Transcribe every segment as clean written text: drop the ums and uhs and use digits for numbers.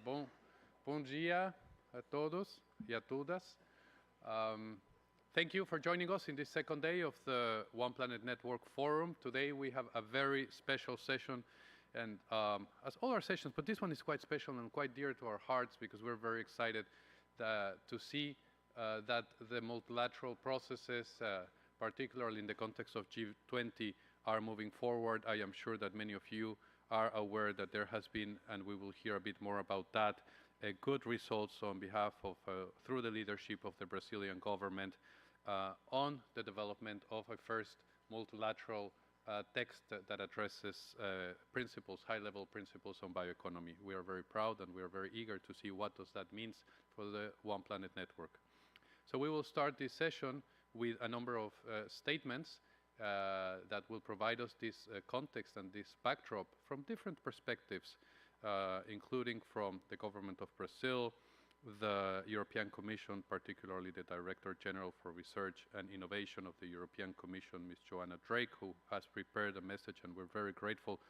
Bom dia a todos y a todas. Thank you for joining us in this second day of the One Planet Network Forum. Today we have a very special session, and as all our sessions, but this one is quite special and quite dear to our hearts because we're very excited to see that the multilateral processes, particularly in the context of G20, are moving forward. I am sure that many of you are aware that there has been, and we will hear a bit more about that, good results on behalf of, through the leadership of the Brazilian government on the development of a first multilateral text that addresses principles, high-level principles on bioeconomy. We are very proud and we are very eager to see what does that means for the One Planet Network. So we will start this session with a number of statements that will provide us this context and this backdrop from different perspectives, including from the government of Brazil, the European Commission, particularly the Director General for Research and Innovation of the European Commission, Ms. Joanna Drake, who has prepared a message, and we're very grateful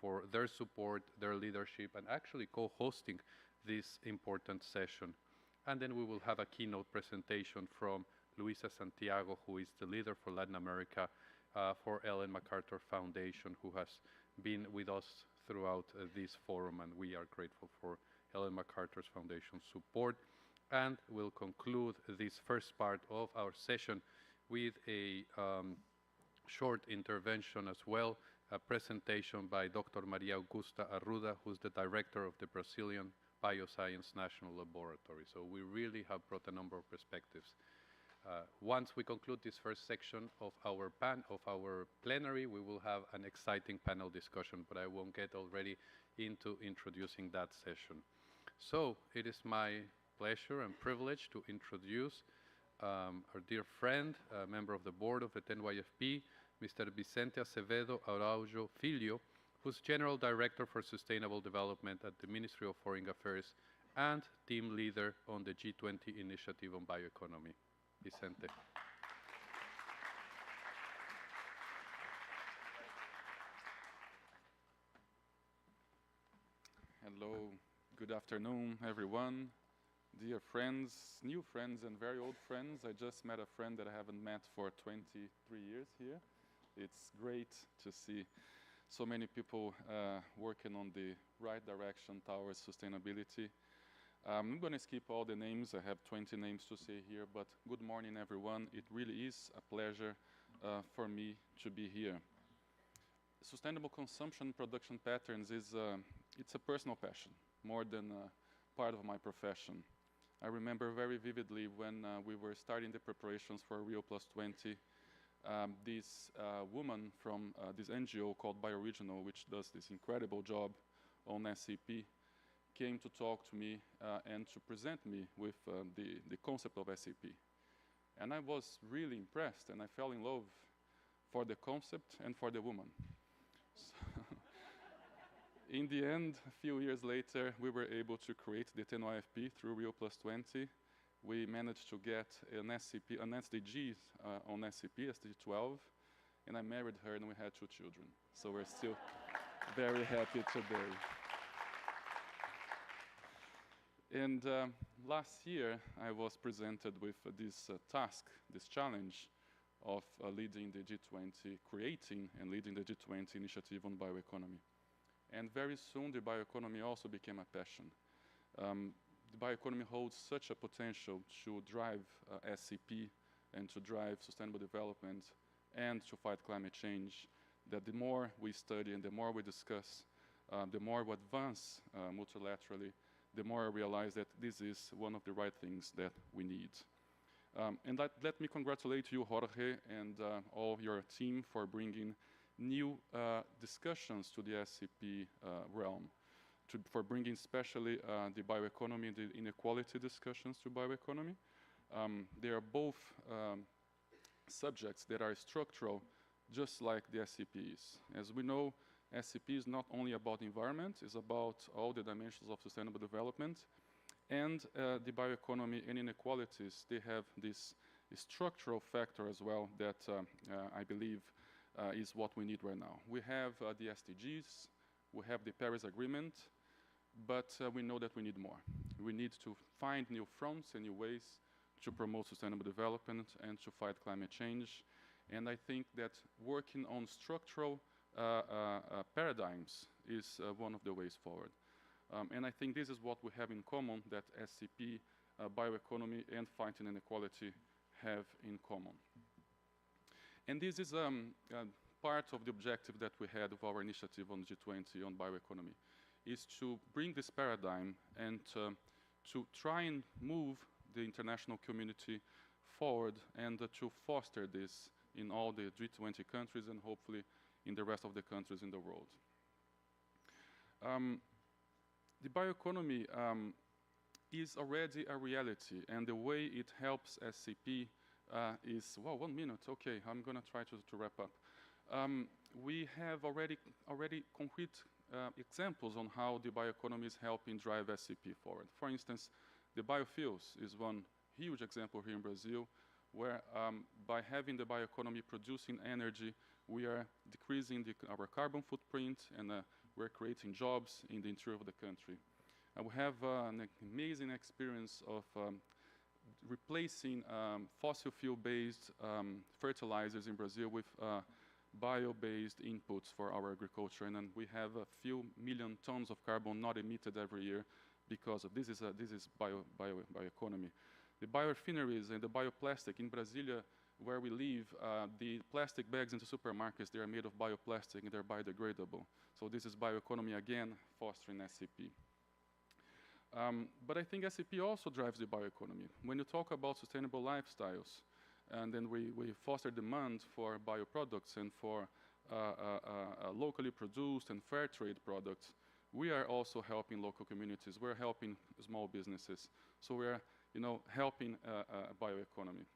for their support, their leadership, and actually co-hosting this important session. And then we will have a keynote presentation from Luisa Santiago, who is the leader for Latin America for Ellen MacArthur Foundation, who has been with us throughout this forum, and we are grateful for Ellen MacArthur's Foundation's support. And we'll conclude this first part of our session with a short intervention as well, a presentation by Dr. Maria Augusta Arruda, who's the director of the Brazilian Bioscience National Laboratory. So we really have brought a number of perspectives. Once we conclude this first section of our plenary, we will have an exciting panel discussion, but I won't get already into introducing that session. So it is my pleasure and privilege to introduce our dear friend, a member of the board of the NYFP, Mr. Vicente Acevedo Araujo Filho, who's General Director for Sustainable Development at the Ministry of Foreign Affairs and team leader on the G20 initiative on bioeconomy. Vicente. Hello, good afternoon, everyone. Dear friends, new friends, and very old friends. I just met a friend that I haven't met for 23 years here. It's great to see so many people working on the right direction towards sustainability. I'm going to skip all the names. I have 20 names to say here, but good morning, everyone. It really is a pleasure for me to be here. Sustainable consumption production patterns it's a personal passion, more than part of my profession. I remember very vividly when we were starting the preparations for Rio Plus 20, this woman from this NGO called Bioregional, which does this incredible job on SCP, came to talk to me and to present me with the concept of SCP. And I was really impressed, and I fell in love for the concept and for the woman. So in the end, a few years later, we were able to create the NYFP through Rio Plus 20. We managed to get an SCP, an SDG on SCP, SDG 12, and I married her and we had 2 children. So we're still very happy today. And last year, I was presented with this task, this challenge of leading the G20, creating and leading the G20 initiative on bioeconomy. And very soon, the bioeconomy also became a passion. The bioeconomy holds such a potential to drive SCP and to drive sustainable development and to fight climate change, that the more we study and the more we discuss, the more we advance multilaterally, the more I realize that this is one of the right things that we need. And let me congratulate you, Jorge, and all your team for bringing new discussions to the SCP realm, for bringing especially the bioeconomy and the inequality discussions to bioeconomy. They are both subjects that are structural, just like the SCP is. As we know, SCP is not only about the environment, it's about all the dimensions of sustainable development. And the bioeconomy and inequalities, they have this structural factor as well that I believe is what we need right now. We have the SDGs, we have the Paris Agreement, but we know that we need more. We need to find new fronts and new ways to promote sustainable development and to fight climate change. And I think that working on structural paradigms is one of the ways forward. And I think this is what we have in common, that SCP, bioeconomy, and fighting inequality have in common. And this is part of the objective that we had of our initiative on G20 on bioeconomy, is to bring this paradigm and to try and move the international community forward and to foster this in all the G20 countries and hopefully in the rest of the countries in the world. The bioeconomy is already a reality, and the way it helps SCP is, well, 1 minute, okay, I'm gonna try to wrap up. We have already concrete examples on how the bioeconomy is helping drive SCP forward. For instance, the biofuels is one huge example here in Brazil, where by having the bioeconomy producing energy, we are decreasing our carbon footprint, and we're creating jobs in the interior of the country. We have an amazing experience of replacing fossil fuel-based fertilizers in Brazil with bio-based inputs for our agriculture, and then we have a few million tons of carbon not emitted every year because of this. Is bioeconomy. The biorefineries and the bioplastic in Brasilia, where we live, the plastic bags into supermarkets, they are made of bioplastic and they're biodegradable. So this is bioeconomy again, fostering SCP. But I think SCP also drives the bioeconomy. When you talk about sustainable lifestyles, and then we foster demand for bioproducts and for locally produced and fair trade products, we are also helping local communities. We're helping small businesses. So we're helping bioeconomy.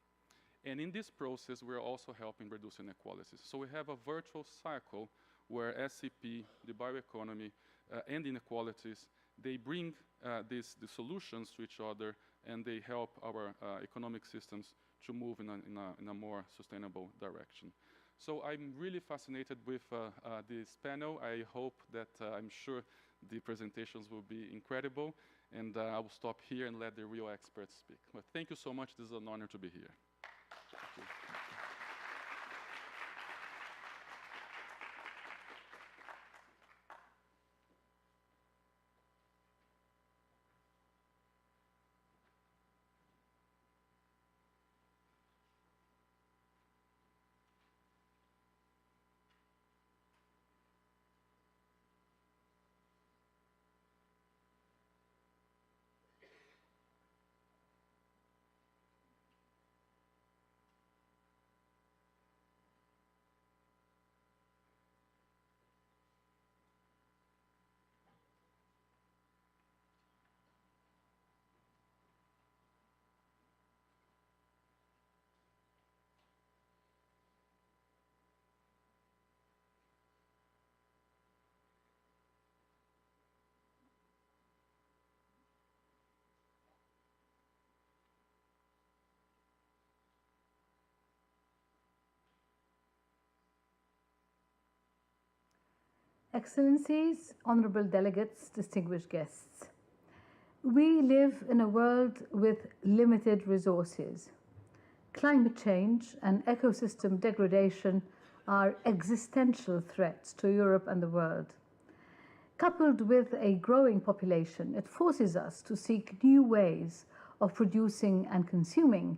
And in this process, we're also helping reduce inequalities. So we have a virtual cycle where SCP, the bioeconomy, and inequalities, they bring the solutions to each other, and they help our economic systems to move in a more sustainable direction. So I'm really fascinated with this panel. I hope that, I'm sure the presentations will be incredible, and I will stop here and let the real experts speak. But thank you so much. This is an honor to be here. Thank you. Excellencies, honorable delegates, distinguished guests. We live in a world with limited resources. Climate change and ecosystem degradation are existential threats to Europe and the world. Coupled with a growing population, it forces us to seek new ways of producing and consuming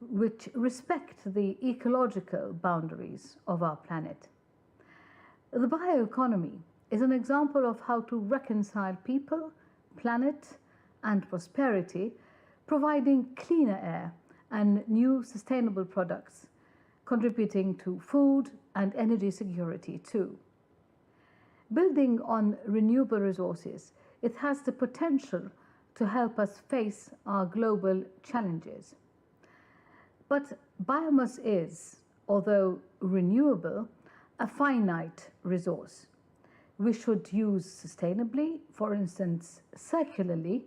which respect the ecological boundaries of our planet. The bioeconomy is an example of how to reconcile people, planet, and prosperity, providing cleaner air and new sustainable products, contributing to food and energy security too. Building on renewable resources, it has the potential to help us face our global challenges. But biomass is, although renewable, a finite resource. We should use sustainably, for instance, circularly,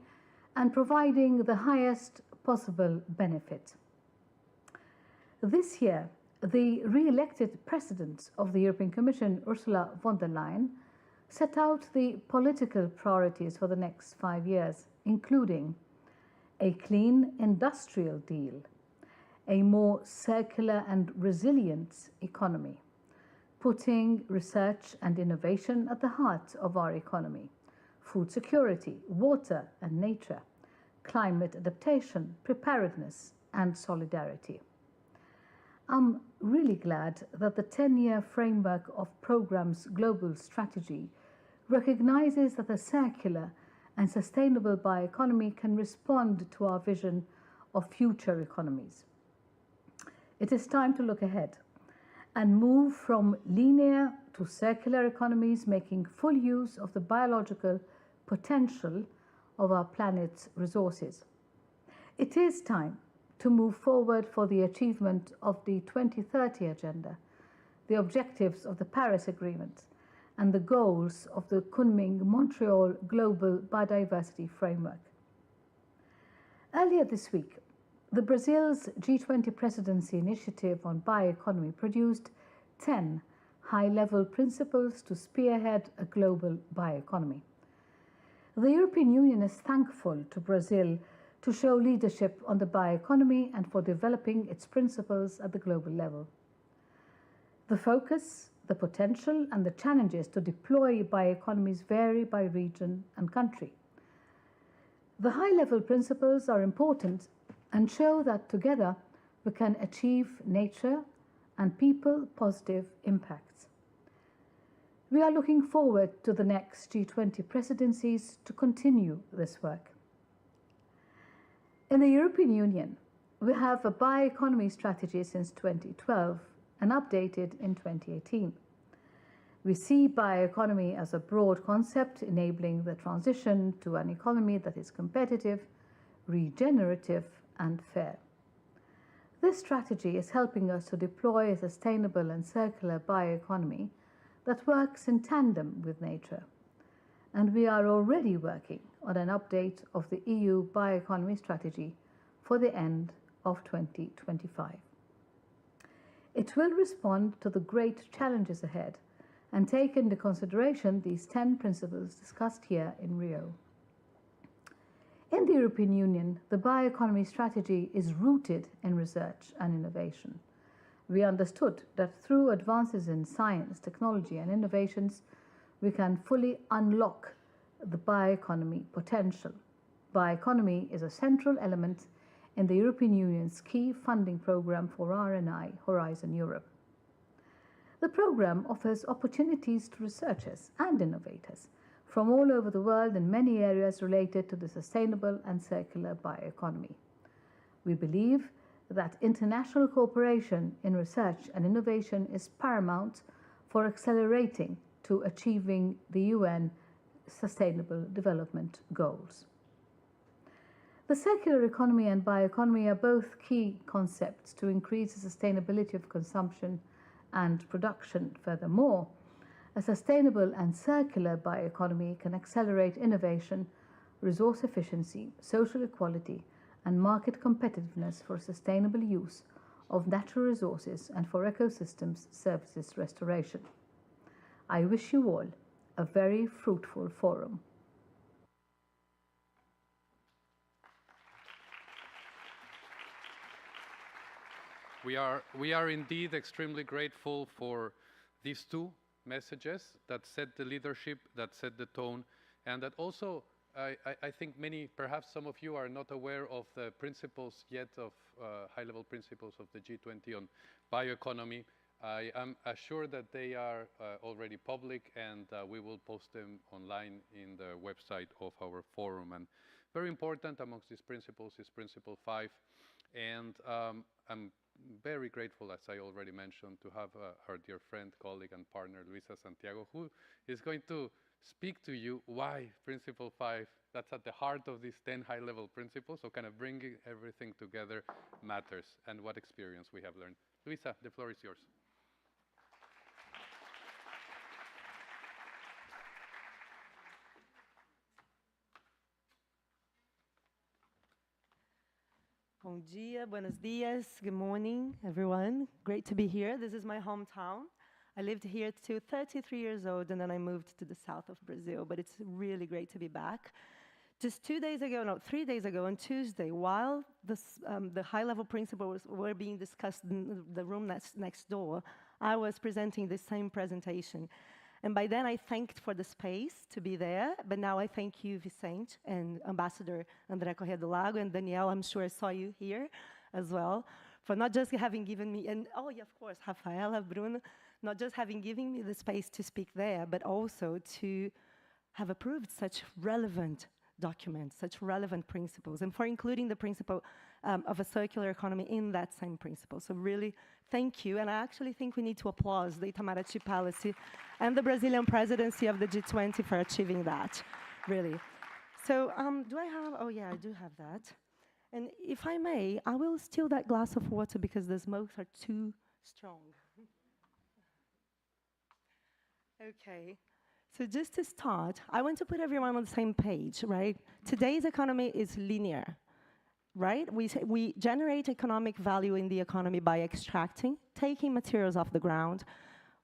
and providing the highest possible benefit. This year, the re-elected President of the European Commission, Ursula von der Leyen, set out the political priorities for the next 5 years, including a clean industrial deal, a more circular and resilient economy, putting research and innovation at the heart of our economy, food security, water and nature, climate adaptation, preparedness and solidarity. I'm really glad that the 10-year framework of Program's global strategy recognizes that a circular and sustainable bioeconomy can respond to our vision of future economies. It is time to look ahead and move from linear to circular economies, making full use of the biological potential of our planet's resources. It is time to move forward for the achievement of the 2030 Agenda, the objectives of the Paris Agreement, and the goals of the Kunming-Montreal Global Biodiversity Framework. Earlier this week, the Brazil's G20 Presidency Initiative on Bioeconomy produced 10 high-level principles to spearhead a global bioeconomy. The European Union is thankful to Brazil to show leadership on the bioeconomy and for developing its principles at the global level. The focus, the potential, and the challenges to deploy bioeconomies vary by region and country. The high-level principles are important and show that together we can achieve nature and people positive impacts. We are looking forward to the next G20 presidencies to continue this work. In the European Union, we have a bioeconomy strategy since 2012 and updated in 2018. We see bioeconomy as a broad concept enabling the transition to an economy that is competitive, regenerative, and fair. This strategy is helping us to deploy a sustainable and circular bioeconomy that works in tandem with nature. And we are already working on an update of the EU bioeconomy strategy for the end of 2025. It will respond to the great challenges ahead and take into consideration these 10 principles discussed here in Rio. In the European Union, the bioeconomy strategy is rooted in research and innovation. We understood that through advances in science, technology, and innovations, we can fully unlock the bioeconomy potential. Bioeconomy is a central element in the European Union's key funding program for R&I, Horizon Europe. The program offers opportunities to researchers and innovators from all over the world in many areas related to the sustainable and circular bioeconomy. We believe that international cooperation in research and innovation is paramount for accelerating to achieving the UN Sustainable Development Goals. The circular economy and bioeconomy are both key concepts to increase the sustainability of consumption and production. Furthermore, a sustainable and circular bioeconomy can accelerate innovation, resource efficiency, social equality, and market competitiveness for sustainable use of natural resources and for ecosystems services restoration. I wish you all a very fruitful forum. We are indeed extremely grateful for these two messages that set the leadership, that set the tone, and that also I think perhaps some of you are not aware of the principles yet of high-level principles of the G20 on bioeconomy. I am assured that they are already public, and we will post them online in the website of our forum. And very important amongst these principles is Principle 5. And I'm very grateful, as I already mentioned, to have our dear friend, colleague, and partner, Luisa Santiago, who is going to speak to you why Principle 5, that's at the heart of these 10 high-level principles, so kind of bringing everything together matters, and what experience we have learned. Luisa, the floor is yours. Bom dia, buenos dias, good morning, everyone. Great to be here. This is my hometown. I lived here till 33 years old, and then I moved to the south of Brazil, but it's really great to be back. Just 3 days ago, on Tuesday, while the high-level principles were being discussed in the room next door, I was presenting the same presentation. And by then, I thanked for the space to be there, but now I thank you, Vicente, and Ambassador André Corrêa do Lago, and Danielle, I'm sure I saw you here as well, for not just having given me, and oh yeah, of course, Rafaela, Bruno, not just having given me the space to speak there, but also to have approved such relevant documents, such relevant principles, and for including the principle of a circular economy in that same principle. So really, thank you, and I actually think we need to applaud the Itamaraty Palace and the Brazilian presidency of the G20 for achieving that, really. So do I have, oh yeah, I do have that. And if I may, I will steal that glass of water because the smokes are too strong. Okay. So just to start, I want to put everyone on the same page, right? Today's economy is linear, right? We generate economic value in the economy by extracting, taking materials off the ground,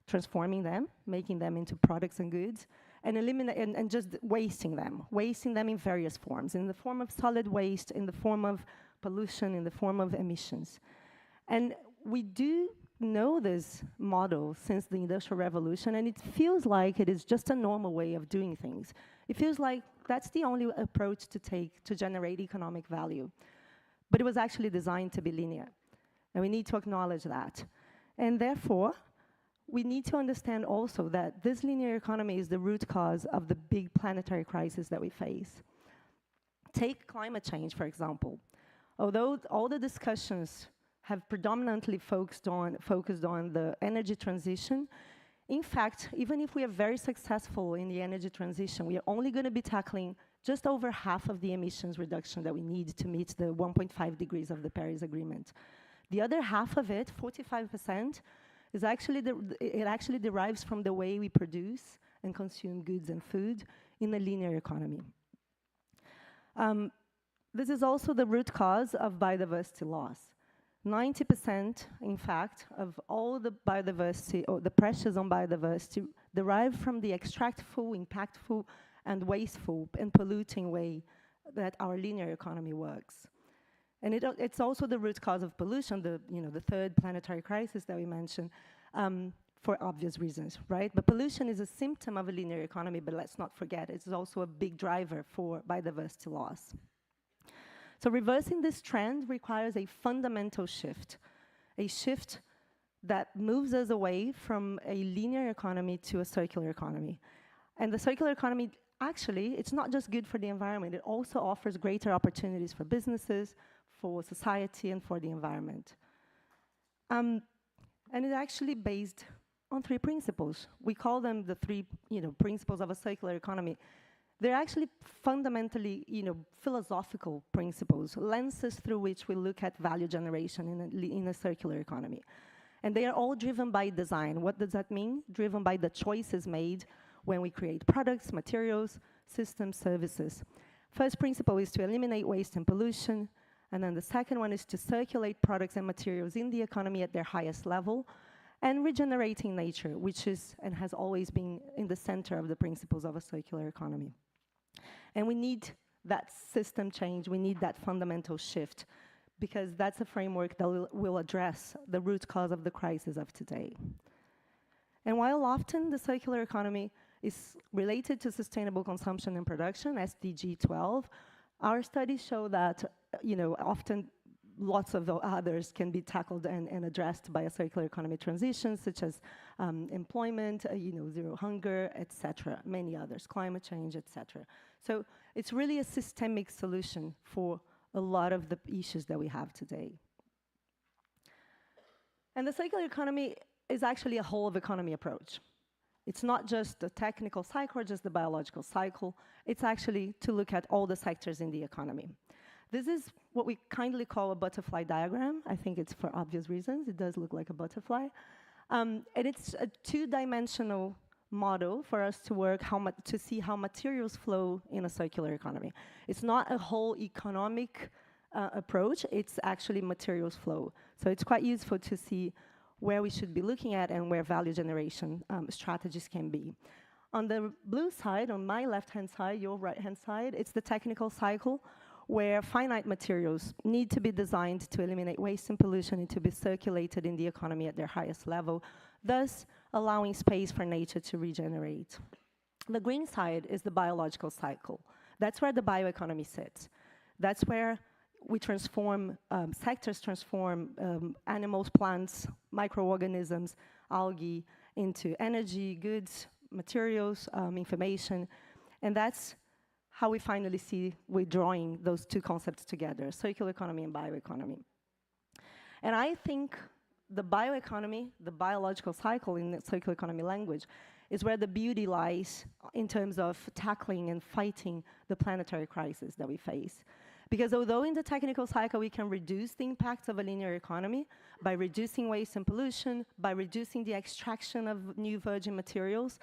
transforming them, making them into products and goods, and just wasting them in various forms, in the form of solid waste, in the form of pollution, in the form of emissions. And we do know this model since the Industrial Revolution, and it feels like it is just a normal way of doing things. It feels like that's the only approach to take to generate economic value. But it was actually designed to be linear, and we need to acknowledge that. And therefore, we need to understand also that this linear economy is the root cause of the big planetary crisis that we face. Take climate change, for example. Although all the discussions have predominantly focused on the energy transition. In fact, even if we are very successful in the energy transition, we are only going to be tackling just over half of the emissions reduction that we need to meet the 1.5 degrees of the Paris Agreement. The other half of it, 45%, is actually it actually derives from the way we produce and consume goods and food in a linear economy. This is also the root cause of biodiversity loss. 90%, in fact, of all the biodiversity, or the pressures on biodiversity, derive from the extractful, impactful, and wasteful and polluting way that our linear economy works. And it's also the root cause of pollution, the third planetary crisis that we mentioned, for obvious reasons, right? But pollution is a symptom of a linear economy, but let's not forget, it's also a big driver for biodiversity loss. So reversing this trend requires a fundamental shift, a shift that moves us away from a linear economy to a circular economy. And the circular economy, actually, it's not just good for the environment, it also offers greater opportunities for businesses, for society, and for the environment. And it's actually based on 3 principles. We call them the 3 principles of a circular economy. They're actually fundamentally, philosophical principles, lenses through which we look at value generation in a circular economy. And they are all driven by design. What does that mean? Driven by the choices made when we create products, materials, systems, services. First principle is to eliminate waste and pollution. And then the second one is to circulate products and materials in the economy at their highest level, and regenerating nature, which is and has always been in the center of the principles of a circular economy. And we need that system change, we need that fundamental shift, because that's a framework that will address the root cause of the crisis of today. And while often the circular economy is related to sustainable consumption and production, SDG 12, our studies show that, often lots of others can be tackled and addressed by a circular economy transition, such as employment, zero hunger, etc., many others, climate change, etc. So it's really a systemic solution for a lot of the issues that we have today. And the circular economy is actually a whole of economy approach. It's not just the technical cycle or just the biological cycle. It's actually to look at all the sectors in the economy. This is what we kindly call a butterfly diagram. I think it's for obvious reasons. It does look like a butterfly. And it's a 2-dimensional model for us to work to see how materials flow in a circular economy. It's not a whole economic approach. It's actually materials flow. So it's quite useful to see where we should be looking at and where value generation strategies can be. On the blue side, on my left-hand side, your right-hand side, it's the technical cycle, where finite materials need to be designed to eliminate waste and pollution and to be circulated in the economy at their highest level, thus allowing space for nature to regenerate. The green side is the biological cycle. That's where the bioeconomy sits. That's where we transform, sectors transform animals, plants, microorganisms, algae into energy, goods, materials, information. And that's how we finally see we're drawing those two concepts together, circular economy and bioeconomy. And I think the bioeconomy, the biological cycle in the circular economy language, is where the beauty lies in terms of tackling and fighting the planetary crisis that we face. Because although in the technical cycle we can reduce the impacts of a linear economy by reducing waste and pollution, by reducing the extraction of new virgin materials,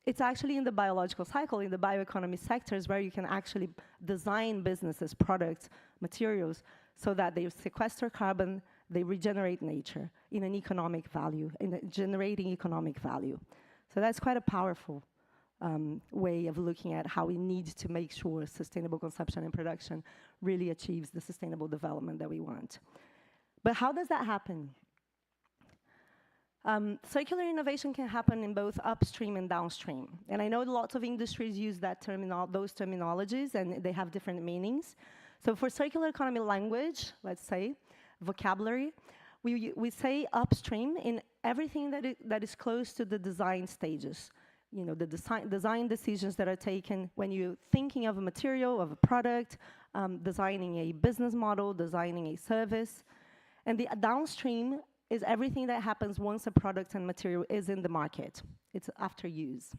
it's actually in the biological cycle, in the bioeconomy sectors, where you can actually design businesses, products, materials, so that they sequester carbon, they regenerate nature in an economic value, in generating economic value. So that's quite a powerful way of looking at how we need to make sure sustainable consumption and production really achieves the sustainable development that we want. But how does that happen? Circular innovation can happen in both upstream and downstream. And I know lots of industries use that those terminologies, and they have different meanings. So for circular economy language, let's say, vocabulary, we say upstream in everything that is close to the design stages. You know, the design decisions that are taken when you're thinking of a material, of a product, designing a business model, designing a service. And the downstream is everything that happens once a product and material is in the market. It's after use.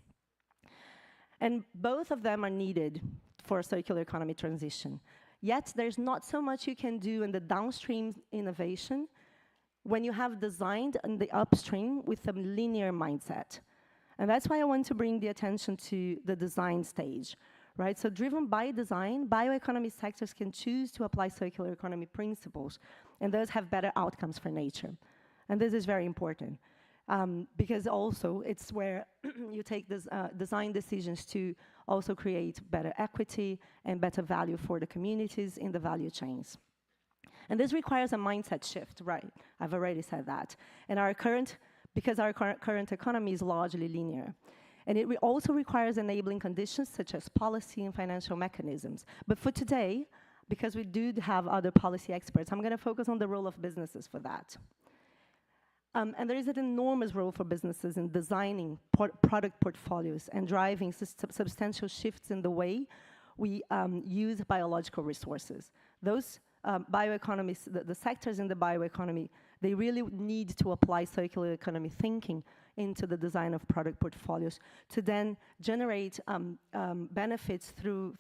And both of them are needed for a circular economy transition. Yet there's not so much you can do in the downstream innovation when you have designed in the upstream with a linear mindset. And that's why I want to bring the attention to the design stage, right? So driven by design, bioeconomy sectors can choose to apply circular economy principles and thus have better outcomes for nature. And this is very important because also it's where you take this, design decisions to also create better equity and better value for the communities in the value chains. And this requires a mindset shift, right? I've already said that. And because our current economy is largely linear. And it also requires enabling conditions such as policy and financial mechanisms. But for today, because we do have other policy experts, I'm going to focus on the role of businesses for that. And there is an enormous role for businesses in designing product portfolios and driving substantial shifts in the way we use biological resources. Those bioeconomies, the sectors in the bioeconomy, they really need to apply circular economy thinking into the design of product portfolios to then generate benefits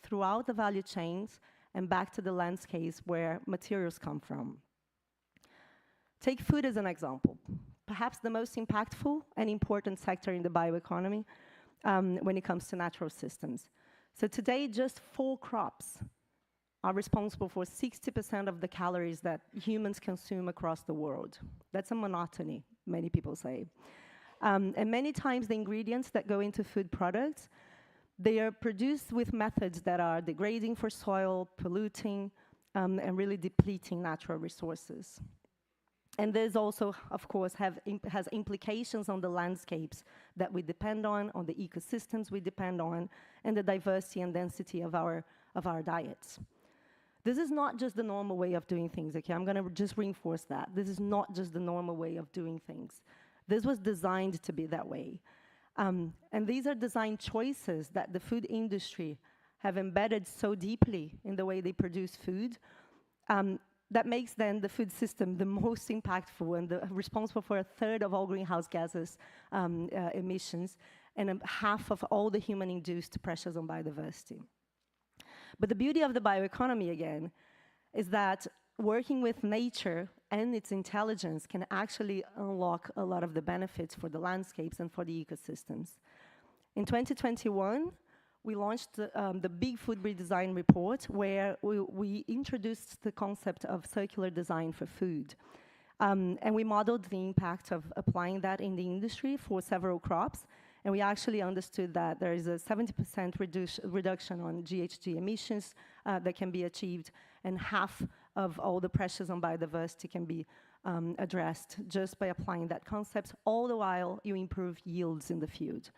throughout the value chains and back to the landscapes where materials come from. Take food as an example. Perhaps the most impactful and important sector in the bioeconomy when it comes to natural systems. So today, just 4 crops are responsible for 60% of the calories that humans consume across the world. That's a monotony, many people say. And many times the ingredients that go into food products, they are produced with methods that are degrading for soil, polluting, and really depleting natural resources. And this also, of course, has implications on the landscapes that we depend on the ecosystems we depend on, and the diversity and density of our diets. This is not just the normal way of doing things, okay? I'm gonna just reinforce that. This is not just the normal way of doing things. This was designed to be that way. And these are design choices that the food industry have embedded so deeply in the way they produce food, that makes then the food system the most impactful and responsible for 1/3 of all greenhouse gases emissions and half of all the human-induced pressures on biodiversity. But the beauty of the bioeconomy, again, is that working with nature and its intelligence can actually unlock a lot of the benefits for the landscapes and for the ecosystems. In 2021, we launched the Big Food Redesign Report, where we introduced the concept of circular design for food. And we modeled the impact of applying that in the industry for several crops. And we actually understood that there is a 70% reduction on GHG emissions that can be achieved, and half of all the pressures on biodiversity can be addressed just by applying that concept, all the while you improve yields in the field.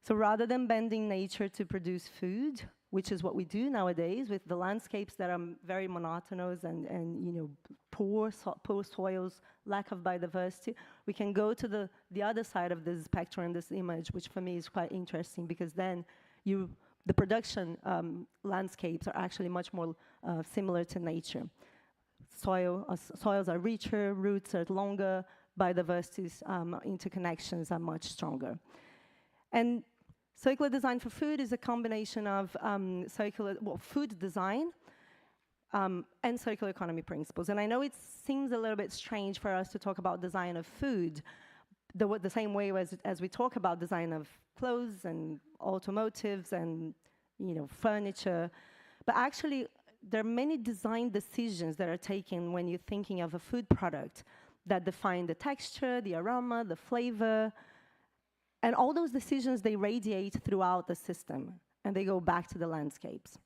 So rather than bending nature to produce food, which is what we do nowadays with the landscapes that are very monotonous and you know, poor soils, lack of biodiversity, we can go to the other side of this spectrum, this image, which for me is quite interesting, because then the production landscapes are actually much more similar to nature. Soils are richer, roots are longer, biodiversity's interconnections are much stronger. And circular design for food is a combination of food design and circular economy principles. And I know it seems a little bit strange for us to talk about design of food the same way as we talk about design of clothes and automotives and, you know, furniture. But actually, there are many design decisions that are taken when you're thinking of a food product that define the texture, the aroma, the flavor. And all those decisions, they radiate throughout the system, and they go back to the landscapes.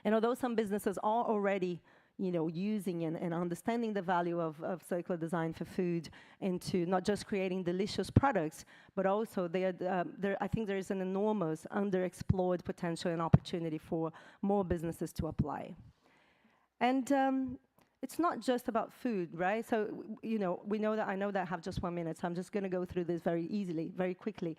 And although some businesses are already, you know, using and understanding the value of circular design for food into not just creating delicious products, but also I think there is an enormous underexplored potential and opportunity for more businesses to apply. And it's not just about food, right? So, you know, I know that I have just 1 minute, so I'm just going to go through this very quickly.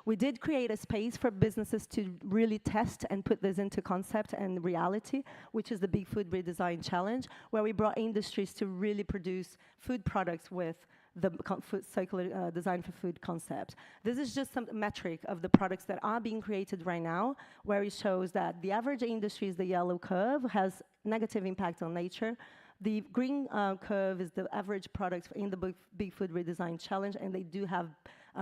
We did create a space for businesses to really test and put this into concept and reality, which is the Big Food Redesign Challenge, where we brought industries to really produce food products with the circular design for food concept. This is just some metric of the products that are being created right now, where it shows that the average industry is the yellow curve, has negative impact on nature. The green curve is the average product in the Big Food Redesign Challenge, and they do have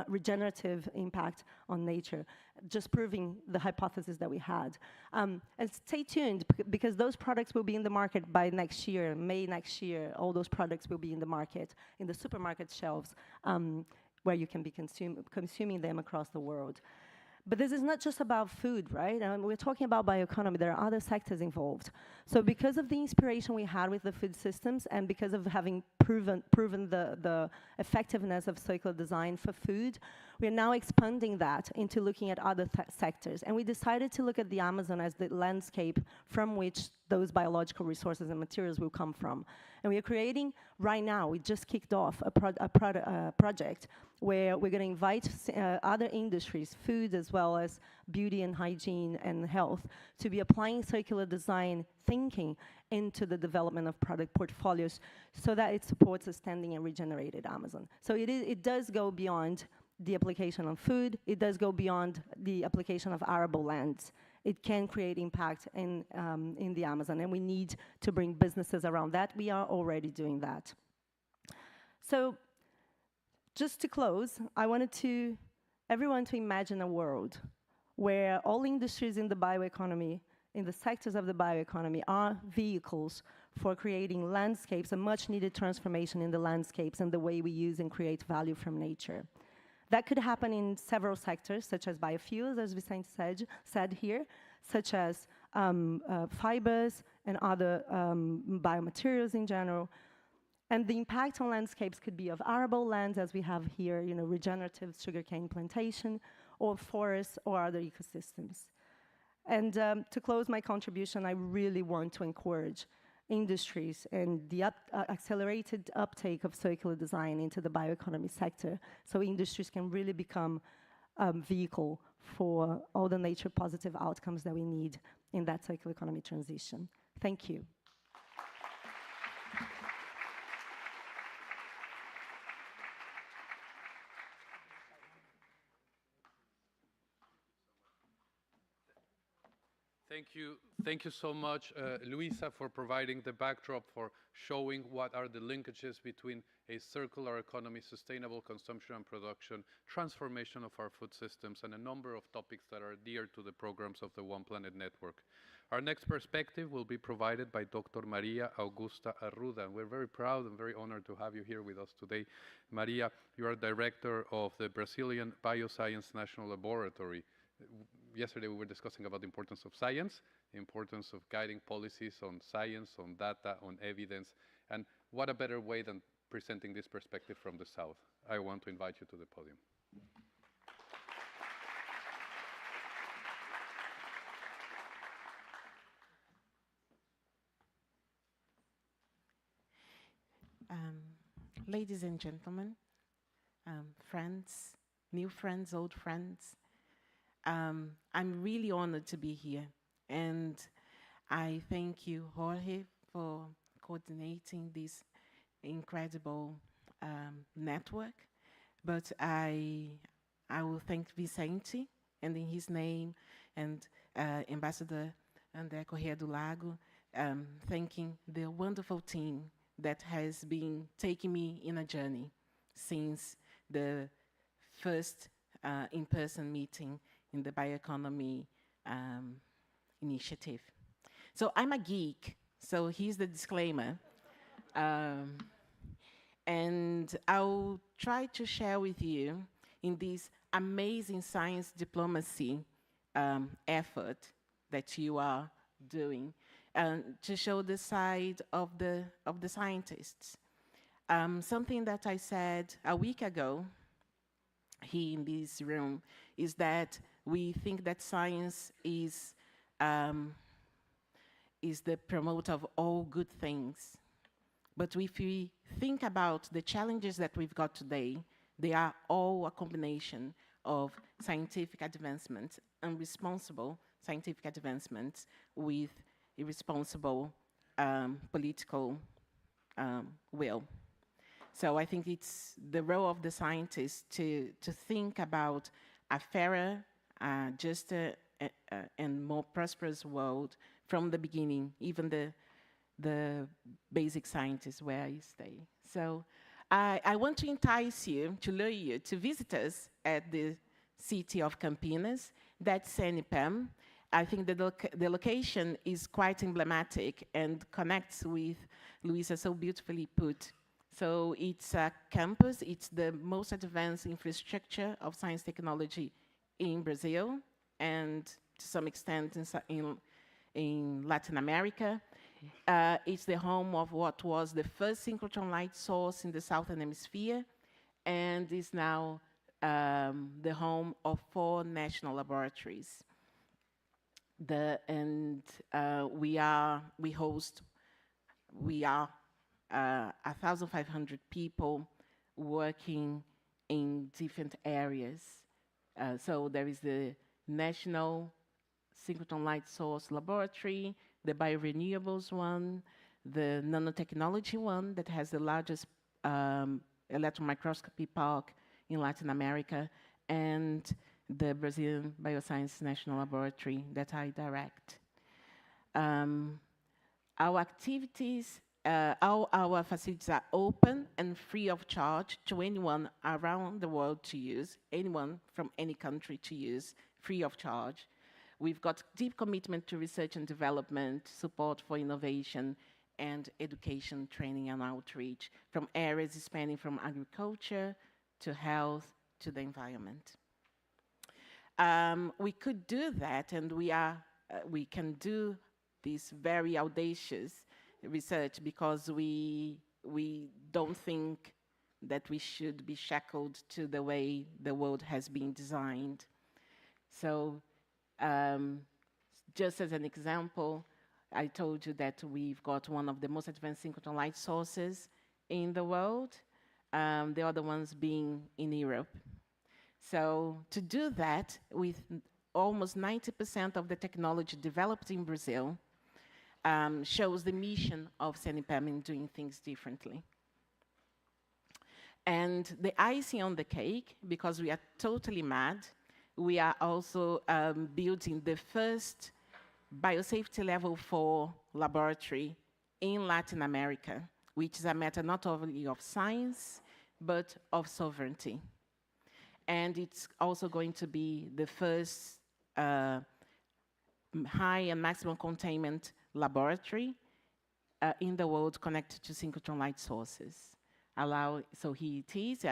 regenerative impact on nature, just proving the hypothesis that we had. And stay tuned, because those products will be in the market by next year, May next year. All those products will be in the market, in the supermarket shelves, where you can be consuming them across the world. But this is not just about food, right? We're talking about bioeconomy. There are other sectors involved. So because of the inspiration we had with the food systems, and because of having proven the effectiveness of circular design for food, we are now expanding that into looking at other sectors. And we decided to look at the Amazon as the landscape from which those biological resources and materials will come from. And we are creating, right now, we just kicked off a project where we're going to invite other industries, food as well as beauty and hygiene and health, to be applying circular design thinking into the development of product portfolios so that it supports a standing and regenerated Amazon. So it does go beyond the application on food. It does go beyond the application of arable lands. It can create impact in the Amazon, and we need to bring businesses around that. We are already doing that. So just to close, I wanted everyone to imagine a world where all industries in the bioeconomy, in the sectors of the bioeconomy, are vehicles for creating landscapes, a much needed transformation in the landscapes and the way we use and create value from nature. That could happen in several sectors, such as biofuels, as Vicente said here, such as fibers and other biomaterials in general. And the impact on landscapes could be of arable lands, as we have here, you know, regenerative sugarcane plantation, or forests or other ecosystems. And to close my contribution, I really want to encourage industries and the accelerated uptake of circular design into the bioeconomy sector, so industries can really become a vehicle for all the nature positive outcomes that we need in that circular economy transition. Thank you. Thank you so much, Luisa, for providing the backdrop, for showing what are the linkages between a circular economy, sustainable consumption and production, transformation of our food systems, and a number of topics that are dear to the programs of the One Planet Network. Our next perspective will be provided by Dr. Maria Augusta Arruda. And we're very proud and very honored to have you here with us today. Maria, you are director of the Brazilian Bioscience National Laboratory. Yesterday we were discussing about the importance of science, the importance of guiding policies on science, on data, on evidence, and what a better way than presenting this perspective from the South. I want to invite you to the podium. Ladies and gentlemen, friends, new friends, old friends, I'm really honored to be here. And I thank you, Jorge, for coordinating this incredible network. But I will thank Vicente, and in his name, and Ambassador André Corrêa do Lago, thanking the wonderful team that has been taking me in a journey since the first in-person meeting in the bioeconomy initiative. So I'm a geek, so here's the disclaimer. And I'll try to share with you in this amazing science diplomacy effort that you are doing, to show the side of the scientists. Something that I said a week ago here in this room is that we think that science is the promoter of all good things. But if we think about the challenges that we've got today, they are all a combination of scientific advancements and responsible scientific advancements with irresponsible political will. So I think it's the role of the scientists to think about a fairer, juster, and more prosperous world from the beginning, even the basic scientists where you stay. So I want to entice you, to lure you to visit us at the city of Campinas. That's CENIPEM. I think the location is quite emblematic and connects with Luisa so beautifully put. So it's a campus, it's the most advanced infrastructure of science technology in Brazil and to some extent in Latin America. It's the home of what was the first synchrotron light source in the Southern Hemisphere, and is now the home of 4 national laboratories. We are 1,500 people working in different areas. So there is the National Synchrotron Light Source Laboratory, the biorenewables one, the nanotechnology one that has the largest electron microscopy park in Latin America, and the Brazilian Bioscience National Laboratory that I direct. Our activities, all our facilities are open and free of charge to anyone around the world to use, anyone from any country to use, free of charge. We've got deep commitment to research and development, support for innovation, and education, training, and outreach from areas spanning from agriculture to health to the environment. We could do that, and we can do this very audacious research because we don't think that we should be shackled to the way the world has been designed. So just as an example, I told you that we've got one of the most advanced synchrotron light sources in the world, the other ones being in Europe. So to do that with almost 90% of the technology developed in Brazil shows the mission of CENIPEM in doing things differently. And the icing on the cake, because we are totally mad, we are also building the first biosafety level 4 laboratory in Latin America, which is a matter not only of science, but of sovereignty. And it's also going to be the first high and maximum containment laboratory in the world connected to synchrotron light sources. So here it is,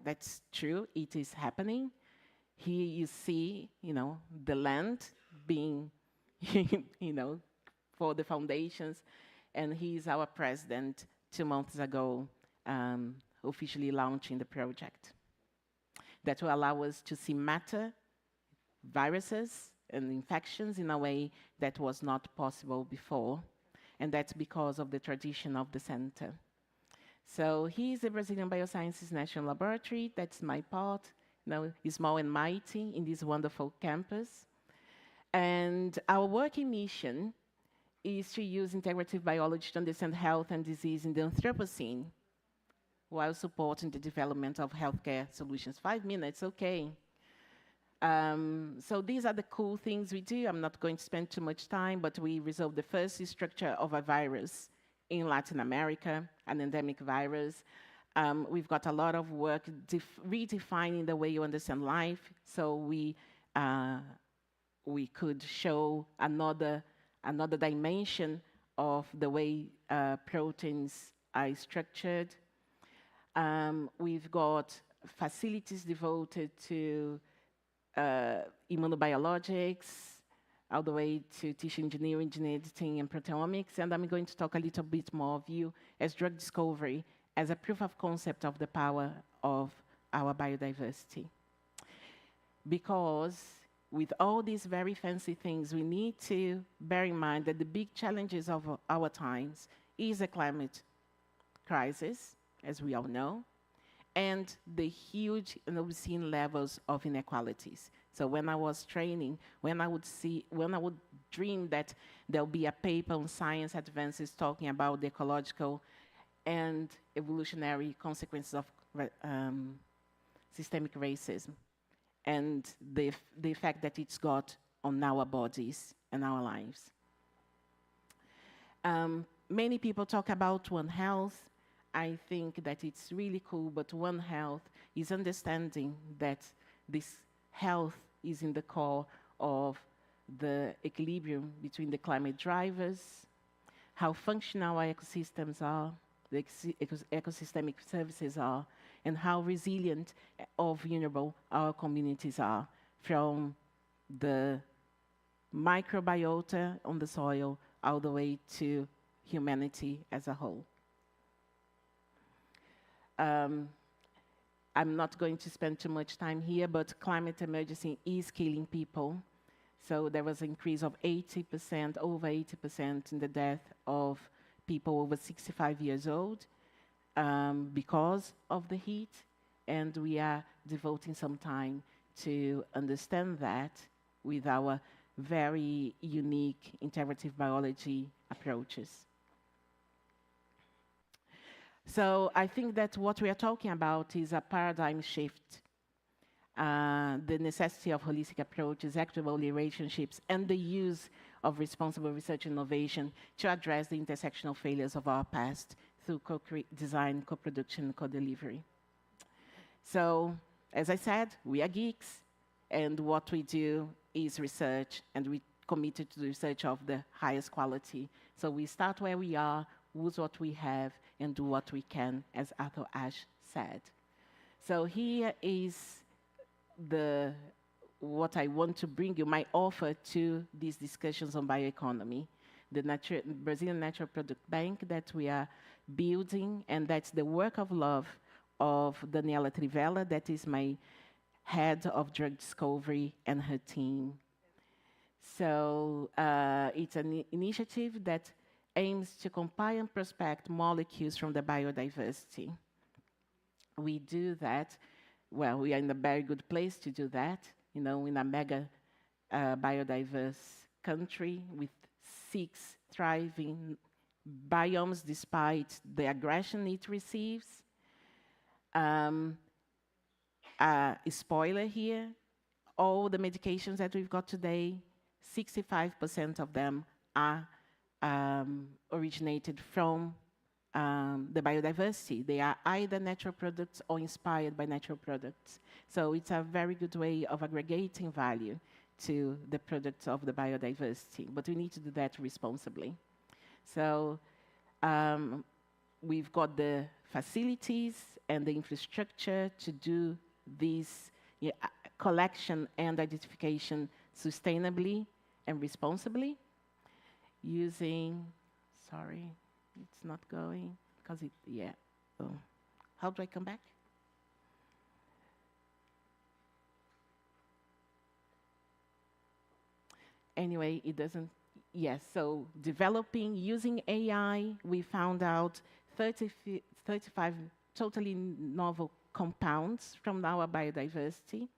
that's true, it is happening. Here you see, the land being, for the foundations, and he is our president 2 months ago, officially launching the project. That will allow us to see matter, viruses, and infections in a way that was not possible before, and that's because of the tradition of the center. So he's the Brazilian Biosciences National Laboratory. That's my part. Small and mighty in this wonderful campus. And our working mission is to use integrative biology to understand health and disease in the Anthropocene while supporting the development of healthcare solutions. 5 minutes, okay. So these are the cool things we do. I'm not going to spend too much time, but we resolved the first structure of a virus in Latin America, an endemic virus. We've got a lot of work redefining the way you understand life, so we could show another dimension of the way proteins are structured. We've got facilities devoted to immunobiologics, all the way to tissue engineering, gene editing, and proteomics. And I'm going to talk a little bit more of you as drug discovery, as a proof of concept of the power of our biodiversity. Because with all these very fancy things, we need to bear in mind that the big challenges of our times is a climate crisis, as we all know, and the huge and obscene levels of inequalities. So when I was training, when I would dream that there'll be a paper on science advances talking about the ecological and evolutionary consequences of systemic racism and the effect that it's got on our bodies and our lives. Many people talk about One Health. I think that it's really cool, but One Health is understanding that this health is in the core of the equilibrium between the climate drivers, how functional our ecosystems are, the ecosystemic services are, and how resilient or vulnerable our communities are, from the microbiota on the soil all the way to humanity as a whole. I'm not going to spend too much time here, but climate emergency is killing people. So there was an increase of 80%, over 80% in the death of people over 65 years old because of the heat. And we are devoting some time to understand that with our very unique integrative biology approaches. So I think that what we are talking about is a paradigm shift, the necessity of holistic approaches, equitable relationships, and the use of responsible research and innovation to address the intersectional failures of our past through co-design, co-production, co-delivery. So, as I said, we are geeks, and what we do is research, and we're committed to the research of the highest quality. So we start where we are, use what we have, and do what we can, as Arthur Ashe said. So here is what I want to bring you, my offer to these discussions on bioeconomy, the Brazilian Natural Product Bank that we are building, and that's the work of love of Daniela Trivella, that is my head of drug discovery, and her team. So it's an initiative that aims to compile and prospect molecules from the biodiversity. We do that, well, we are in a very good place to do that, in a mega biodiverse country with 6 thriving biomes despite the aggression it receives. Spoiler here, all the medications that we've got today, 65% of them are originated from the biodiversity. They are either natural products or inspired by natural products. So it's a very good way of aggregating value to the products of the biodiversity, but we need to do that responsibly. So we've got the facilities and the infrastructure to do this collection and identification sustainably and responsibly using, sorry, it's not going, because it, yeah. Oh. How do I come back? Anyway, it doesn't, yes, so developing, using AI, we found out 35 totally novel compounds from our biodiversity.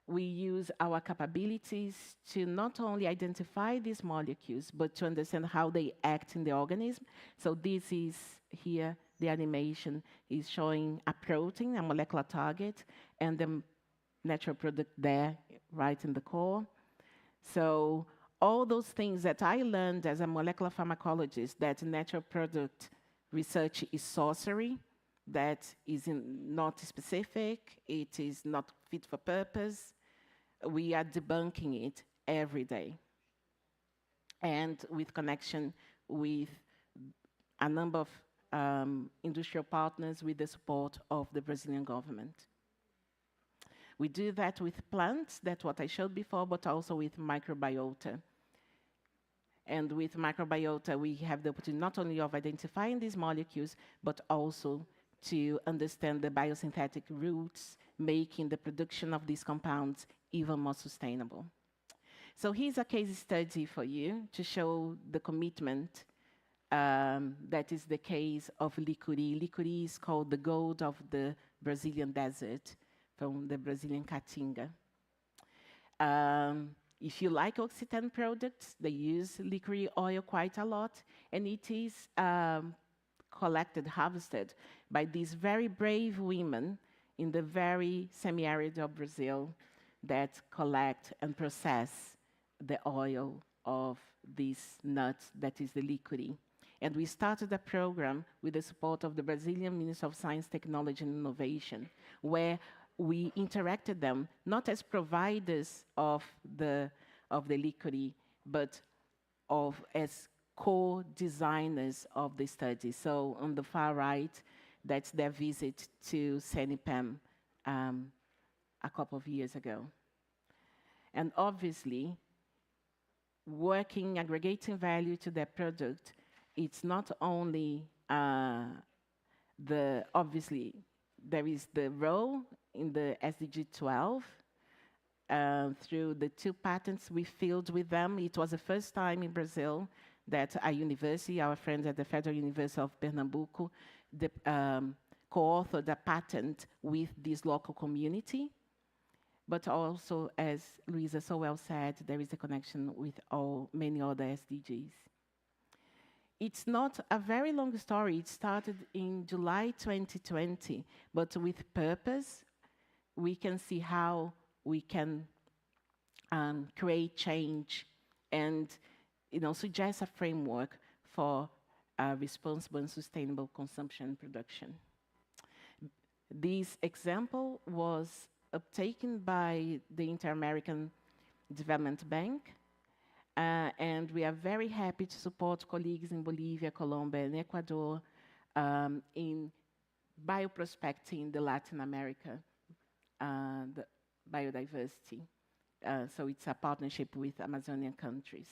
We use our capabilities to not only identify these molecules, but to understand how they act in the organism. So this is here, the animation is showing a protein, a molecular target, and the natural product there, right in the core. So all those things that I learned as a molecular pharmacologist, that natural product research is sorcery, that is not specific, it is not fit for purpose. We are debunking it every day. And with connection with a number of industrial partners with the support of the Brazilian government. We do that with plants, that's what I showed before, but also with microbiota. And with microbiota, we have the opportunity not only of identifying these molecules, but also to understand the biosynthetic routes, making the production of these compounds even more sustainable. So here's a case study for you to show the commitment. That is the case of Licuri. Licuri is called the gold of the Brazilian desert, from the Brazilian Caatinga. If you like Occitane products, they use Licuri oil quite a lot, and it is collected, harvested by these very brave women in the very semi-arid of Brazil that collect and process the oil of this nut that is the Licuri. And we started a program with the support of the Brazilian Ministry of Science, Technology and Innovation, where we interacted them not as providers of the Licuri, but as co-designers of the study. So on the far right, that's their visit to CENIPAM a couple of years ago. And obviously, working, aggregating value to their product, it's not only obviously, there is the role in the SDG 12 through the 2 patents we filed with them. It was the first time in Brazil that a university, our friends at the Federal University of Pernambuco, co-authored a patent with this local community. But also, as Luisa so well said, there is a connection with many other SDGs. It's not a very long story. It started in July 2020, but with purpose, we can see how we can create change and suggest a framework for responsible and sustainable consumption and production. This example was uptaken by the Inter-American Development Bank, and we are very happy to support colleagues in Bolivia, Colombia, and Ecuador in bioprospecting the Latin America, the biodiversity. So it's a partnership with Amazonian countries.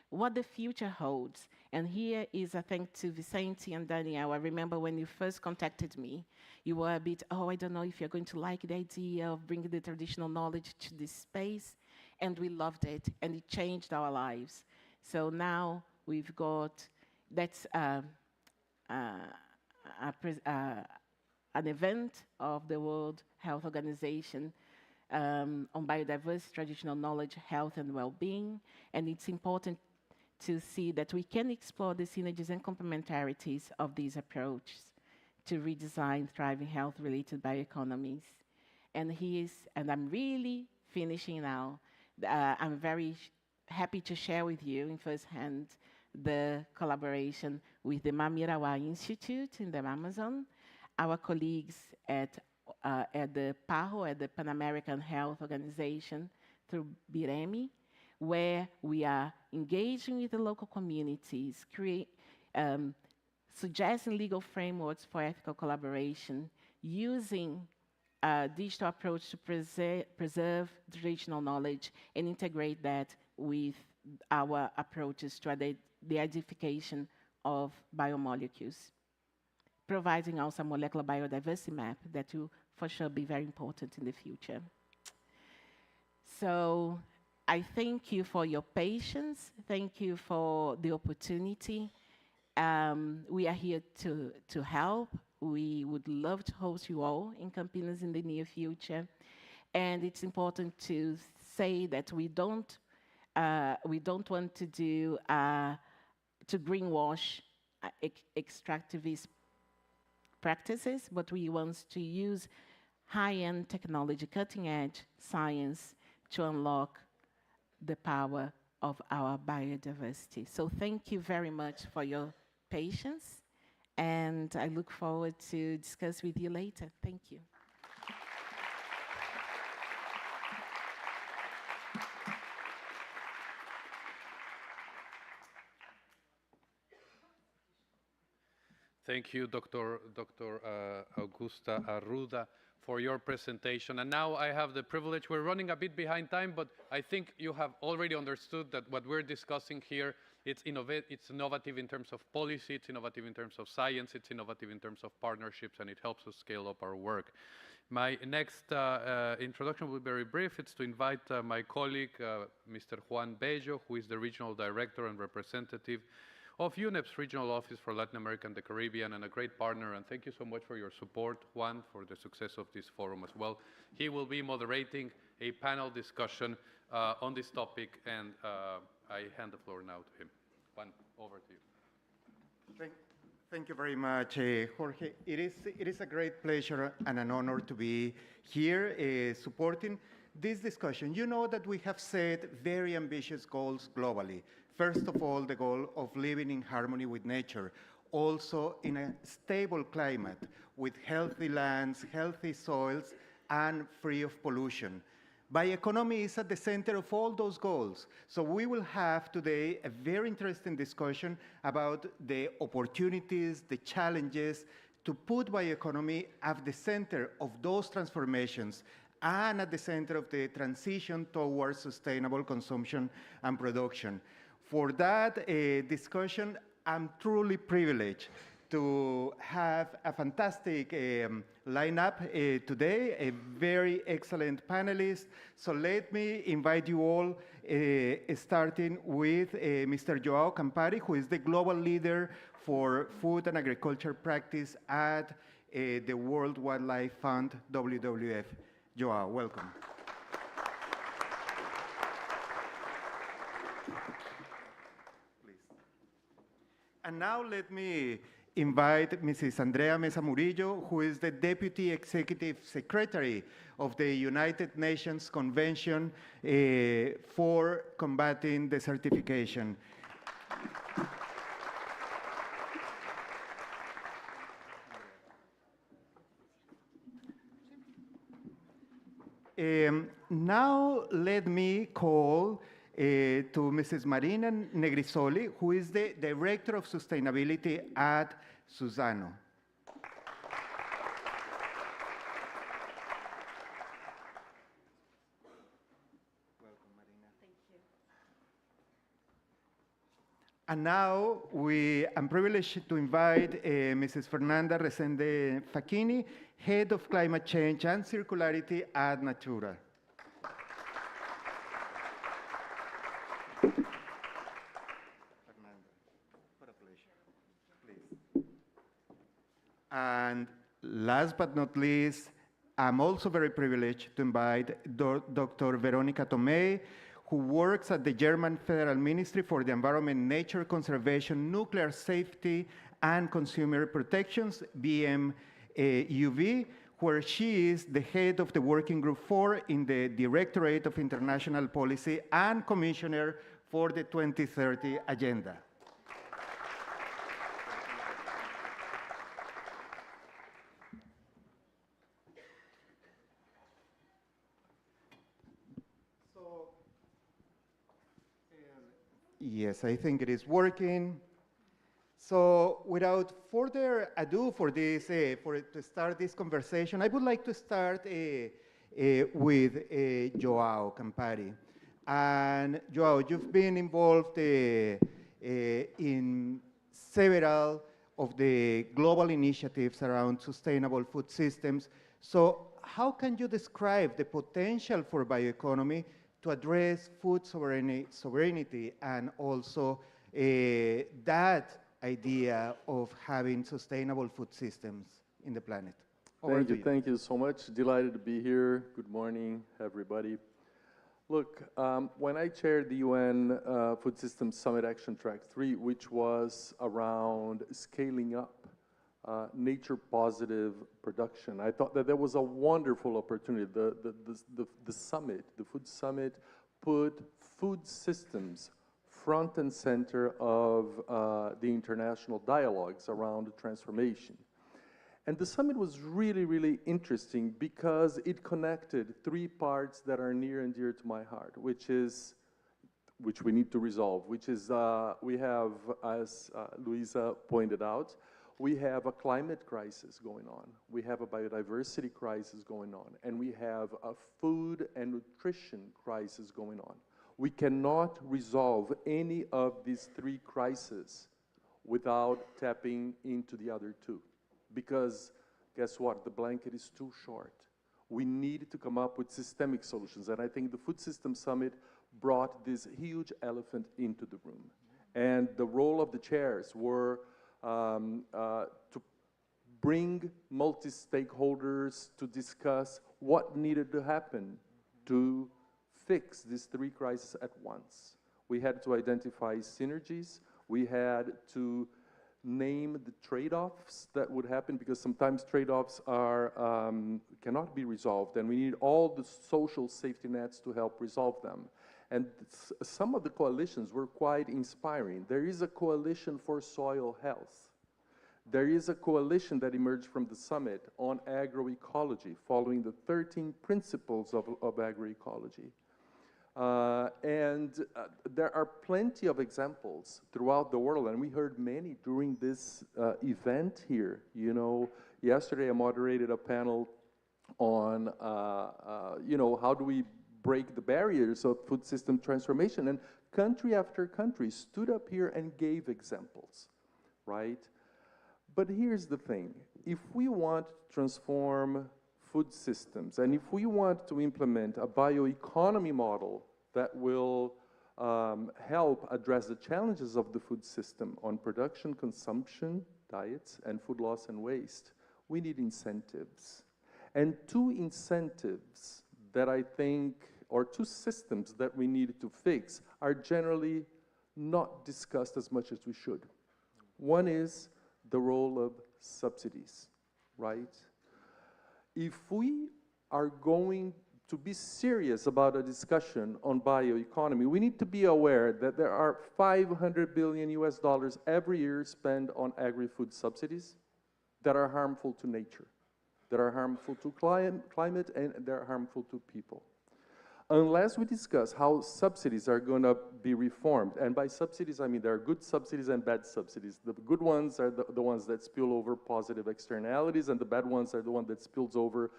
What the future holds, and here is a thank to Vicente and Daniel. I remember when you first contacted me, you were a bit, I don't know if you're going to like the idea of bringing the traditional knowledge to this space, and we loved it, and it changed our lives. So now we've got, that's an event of the World Health Organization on biodiversity, traditional knowledge, health, and well-being, and it's important to see that we can explore the synergies and complementarities of these approaches to redesign thriving health-related bioeconomies. And I'm really finishing now. I'm very happy to share with you in first hand the collaboration with the Mamirawa Institute in the Amazon, our colleagues at at the PAHO, at the Pan American Health Organization, through BIREMI, where we are engaging with the local communities, suggesting legal frameworks for ethical collaboration, using a digital approach to preserve traditional knowledge and integrate that with our approaches to the identification of biomolecules, providing also a molecular biodiversity map that will for sure be very important in the future. So I thank you for your patience. Thank you for the opportunity. We are here to help. We would love to host you all in Campinas in the near future. And it's important to say that we don't want to do to greenwash extractivist practices, but we want to use high-end technology, cutting-edge science to unlock the power of our biodiversity. So thank you very much for your patience, and I look forward to discuss with you later. Thank you. Thank you, Dr. Augusta Arruda, for your presentation. And now I have the privilege, we're running a bit behind time, but I think you have already understood that what we're discussing here, it's innovative in terms of policy, it's innovative in terms of science, it's innovative in terms of partnerships, and it helps us scale up our work. My next introduction will be very brief. It's to invite my colleague, Mr. Juan Bello, who is the Regional Director and Representative of UNEP's Regional Office for Latin America and the Caribbean, and a great partner. And thank you so much for your support, Juan, for the success of this forum as well. He will be moderating a panel discussion on this topic, and I hand the floor now to him. Juan, over to you. Thank you very much, Jorge. It is a great pleasure and an honor to be here supporting this discussion. You know that we have set very ambitious goals globally. First of all, the goal of living in harmony with nature, also in a stable climate with healthy lands, healthy soils, and free of pollution. Bioeconomy is at the center of all those goals. So we will have today a very interesting discussion about the opportunities, the challenges to put bioeconomy at the center of those transformations and at the center of the transition towards sustainable consumption and production. For that discussion, I'm truly privileged to have a fantastic lineup today, a very excellent panelist. So let me invite you all, starting with Mr. Joao Campari, who is the global leader for food and agriculture practice at the World Wildlife Fund, WWF. Joao, welcome. And now let me invite Mrs. Andrea Mesa Murillo, who is the Deputy Executive Secretary of the United Nations Convention for Combating Desertification. Now let me call to Mrs. Marina Negrisoli, who is the Director of Sustainability at Suzano. Welcome, Marina. Thank you. And now I'm privileged to invite Mrs. Fernanda Resende Facchini, Head of Climate Change and Circularity at Natura. And last but not least, I'm also very privileged to invite Dr. Veronica Tomei, who works at the German Federal Ministry for the Environment, Nature Conservation, Nuclear Safety, and Consumer Protections, BMUV, where she is the head of the Working Group 4 in the Directorate of International Policy and Commissioner for the 2030 Agenda. Yes, I think it is working. So without further ado for this, to start this conversation, I would like to start with Joao Campari. And Joao, you've been involved in several of the global initiatives around sustainable food systems. So how can you describe the potential for bioeconomy to address food sovereignty and also that idea of having sustainable food systems in the planet? Thank you so much. Delighted to be here. Good morning, everybody. Look, when I chaired the UN Food Systems Summit Action Track 3, which was around scaling up nature-positive production, I thought that there was a wonderful opportunity. The summit, the Food Summit, put food systems front and center of the international dialogues around transformation. And the summit was really, really interesting because it connected three parts that are near and dear to my heart, which we need to resolve, which is we have, as Luisa pointed out, we have a climate crisis going on, we have a biodiversity crisis going on, and we have a food and nutrition crisis going on. We cannot resolve any of these three crises without tapping into the other two. Because guess what? The blanket is too short. We need to come up with systemic solutions. And I think the Food Systems Summit brought this huge elephant into the room. And the role of the chairs were to bring multi-stakeholders to discuss what needed to happen to fix these three crises at once. We had to identify synergies. We had to name the trade-offs that would happen, because sometimes trade-offs are cannot be resolved, and we need all the social safety nets to help resolve them. And some of the coalitions were quite inspiring. There is a coalition for soil health. There is a coalition that emerged from the summit on agroecology, following the 13 principles of agroecology. There are plenty of examples throughout the world, and we heard many during this event here. You know, yesterday I moderated a panel on, you know, how do we break the barriers of food system transformation, and country after country stood up here and gave examples, right? But here's the thing, if we want to transform food systems, and if we want to implement a bioeconomy model that will help address the challenges of the food system on production, consumption, diets, and food loss and waste, we need incentives. And two incentives that I think, or two systems that we need to fix, are generally not discussed as much as we should. One is the role of subsidies, right? If we are going to be serious about a discussion on bioeconomy, we need to be aware that there are $500 billion every year spent on agri-food subsidies that are harmful to nature, that are harmful to climate, and they're harmful to people. Unless we discuss how subsidies are going to be reformed, and by subsidies I mean there are good subsidies and bad subsidies. The good ones are the ones that spill over positive externalities, and the bad ones are the ones that spills over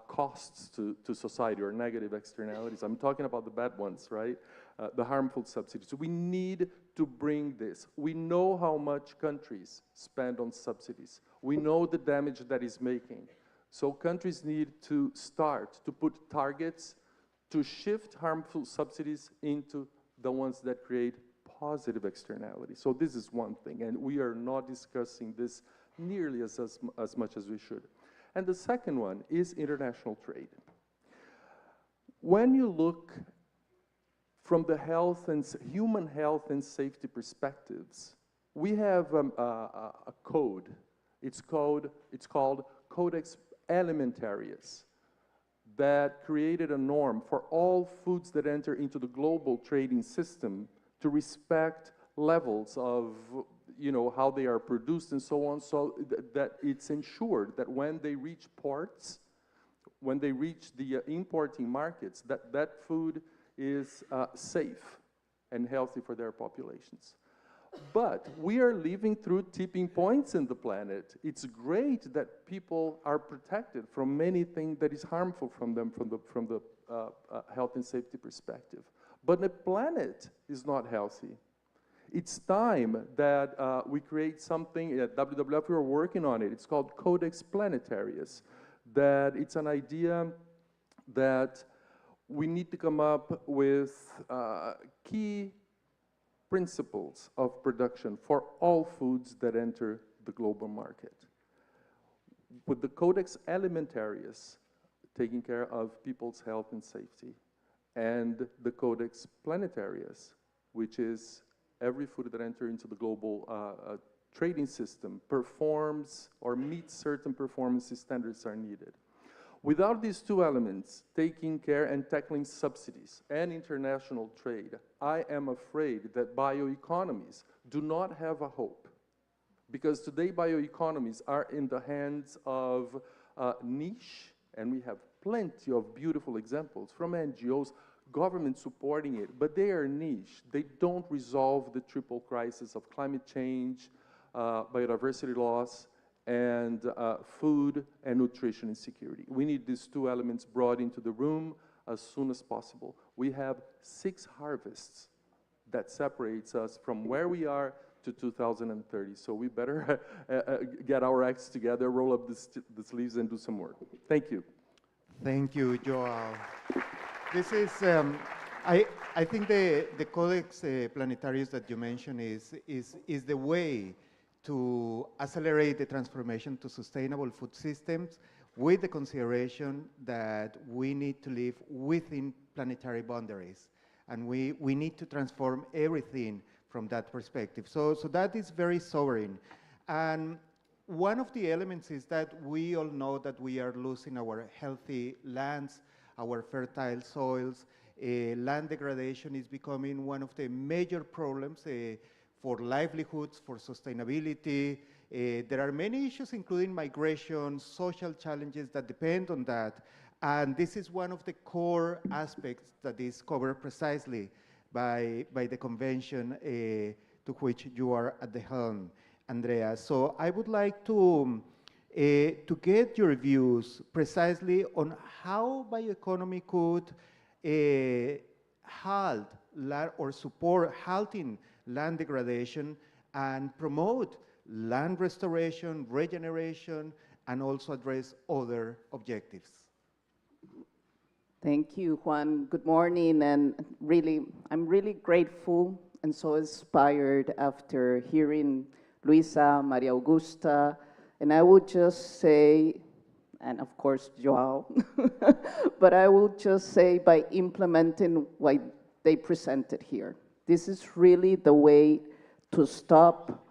costs to society, or negative externalities. I'm talking about the bad ones, right? The harmful subsidies. So we need to bring this. We know how much countries spend on subsidies. We know the damage that is making. So countries need to start to put targets to shift harmful subsidies into the ones that create positive externalities. So this is one thing, and we are not discussing this nearly as much as we should. And the second one is international trade. When you look from the health and human health and safety perspectives, we have a code. It's called Codex Alimentarius, that created a norm for all foods that enter into the global trading system to respect levels of, you know, how they are produced and so on, so that it's ensured that when they reach ports, when they reach the importing markets, that food is safe and healthy for their populations. But we are living through tipping points in the planet. It's great that people are protected from anything that is harmful from them from the health and safety perspective. But the planet is not healthy. It's time that we create something. At WWF, we're working on it. It's called Codex Planetarius. That it's an idea that we need to come up with key principles of production for all foods that enter the global market. With the Codex Alimentarius taking care of people's health and safety, and the Codex Planetarius, which is every food that enters into the global trading system performs or meets certain performance standards are needed. Without these two elements, taking care and tackling subsidies and international trade, I am afraid that bioeconomies do not have a hope. Because today bioeconomies are in the hands of niche, and we have plenty of beautiful examples from NGOs, government supporting it, but they are niche. They don't resolve the triple crisis of climate change, biodiversity loss, and food and nutrition insecurity. We need these two elements brought into the room as soon as possible. We have 6 harvests that separates us from where we are to 2030. So we better get our acts together, roll up the sleeves and do some work. Thank you. Thank you, Joao. This is, I think the Codex Planetarius that you mentioned is the way to accelerate the transformation to sustainable food systems with the consideration that we need to live within planetary boundaries. And we need to transform everything from that perspective. So that is very sobering. And one of the elements is that we all know that we are losing our healthy lands, our fertile soils. Land degradation is becoming one of the major problems for livelihoods, for sustainability. There are many issues, including migration, social challenges that depend on that. And this is one of the core aspects that is covered precisely by the convention to which you are at the helm, Andrea. So I would like to get your views precisely on how bioeconomy could halt or support halting land degradation and promote land restoration, regeneration, and also address other objectives. Thank you, Juan. Good morning, and I'm really grateful and so inspired after hearing Luisa, Maria Augusta, and I would just say, and of course Joao, but I will just say by implementing what they presented here. This is really the way to stop,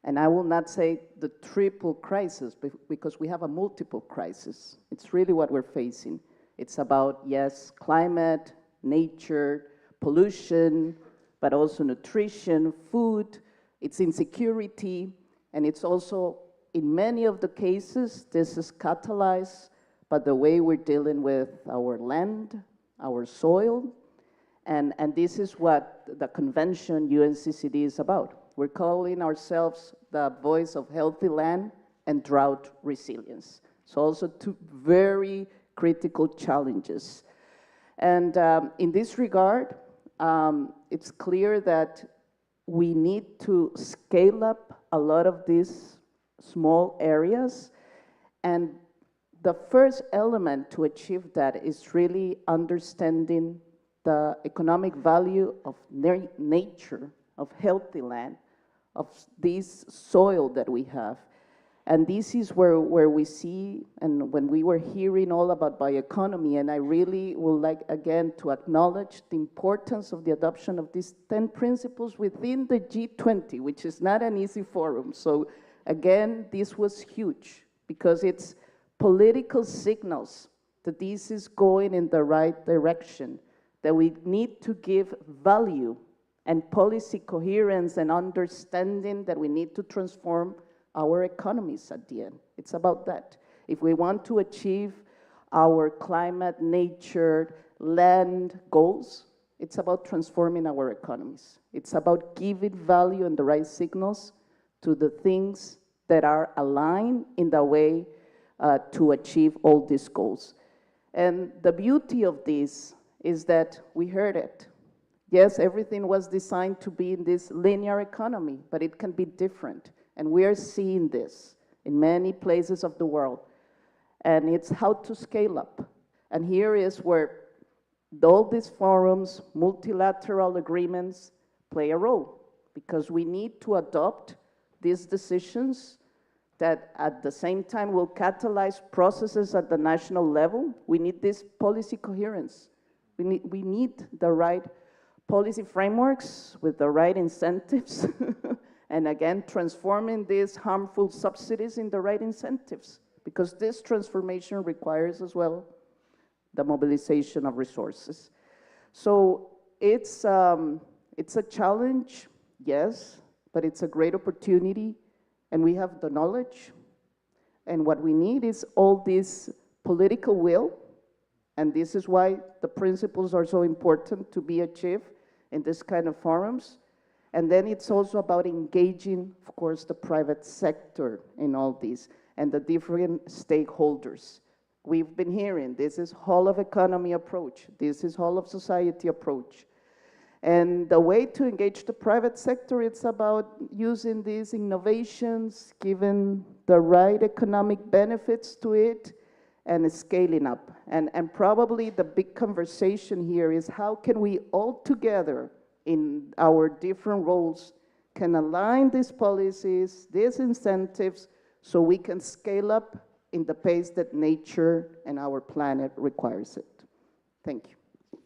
and I will not say the triple crisis, because we have a multiple crisis. It's really what we're facing. It's about, yes, climate, nature, pollution, but also nutrition, food, it's insecurity, and it's also, in many of the cases, this is catalyzed by the way we're dealing with our land, our soil, and this is what the convention UNCCD is about. We're calling ourselves the voice of healthy land and drought resilience. So also 2 very critical challenges. And in this regard, it's clear that we need to scale up a lot of these small areas. And the first element to achieve that is really understanding the economic value of nature, of healthy land, of this soil that we have. And this is where we see, and when we were hearing all about bioeconomy, and I really would like, again, to acknowledge the importance of the adoption of these 10 principles within the G20, which is not an easy forum. So again, this was huge, because it's political signals that this is going in the right direction, that we need to give value and policy coherence and understanding that we need to transform our economies at the end. It's about that. If we want to achieve our climate, nature, land goals, It's about transforming our economies. It's about giving value and the right signals to the things that are aligned in the way to achieve all these goals. And the beauty of this is that we heard it. Yes, everything was designed to be in this linear economy, but it can be different. And we are seeing this in many places of the world. And it's how to scale up. And here is where all these forums, multilateral agreements play a role, because we need to adopt these decisions that at the same time will catalyze processes at the national level. We need this policy coherence. We need the right policy frameworks with the right incentives, and again, transforming these harmful subsidies in the right incentives, because this transformation requires as well the mobilization of resources. So it's a challenge, yes, but it's a great opportunity, and we have the knowledge, and what we need is all this political will, and this is why the principles are so important to be achieved in this kind of forums. And then it's also about engaging, of course, the private sector in all this, and the different stakeholders. We've been hearing, this is whole of economy approach, this is whole of society approach. And the way to engage the private sector, it's about using these innovations, giving the right economic benefits to it, and scaling up. And probably the big conversation here is how can we all together in our different roles can align these policies, these incentives, so we can scale up in the pace that nature and our planet requires it. Thank you.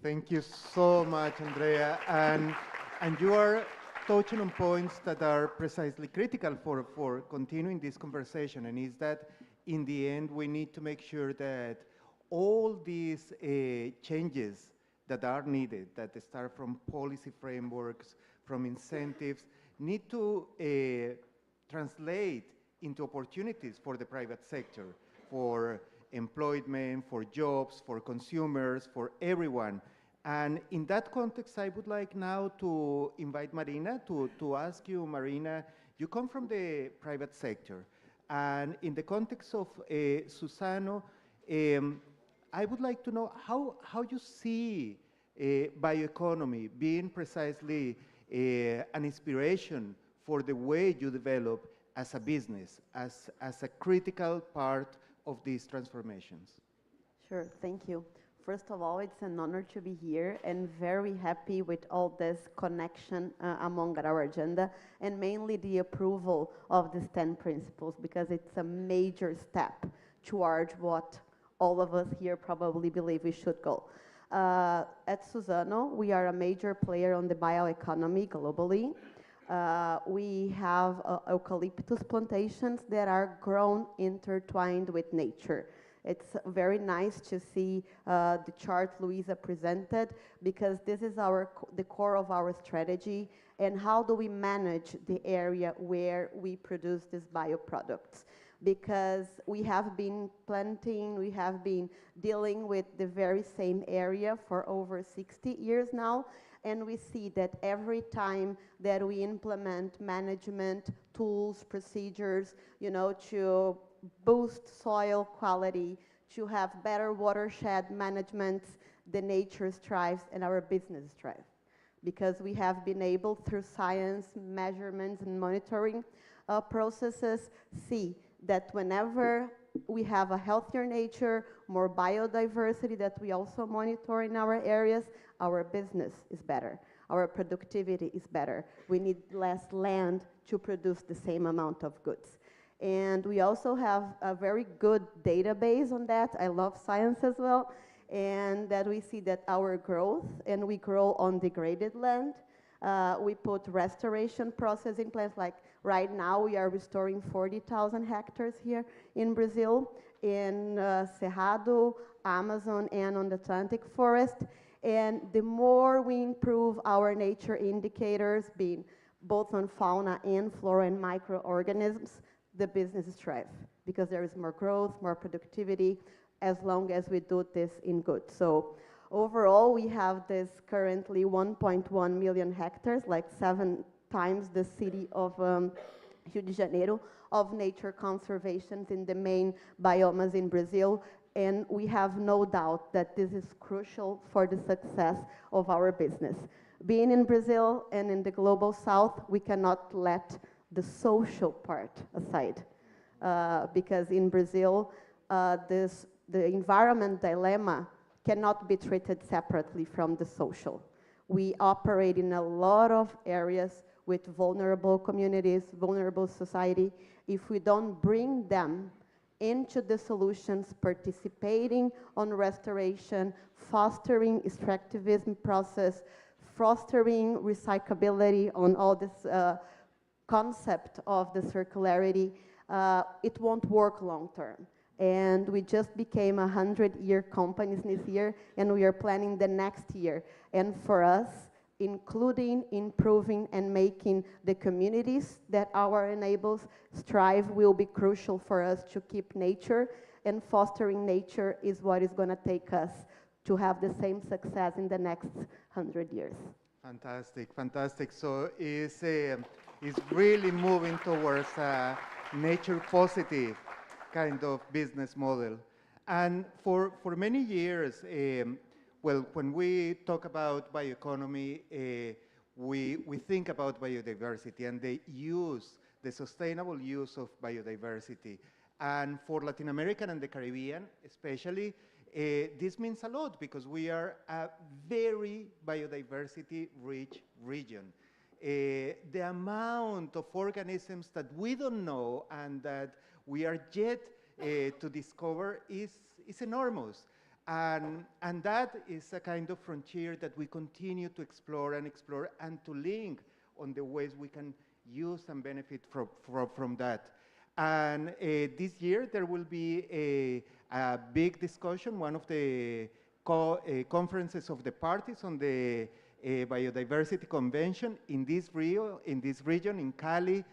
Thank you so much, Andrea. And you are touching on points that are precisely critical for continuing this conversation, and is that in the end, we need to make sure that all these changes that are needed, that start from policy frameworks, from incentives, need to translate into opportunities for the private sector, for employment, for jobs, for consumers, for everyone. And in that context, I would like now to invite Marina to ask you, Marina, you come from the private sector. And in the context of Suzano, I would like to know how you see bioeconomy being precisely an inspiration for the way you develop as a business, as a critical part of these transformations. Sure, thank you. First of all, it's an honor to be here and very happy with all this connection among our agenda, and mainly the approval of these 10 principles, because it's a major step towards what all of us here probably believe we should go. At Suzano, we are a major player on the bioeconomy globally. We have eucalyptus plantations that are grown intertwined with nature. It's very nice to see the chart Luisa presented, because this is the core of our strategy, and how do we manage the area where we produce these bioproducts. Because we have been planting, we have been dealing with the very same area for over 60 years now, and we see that every time that we implement management tools, procedures, to boost soil quality, to have better watershed management, the nature thrives and our business thrives. Because we have been able, through science, measurements, and monitoring processes, see that whenever we have a healthier nature, more biodiversity that we also monitor in our areas, our business is better, our productivity is better. We need less land to produce the same amount of goods. And we also have a very good database on that. I love science as well. And that we see that our growth, and we grow on degraded land. We put restoration process in place, like right now we are restoring 40,000 hectares here in Brazil, in Cerrado, Amazon, and on the Atlantic forest. And the more we improve our nature indicators, being both on fauna and flora and microorganisms, the business thrives, because there is more growth, more productivity, as long as we do this in good. So Overall, we have this currently 1.1 million hectares, like 7 times the city of Rio de Janeiro, of nature conservations in the main biomes in Brazil. And we have no doubt that this is crucial for the success of our business. Being in Brazil and in the global south, we cannot let the social part aside. Because in Brazil, the environment dilemma cannot be treated separately from the social. We operate in a lot of areas with vulnerable communities, vulnerable society. If we don't bring them into the solutions, participating on restoration, fostering extractivism process, fostering recyclability on all this concept of the circularity, it won't work long term. And we just became a 100-year company this year, and we are planning the next year. And for us, including, improving, and making the communities that our enables strive will be crucial for us to keep nature, and fostering nature is what is going to take us to have the same success in the next 100 years. Fantastic, fantastic. So it's really moving towards a nature positive kind of business model. And for many years, well, when we talk about bioeconomy, we think about biodiversity and the sustainable use of biodiversity. And for Latin America and the Caribbean, especially, this means a lot because we are a very biodiversity-rich region. The amount of organisms that we don't know and that we are yet to discover is enormous. And that is a kind of frontier that we continue to explore and to link on the ways we can use and benefit from that. And this year there will be a big discussion, one of the conferences of the parties on the Biodiversity Convention in this region, in Cali,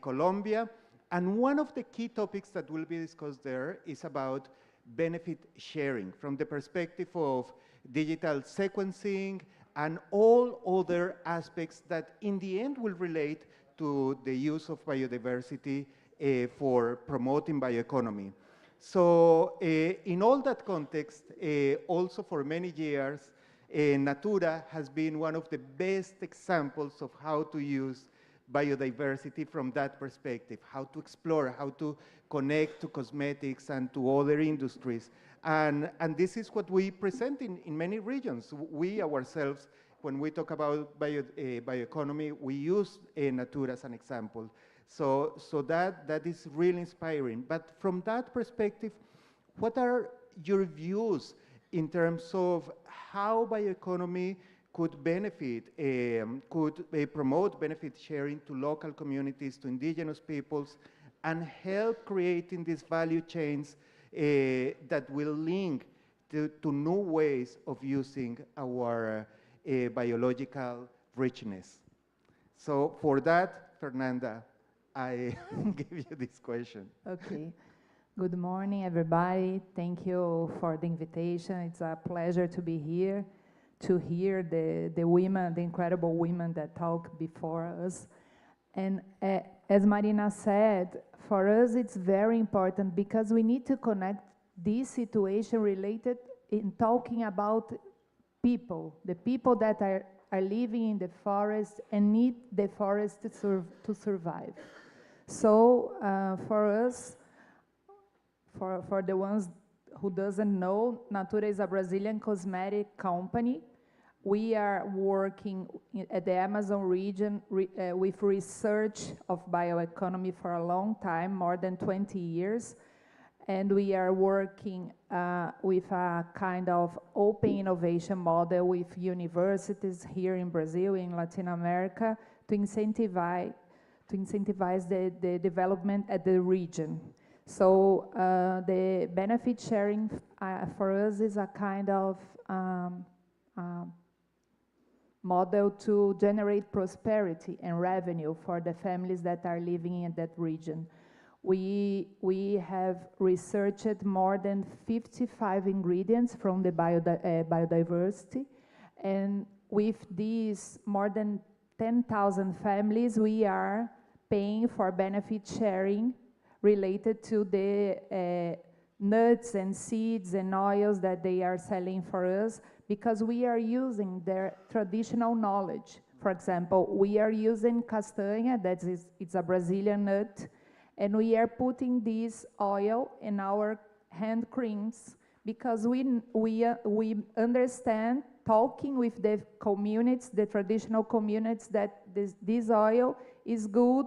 Colombia. And one of the key topics that will be discussed there is about benefit sharing from the perspective of digital sequencing and all other aspects that in the end will relate to the use of biodiversity for promoting bioeconomy. So in all that context, also for many years, Natura has been one of the best examples of how to use biodiversity from that perspective, how to explore, how to connect to cosmetics and to other industries. And this is what we present in many regions. We ourselves, when we talk about bioeconomy, we use Natura as an example. So that is really inspiring. But from that perspective, what are your views in terms of how bioeconomy could benefit, could promote benefit sharing to local communities, to indigenous peoples, and help creating these value chains that will link to new ways of using our biological richness? So for that, Fernanda, I give you this question. Okay. Good morning, everybody. Thank you for the invitation. It's a pleasure to be here, to hear the women, the incredible women that talk before us. And as Marina said, for us it's very important because we need to connect this situation related in talking about people, the people that are living in the forest and need the forest to survive. So for us, for the ones who doesn't know, Natura is a Brazilian cosmetic company. We are working at the Amazon region with research of bioeconomy for a long time, more than 20 years. And we are working with a kind of open innovation model with universities here in Brazil, in Latin America, to incentivize the development at the region. So the benefit sharing for us is a kind of model to generate prosperity and revenue for the families that are living in that region. We have researched more than 55 ingredients from the biodiversity, and with these more than 10,000 families, we are paying for benefit sharing related to the nuts and seeds and oils that they are selling for us, because we are using their traditional knowledge. For example, we are using castanha, it's a Brazilian nut, and we are putting this oil in our hand creams because we understand, talking with the communities, the traditional communities, that this oil is good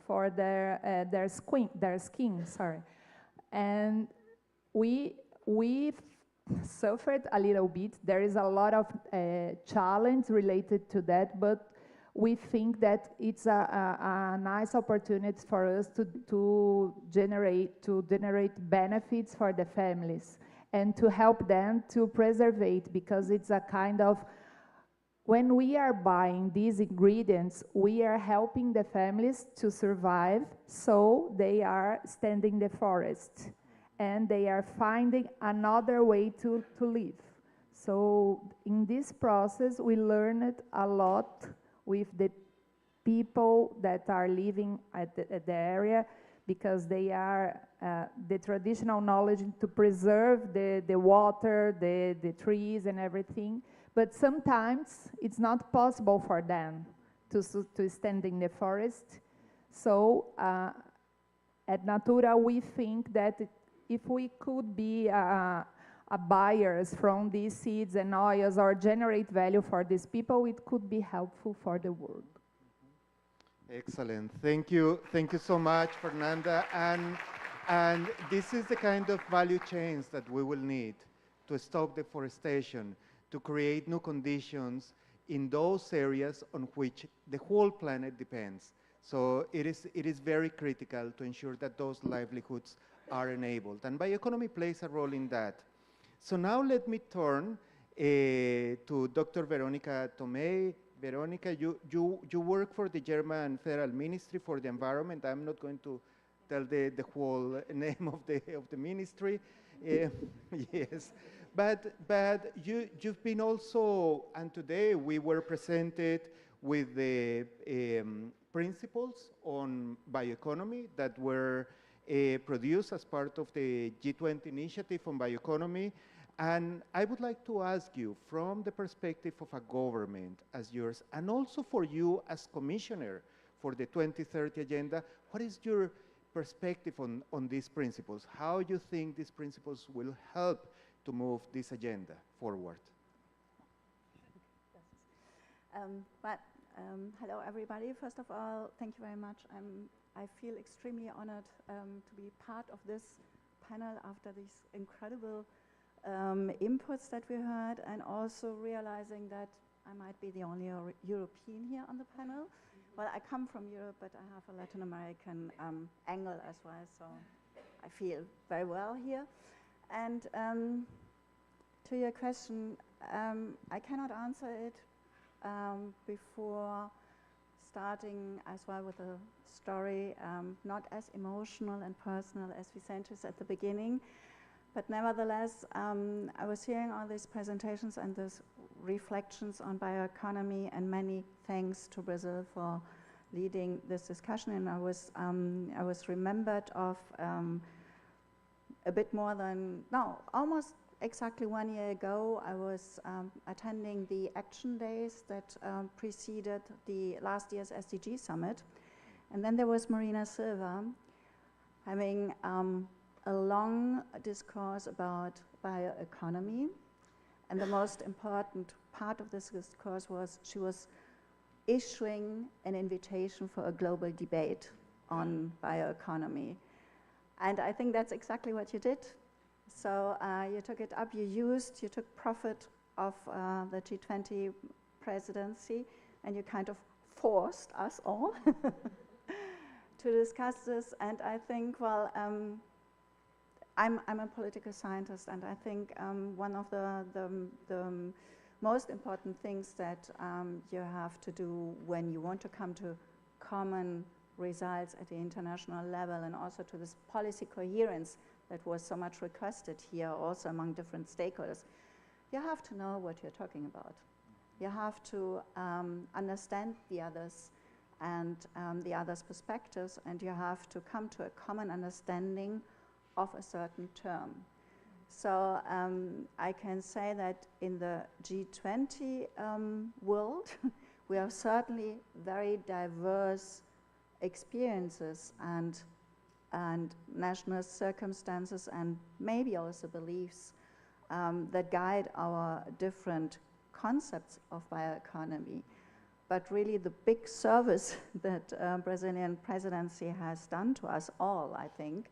for their skin. Sorry, and we suffered a little bit. There is a lot of challenge related to that, but we think that it's a nice opportunity for us to generate benefits for the families and to help them to preserve it, because it's a kind of, when we are buying these ingredients, we are helping the families to survive, so they are standing the forest and they are finding another way to live. So in this process, we learned a lot with the people that are living at the area, because they are the traditional knowledge to preserve the water, the trees and everything. But sometimes it's not possible for them to stand in the forest. So at Natura, we think that if we could be buyers from these seeds and oils or generate value for these people, it could be helpful for the world. Excellent. Thank you so much, Fernanda. And this is the kind of value chains that we will need to stop deforestation, to create new conditions in those areas on which the whole planet depends. So it is very critical to ensure that those livelihoods are enabled. And bioeconomy plays a role in that. So now let me turn to Dr. Veronica Tomei. Veronica, you work for the German Federal Ministry for the Environment. I'm not going to tell the whole name of the ministry. Yes, but you've been also, and today we were presented with the principles on bioeconomy that were produced as part of the G20 initiative on bioeconomy. And I would like to ask you, from the perspective of a government as yours, and also for you as commissioner for the 2030 agenda, what is your perspective on these principles? How you think these principles will help to move this agenda forward? Hello, everybody. First of all, thank you very much. I feel extremely honored to be part of this panel after these incredible inputs that we heard, and also realizing that I might be the only European here on the panel. Well, I come from Europe, but I have a Latin American angle as well, so I feel very well here. And to your question, I cannot answer it before starting as well with a story, not as emotional and personal as Vicenti's at the beginning. But nevertheless, I was hearing all these presentations and these reflections on bioeconomy, and many thanks to Brazil for leading this discussion. And I was remembered of a bit more than, no, almost exactly 1 year ago, I was attending the action days that preceded the last year's SDG summit. And then there was Marina Silva having a long discourse about bioeconomy. And the most important part of this discourse was she was issuing an invitation for a global debate on bioeconomy. And I think that's exactly what you did. So you took it up, you took profit of the G20 presidency, and you kind of forced us all to discuss this. And I think, well, I'm a political scientist, and I think one of the most important things that you have to do when you want to come to common results at the international level, and also to this policy coherence that was so much requested here also among different stakeholders, you have to know what you're talking about. You have to understand the others and the others' perspectives, and you have to come to a common understanding of a certain term. So I can say that in the G20 world, we have certainly very diverse experiences and national circumstances and maybe also beliefs that guide our different concepts of bioeconomy. But really the big service that Brazilian presidency has done to us all, I think,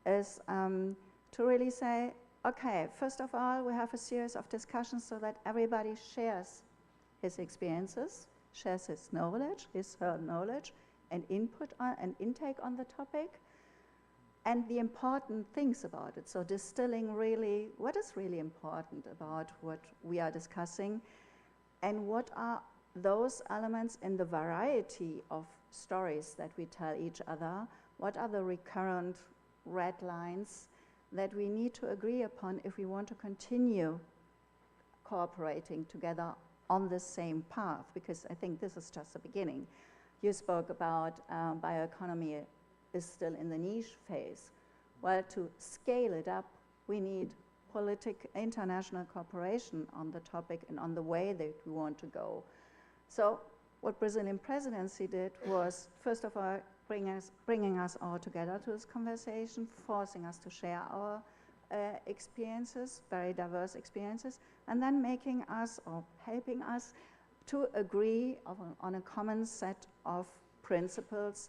is to really say, okay, first of all, we have a series of discussions so that everybody shares his experiences, shares his knowledge, her knowledge, and input on, and intake on the topic, and the important things about it. So distilling really what is really important about what we are discussing, and what are those elements in the variety of stories that we tell each other, what are the recurrent red lines that we need to agree upon if we want to continue cooperating together on the same path, because I think this is just the beginning. You spoke about bioeconomy is still in the niche phase. Well, to scale it up, we need international cooperation on the topic and on the way that we want to go. So what Brazilian presidency did was, first of all, bringing us all together to this conversation, forcing us to share our experiences, very diverse experiences, and then making us or helping us to agree on a common set of principles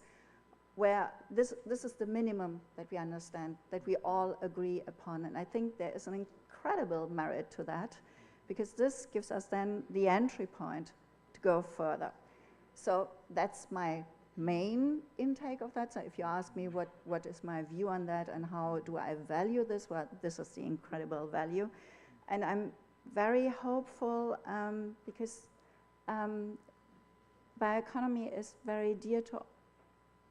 where this is the minimum that we understand, that we all agree upon. And I think there is an incredible merit to that, because this gives us then the entry point to go further. So that's my main intake of that. So if you ask me what is my view on that and how do I value this, well, this is the incredible value. And I'm very hopeful because bioeconomy is very dear to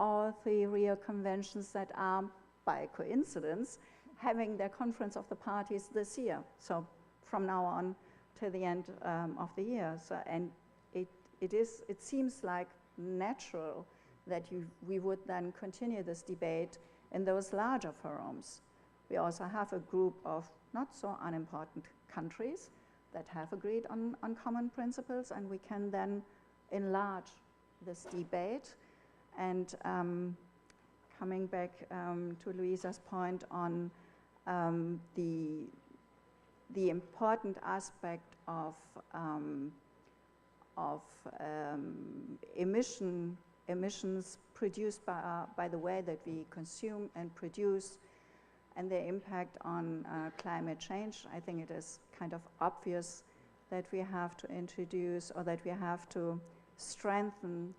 all three Rio conventions that are, by coincidence, having their conference of the parties this year. So from now on to the end of the year. So, and it seems like natural that we would then continue this debate in those larger forums. We also have a group of not so unimportant countries that have agreed on common principles, and we can then enlarge this debate. And coming back to Luisa's point on the important aspect of emissions produced by the way that we consume and produce, and their impact on climate change, I think it is kind of obvious that we have to introduce, or that we have to strengthen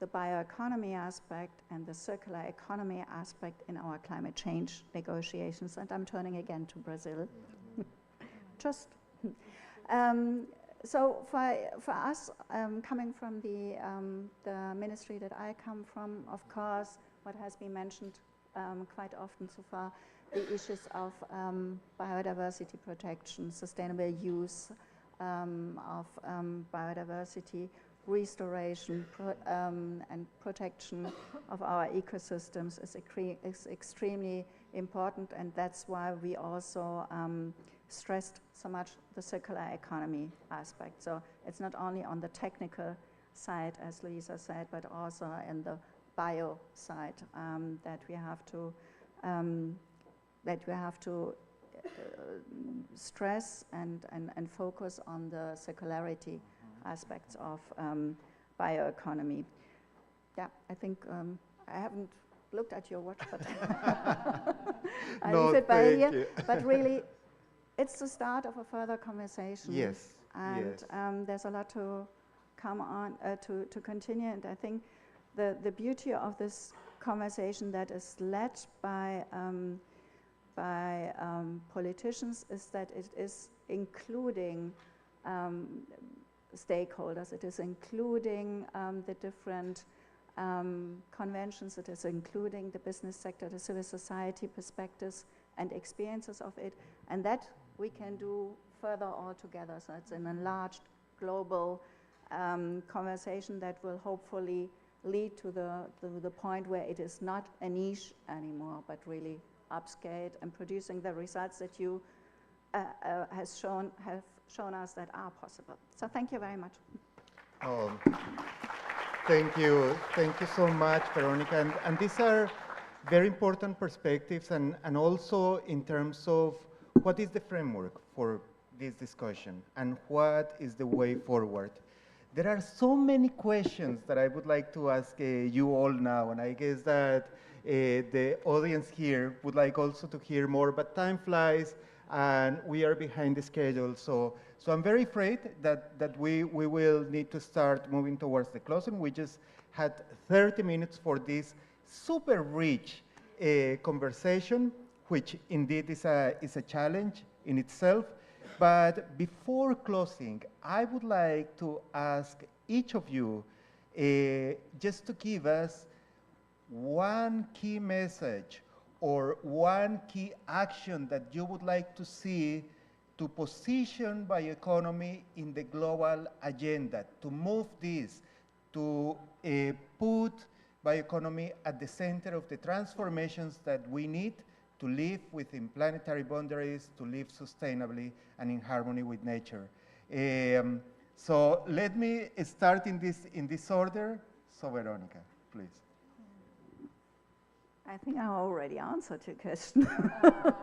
the bioeconomy aspect and the circular economy aspect in our climate change negotiations. And I'm turning again to Brazil. Just so for us, coming from the ministry that I come from, of course, what has been mentioned quite often so far, the issues of biodiversity protection, sustainable use of biodiversity, restoration and protection of our ecosystems is extremely important, and that's why we also stressed so much the circular economy aspect. So it's not only on the technical side, as Luisa said, but also in the bio side that we have to stress and focus on the circularity aspects of bioeconomy. Yeah, I think I haven't looked at your watch, but I leave it by here. But really, it's the start of a further conversation. Yes. And yes. There's a lot to come on, to continue. And I think the beauty of this conversation that is led by politicians is that it is including stakeholders. It is including the different conventions. It is including the business sector, the civil society perspectives and experiences of it, and that we can do further all together. So it's an enlarged global conversation that will hopefully lead to the point where it is not a niche anymore, but really upscaled and producing the results that you have shown us that are possible. So thank you very much. Oh, thank you so much, Veronica. And these are very important perspectives, and also in terms of what is the framework for this discussion and what is the way forward. There are so many questions that I would like to ask you all now, and I guess that the audience here would like also to hear more, but time flies and we are behind the schedule. So I'm very afraid that we will need to start moving towards the closing. We just had 30 minutes for this super rich conversation, which indeed is a challenge in itself. But before closing, I would like to ask each of you just to give us one key message or one key action that you would like to see to position bioeconomy in the global agenda, to move this, to put bioeconomy at the center of the transformations that we need to live within planetary boundaries, to live sustainably and in harmony with nature. So let me start in this order. So Veronica, please. I think I already answered your question.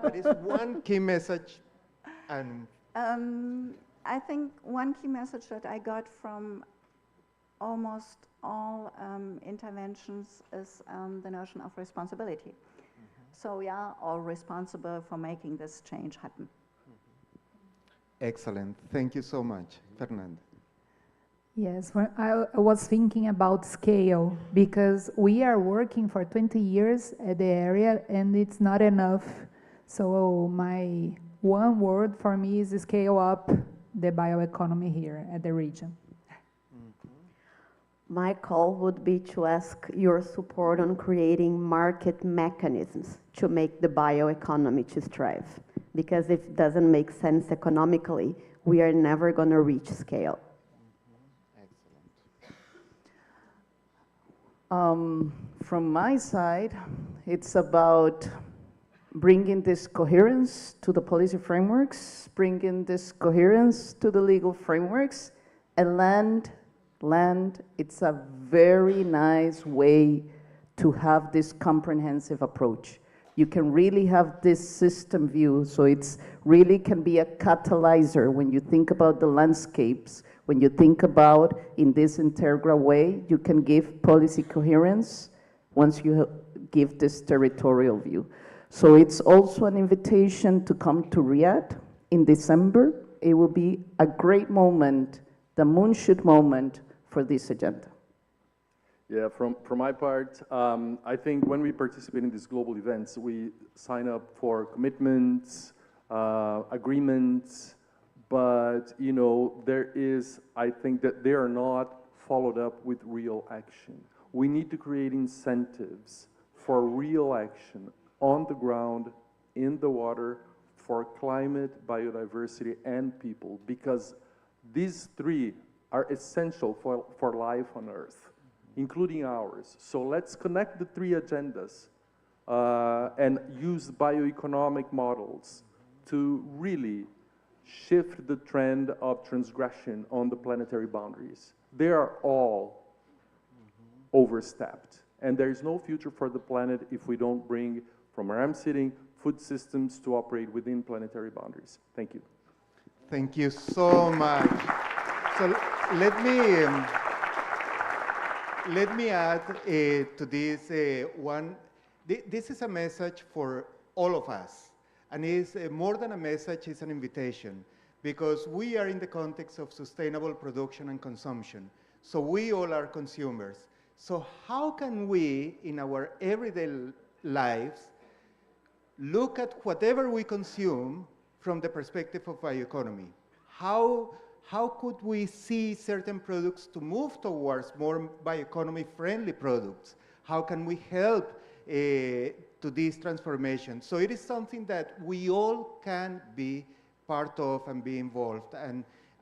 There is one key message. And I think one key message that I got from almost all interventions is the notion of responsibility. So we are all responsible for making this change happen. Excellent. Thank you so much. Fernanda. Yes, I was thinking about scale, because we are working for 20 years at the area and it's not enough. So my one word for me is scale up the bioeconomy here at the region. My call would be to ask your support on creating market mechanisms to make the bioeconomy to thrive. Because if it doesn't make sense economically, we are never going to reach scale. From my side, it's about bringing this coherence to the policy frameworks, bringing this coherence to the legal frameworks, and land, it's a very nice way to have this comprehensive approach. You can really have this system view, so it's really can be a catalyzer when you think about the landscapes, when you think about in this integral way, you can give policy coherence once you give this territorial view. So it's also an invitation to come to Riyadh in December. It will be a great moment, the moonshot moment for this agenda. Yeah, from my part, I think when we participate in these global events, we sign up for commitments, agreements, but you know, I think that they are not followed up with real action. We need to create incentives for real action on the ground, in the water, for climate, biodiversity, and people, because these three are essential for life on Earth, including ours. So let's connect the three agendas and use bioeconomic models to really shift the trend of transgression on the planetary boundaries. They are all overstepped, and there is no future for the planet if we don't bring, from where I'm sitting, food systems to operate within planetary boundaries. Thank you. Thank you so much. So let me add to this one. This is a message for all of us. And it's more than a message, it's an invitation, because we are in the context of sustainable production and consumption. So we all are consumers. So how can we, in our everyday lives, look at whatever we consume from the perspective of bioeconomy? How how could we see certain products to move towards more bioeconomy friendly products? How can we help to this transformation? So it is something that we all can be part of and be involved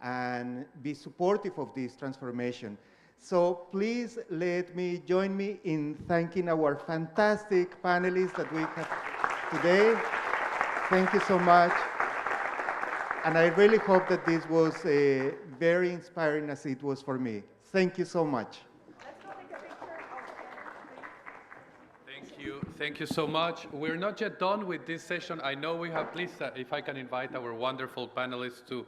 and be supportive of this transformation. So please join me in thanking our fantastic panelists that we have today. Thank you so much. And I really hope that this was very inspiring as it was for me. Thank you so much. Thank you so much. We're not yet done with this session. I know we have, please, if I can invite our wonderful panelists to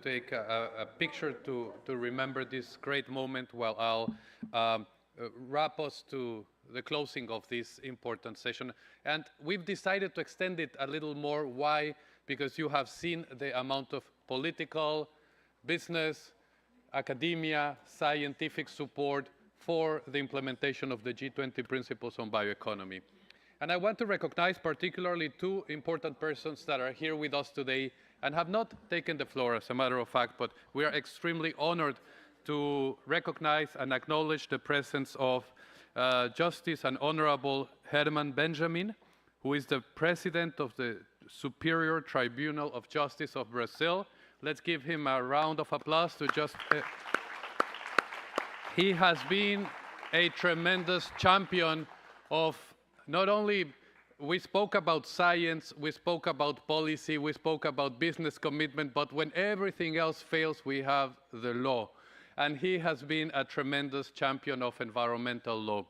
take a picture to remember this great moment while I'll wrap us to the closing of this important session. And we've decided to extend it a little more. Why? Because you have seen the amount of political, business, academia, scientific support for the implementation of the G20 principles on bioeconomy. And I want to recognize particularly two important persons that are here with us today and have not taken the floor, as a matter of fact, but we are extremely honored to recognize and acknowledge the presence of Justice and Honorable Herman Benjamin, who is the President of the Superior Tribunal of Justice of Brazil. Let's give him a round of applause to just... He has been a tremendous champion of not only, we spoke about science, we spoke about policy, we spoke about business commitment, but when everything else fails, we have the law. And he has been a tremendous champion of environmental law.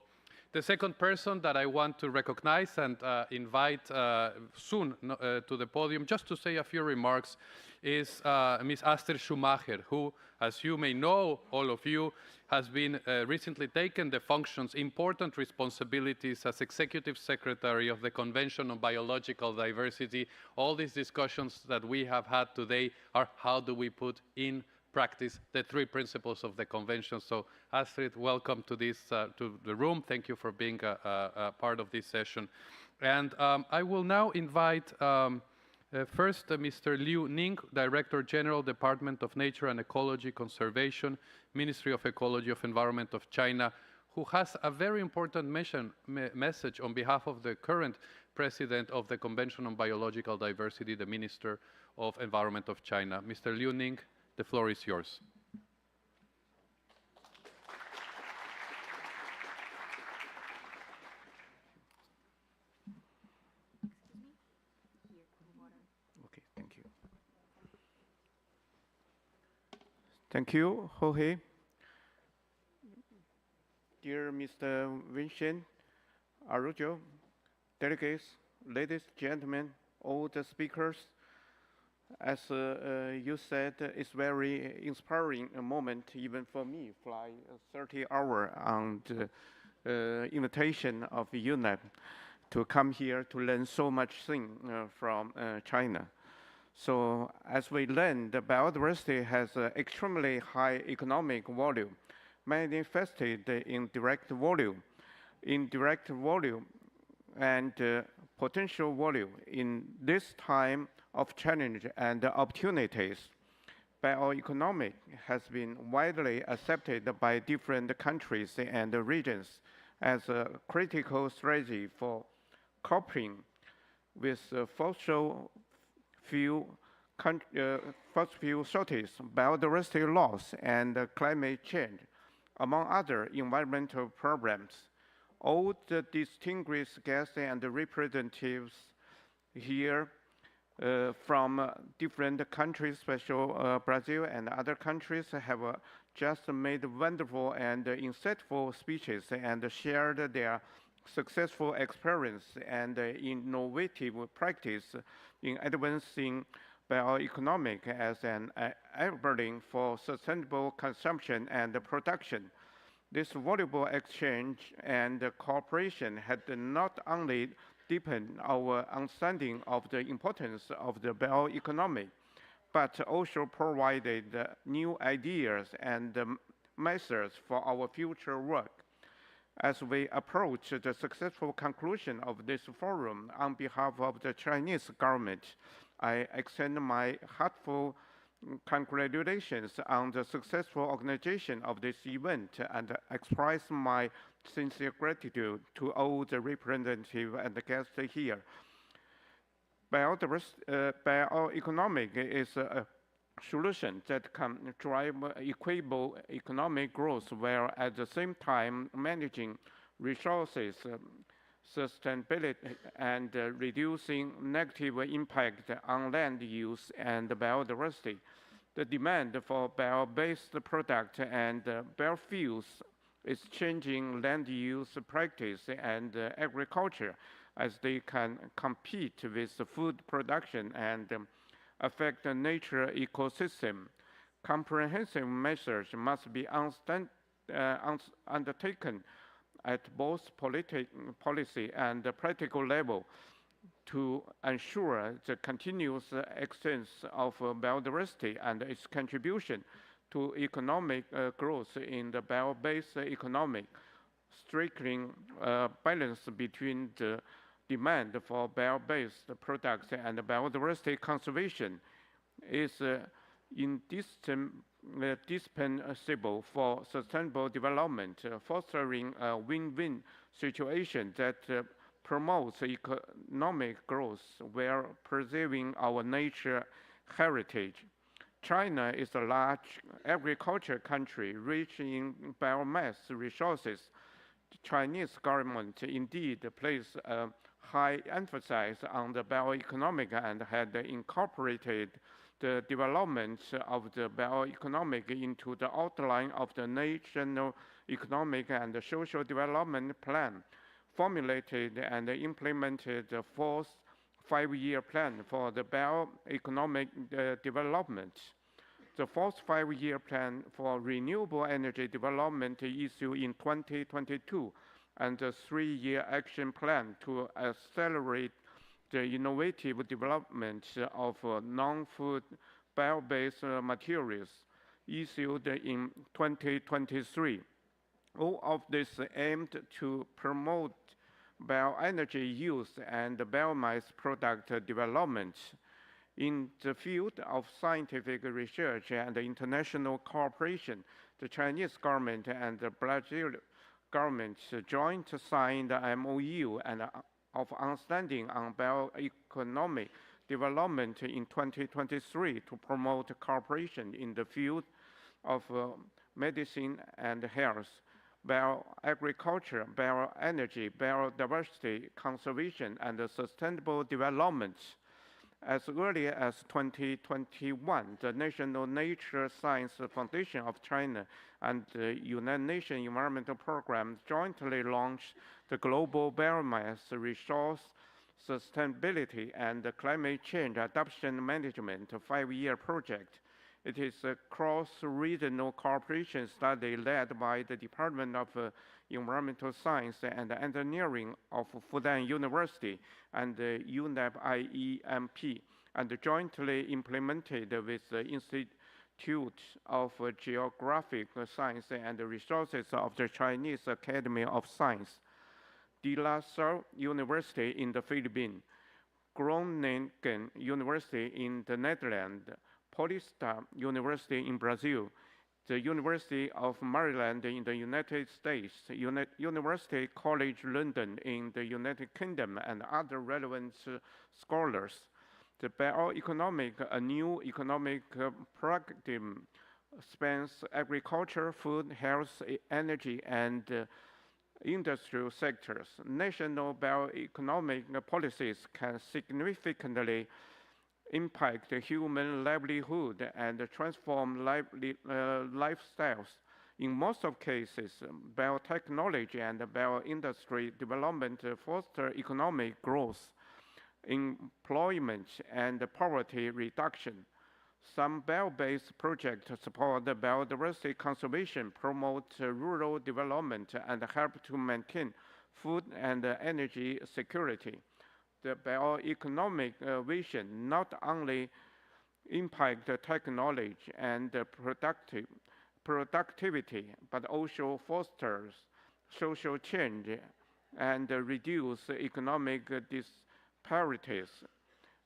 The second person that I want to recognize and invite soon to the podium, just to say a few remarks, is Ms. Astrid Schumacher, who, as you may know, all of you, has been recently taken the functions, important responsibilities as Executive Secretary of the Convention on Biological Diversity. All these discussions that we have had today are how do we put in practice the three principles of the convention. So Astrid, welcome to this to the room. Thank you for being a part of this session. And I will now invite first Mr. Liu Ning, Director General, Department of Nature and Ecology Conservation, Ministry of Ecology of Environment of China, who has a very important message on behalf of the current President of the Convention on Biological Diversity, the Minister of Environment of China. Mr. Liu Ning, the floor is yours. Okay, thank you. Thank you, Jorge. Dear Mr. Vincent Araujo, delegates, ladies and gentlemen, all the speakers, as you said, it's very inspiring a moment even for me, fly 30 hours on the invitation of UNEP to come here to learn so much thing from China. So as we learn, the biodiversity has extremely high economic value, manifested in direct value, indirect value, and potential value in this time of challenge and opportunities. Bioeconomic has been widely accepted by different countries and regions as a critical strategy for coping with fossil fuel shortage, biodiversity loss, and climate change, among other environmental problems. All the distinguished guests and representatives here from different countries, especially Brazil and other countries, have just made wonderful and insightful speeches and shared their successful experience and innovative practice in advancing bioeconomic as an enabling for sustainable consumption and production. This valuable exchange and cooperation had not only deepened our understanding of the importance of the bioeconomy, but also provided new ideas and methods for our future work. As we approach the successful conclusion of this forum, on behalf of the Chinese government, I extend my heartfelt congratulations on the successful organization of this event and express my sincere gratitude to all the representatives and the guests here. Bioeconomic is a solution that can drive equitable economic growth while at the same time managing resources sustainability and reducing negative impact on land use and biodiversity. The demand for bio-based products and biofuels is changing land use practice and agriculture as they can compete with food production and affect the nature ecosystem. Comprehensive measures must be undertaken at both policy and practical level to ensure the continuous extent of biodiversity and its contribution to economic growth in the bio-based economy, striking balance between the demand for bio-based products and biodiversity conservation is indispensable for sustainable development, fostering a win-win situation that promotes economic growth while preserving our nature heritage. China is a large agriculture country rich in biomass resources. The Chinese government indeed places a high emphasis on the bioeconomic and had incorporated the development of the bioeconomic into the outline of the National Economic and Social Development Plan, formulated and implemented the fourth five-year plan for the bioeconomic development. The fourth five-year plan for renewable energy development issued in 2022, and the three-year action plan to accelerate the innovative development of non-food bio-based materials issued in 2023. All of this aimed to promote bioenergy use and biomass product development. In the field of scientific research and international cooperation, the Chinese government and the Brazil government jointly signed the MOU and of understanding on bioeconomic development in 2023 to promote cooperation in the field of medicine and health, bioagriculture, bioenergy, biodiversity conservation, and sustainable development. As early as 2021, the National Nature Science Foundation of China and the United Nations Environmental Program jointly launched the Global Biomass Resource Sustainability and Climate Change Adaptation Management five-year project. It is a cross-regional cooperation study led by the Department of Environmental Science and Engineering of Fudan University and the UNEP IEMP, and jointly implemented with the Institute of Geographic Science and Resources of the Chinese Academy of Science, De La Salle University in the Philippines, Groningen University in the Netherlands, Paulista University in Brazil, the University of Maryland in the United States, University College London in the United Kingdom, and other relevant scholars. The bioeconomic, a new economic paradigm, spans agriculture, food, health, energy, and industrial sectors. National bioeconomic policies can significantly impact human livelihood and transform lifestyles. In most of cases, biotechnology and bioindustry development foster economic growth, employment, and poverty reduction. Some bio-based projects support the biodiversity conservation, promote rural development, and help to maintain food and energy security. The bioeconomic vision not only impact the technology and productivity, but also fosters social change and reduce economic disparities.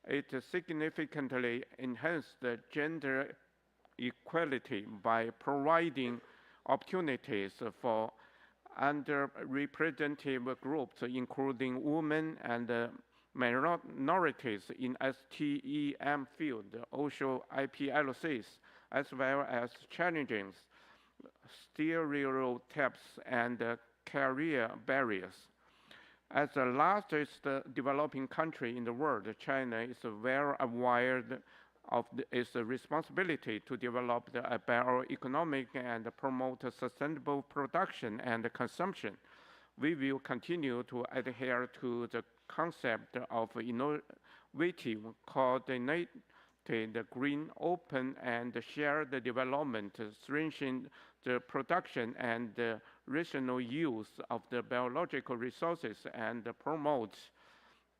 It significantly enhanced the gender equality by providing opportunities for underrepresented groups, including women and minorities in STEM field, also IPLCs, as well as challenging stereotypes and career barriers. As the largest developing country in the world, China is well aware of its responsibility to develop a bioeconomic and promote sustainable production and consumption. We will continue to adhere to the concept of innovative, coordinated, green, open, and shared development, strengthen the production and rational use of the biological resources, and promote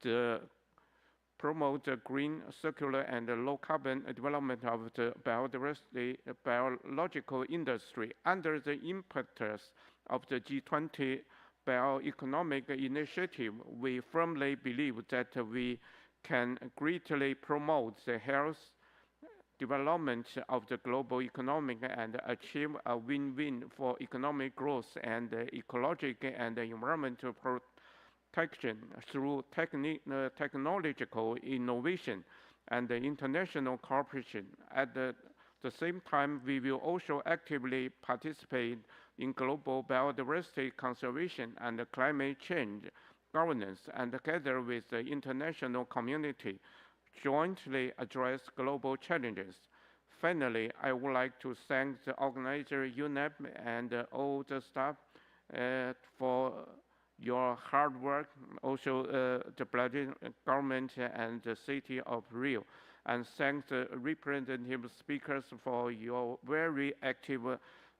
the green, circular, and low-carbon development of the biological industry. Under the impetus of the G20 Bioeconomic Initiative, we firmly believe that we can greatly promote the health development of the global economy and achieve a win-win for economic growth and ecological and environmental protection through technological innovation and international cooperation. At the same time, we will also actively participate in global biodiversity conservation and climate change governance, and together with the international community, jointly address global challenges. Finally, I would like to thank the organizer UNEP and all the staff for your hard work, also the Brazilian government and the city of Rio, and thank the representative speakers for your very active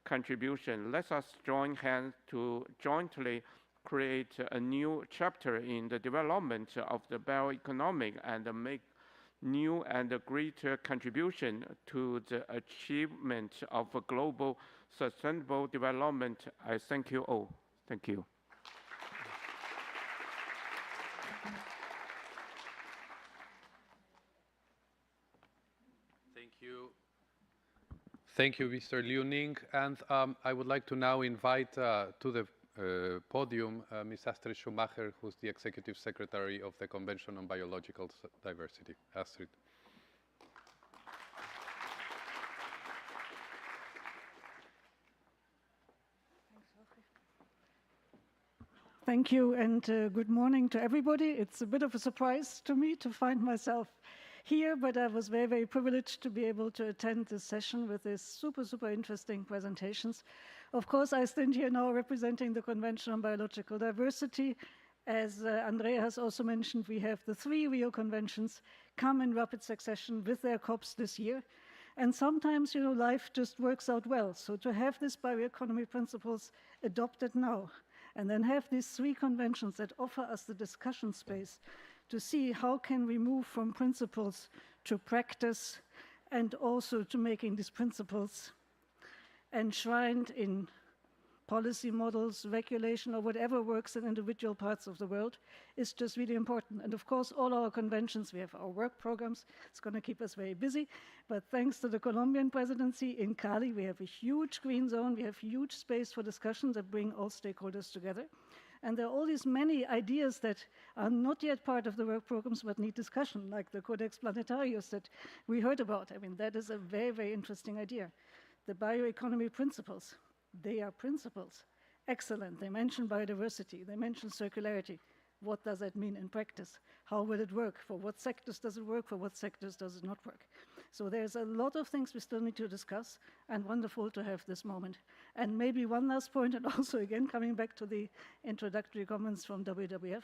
contribution. Let us join hands to jointly create a new chapter in the development of the bioeconomy and make new and greater contribution to the achievement of global sustainable development. I thank you all. Thank you. Thank you, Mr. Liu Ning. And I would like to now invite to the podium Ms. Astrid Schumacher, who's the Executive Secretary of the Convention on Biological Diversity. Astrid. Thank you, and good morning to everybody. It's a bit of a surprise to me to find myself here, but I was very, very privileged to be able to attend this session with these super, super interesting presentations. Of course, I stand here now representing the Convention on Biological Diversity. As Andrea has also mentioned, we have the 3 Rio Conventions come in rapid succession with their COPs this year. And sometimes, life just works out well. So to have these bioeconomy principles adopted now, and then have these 3 conventions that offer us the discussion space to see how can we move from principles to practice, and also to making these principles enshrined in policy models, regulation, or whatever works in individual parts of the world is just really important. And of course, all our conventions, we have our work programs. It's going to keep us very busy. But thanks to the Colombian presidency in Cali, we have a huge green zone. We have huge space for discussions that bring all stakeholders together. And there are all these many ideas that are not yet part of the work programs but need discussion, like the Codex Planetarius that we heard about. I mean, that is a very, very interesting idea. The bioeconomy principles, they are principles. Excellent. They mention biodiversity. They mention circularity. What does that mean in practice? How will it work? For what sectors does it work? For what sectors does it not work? So there's a lot of things we still need to discuss, and wonderful to have this moment. And maybe one last point, and also again coming back to the introductory comments from WWF,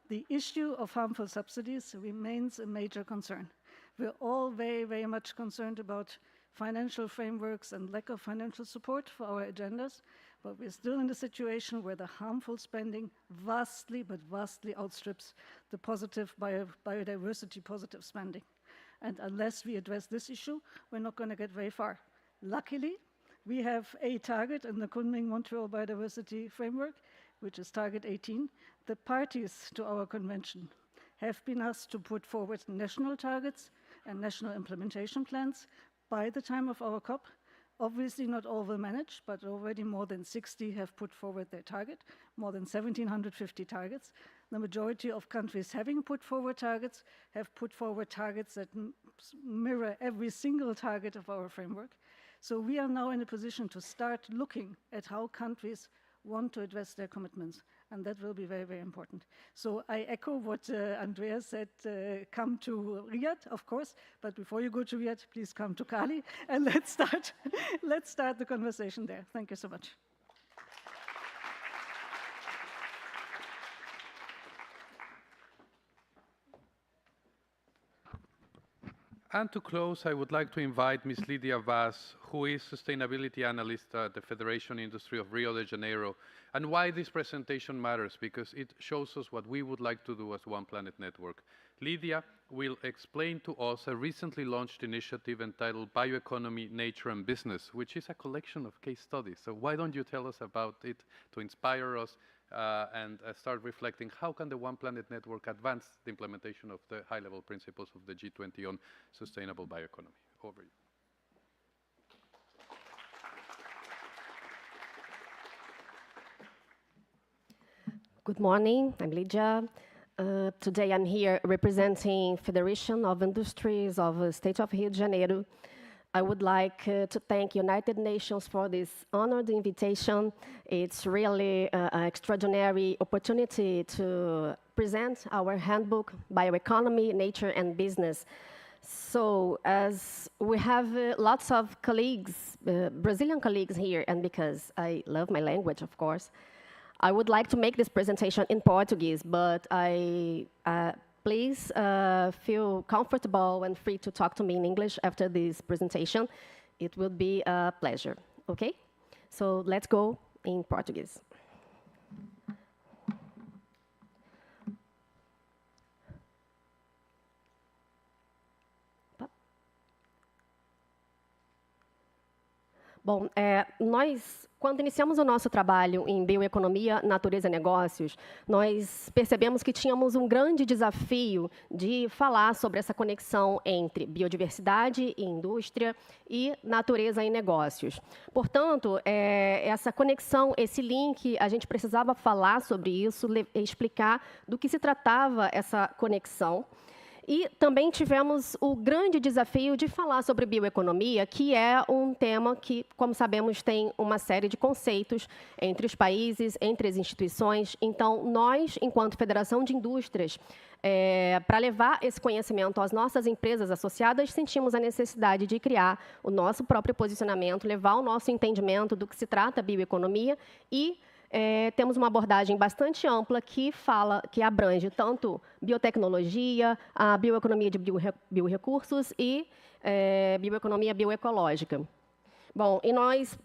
the issue of harmful subsidies remains a major concern. We're all very, very much concerned about financial frameworks and lack of financial support for our agendas, but we're still in a situation where the harmful spending vastly, but vastly outstrips the positive biodiversity positive spending. And unless we address this issue, we're not going to get very far. Luckily, we have a target in the Kunming-Montreal Biodiversity Framework, which is target 18. The parties to our convention have been asked to put forward national targets and national implementation plans by the time of our COP. Obviously, not all will manage, but already more than 60 have put forward their target, more than 1,750 targets. The majority of countries having put forward targets have put forward targets that mirror every single target of our framework. So we are now in a position to start looking at how countries want to address their commitments, and that will be very, very important. So I echo what Andreas said, come to Riyadh, of course, but before you go to Riyadh, please come to Cali, and let's start the conversation there. Thank you so much. And to close, I would like to invite Ms. Lydia Vaz, who is Sustainability Analyst at the Federation Industry of Rio de Janeiro, and why this presentation matters, because it shows us what we would like to do as One Planet Network. Lydia will explain to us a recently launched initiative entitled Bioeconomy, Nature and Business, which is a collection of case studies. So why don't you tell us about it to inspire us and start reflecting how can the One Planet Network advance the implementation of the high-level principles of the G20 on sustainable bioeconomy. Over you. Good morning, I'm Lydia. Today I'm here representing Federation of Industries of the State of Rio de Janeiro. I would like to thank United Nations for this honored invitation. It's really an extraordinary opportunity to present our handbook, Bioeconomy, Nature and Business. So as we have lots of colleagues, Brazilian colleagues here, and because I love my language, of course, I would like to make this presentation in Portuguese, but please feel comfortable and free to talk to me in English after this presentation. It will be a pleasure, okay? So let's go in Portuguese. Bom, nós, quando iniciamos o nosso trabalho em bioeconomia, natureza e negócios, nós percebemos que tínhamos um grande desafio de falar sobre essa conexão entre biodiversidade e indústria e natureza e negócios. Portanto, essa conexão, esse link, a gente precisava falar sobre isso, explicar do que se tratava essa conexão. E também tivemos o grande desafio de falar sobre bioeconomia, que é um tema que, como sabemos, tem uma série de conceitos entre os países, entre as instituições. Então, nós, enquanto Federação de Indústrias, para levar esse conhecimento às nossas empresas associadas, sentimos a necessidade de criar o nosso próprio posicionamento, levar o nosso entendimento do que se trata a bioeconomia e temos uma abordagem bastante ampla que abrange tanto biotecnologia, a bioeconomia de biorrecursos e bioeconomia bioecológica. Bom, e nós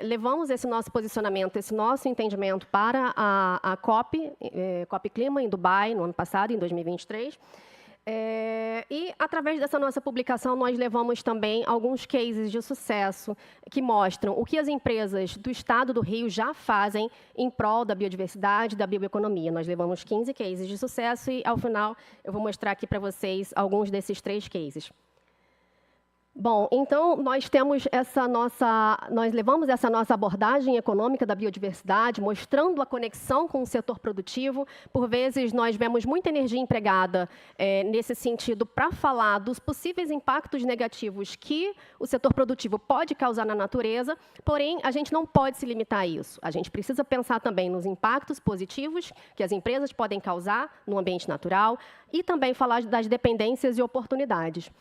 levamos esse nosso posicionamento, esse nosso entendimento para a COP Clima, em Dubai, no ano passado, em 2023. E, através dessa nossa publicação, nós levamos também alguns cases de sucesso que mostram o que as empresas do Estado do Rio já fazem em prol da biodiversidade, da bioeconomia. Nós levamos 15 cases de sucesso e, ao final, eu vou mostrar aqui para vocês alguns desses 3 cases. Bom, então, nós levamos essa nossa abordagem econômica da biodiversidade, mostrando a conexão com o setor produtivo. Por vezes, nós vemos muita energia empregada nesse sentido para falar dos possíveis impactos negativos que o setor produtivo pode causar na natureza, porém, a gente não pode se limitar a isso. A gente precisa pensar também nos impactos positivos que as empresas podem causar no ambiente natural e também falar das dependências e oportunidades.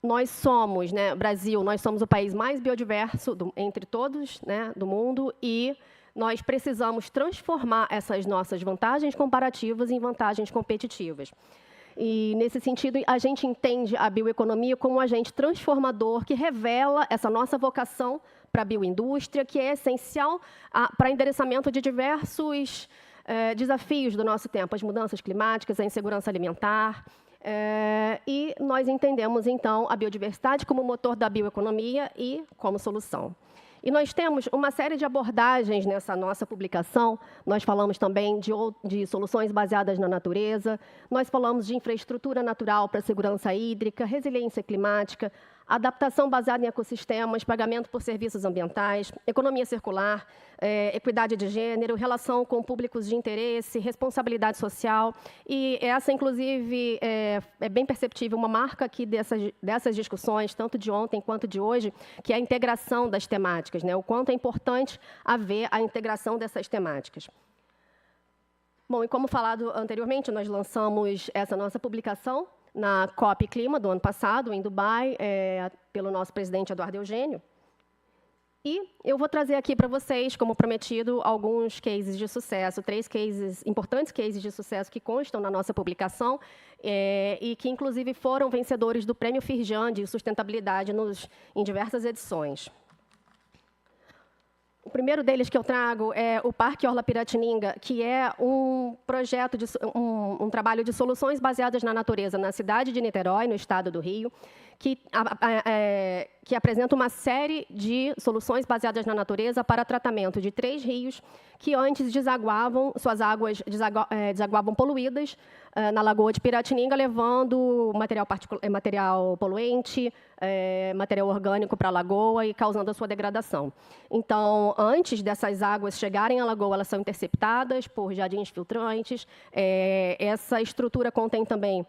Nós somos, Brasil, nós somos o país mais biodiverso entre todos, do mundo, e nós precisamos transformar essas nossas vantagens comparativas em vantagens competitivas. E, nesse sentido, a gente entende a bioeconomia como um agente transformador que revela essa nossa vocação para a bioindústria, que é essencial para endereçamento de diversos desafios do nosso tempo, as mudanças climáticas, a insegurança alimentar. E nós entendemos, então, a biodiversidade como motor da bioeconomia e como solução. E nós temos uma série de abordagens nessa nossa publicação. Nós falamos também de soluções baseadas na natureza, nós falamos de infraestrutura natural para a segurança hídrica, resiliência climática, adaptação baseada em ecossistemas, pagamento por serviços ambientais, economia circular, equidade de gênero, relação com públicos de interesse, responsabilidade social. E essa, inclusive, é bem perceptível uma marca aqui dessas discussões, tanto de ontem quanto de hoje, que é a integração das temáticas, né? O quanto é importante haver a integração dessas temáticas. Bom, e como falado anteriormente, nós lançamos essa nossa publicação na COP Clima do ano passado, em Dubai, pelo nosso presidente Eduardo Eugênio. E eu vou trazer aqui para vocês, como prometido, alguns cases de sucesso, 3 importantes cases de sucesso que constam na nossa publicação e que, inclusive, foram vencedores do Prêmio Firjan de Sustentabilidade em diversas edições. O primeiro deles que eu trago é o Parque Orla Piratininga, que é um projeto, um trabalho de soluções baseadas na natureza na cidade de Niterói, no estado do Rio, que apresenta uma série de soluções baseadas na natureza para tratamento de 3 rios que antes desaguavam, suas águas desaguavam poluídas na Lagoa de Piratininga, levando material poluente, material orgânico para a lagoa e causando a sua degradação. Então, antes dessas águas chegarem à lagoa, elas são interceptadas por jardins filtrantes. Essa estrutura contém também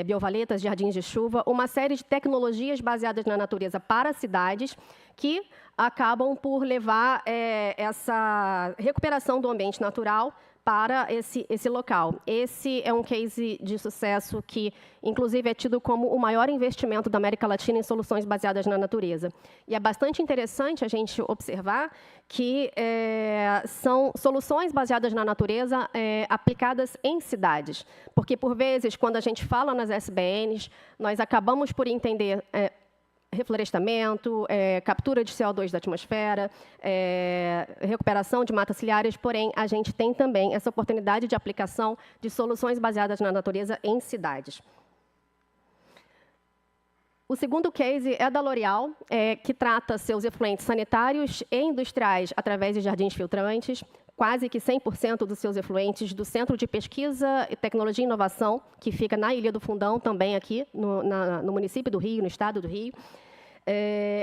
biovaletas, jardins de chuva, uma série de tecnologias baseadas na natureza para cidades que acabam por levar essa recuperação do ambiente natural para esse local. Esse é um case de sucesso que, inclusive, é tido como o maior investimento da América Latina em soluções baseadas na natureza. E é bastante interessante a gente observar que são soluções baseadas na natureza aplicadas em cidades. Porque, por vezes, quando a gente fala nas SBNs, nós acabamos por entender reflorestamento, captura de CO2 da atmosfera, recuperação de matas ciliares, porém, a gente tem também essa oportunidade de aplicação de soluções baseadas na natureza em cidades. O segundo case é da L'Oréal, que trata seus efluentes sanitários e industriais através de jardins filtrantes, quase que 100% dos seus efluentes do Centro de Pesquisa, Tecnologia e Inovação, que fica na Ilha do Fundão, também aqui no município do Rio, no estado do Rio.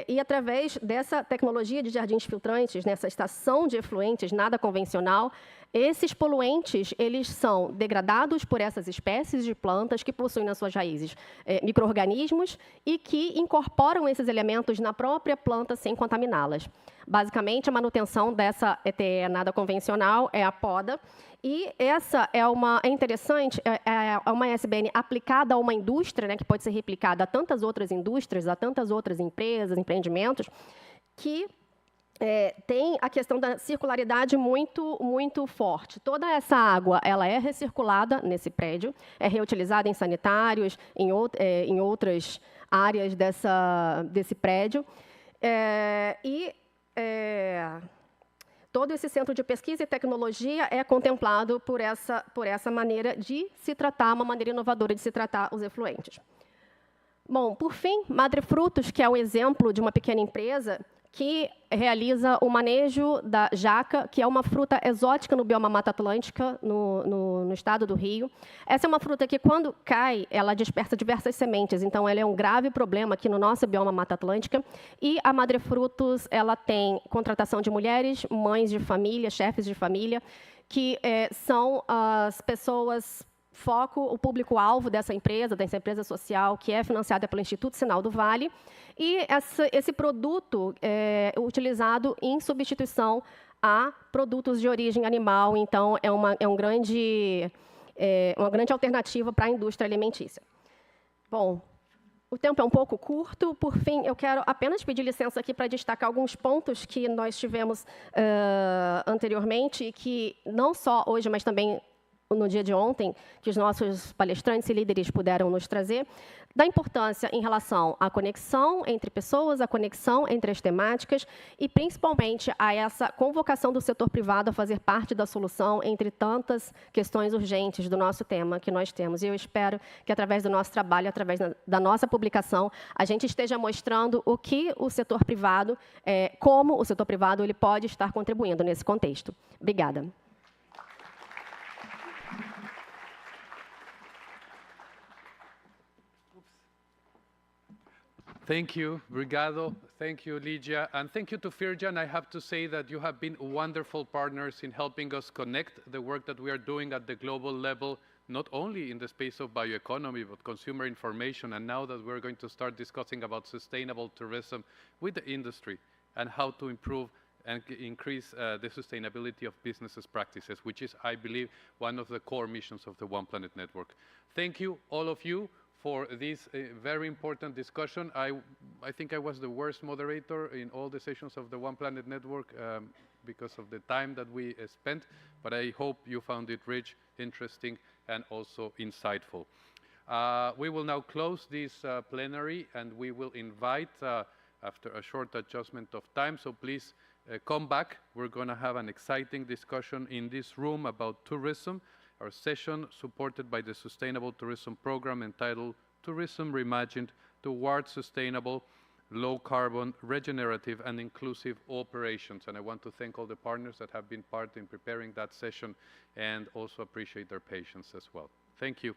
E através dessa tecnologia de jardins filtrantes, nessa estação de efluentes nada convencional, esses poluentes eles são degradados por essas espécies de plantas que possuem nas suas raízes micro-organismos e que incorporam esses elementos na própria planta sem contaminá-las. Basicamente, a manutenção dessa ETE nada convencional é a poda. E essa é interessante, é uma SBN aplicada a uma indústria, né, que pode ser replicada a tantas outras indústrias, a tantas outras empresas, empreendimentos, que tem a questão da circularidade muito, muito forte. Toda essa água ela é recirculada nesse prédio, é reutilizada em sanitários, em outras áreas desse prédio. Todo esse centro de pesquisa e tecnologia é contemplado por essa maneira de se tratar, uma maneira inovadora de se tratar os efluentes. Bom, por fim, Madre Frutos, que é um exemplo de uma pequena empresa que realiza o manejo da jaca, que é uma fruta exótica no bioma Mata Atlântica, no estado do Rio. Essa é uma fruta que, quando cai, ela dispersa diversas sementes, então ela é um grave problema aqui no nosso bioma Mata Atlântica. E a Madre Frutos ela tem contratação de mulheres, mães de família, chefes de família, que são as pessoas foco, o público-alvo dessa empresa social, que é financiada pelo Instituto Sinal do Vale, e esse produto é utilizado em substituição a produtos de origem animal, então é uma grande alternativa para a indústria alimentícia. Bom, o tempo é um pouco curto, por fim, eu quero apenas pedir licença aqui para destacar alguns pontos que nós tivemos anteriormente, e que não só hoje, mas também no dia de ontem, que os nossos palestrantes e líderes puderam nos trazer, da importância em relação à conexão entre pessoas, a conexão entre as temáticas e, principalmente, a essa convocação do setor privado a fazer parte da solução entre tantas questões urgentes do nosso tema que nós temos. E eu espero que, através do nosso trabalho, através da nossa publicação, a gente esteja mostrando o que o setor privado, como o setor privado ele pode estar contribuindo nesse contexto. Obrigada. Thank you, Brigado. Thank you, Lygia. And thank you to Firjan. I have to say that you have been wonderful partners in helping us connect the work that we are doing at the global level, not only in the space of bioeconomy, but consumer information. And now that we're going to start discussing about sustainable tourism with the industry and how to improve and increase the sustainability of businesses practices, which is, I believe, one of the core missions of the One Planet Network. Thank you, all of you, for this very important discussion. I think I was the worst moderator in all the sessions of the One Planet Network because of the time that we spent, but I hope you found it rich, interesting, and also insightful. We will now close this plenary, and we will invite, after a short adjustment of time, so please come back. We're going to have an exciting discussion in this room about tourism. Our session, supported by the Sustainable Tourism Program, entitled Tourism Reimagined Towards Sustainable, Low-Carbon, Regenerative, and Inclusive Operations. And I want to thank all the partners that have been part in preparing that session and also appreciate their patience as well. Thank you.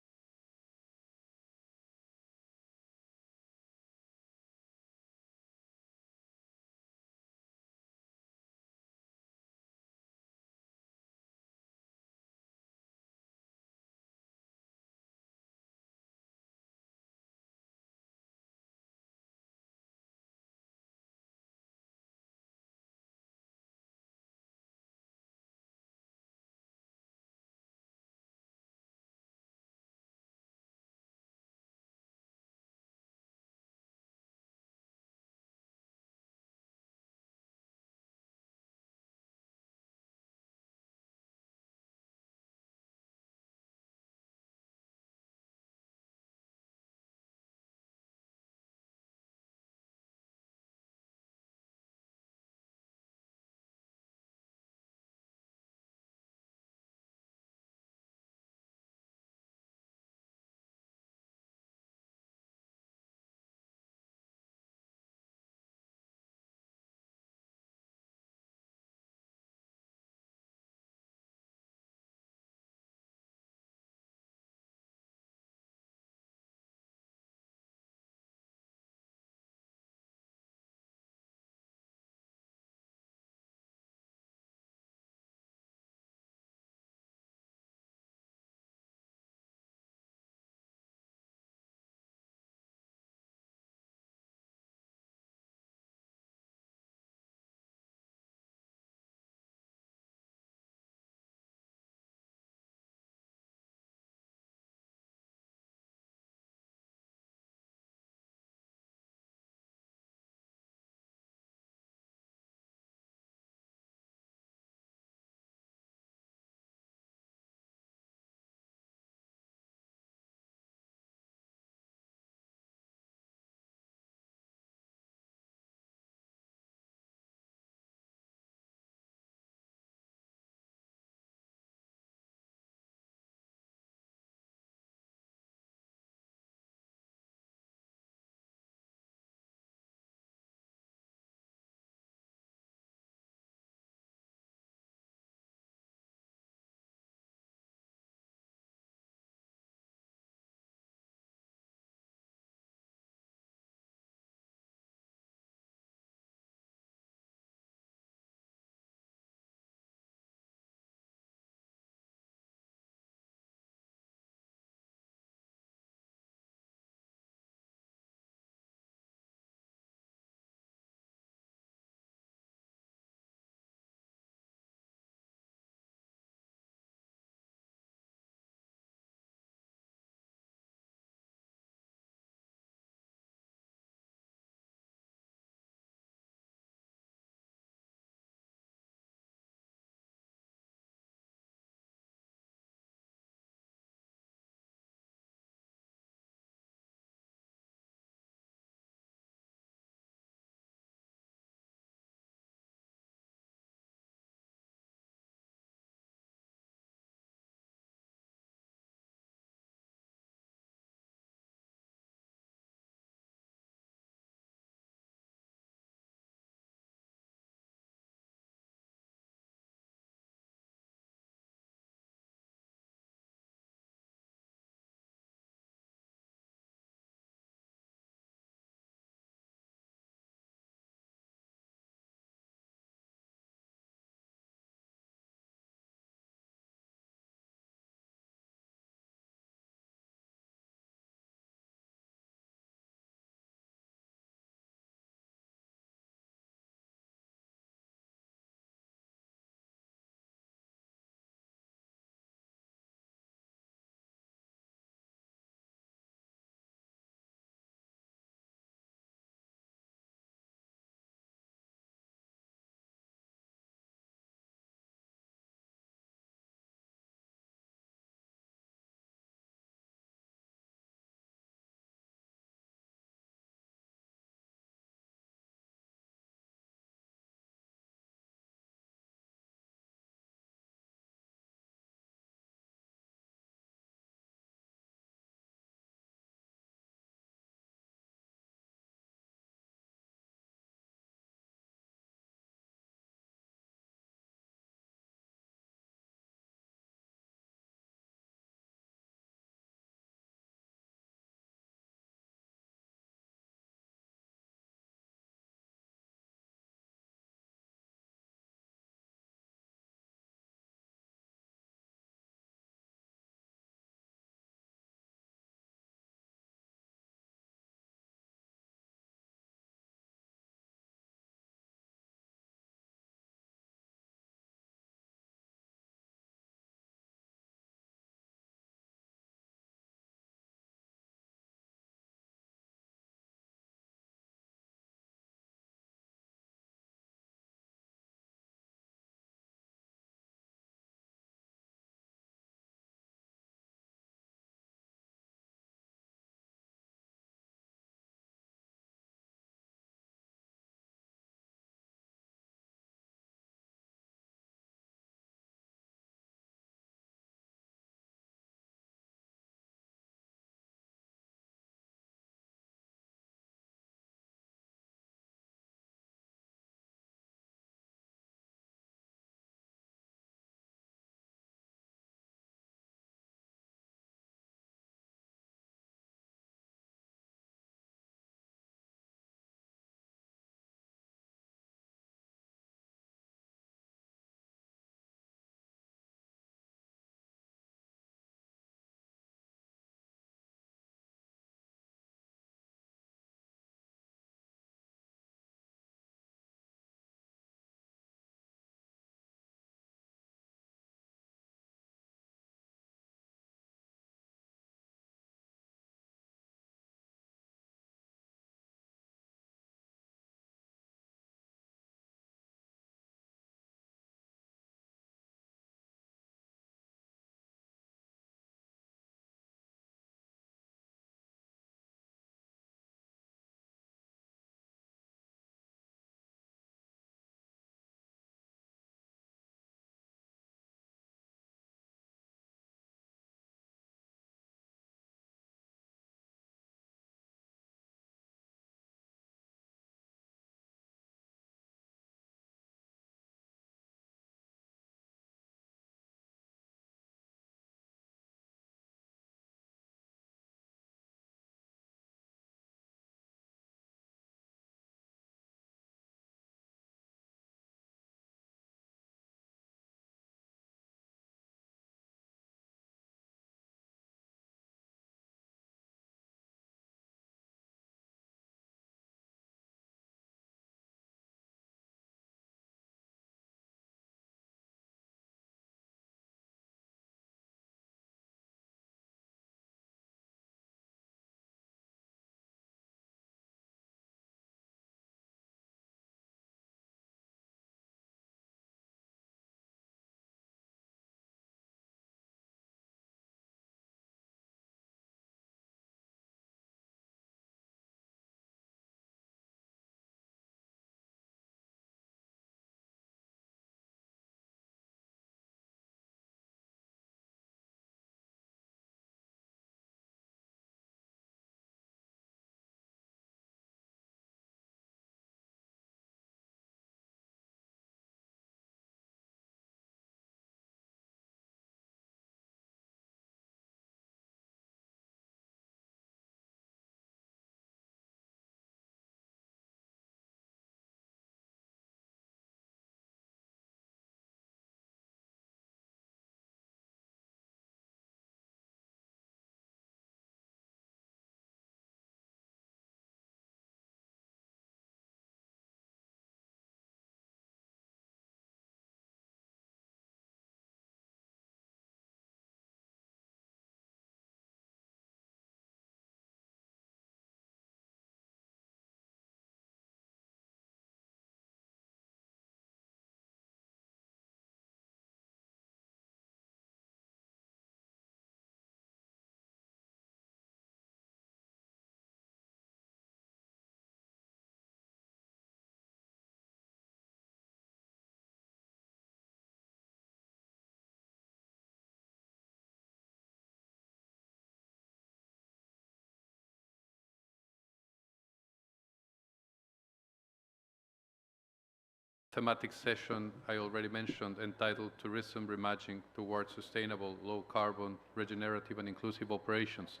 thematic session I already mentioned, entitled Tourism Reimagining Towards Sustainable, Low Carbon, Regenerative and Inclusive Operations.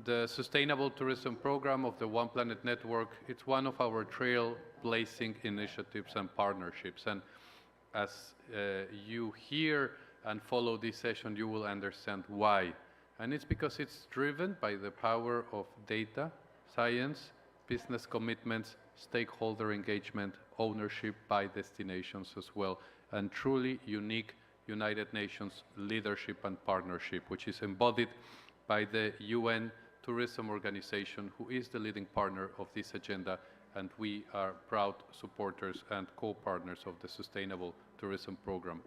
The Sustainable Tourism Program of the One Planet Network, it's one of our trailblazing initiatives and partnerships. And as you hear and follow this session, you will understand why. And it's because it's driven by the power of data, science, business commitments, stakeholder engagement, ownership by destinations as well, and truly unique United Nations leadership and partnership, which is embodied by the UN Tourism Organization, who is the leading partner of this agenda, and we are proud supporters and co-partners of the Sustainable Tourism Program.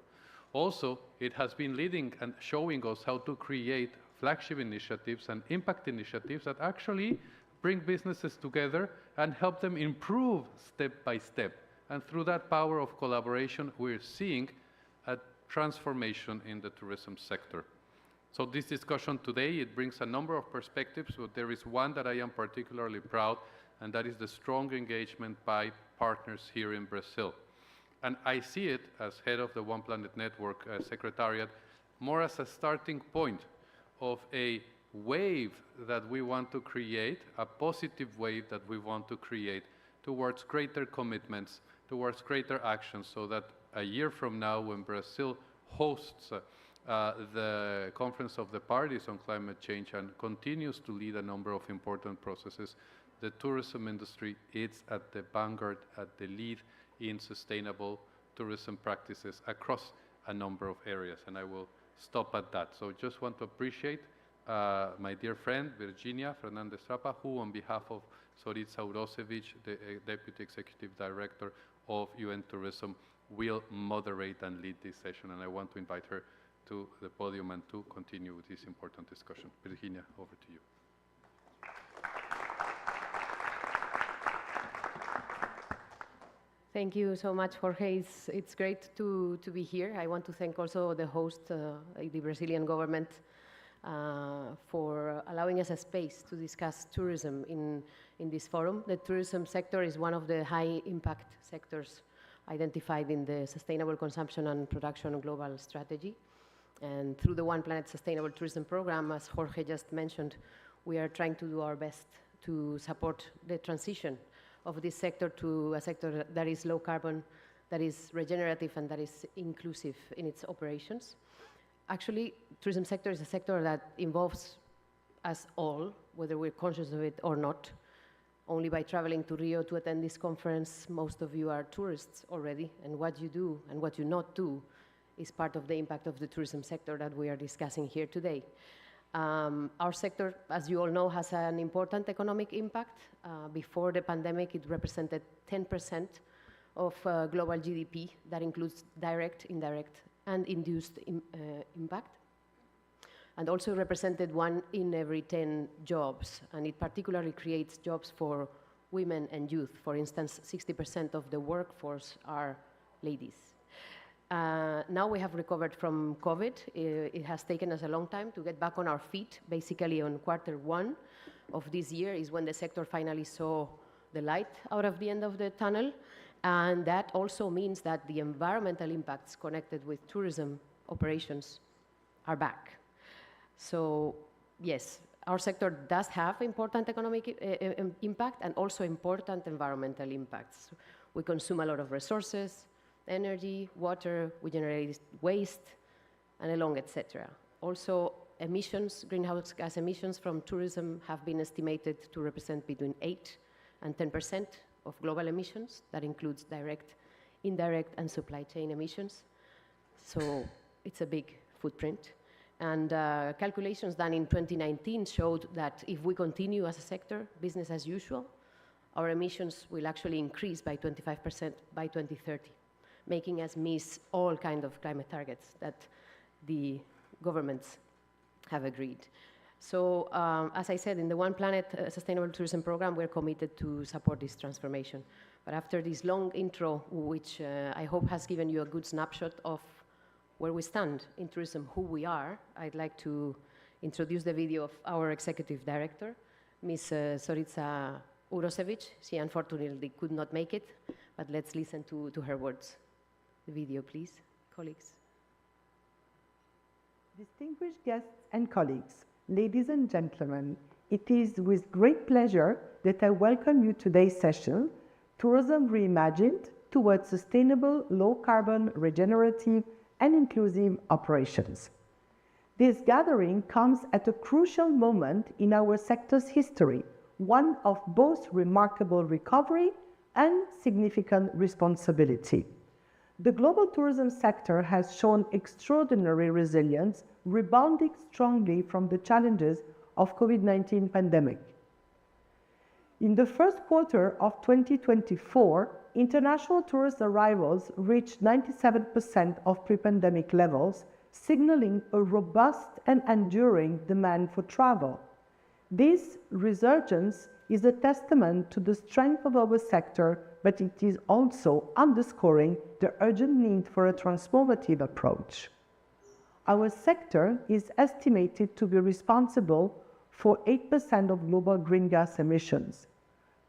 Also, it has been leading and showing us how to create flagship initiatives and impact initiatives that actually bring businesses together and help them improve step by step. And through that power of collaboration, we're seeing a transformation in the tourism sector. So this discussion today, it brings a number of perspectives, but there is one that I am particularly proud, and that is the strong engagement by partners here in Brazil. And I see it, as head of the One Planet Network Secretariat, more as a starting point of a wave that we want to create, a positive wave that we want to create towards greater commitments, towards greater actions, so that a year from now, when Brazil hosts the Conference of the Parties on Climate Change and continues to lead a number of important processes, the tourism industry is at the vanguard, at the lead in sustainable tourism practices across a number of areas, and I will stop at that. So just want to appreciate my dear friend, Virginia Fernandez-Trapa, who on behalf of Zorica Urošević, the Deputy Executive Director of UN Tourism, will moderate and lead this session, and I want to invite her to the podium and to continue with this important discussion. Virginia, over to you. Thank you so much, Jorge. It's great to be here. I want to thank also the host, the Brazilian government, for allowing us a space to discuss tourism in this forum. The tourism sector is one of the high-impact sectors identified in the Sustainable Consumption and Production Global Strategy. And through the One Planet Sustainable Tourism Program, as Jorge just mentioned, we are trying to do our best to support the transition of this sector to a sector that is low carbon, that is regenerative, and that is inclusive in its operations. Actually, tourism sector is a sector that involves us all, whether we're conscious of it or not. Only by traveling to Rio to attend this conference, most of you are tourists already, and what you do and what you not do is part of the impact of the tourism sector that we are discussing here today. Our sector, as you all know, has an important economic impact. Before the pandemic, it represented 10% of global GDP. That includes direct, indirect, and induced impact. And also represented 1 in every 10 jobs. And it particularly creates jobs for women and youth. For instance, 60% of the workforce are ladies. Now we have recovered from COVID. It has taken us a long time to get back on our feet. Basically, on Q1 of this year is when the sector finally saw the light out of the end of the tunnel. And that also means that the environmental impacts connected with tourism operations are back. So yes, our sector does have important economic impact and also important environmental impacts. We consume a lot of resources, energy, water, we generate waste, and along, etc. Also, emissions, greenhouse gas emissions from tourism have been estimated to represent between 8 and 10% of global emissions. That includes direct, indirect, and supply chain emissions. So it's a big footprint. And calculations done in 2019 showed that if we continue as a sector, business as usual, our emissions will actually increase by 25% by 2030, making us miss all kinds of climate targets that the governments have agreed. So, as I said, in the One Planet Sustainable Tourism Program, we're committed to support this transformation. But after this long intro, which I hope has given you a good snapshot of where we stand in tourism, who we are, I'd like to introduce the video of our executive director, Ms. Zorica Urošević. She unfortunately could not make it, But let's listen to her words. The video, please, colleagues. Distinguished guests and colleagues, ladies and gentlemen, it is with great pleasure that I welcome you to today's session, Tourism Reimagined Towards Sustainable, Low-Carbon, Regenerative and Inclusive Operations. This gathering comes at a crucial moment in our sector's history, one of both remarkable recovery and significant responsibility. The global tourism sector has shown extraordinary resilience, rebounding strongly from the challenges of COVID-19 pandemic. In the first quarter of 2024, international tourist arrivals reached 97% of pre-pandemic levels, signaling a robust and enduring demand for travel. This resurgence is a testament to the strength of our sector, but it is also underscoring the urgent need for a transformative approach. Our sector is estimated to be responsible for 8% of global greenhouse gas emissions.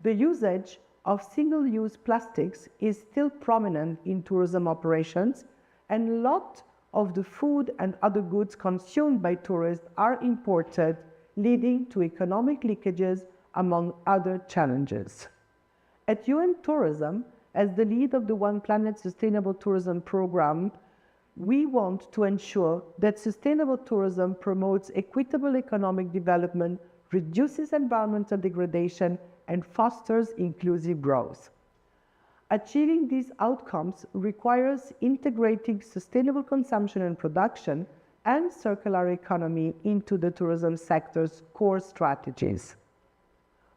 The usage of single-use plastics is still prominent in tourism operations, and a lot of the food and other goods consumed by tourists are imported, leading to economic leakages, among other challenges. At UN Tourism, as the lead of the One Planet Sustainable Tourism Program, we want to ensure that sustainable tourism promotes equitable economic development, reduces environmental degradation, and fosters inclusive growth. Achieving these outcomes requires integrating sustainable consumption and production and circular economy into the tourism sector's core strategies.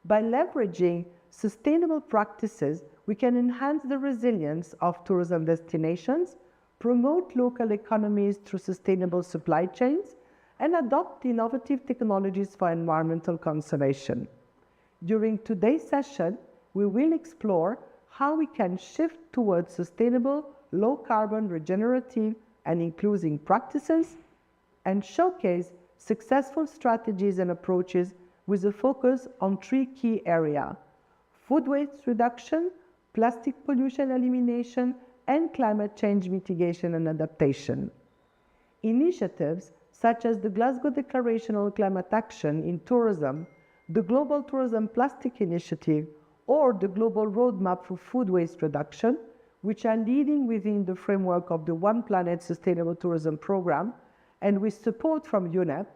By leveraging sustainable practices, we can enhance the resilience of tourism destinations, promote local economies through sustainable supply chains, and adopt innovative technologies for environmental conservation. During today's session, we will explore how we can shift towards sustainable, low-carbon, regenerative, and inclusive practices, and showcase successful strategies and approaches with a focus on three key areas: food waste reduction, plastic pollution elimination, and climate change mitigation and adaptation. Initiatives such as the Glasgow Declaration on Climate Action in Tourism, the Global Tourism Plastic Initiative, or the Global Roadmap for Food Waste Reduction, which are leading within the framework of the One Planet Sustainable Tourism Program, and with support from UNEP,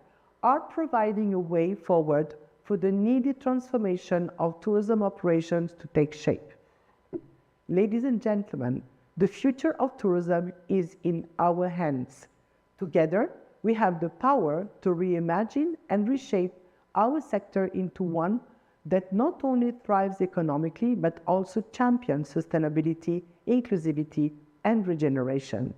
are providing a way forward for the needed transformation of tourism operations to take shape. Ladies and gentlemen, the future of tourism is in our hands. Together, we have the power to reimagine and reshape our sector into one that not only thrives economically, but also champions sustainability, inclusivity, and regeneration.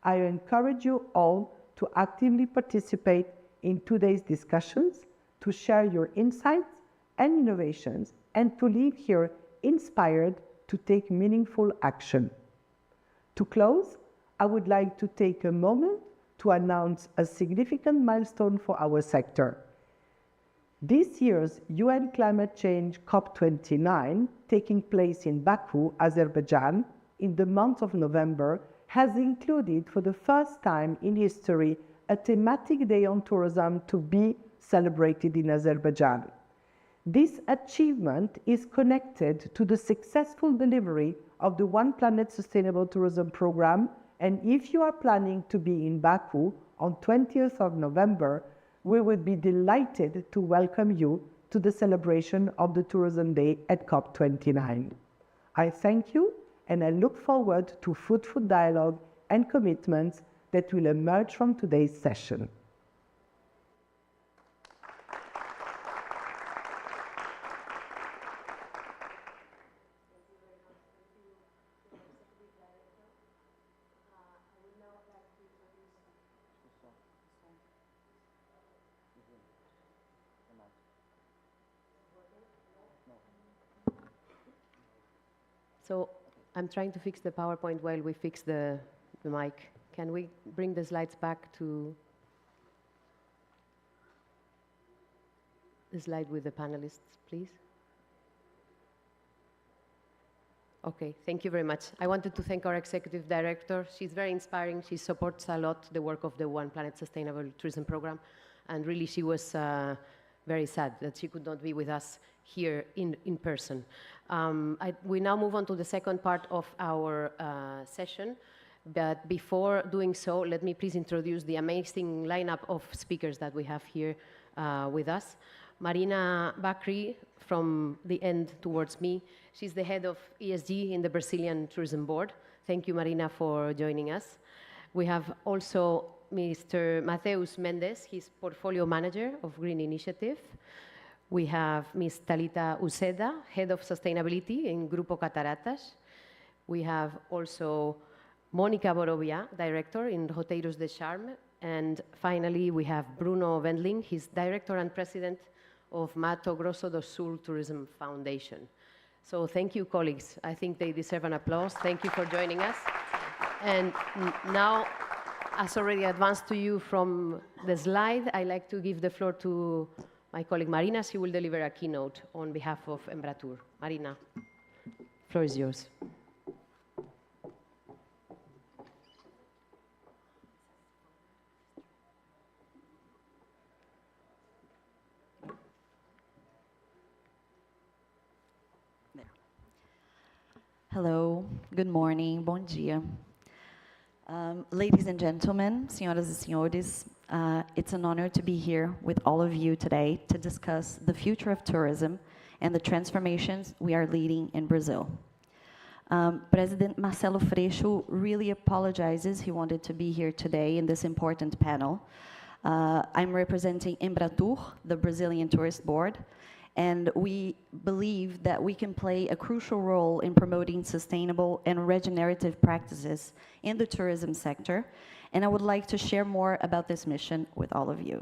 I encourage you all to actively participate in today's discussions, to share your insights and innovations, and to leave here inspired to take meaningful action. To close, I would like to take a moment to announce a significant milestone for our sector. This year's UN Climate Change COP29, taking place in Baku, Azerbaijan, in the month of November, has included for the first time in history a thematic day on tourism to be celebrated in Azerbaijan. This achievement is connected to the successful delivery of the One Planet Sustainable Tourism Program, and if you are planning to be in Baku on 20th of November, we would be delighted to welcome you to the celebration of the Tourism Day at COP29. I thank you, and I look forward to fruitful dialogue and commitments that will emerge from today's session. So I'm trying to fix the PowerPoint while we fix the mic. Can we bring the slides back to the slide with the panelists, please? Okay, thank you very much. I wanted to thank our executive director. She's very inspiring. She supports a lot the work of the One Planet Sustainable Tourism Program. And really, she was very sad that she could not be with us here in person. We now move on to the second part of our session. But before doing so, let me please introduce the amazing lineup of speakers that we have here with us. Marina Bakri, from the end towards me. She's the head of ESG in the Brazilian Tourism Board. Thank you, Marina, for joining us. We have also Mr. Mateus Mendes. He's portfolio manager of Green Initiative. We have Ms. Thalita Uceda, head of sustainability in Grupo Cataratas. We have also Monica Borovia, director in Roteiros de Charme. And finally, we have Bruno Wendling. He's director and president of Mato Grosso do Sul Tourism Foundation. So thank you, colleagues. I think they deserve an applause. Thank you for joining us. And now, as already advanced to you from the slide, I'd like to give the floor to my colleague Marina. She will deliver a keynote on behalf of Embratur. Marina, the floor is yours. Hello, good morning, bom dia. Ladies and gentlemen, senhoras e senhores, it's an honor to be here with all of you today to discuss the future of tourism and the transformations we are leading in Brazil. President Marcelo Freixo really apologizes he wanted to be here today in this important panel. I'm representing Embratur, the Brazilian Tourist Board, and we believe that we can play a crucial role in promoting sustainable and regenerative practices in the tourism sector, and I would like to share more about this mission with all of you.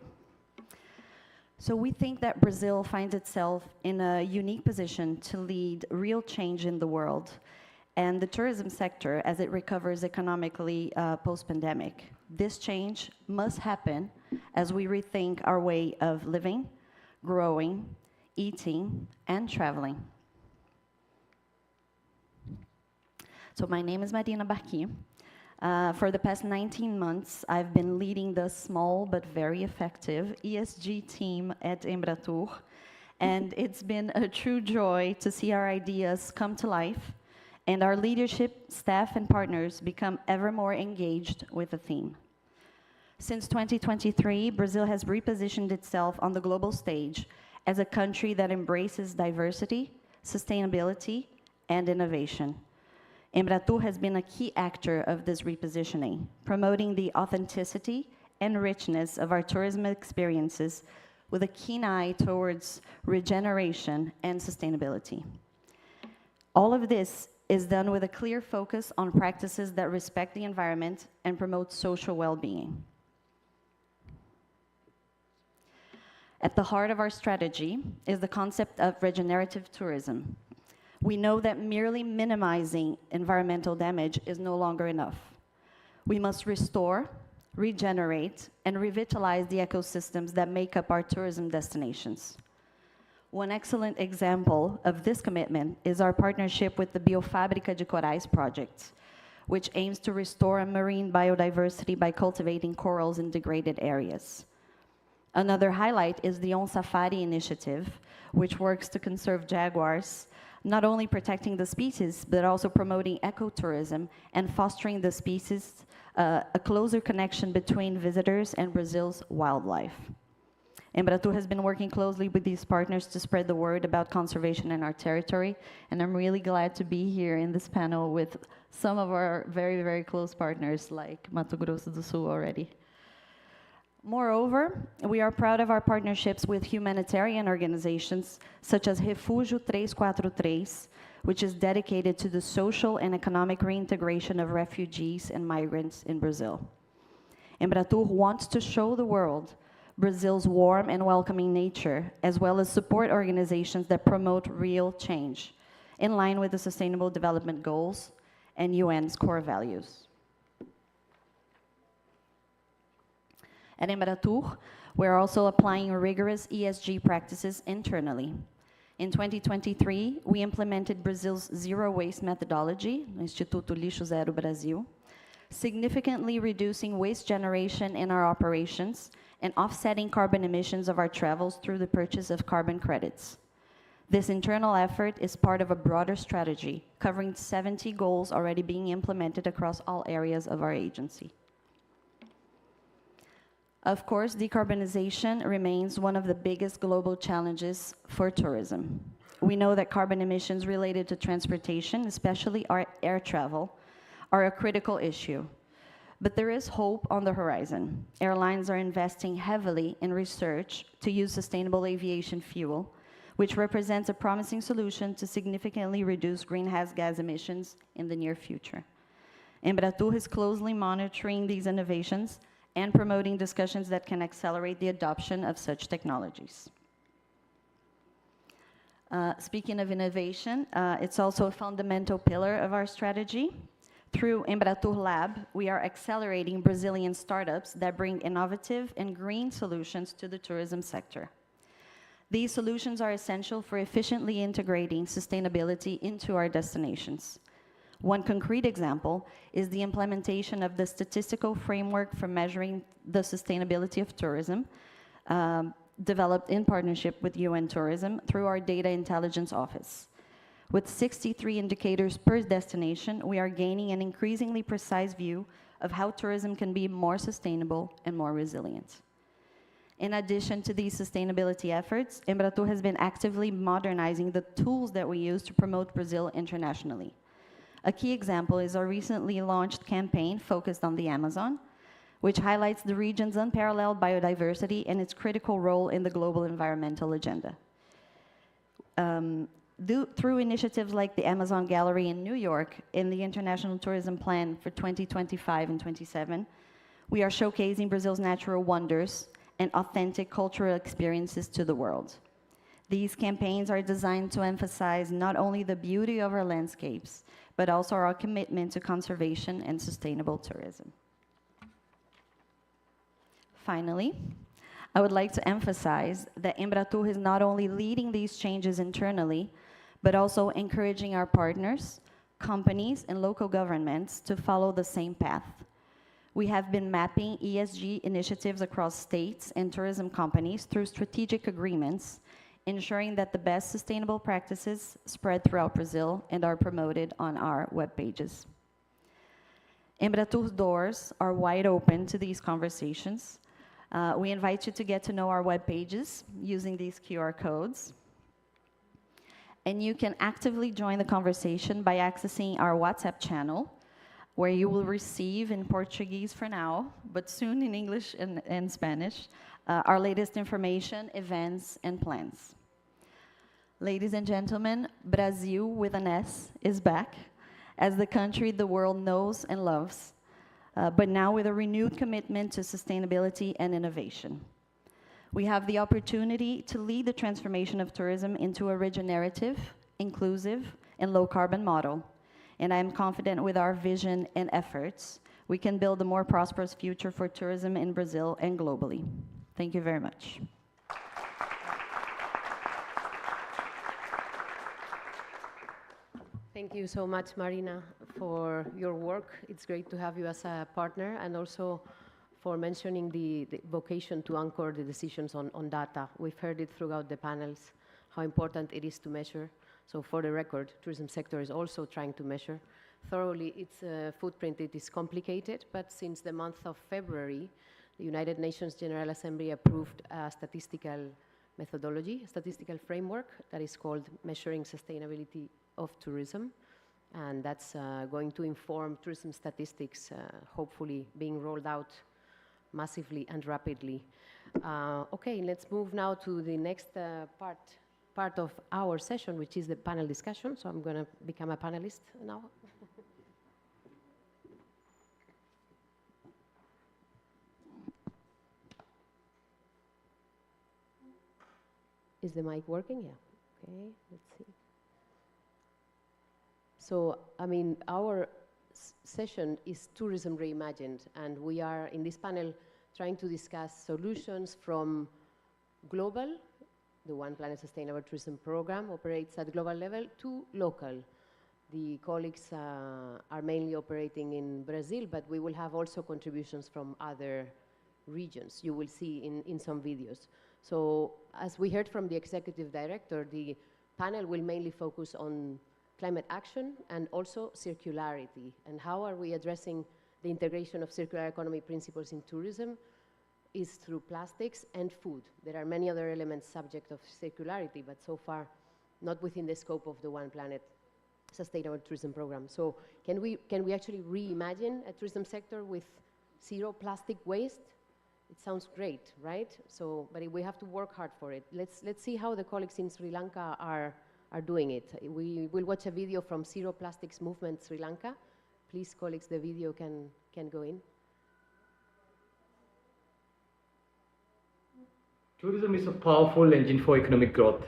So we think that Brazil finds itself in a unique position to lead real change in the world, and the tourism sector as it recovers economically post-pandemic. This change must happen as we rethink our way of living, growing, eating, and traveling. So my name is Marina Bakri. For the past 19 months, I've been leading the small but very effective ESG team at Embratur, and it's been a true joy to see our ideas come to life and our leadership, staff, and partners become ever more engaged with the theme. Since 2023, Brazil has repositioned itself on the global stage as a country that embraces diversity, sustainability, and innovation. Embratur has been a key actor of this repositioning, promoting the authenticity and richness of our tourism experiences with a keen eye towards regeneration and sustainability. All of this is done with a clear focus on practices that respect the environment and promote social well-being. At the heart of our strategy is the concept of regenerative tourism. We know that merely minimizing environmental damage is no longer enough. We must restore, regenerate, and revitalize the ecosystems that make up our tourism destinations. One excellent example of this commitment is our partnership with the Biofábrica de Corais project, which aims to restore marine biodiversity by cultivating corals in degraded areas. Another highlight is the On Safari initiative, which works to conserve jaguars, not only protecting the species, but also promoting ecotourism and fostering the species, a closer connection between visitors and Brazil's wildlife. Embratur has been working closely with these partners to spread the word about conservation in our territory, and I'm really glad to be here in this panel with some of our very, very close partners like Mato Grosso do Sul already. Moreover, we are proud of our partnerships with humanitarian organizations such as Refúgio 343, which is dedicated to the social and economic reintegration of refugees and migrants in Brazil. Embratur wants to show the world Brazil's warm and welcoming nature, as well as support organizations that promote real change, in line with the Sustainable Development Goals and UN's core values. At Embratur, we're also applying rigorous ESG practices internally. In 2023, we implemented Brazil's zero waste methodology, no Instituto Lixo Zero Brasil, significantly reducing waste generation in our operations and offsetting carbon emissions of our travels through the purchase of carbon credits. This internal effort is part of a broader strategy covering 70 goals already being implemented across all areas of our agency. Of course, decarbonization remains one of the biggest global challenges for tourism. We know that carbon emissions related to transportation, especially our air travel, are a critical issue. But there is hope on the horizon. Airlines are investing heavily in research to use sustainable aviation fuel, which represents a promising solution to significantly reduce greenhouse gas emissions in the near future. Embratur is closely monitoring these innovations and promoting discussions that can accelerate the adoption of such technologies. Speaking of innovation, it's also a fundamental pillar of our strategy. Through Embratur Lab, we are accelerating Brazilian startups that bring innovative and green solutions to the tourism sector. These solutions are essential for efficiently integrating sustainability into our destinations. One concrete example is the implementation of the statistical framework for measuring the sustainability of tourism, developed in partnership with UN Tourism through our Data Intelligence Office. With 63 indicators per destination, we are gaining an increasingly precise view of how tourism can be more sustainable and more resilient. In addition to these sustainability efforts, Embratur has been actively modernizing the tools that we use to promote Brazil internationally. A key example is our recently launched campaign focused on the Amazon, which highlights the region's unparalleled biodiversity and its critical role in the global environmental agenda. Through initiatives like the Amazon Gallery in New York and the International Tourism Plan for 2025 and 27, we are showcasing Brazil's natural wonders and authentic cultural experiences to the world. These campaigns are designed to emphasize not only the beauty of our landscapes, but also our commitment to conservation and sustainable tourism. Finally, I would like to emphasize that Embratur is not only leading these changes internally, but also encouraging our partners, companies, and local governments to follow the same path. We have been mapping ESG initiatives across states and tourism companies through strategic agreements, ensuring that the best sustainable practices spread throughout Brazil and are promoted on our web pages. Embratur's doors are wide open to these conversations. We invite you to get to know our web pages using these QR codes. And you can actively join the conversation by accessing our WhatsApp channel, where you will receive in Portuguese for now, but soon in English and Spanish, our latest information, events, and plans. Ladies and gentlemen, Brazil with an S is back as the country the world knows and loves, but now with a renewed commitment to sustainability and innovation. We have the opportunity to lead the transformation of tourism into a regenerative, inclusive, and low-carbon model. And I am confident with our vision and efforts, we can build a more prosperous future for tourism in Brazil and globally. Thank you very much. Thank you so much, Marina, for your work. It's great to have you as a partner, and also for mentioning the vocation to anchor the decisions on data. We've heard it throughout the panels, how important it is to measure. So for the record, tourism sector is also trying to measure thoroughly its footprint. It is complicated, but since the month of February, the United Nations General Assembly approved a statistical methodology, a statistical framework that is called Measuring Sustainability of Tourism. And that's going to inform tourism statistics, hopefully being rolled out massively and rapidly. Okay, let's move now to the next part of our session, which is the panel discussion. So I'm going to become a panelist now. Is the mic working? Yeah. Okay, let's see. So, I mean, our session is Tourism Reimagined, and we are in this panel trying to discuss solutions from global the One Planet Sustainable Tourism Program operates at global level to local. The colleagues are mainly operating in Brazil, but we will have also contributions from other regions, you will see in some videos. So as we heard from the executive director, the panel will mainly focus on climate action and also circularity, and how are we addressing the integration of circular economy principles in tourism is through plastics and food. There are many other elements subject of circularity, but so far not within the scope of the One Planet Sustainable Tourism Program. So can we actually reimagine a tourism sector with zero plastic waste? It sounds great, right? So, but we have to work hard for it. Let's see how the colleagues in Sri Lanka are doing it. We will watch a video from Zero Plastics Movement Sri Lanka. Please, colleagues, the video can go in. Tourism is a powerful engine for economic growth,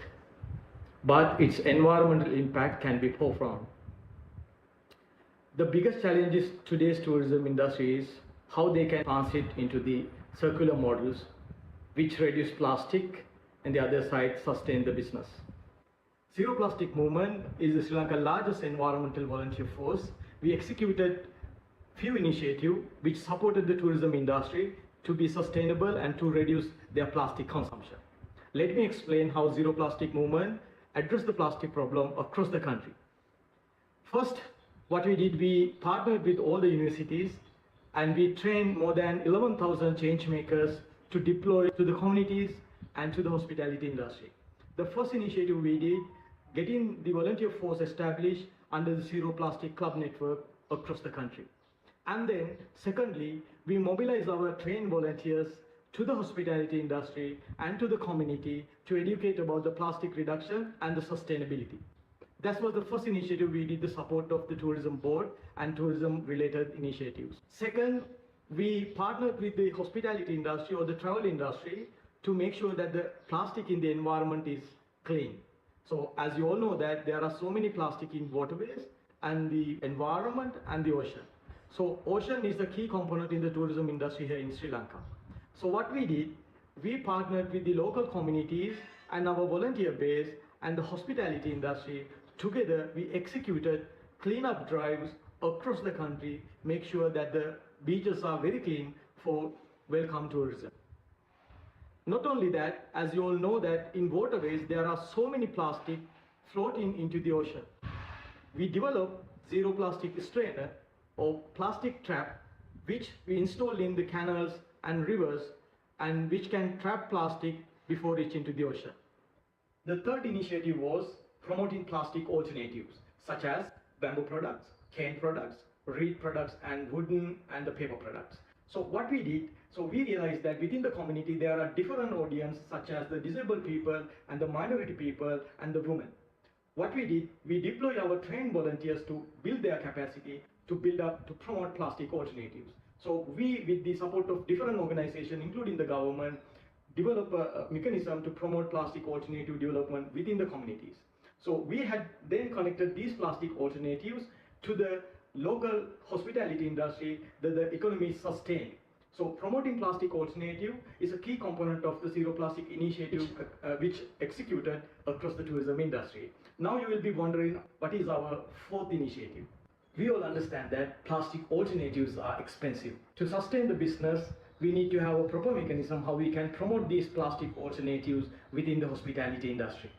but its environmental impact can be profound. The biggest challenge is today's tourism industry is how they can transit into the circular models which reduce plastic and the other side sustain the business. Zero Plastic Movement is the Sri Lanka's largest environmental volunteer force. We executed few initiatives which supported the tourism industry to be sustainable and to reduce their plastic consumption. Let me explain how Zero Plastic Movement addressed the plastic problem across the country. First, what we did, we partnered with all the universities and we trained more than 11,000 change makers to deploy to the communities and to the hospitality industry. The first initiative we did, getting the volunteer force established under the Zero Plastic Club network across the country. And then, secondly, we mobilized our trained volunteers to the hospitality industry and to the community to educate about the plastic reduction and the sustainability. That was the first initiative we did, the support of the tourism board and tourism related initiatives. Second, we partnered with the hospitality industry or the travel industry to make sure that the plastic in the environment is clean. So as you all know that there are so many plastic in waterways and the environment and the ocean. So ocean is the key component in the tourism industry here in Sri Lanka. So what we did, we partnered with the local communities and our volunteer base and the hospitality industry. Together, we executed cleanup drives across the country, make sure that the beaches are very clean for welcome tourism. Not only that, as you all know that in waterways, there are so many plastic floating into the ocean. We developed Zero Plastic Strainer or plastic trap, which we installed in the canals and rivers and which can trap plastic before reaching to the ocean. The third initiative was promoting plastic alternatives, such as bamboo products, cane products, reed products, and wooden and the paper products. So what we did, so we realized that within the community there are different audiences, such as the disabled people and the minority people and the women. What we did, we deployed our trained volunteers to build their capacity to build up, to promote plastic alternatives. So we, with the support of different organizations, including the government, develop a mechanism to promote plastic alternative development within the communities. So we had then connected these plastic alternatives to the local hospitality industry that the economy is sustained. So promoting plastic alternative is a key component of the Zero Plastic initiative which executed across the tourism industry. Now you will be wondering, what is our fourth initiative? We all understand that plastic alternatives are expensive. To sustain the business, we need to have a proper mechanism how we can promote these plastic alternatives within the hospitality industry.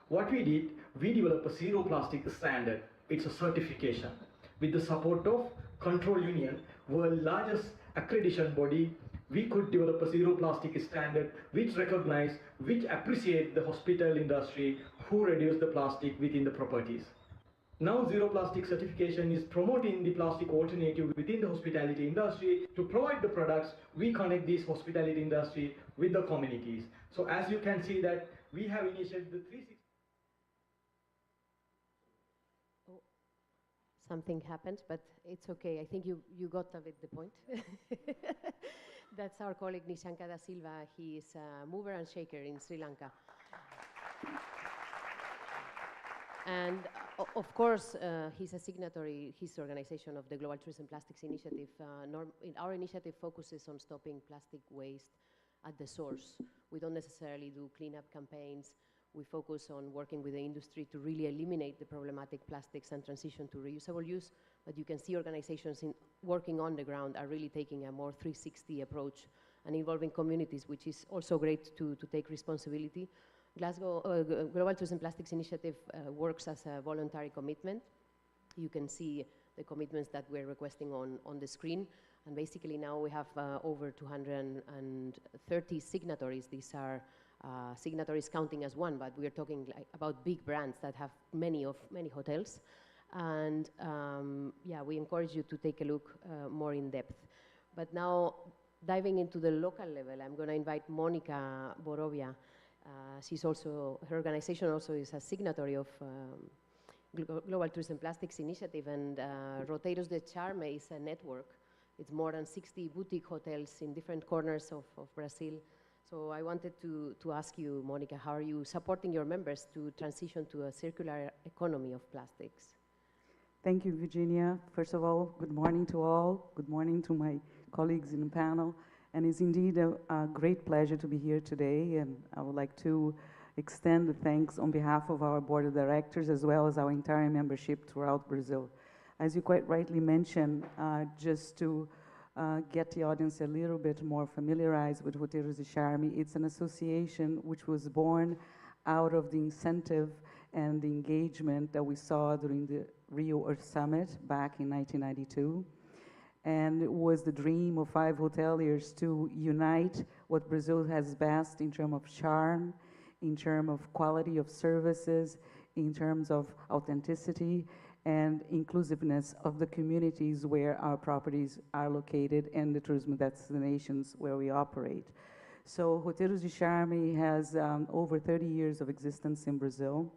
What we did, we developed a Zero Plastic standard. It's a certification. With the support of Control Union, world's largest accreditation body, we could develop a Zero Plastic standard which recognize, which appreciate the hospital industry who reduce the plastic within the properties. Now Zero Plastic certification is promoting the plastic alternative within the hospitality industry. To provide the products, we connect this hospitality industry with the communities. So as you can see that we have initiated the 360. Oh, something happened, but it's okay. I think you got a bit the point. That's our colleague Nishanka Da Silva. He is a mover and shaker in Sri Lanka. And of course, he's a signatory, his organization, of the Global Tourism Plastics Initiative. Our initiative focuses on stopping plastic waste at the source. We don't necessarily do cleanup campaigns. We focus on working with the industry to really eliminate the problematic plastics and transition to reusable use. But you can see organizations working on the ground are really taking a more 360 approach and involving communities, which is also great to take responsibility. Global Tourism Plastics Initiative works as a voluntary commitment. You can see the commitments that we're requesting on the screen. And basically now we have over 230 signatories. These are signatories counting as one, but we're talking about big brands that have many hotels. And yeah, we encourage you to take a look more in depth. But now, diving into the local level, I'm going to invite Monica Borovia. Her organization also is a signatory of Global Tourism Plastics Initiative, and Roteiros de Charme is a network. It's more than 60 boutique hotels in different corners of Brazil. So I wanted to ask you, Monica, how are you supporting your members to transition to a circular economy of plastics? Thank you, Virginia. First of all, good morning to all. Good morning to my colleagues in the panel. And it's indeed a great pleasure to be here today. And I would like to extend the thanks on behalf of our board of directors as well as our entire membership throughout Brazil. As you quite rightly mentioned, just to get the audience a little bit more familiarized with Roteiros de Charme, it's an association which was born out of the incentive and the engagement that we saw during the Rio Earth Summit back in 1992. And it was the dream of 5 hoteliers to unite what Brazil has best in terms of charm, in terms of quality of services, in terms of authenticity and inclusiveness of the communities where our properties are located and the tourism destinations where we operate. So Roteiros de Charme has over 30 years of existence in Brazil.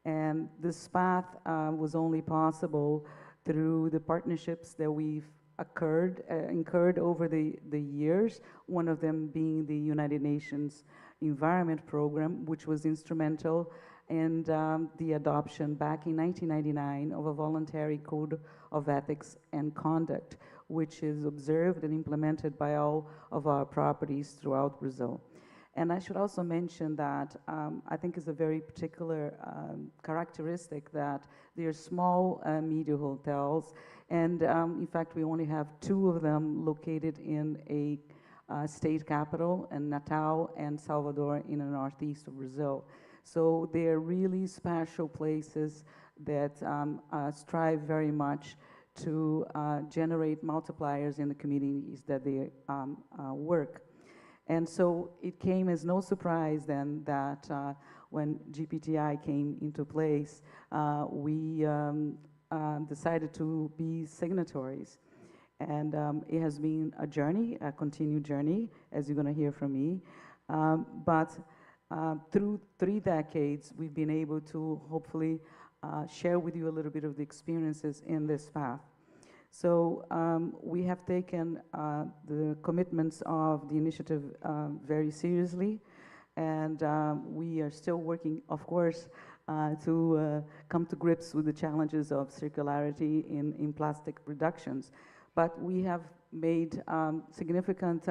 And this path was only possible through the partnerships that we've incurred over the years, one of them being the United Nations Environment Program, which was instrumental in the adoption back in 1999 of a voluntary code of ethics and conduct, which is observed and implemented by all of our properties throughout Brazil. And I should also mention that I think is a very particular characteristic that they are small media hotels, and in fact we only have 2 of them located in a state capital, in Natal and Salvador in the northeast of Brazil. So they're really special places that strive very much to generate multipliers in the communities that they work. And so it came as no surprise then that when GPTI came into place, we decided to be signatories. And it has been a journey, a continued journey, as you're going to hear from me. But through 3 decades, we've been able to hopefully share with you a little bit of the experiences in this path. So we have taken the commitments of the initiative very seriously, and we are still working, of course, to come to grips with the challenges of circularity in plastic productions. But we have made significant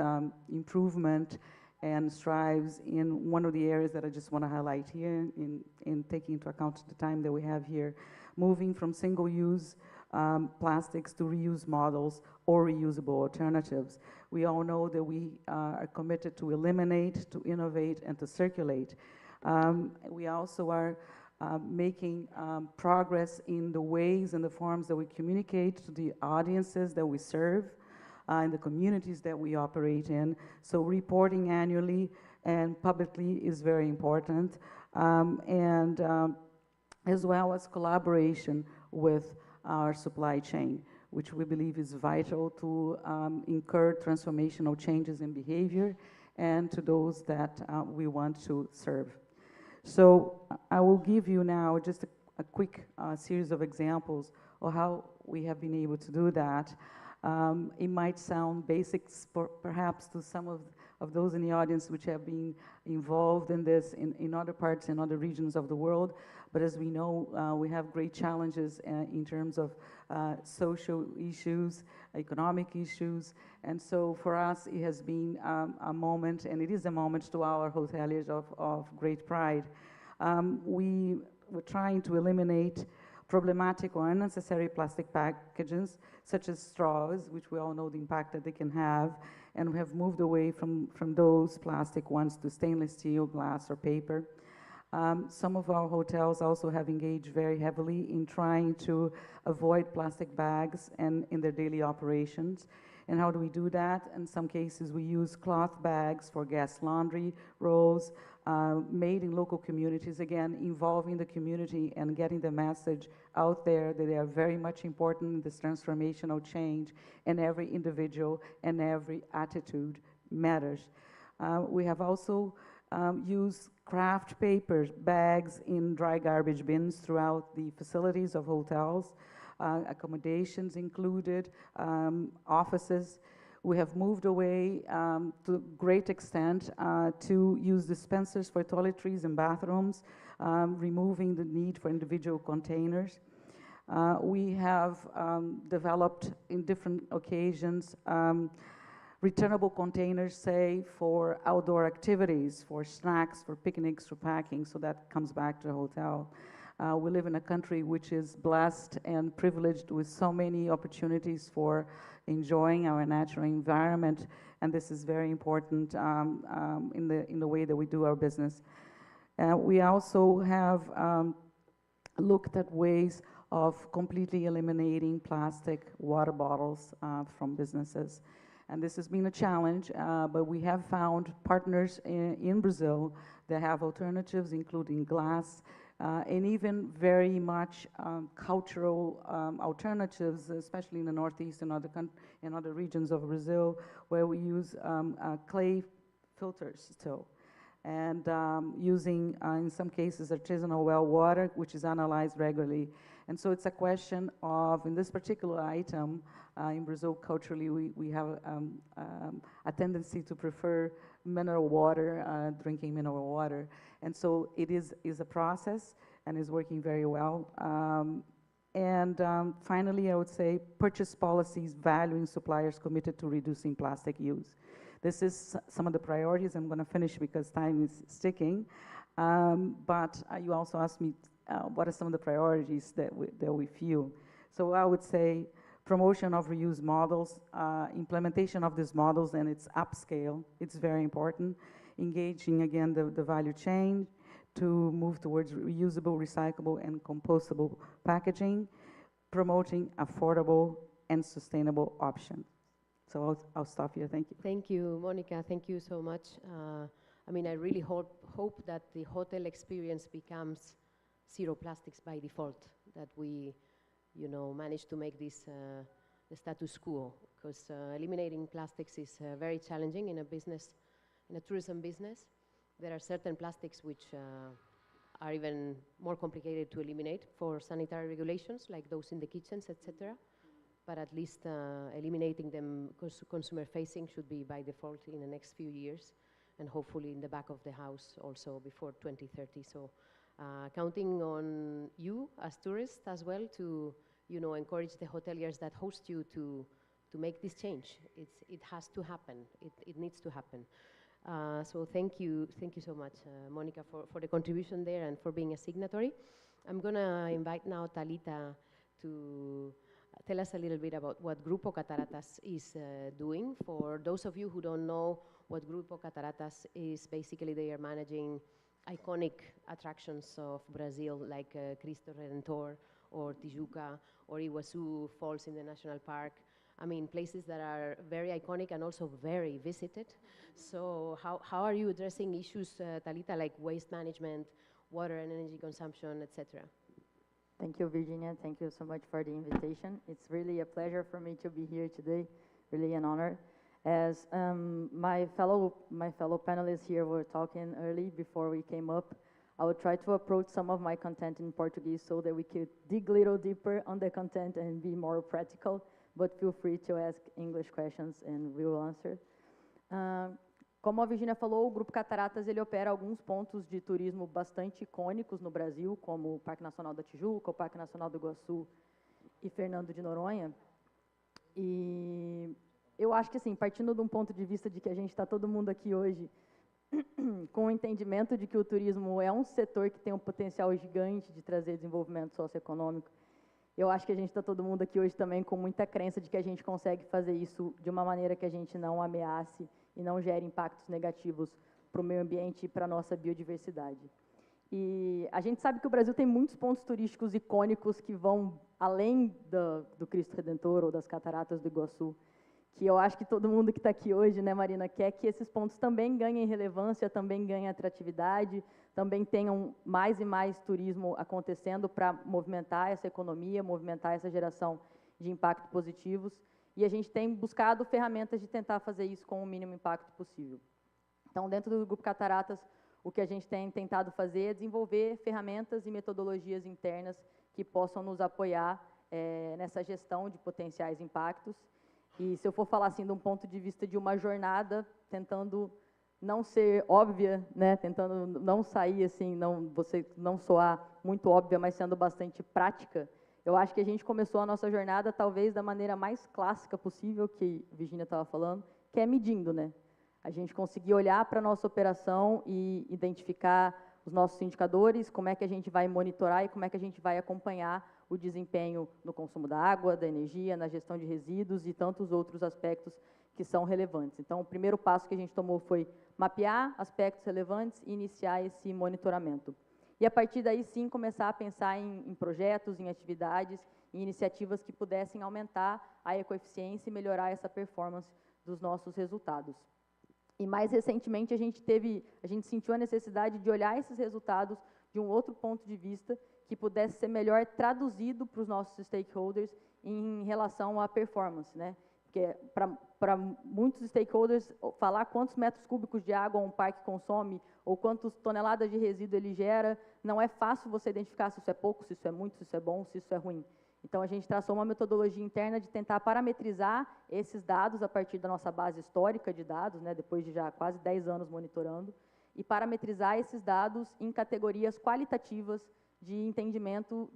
improvement and strives in one of the areas that I just want to highlight here in taking into account the time that we have here, moving from single-use plastics to reuse models or reusable alternatives. We all know that we are committed to eliminate, to innovate, and to circulate. We also are making progress in the ways and the forms that we communicate to the audiences that we serve, in the communities that we operate in. So reporting annually and publicly is very important, and as well as collaboration with our supply chain, which we believe is vital to incur transformational changes in behavior and to those that we want to serve. So I will give you now just a quick series of examples of how we have been able to do that. It might sound basic perhaps to some of those in the audience which have been involved in this in other parts and other regions of the world. But as we know, we have great challenges in terms of social issues, economic issues. And so for us, it has been a moment, and it is a moment to our hoteliers of great pride. We were trying to eliminate problematic or unnecessary plastic packages, such as straws, which we all know the impact that they can have, and we have moved away from those plastic ones to stainless steel, glass, or paper. Some of our hotels also have engaged very heavily in trying to avoid plastic bags and in their daily operations. And how do we do that? In some cases, we use cloth bags for guest laundry rolls, made in local communities, again, involving the community and getting the message out there that they are very much important in this transformational change, and every individual and every attitude matters. We have also used craft paper bags in dry garbage bins throughout the facilities of hotels, accommodations included, offices. We have moved away to a great extent to use dispensers for toiletries and bathrooms, removing the need for individual containers. We have developed in different occasions returnable containers, say, for outdoor activities, for snacks, for picnics, for packing, so that comes back to the hotel. We live in a country which is blessed and privileged with so many opportunities for enjoying our natural environment, and this is very important in the way that we do our business. We also have looked at ways of completely eliminating plastic water bottles from businesses. And this has been a challenge, but we have found partners in Brazil that have alternatives, including glass, and even very much cultural alternatives, especially in the Northeast and in other regions of Brazil, where we use clay filters still. And using, in some cases, artisanal well water, which is analyzed regularly. And so it's a question of, in this particular item, in Brazil, culturally, we have a tendency to prefer mineral water, drinking mineral water. And so it is a process and is working very well. Finally, I would say purchase policies valuing suppliers committed to reducing plastic use. This is some of the priorities. I'm going to finish because time is sticking. But you also asked me what are some of the priorities that we feel. So I would say promotion of reuse models, implementation of these models and its upscale, it's very important. Engaging, again, the value chain to move towards reusable, recyclable, and compostable packaging, promoting affordable and sustainable options. So I'll stop here. Thank you. Thank you, Monica. Thank you so much. I mean, I really hope that the hotel experience becomes zero plastics by default, that we manage to make this the status quo, because eliminating plastics is very challenging in a tourism business. There are certain plastics which are even more complicated to eliminate for sanitary regulations, like those in the kitchens, etc. But at least eliminating them consumer-facing should be by default in the next few years, and hopefully in the back of the house also before 2030. So counting on you as tourists as well to encourage the hoteliers that host you to make this change. It has to happen. It needs to happen. So thank you so much, Monica, for the contribution there and for being a signatory. I'm going to invite now Talita to tell us a little bit about what Grupo Cataratas is doing. For those of you who don't know what Grupo Cataratas is, basically they are managing iconic attractions of Brazil, like Cristo Redentor or Tijuca or Iguazu Falls in the National Park. I mean, places that are very iconic and also very visited. So how are you addressing issues, Talita, like waste management, water and energy consumption, etc.? Thank you, Virginia. Thank you so much for the invitation. It's really a pleasure for me to be here today, really an honor. As my fellow panelists here were talking early before we came up, I will try to approach some of my content in Portuguese so that we could dig a little deeper on the content and be more practical, but feel free to ask English questions and we will answer. Como a Virginia falou, o Grupo Cataratas ele opera alguns pontos de turismo bastante icônicos no Brasil, como o Parque Nacional da Tijuca, o Parque Nacional do Iguaçu e Fernando de Noronha. E eu acho que, assim, partindo de um ponto de vista de que a gente está todo mundo aqui hoje com o entendimento de que o turismo é um setor que tem um potencial gigante de trazer desenvolvimento socioeconômico, eu acho que a gente está todo mundo aqui hoje também com muita crença de que a gente consegue fazer isso de uma maneira que a gente não ameace e não gere impactos negativos para o meio ambiente e para a nossa biodiversidade. E a gente sabe que o Brasil tem muitos pontos turísticos icônicos que vão além do Cristo Redentor ou das Cataratas do Iguaçu, que eu acho que todo mundo que está aqui hoje, né, Marina, quer que esses pontos também ganhem relevância, também ganhem atratividade, também tenham mais e mais turismo acontecendo para movimentar essa economia, movimentar essa geração de impacto positivos. E a gente tem buscado ferramentas de tentar fazer isso com o mínimo impacto possível. Então, dentro do Grupo Cataratas, o que a gente tem tentado fazer é desenvolver ferramentas e metodologias internas que possam nos apoiar nessa gestão de potenciais impactos. E se eu for falar assim de um ponto de vista de uma jornada, tentando não ser óbvia, né, tentando não sair assim, você não soar muito óbvia, mas sendo bastante prática, eu acho que a gente começou a nossa jornada talvez da maneira mais clássica possível, que a Virginia estava falando, que é medindo, né? A gente conseguir olhar para a nossa operação e identificar os nossos indicadores, como é que a gente vai monitorar e como é que a gente vai acompanhar o desempenho no consumo da água, da energia, na gestão de resíduos e tantos outros aspectos que são relevantes. Então, o primeiro passo que a gente tomou foi mapear aspectos relevantes e iniciar esse monitoramento. E, a partir daí, sim, começar a pensar em projetos, em atividades, em iniciativas que pudessem aumentar a ecoeficiência e melhorar essa performance dos nossos resultados. E, mais recentemente, a gente sentiu a necessidade de olhar esses resultados de um outro ponto de vista que pudesse ser melhor traduzido para os nossos stakeholders em relação à performance, né? Porque para muitos stakeholders, falar quantos metros cúbicos de água um parque consome ou quantas toneladas de resíduo ele gera, não é fácil você identificar se isso é pouco, se isso é muito, se isso é bom, se isso é ruim. Então, a gente traçou uma metodologia interna de tentar parametrizar esses dados a partir da nossa base histórica de dados, né, depois de já quase 10 anos monitorando, e parametrizar esses dados em categorias qualitativas de entendimento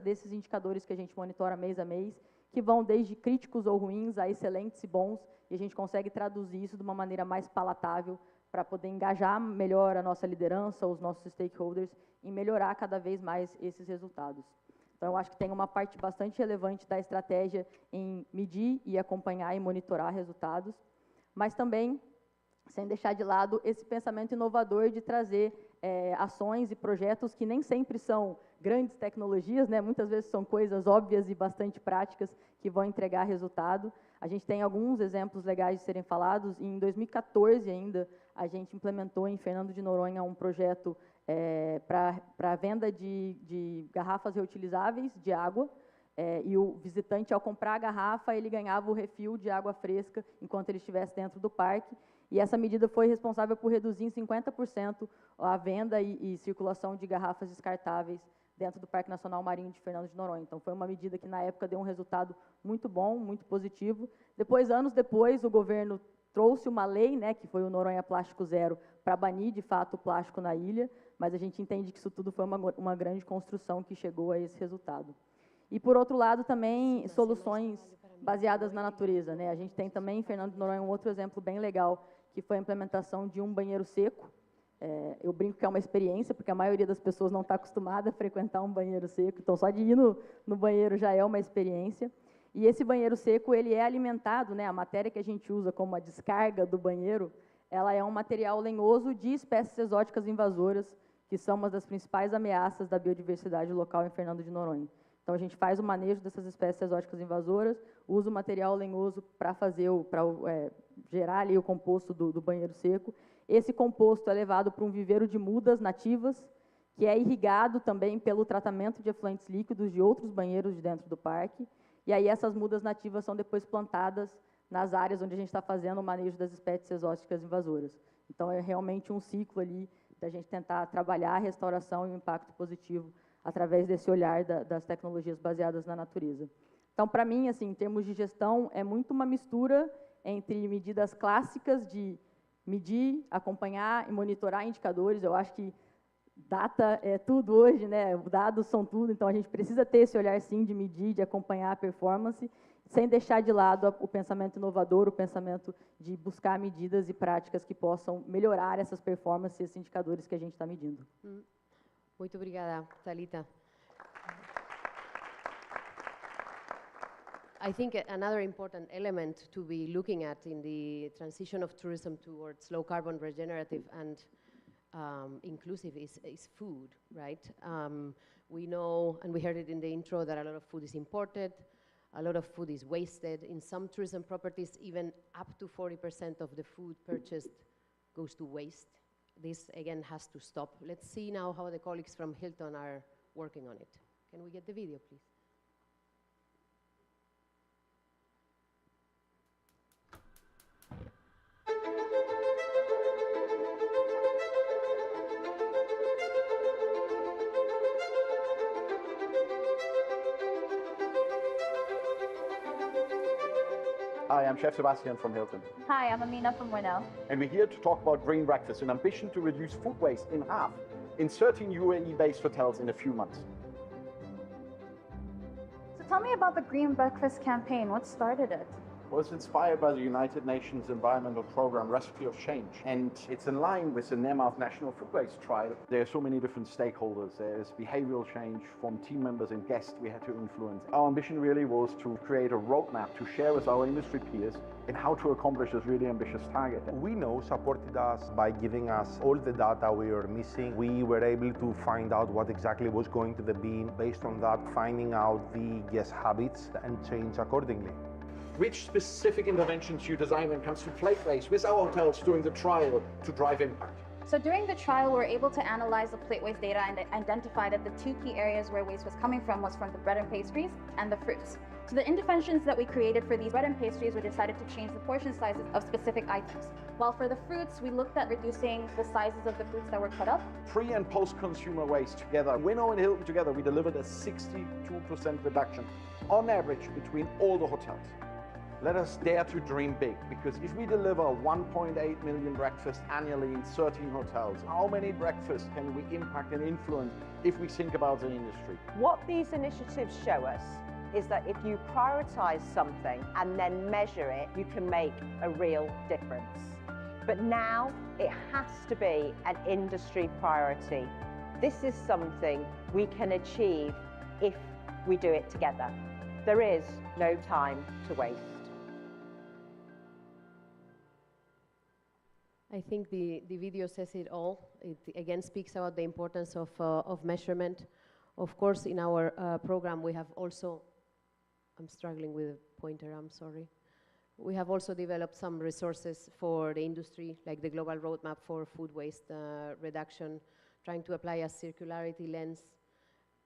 desses indicadores que a gente monitora mês a mês, que vão desde críticos ou ruins a excelentes e bons, e a gente consegue traduzir isso de uma maneira mais palatável para poder engajar melhor a nossa liderança, os nossos stakeholders, em melhorar cada vez mais esses resultados. Então, eu acho que tem uma parte bastante relevante da estratégia em medir e acompanhar e monitorar resultados, mas também, sem deixar de lado, esse pensamento inovador de trazer ações e projetos que nem sempre são grandes tecnologias, né? Muitas vezes são coisas óbvias e bastante práticas que vão entregar resultado. A gente tem alguns exemplos legais de serem falados. Em 2014 ainda, a gente implementou em Fernando de Noronha um projeto para a venda de garrafas reutilizáveis de água, e o visitante, ao comprar a garrafa, ele ganhava o refil de água fresca enquanto ele estivesse dentro do parque, e essa medida foi responsável por reduzir em 50% a venda e circulação de garrafas descartáveis dentro do Parque Nacional Marinho de Fernando de Noronha. Então, foi uma medida que, na época, deu um resultado muito bom, muito positivo. Depois, anos depois, o governo trouxe uma lei, né, que foi o Noronha Plástico Zero, para banir, de fato, o plástico na ilha, mas a gente entende que isso tudo foi uma grande construção que chegou a esse resultado. E, por outro lado, também soluções baseadas na natureza, né? A gente tem também, em Fernando de Noronha, um outro exemplo bem legal, que foi a implementação de um banheiro seco. Eu brinco que é uma experiência, porque a maioria das pessoas não está acostumada a frequentar um banheiro seco, então só de ir no banheiro já é uma experiência. E esse banheiro seco, ele é alimentado, né, a matéria que a gente usa como a descarga do banheiro, ela é um material lenhoso de espécies exóticas invasoras, que são uma das principais ameaças da biodiversidade local em Fernando de Noronha. Então, a gente faz o manejo dessas espécies exóticas invasoras, usa o material lenhoso para gerar ali o composto do banheiro seco. Esse composto é levado para um viveiro de mudas nativas, que é irrigado também pelo tratamento de efluentes líquidos de outros banheiros de dentro do parque. E aí essas mudas nativas são depois plantadas nas áreas onde a gente está fazendo o manejo das espécies exóticas invasoras. Então, é realmente um ciclo ali da gente tentar trabalhar a restauração e o impacto positivo através desse olhar das tecnologias baseadas na natureza. Então, para mim, assim, em termos de gestão, é muito uma mistura entre medidas clássicas de medir, acompanhar e monitorar indicadores. Eu acho que data é tudo hoje, né? Dados são tudo, então a gente precisa ter esse olhar, sim, de medir, de acompanhar a performance, sem deixar de lado o pensamento inovador, o pensamento de buscar medidas e práticas que possam melhorar essas performances e esses indicadores que a gente está medindo. Muito obrigada, Thalita. I think another important element to be looking at in the transition of tourism towards low carbon, regenerative, and inclusive is food, right? We know, and we heard it in the intro, that a lot of food is imported, a lot of food is wasted. In some tourism properties, even up to 40% of the food purchased goes to waste. This, again, has to stop. Let's see now how the colleagues from Hilton are working on it. Can we get the video, please? Hi, I'm Chef Sebastian from Hilton. Hi, I'm Amina from Winnell. And we're here to talk about green breakfast, an ambition to reduce food waste in half in 13 UAE-based hotels in a few months. So tell me about the Green Breakfast campaign. What started it? Well, it's inspired by the United Nations Environmental Programme Recipe of Change, and it's in line with the NEMAF National Food Waste Trial. There are so many different stakeholders. There's behavioral change from team members and guests we had to influence. Our ambition really was to create a roadmap to share with our industry peers in how to accomplish this really ambitious target. We know supported us by giving us all the data we were missing. We were able to find out what exactly was going to the bin, based on that finding out the guest habits and change accordingly. Which specific interventions you design when it comes to plate waste with our hotels during the trial to drive impact? So during the trial, we were able to analyze the plate waste data and identify that the two key areas where waste was coming from was from the bread and pastries and the fruits. So the interventions that we created for these bread and pastries, we decided to change the portion sizes of specific items. While for the fruits, we looked at reducing the sizes of the fruits that were cut up. Pre and post-consumer waste together, Winnow and Hilton together, we delivered a 62% reduction on average between all the hotels. Let us dare to dream big, because if we deliver 1.8 million breakfasts annually in 13 hotels, how many breakfasts can we impact and influence if we think about the industry? What these initiatives show us is that if you prioritize something and then measure it, you can make a real difference. But now it has to be an industry priority. This is something we can achieve if we do it together. There is no time to waste. I think the video says it all. It again speaks about the importance of measurement. Of course, in our program, we have also, I'm struggling with a pointer, I'm sorry. We have also developed some resources for the industry, like the Global Roadmap for Food Waste Reduction, trying to apply a circularity lens,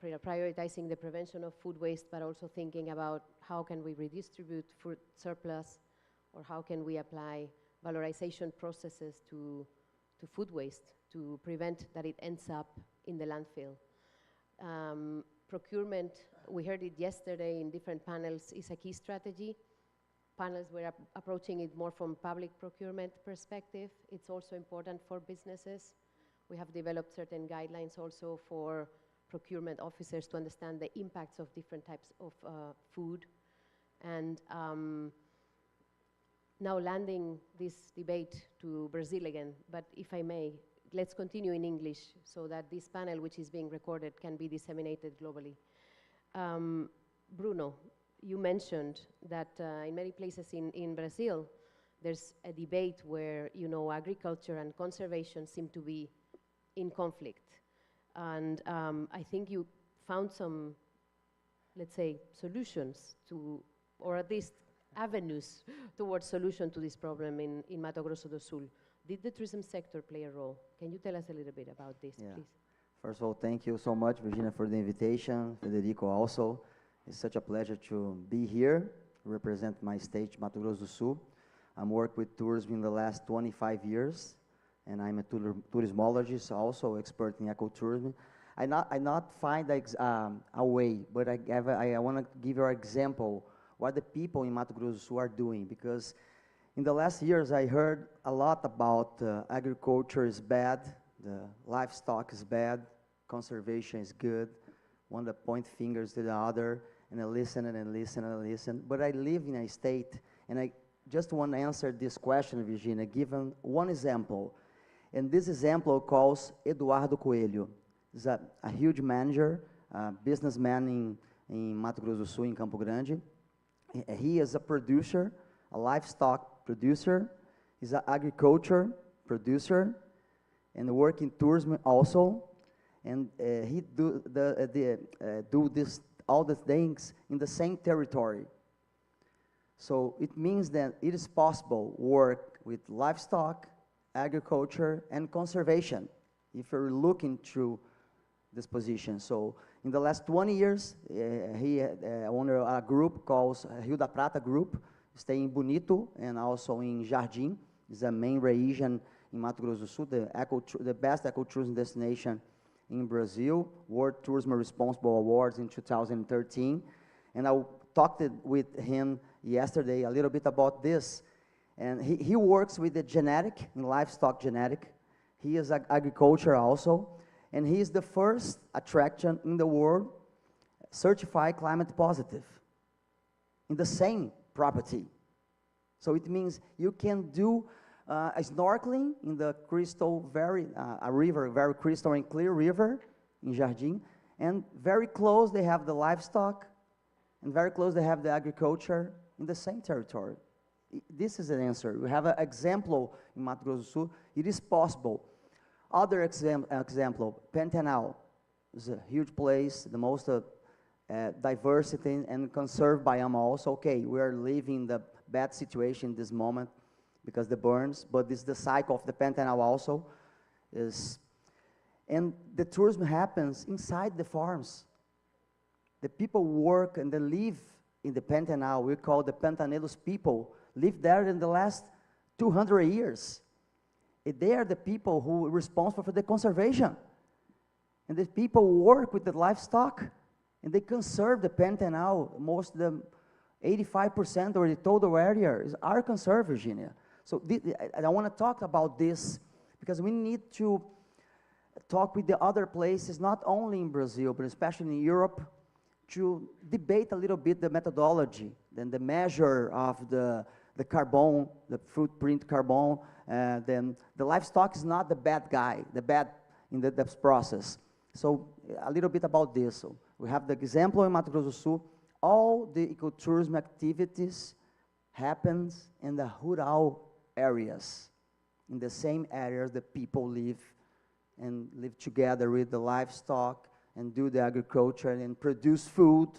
prioritizing the prevention of food waste, but also thinking about how can we redistribute food surplus, or how can we apply valorization processes to food waste to prevent that it ends up in the landfill. Procurement, we heard it yesterday in different panels, is a key strategy. Panels were approaching it more from public procurement perspective. It's also important for businesses. We have developed certain guidelines also for procurement officers to understand the impacts of different types of food. And now landing this debate to Brazil again, but if I may, let's continue in English so that this panel, which is being recorded, can be disseminated globally. Bruno, you mentioned that in many places in Brazil, there's a debate where, you know, agriculture and conservation seem to be in conflict. And I think you found some, let's say, solutions to, or at least avenues towards solution to this problem in Mato Grosso do Sul. Did the tourism sector play a role? Can you tell us a little bit about this, please? First of all, thank you so much, Virginia, for the invitation. Federico also. It's such a pleasure to be here, represent my state, Mato Grosso do Sul. I'm worked with tourism in the last 25 years, and I'm a tourismologist, also expert in ecotourism. I not find a way, but I want to give you an example what the people in Mato Grosso do Sul are doing, because In the last years, I heard a lot about agriculture is bad, the livestock is bad, conservation is good. One that point fingers to the other, and I listen and listen and listen. But I live in a state, and I just want to answer this question, Virginia, given one example. And this example calls Eduardo Coelho. He's a huge manager, businessman in Mato Grosso do Sul, in Campo Grande. He is a producer, a livestock producer. He's an agriculture producer, and work in tourism also. And he do all the things in the same territory. So it means that it is possible work with livestock, agriculture, and conservation if you're looking through this position. So in the last 20 years, he owned a group called Rio da Prata Group, stay in Bonito and also in Jardim. It's a main region in Mato Grosso do Sul, the best ecotourism destination in Brazil, World Tourism Responsible Awards in 2013. And I talked with him yesterday a little bit about this. And he works with the genetic, in livestock genetic. He is agriculture also. And he is the first attraction in the world certified climate positive in the same property. So it means you can do a snorkeling in the crystal, a river, very crystal and clear river in Jardim, and very close they have the livestock, and very close they have the agriculture in the same territory. This is an answer. We have an example in Mato Grosso do Sul. It is possible. Other example, Pantanal is a huge place, the most diversity and conserved biome also. Okay, we are living the bad situation this moment because the burns, but this is the cycle of the Pantanal also. And the tourism happens inside the farms. The people work and they live in the Pantanal. We call the Pantanelos people, live there in the last 200 years. They are the people who are responsible for the conservation. And the people work with the livestock, and they conserve the Pantanal. Most of them, 85% of the total area are conserved, Virginia. So I want to talk about this because we need to talk with the other places, not only in Brazil, but especially in Europe, to debate a little bit the methodology and the measure of the carbon, the footprint carbon. Then the livestock is not the bad guy, the bad in the process. So a little bit about this. So we have the example in Mato Grosso do Sul. All the ecotourism activities happens in the rural areas, in the same areas that people live and live together with the livestock and do the agriculture and produce food.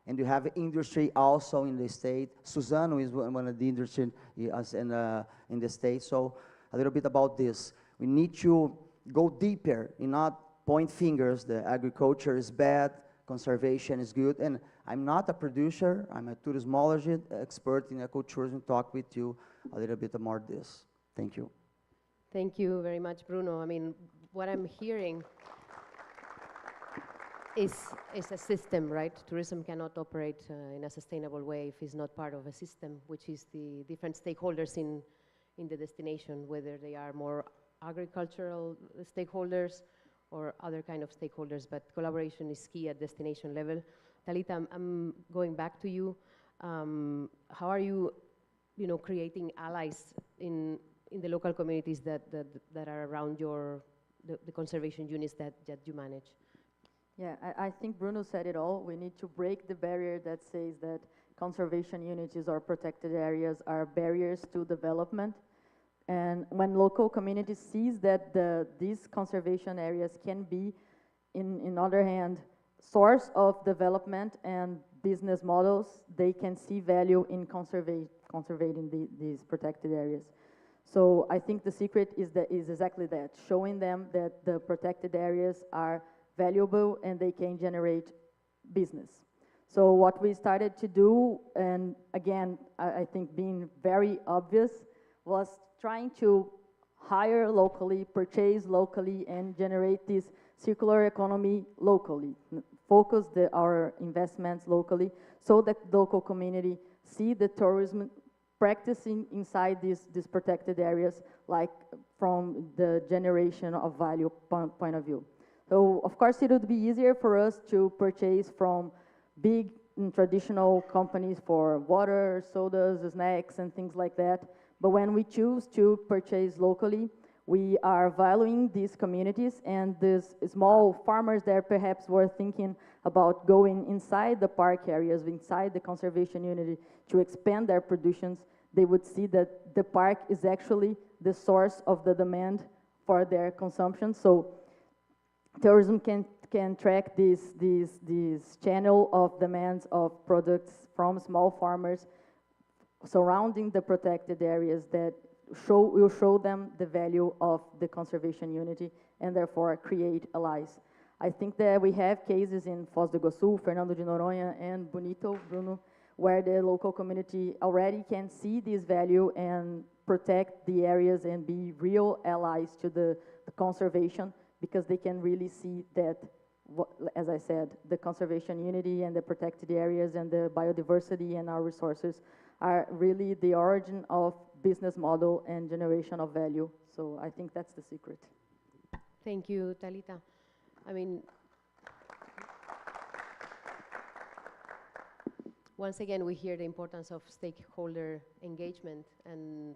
And you have industry also in the state. Suzano is one of the industry in the state. So a little bit about this. We need to go deeper and not point fingers. The agriculture is bad, conservation is good. And I'm not a producer. I'm a tourismology expert in ecotourism. Talk with you a little bit more this. Thank you. Thank you very much, Bruno. I mean, what I'm hearing is a system, right? Tourism cannot operate in a sustainable way if it's not part of a system, which is the different stakeholders in the destination, whether they are more agricultural stakeholders or other kind of stakeholders, but collaboration is key at destination level. Talita, I'm going back to you. How are you, creating allies in the local communities that are around the conservation units that you manage? Yeah, I think Bruno said it all. We need to break the barrier that says that conservation units or protected areas are barriers to development. And when local communities sees that these conservation areas can be, in other hand, source of development and business models, they can see value in conserving these protected areas. So I think the secret is exactly that, showing them that the protected areas are valuable and they can generate business. So what we started to do, and again, I think being very obvious, was trying to hire locally, purchase locally, and generate this circular economy locally. Focus our investments locally so that local community see the tourism practicing inside these protected areas, like from the generation of value point of view. So of course it would be easier for us to purchase from big traditional companies for water, sodas, snacks, and things like that. But when we choose to purchase locally, we are valuing these communities, and these small farmers that perhaps were thinking about going inside the park areas, inside the conservation unit to expand their productions, they would see that the park is actually the source of the demand for their consumption. So tourism can track this channel of demands of products from small farmers surrounding the protected areas that will show them the value of the conservation unity and therefore create allies. I think that we have cases in Foz do Iguaçu, Fernando de Noronha, and Bonito, Bruno, where the local community already can see this value and protect the areas and be real allies to the conservation, because they can really see that, as I said, the conservation unity and the protected areas and the biodiversity and our resources are really the origin of business model and generation of value. So I think that's the secret. Thank you, Talita. I mean, once again, we hear the importance of stakeholder engagement, and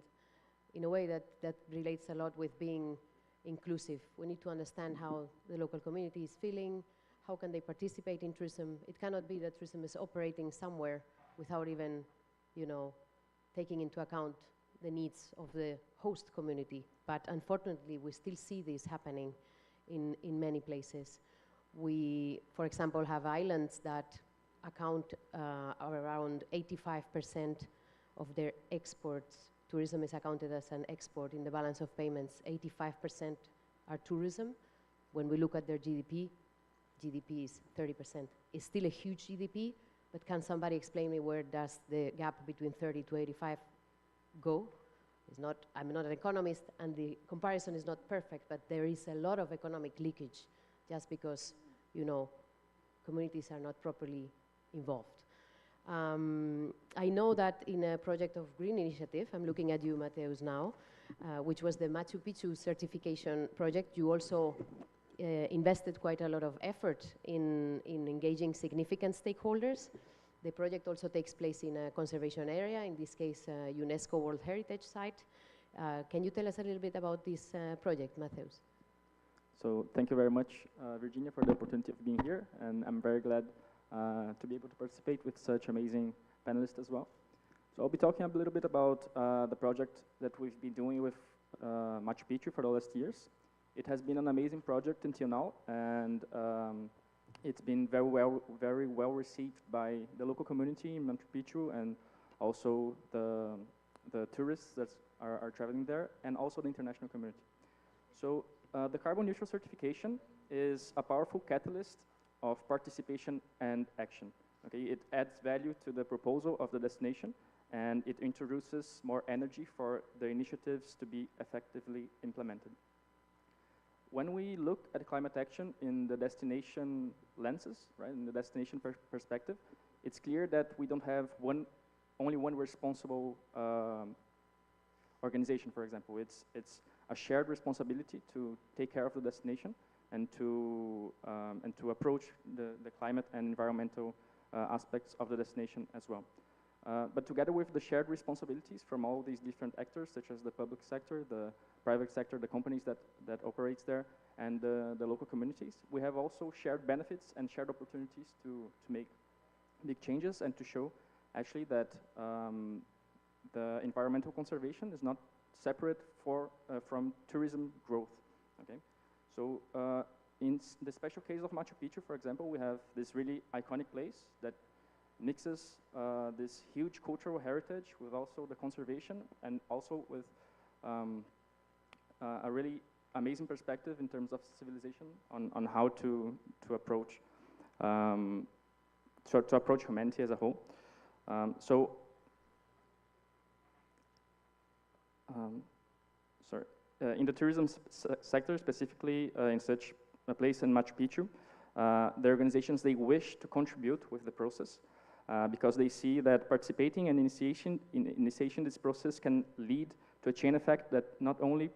in a way that relates a lot with being inclusive. We need to understand how the local community is feeling, how can they participate in tourism. It cannot be that tourism is operating somewhere without even, taking into account the needs of the host community. But unfortunately, we still see this happening in many places. We, for example, have islands that account around 85% of their exports. Tourism is accounted as an export in the balance of payments. 85% are tourism. When we look at their GDP is 30%. It's still a huge GDP, but can somebody explain me where does the gap between 30 to 85 go? It's not, I'm not an economist, and the comparison is not perfect, but there is a lot of economic leakage just because, communities are not properly involved. I know that in a project of Green Initiative, I'm looking at you, Mateus, now, which was the Machu Picchu certification project, you also invested quite a lot of effort in engaging significant stakeholders. The project also takes place in a conservation area, in this case, UNESCO World Heritage Site. Can you tell us a little bit about this project, Mateus? So thank you very much, Virginia, for the opportunity of being here, and I'm very glad to be able to participate with such amazing panelists as well. So I'll be talking a little bit about the project that we've been doing with Machu Picchu for the last years. It has been an amazing project until now, and it's been very well received by the local community in Machu Picchu, and also the tourists that are traveling there, and also the international community. So the carbon neutral certification is a powerful catalyst of participation and action. Okay, it adds value to the proposal of the destination, and it introduces more energy for the initiatives to be effectively implemented. When we look at climate action in the destination lenses, right, in the destination perspective, it's clear that we don't have only one responsible organization, for example. It's a shared responsibility to take care of the destination and to approach the climate and environmental aspects of the destination as well. But together with the shared responsibilities from all these different actors, such as the public sector, the private sector, the companies that operates there, and the local communities, we have also shared benefits and shared opportunities to make big changes and to show actually that the environmental conservation is not separate from tourism growth. Okay, so in the special case of Machu Picchu, for example, we have this really iconic place that mixes this huge cultural heritage with also the conservation, and also with a really amazing perspective in terms of civilization on how to approach humanity as a whole. In the tourism sector, specifically in such a place in Machu Picchu, the organizations, they wish to contribute with the process. because they see that participating and initiation this process can lead to a chain effect that not only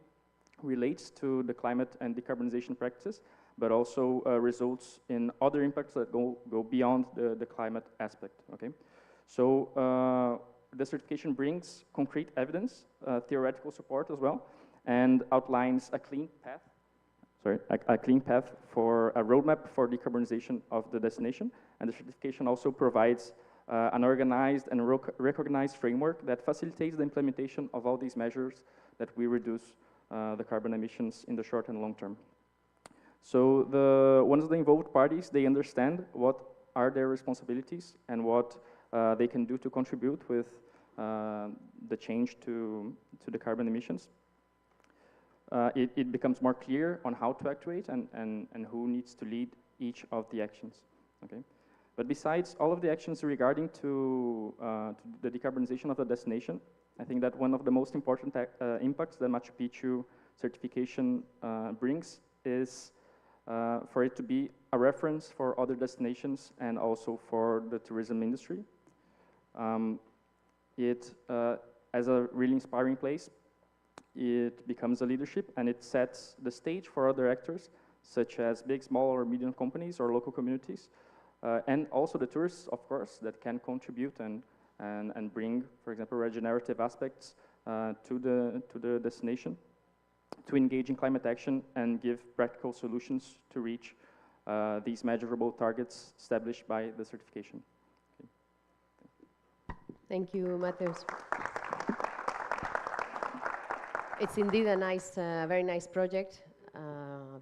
relates to the climate and decarbonization practices, but also results in other impacts that go beyond the climate aspect, okay? So the certification brings concrete evidence, theoretical support as well, and outlines a clean path, a clean path for a roadmap for decarbonization of the destination. And the certification also provides an organized and recognized framework that facilitates the implementation of all these measures that we reduce the carbon emissions in the short and long term. So once the involved parties, they understand what are their responsibilities and what they can do to contribute with the change to the carbon emissions. It becomes more clear on how to actuate and who needs to lead each of the actions, okay? But besides all of the actions regarding to the decarbonization of the destination, I think that one of the most important impacts that Machu Picchu certification brings is for it to be a reference for other destinations and also for the tourism industry. As a really inspiring place, it becomes a leadership and it sets the stage for other actors, such as big, small, or medium companies or local communities, and also the tourists, of course, that can contribute and bring, for example, regenerative aspects to the destination, to engage in climate action and give practical solutions to reach these measurable targets established by the certification. Okay. Thank you, Mateus. It's indeed a nice, very nice project,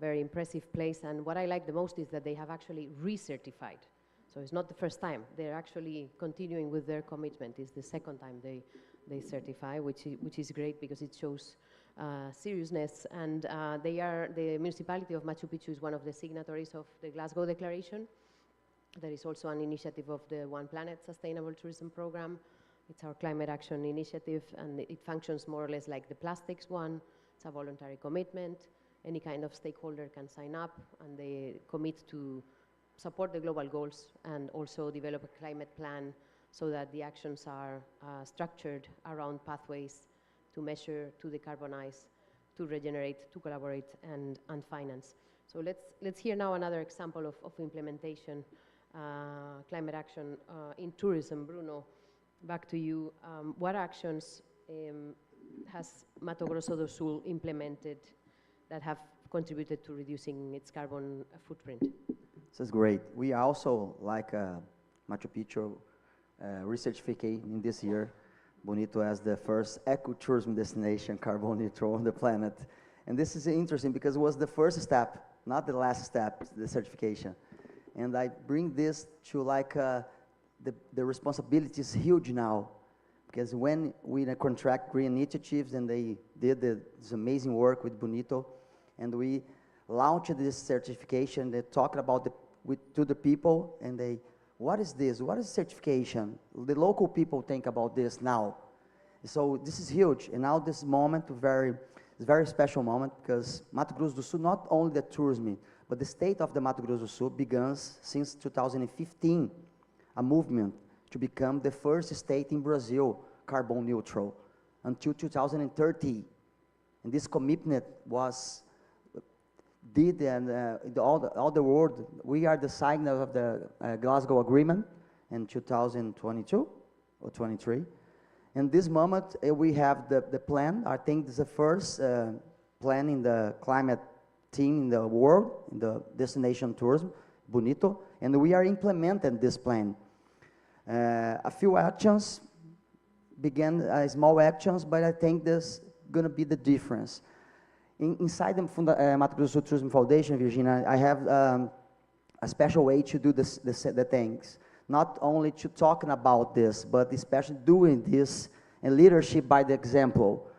very impressive place. And what I like the most is that they have actually recertified. So it's not the first time. They're actually continuing with their commitment. It's the second time they certify, which is great because it shows seriousness. And the municipality of Machu Picchu is one of the signatories of the Glasgow Declaration. There is also an initiative of the One Planet Sustainable Tourism Program. It's our climate action initiative, and it functions more or less like the plastics one. It's a voluntary commitment. Any kind of stakeholder can sign up, and they commit to support the global goals and also develop a climate plan so that the actions are structured around pathways to measure, to decarbonize, to regenerate, to collaborate, and finance. So let's hear now another example of implementation, climate action in tourism. Bruno, back to you. What actions has Mato Grosso do Sul implemented that have contributed to reducing its carbon footprint? This is great. We also, like Machu Picchu, recertificating in this year Bonito as the first ecotourism destination, carbon neutral on the planet. And this is interesting because it was the first step, not the last step, the certification. And I bring this to like the responsibility is huge now, because when we contract green initiatives and they did this amazing work with Bonito, and we launched this certification, they talked about to the people, and they, what is this? What is certification? The local people think about this now. So this is huge, and now this moment is a very special moment, because Mato Grosso do Sul, not only the tourism, but the state of the Mato Grosso do Sul begins since 2015, a movement to become the first state in Brazil carbon neutral until 2030. And this commitment was and all the world. We are the signer of the Glasgow Agreement in 2022 or 23. And this moment we have the plan. I think this is the first plan in the climate team in the world, in the destination tourism, Bonito, and we are implementing this plan. A few actions began small actions, but I think this is going to be the difference. Inside the Mato Grosso Tourism Foundation, Virginia, I have a special way to do the things. Not only to talking about this, but especially doing this and leadership by the example.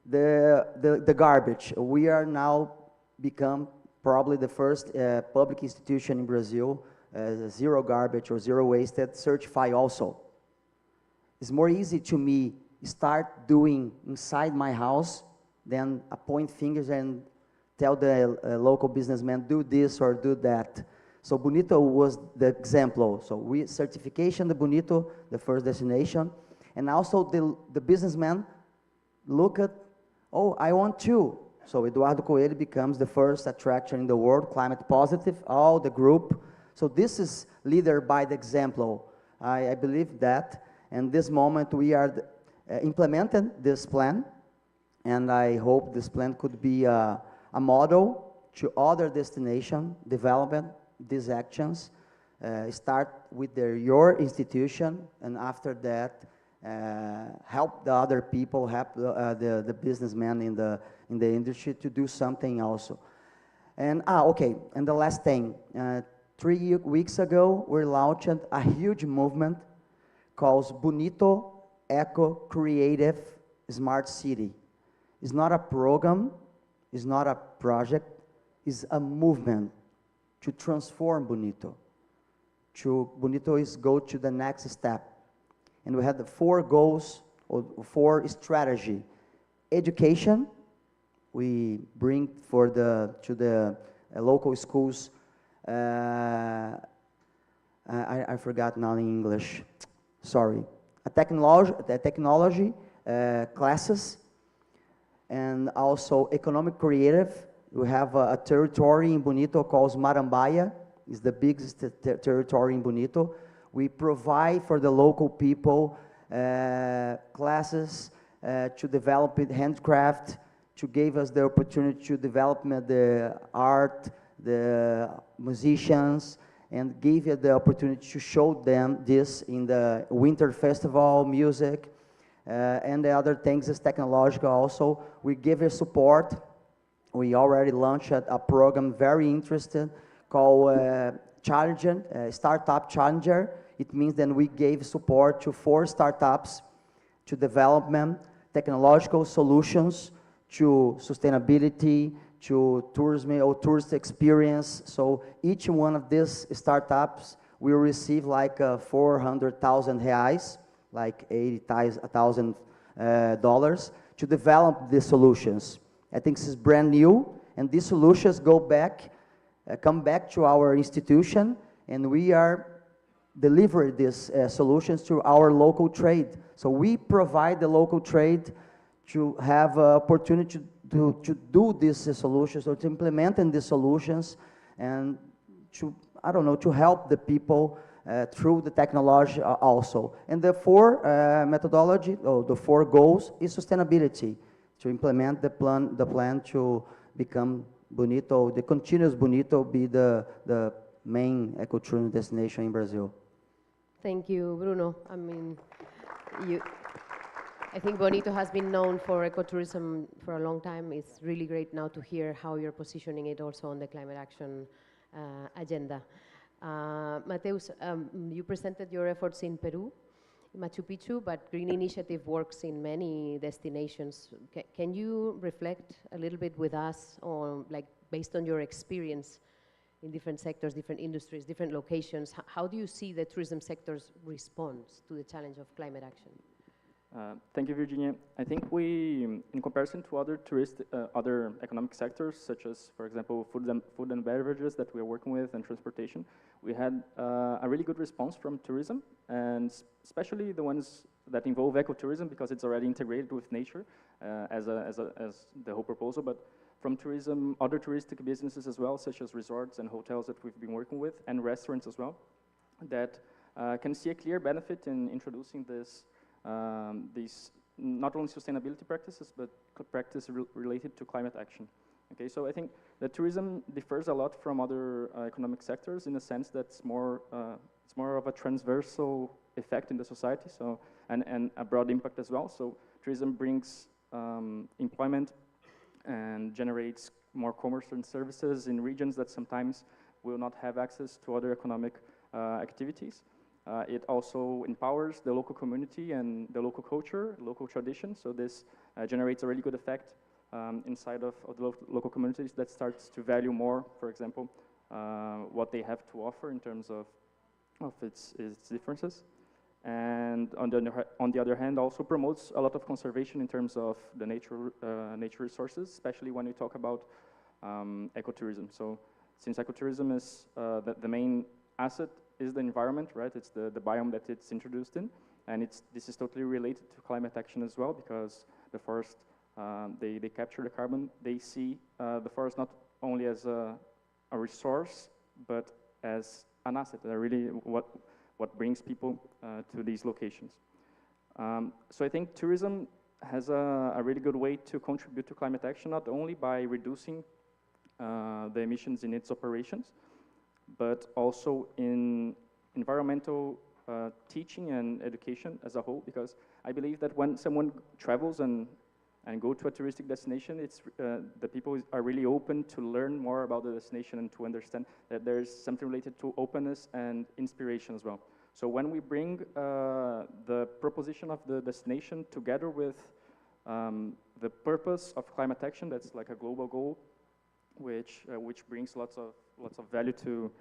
The garbage. We are now become probably the first public institution in Brazil, zero garbage or zero wasted, certify also. It's more easy to me start doing inside my house than point fingers and tell the local businessman, do this or do that. So Bonito was the example. So we certification the Bonito, the first destination, and also the businessman look at, oh, I want to. So Eduardo Coelho becomes the first attraction in the world, climate positive, all the group. So this is leader by the example. I believe that. And this moment we are implementing this plan. And I hope this plan could be a model to other destination development, these actions. Start with your institution, and after that, help the other people, help the businessmen in the industry to do something also. And okay, and the last thing, 3 weeks ago, we launched a huge movement called Bonito Eco Creative Smart City. It's not a program, it's not a project, it's a movement to transform Bonito. Bonito is go to the next step. And we had the 4 goals, or 4 strategy. Education, we bring to the local schools, I forgot now in English, sorry. The technology classes, and also economic creative. We have a territory in Bonito called Marambaia. It's the biggest territory in Bonito. We provide for the local people classes to develop handcraft, to give us the opportunity to develop the art, the musicians, and give you the opportunity to show them this in the winter festival, music, and the other things is technological also. We give you support. We already launched a program very interesting called Challenger, Startup Challenger. It means that we gave support to 4 startups to development, technological solutions, to sustainability, to tourism or tourist experience. So each one of these startups will receive like 400,000 reais, like $80,000 to develop the solutions. I think this is brand new, and these solutions come back to our institution, and we are delivering these solutions to our local trade. So we provide the local trade to have opportunity to do these solutions, or to implement in these solutions, and to, I don't know, to help the people through the technology also. And the 4 methodology, or the 4 goals, is sustainability, to implement the plan to become Bonito, the continuous Bonito, be the main ecotourism destination in Brazil. Thank you, Bruno. I mean, I think Bonito has been known for ecotourism for a long time. It's really great now to hear how you're positioning it also on the climate action agenda. Mateus, you presented your efforts in Peru, Machu Picchu, but Green Initiative works in many destinations. Can you reflect a little bit with us on, like, based on your experience in different sectors, different industries, different locations, how do you see the tourism sector's response to the challenge of climate action? Thank you, Virginia. I think we, in comparison to other economic sectors, such as, for example, food and beverages that we are working with, and transportation, we had a really good response from tourism, and especially the ones that involve ecotourism, because it's already integrated with nature as the whole proposal. But from tourism, other touristic businesses as well, such as resorts and hotels that we've been working with, and restaurants as well, that can see a clear benefit in introducing these not only sustainability practices, but practice related to climate action. Okay, so I think that tourism differs a lot from other economic sectors in the sense that it's more of a transversal effect in the society, so and a broad impact as well. So tourism brings employment and generates more commerce and services in regions that sometimes will not have access to other economic activities. It also empowers the local community and the local culture, local tradition. So this generates a really good effect inside of the local communities that starts to value more, for example, what they have to offer in terms of its differences. And on the other hand, also promotes a lot of conservation in terms of the nature resources, especially when we talk about ecotourism. So since ecotourism is the main asset is the environment, right? It's the biome that it's introduced in, and this is totally related to climate action as well, because the forest, they capture the carbon. They see the forest not only as a resource, but as an asset, really what brings people to these locations. So I think tourism has a really good way to contribute to climate action, not only by reducing the emissions in its operations, but also in environmental teaching and education as a whole, because I believe that when someone travels and go to a touristic destination, it's the people are really open to learn more about the destination and to understand that there's something related to openness and inspiration as well. So when we bring the proposition of the destination together with the purpose of climate action, that's like a global goal, which brings lots of value to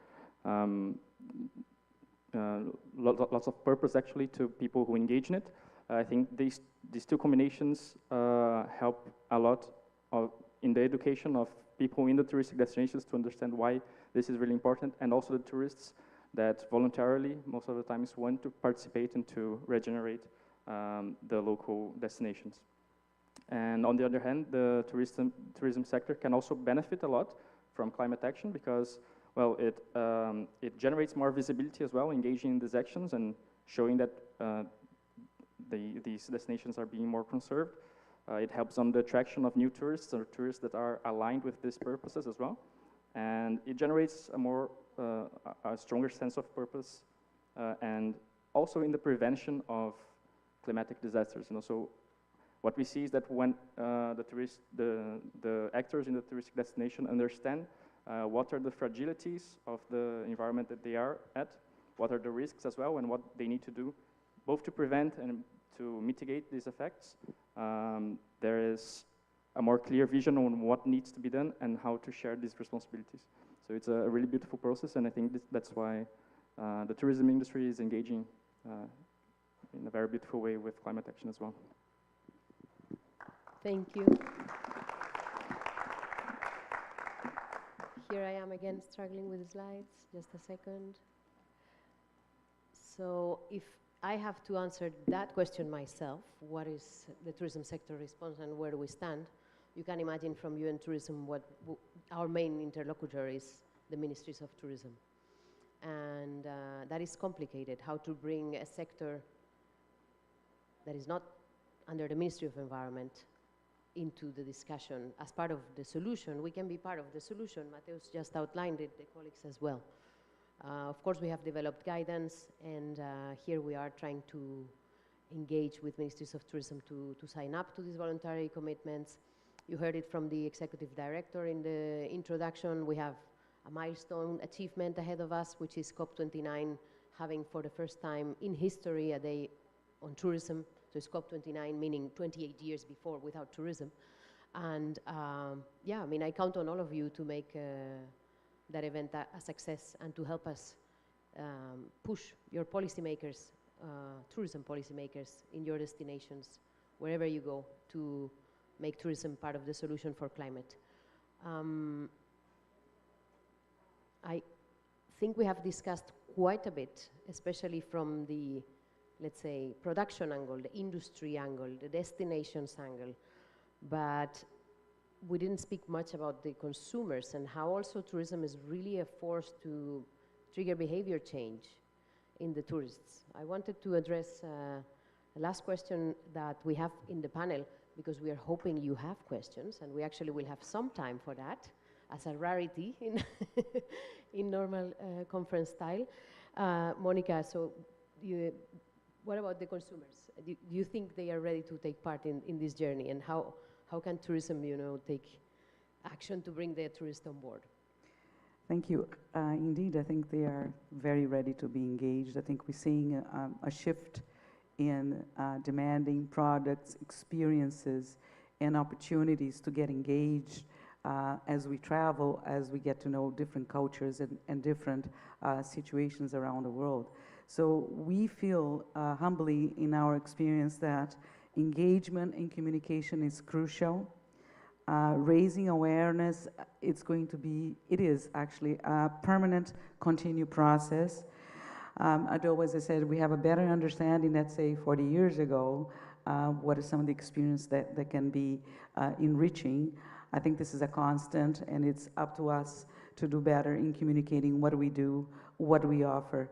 lots of purpose actually to people who engage in it. I think these two combinations help a lot in the education of people in the touristic destinations to understand why this is really important, and also the tourists that voluntarily, most of the times, want to participate and to regenerate the local destinations. And on the other hand, the tourism sector can also benefit a lot from climate action because, well, it generates more visibility as well, engaging in these actions and showing that these destinations are being more conserved. It helps on the attraction of new tourists or tourists that are aligned with these purposes as well. And it generates a stronger sense of purpose and also in the prevention of climatic disasters. So what we see is that when the actors in the touristic destination understand what are the fragilities of the environment that they are at, what are the risks as well, and what they need to do, both to prevent and to mitigate these effects, there is a more clear vision on what needs to be done and how to share these responsibilities. So it's a really beautiful process, and I think that's why the tourism industry is engaging in a very beautiful way with climate action as well. Thank you. Here I am again struggling with the slides. Just a second. So if I have to answer that question myself, what is the tourism sector response and where do we stand? You can imagine from UN Tourism what our main interlocutor is the Ministries of Tourism. And that is complicated, how to bring a sector that is not under the Ministry of Environment into the discussion as part of the solution. We can be part of the solution. Mateus just outlined it, the colleagues as well. Of course, we have developed guidance, and here we are trying to engage with Ministries of Tourism to sign up to these voluntary commitments. You heard it from the Executive Director in the introduction. We have a milestone achievement ahead of us, which is COP29, having for the first time in history a day on tourism. So it's COP29, meaning 28 years before without tourism. And yeah, I mean, I count on all of you to make that event a success and to help us push your policymakers, tourism policymakers in your destinations, wherever you go, to make tourism part of the solution for climate. I think we have discussed quite a bit, especially from the, let's say, production angle, the industry angle, the destinations angle, but we didn't speak much about the consumers and how also tourism is really a force to trigger behavior change in the tourists. I wanted to address the last question that we have in the panel, because we are hoping you have questions, and we actually will have some time for that as a rarity in normal conference style. Monica, so what about the consumers? Do you think they are ready to take part in this journey, and how can tourism, take action to bring the tourist on board? Thank you. Indeed, I think they are very ready to be engaged. I think we're seeing a shift in demanding products, experiences, and opportunities to get engaged as we travel, as we get to know different cultures and different situations around the world. So we feel humbly in our experience that engagement and communication is crucial. raising awareness, it is actually a permanent, continued process. Although, as I said, we have a better understanding, let's say 40 years ago, what are some of the experience that can be enriching. I think this is a constant, and it's up to us to do better in communicating what we do, what we offer.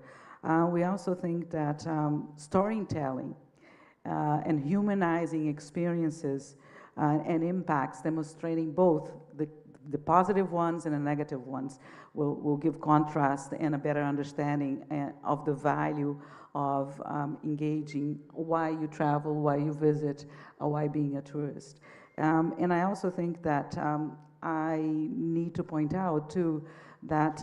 We also think that storytelling and humanizing experiences and impacts, demonstrating both the positive ones and the negative ones, will give contrast and a better understanding of the value of engaging, why you travel, why you visit, why being a tourist. And I also think that I need to point out too that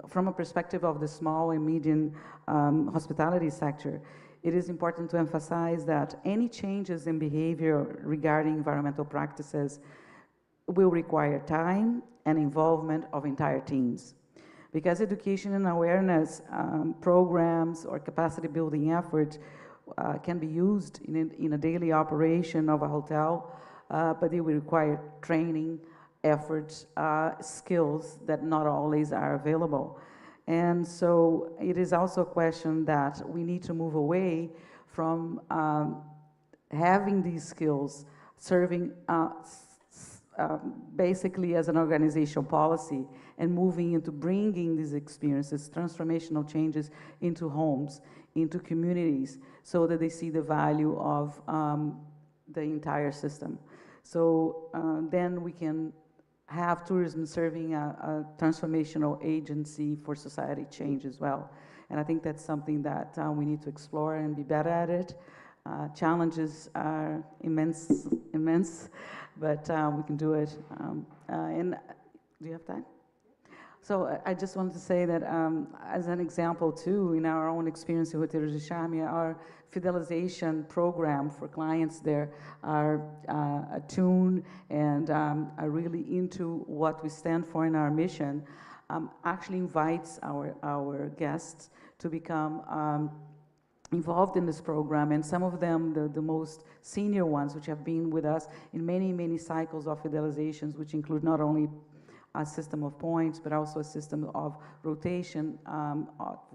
from a perspective of the small and medium hospitality sector, it is important to emphasize that any changes in behavior regarding environmental practices will require time and involvement of entire teams. Because education and awareness programs or capacity building efforts can be used in a daily operation of a hotel, but they will require training, efforts, skills that not always are available. And so it is also a question that we need to move away from having these skills serving basically as an organizational policy and moving into bringing these experiences, transformational changes into homes, into communities, so that they see the value of the entire system. So then we can have tourism serving a transformational agency for society change as well. And I think that's something that we need to explore and be better at it. Challenges are immense, but we can do it. And do you have time? So I just wanted to say that as an example too, in our own experience in Roteiros de Charme, our fidelization program for clients there are attuned and are really into what we stand for in our mission, actually invites our guests to become involved in this program, and some of them, the most senior ones, which have been with us in many, many cycles of fidelizations, which include not only a system of points, but also a system of rotation,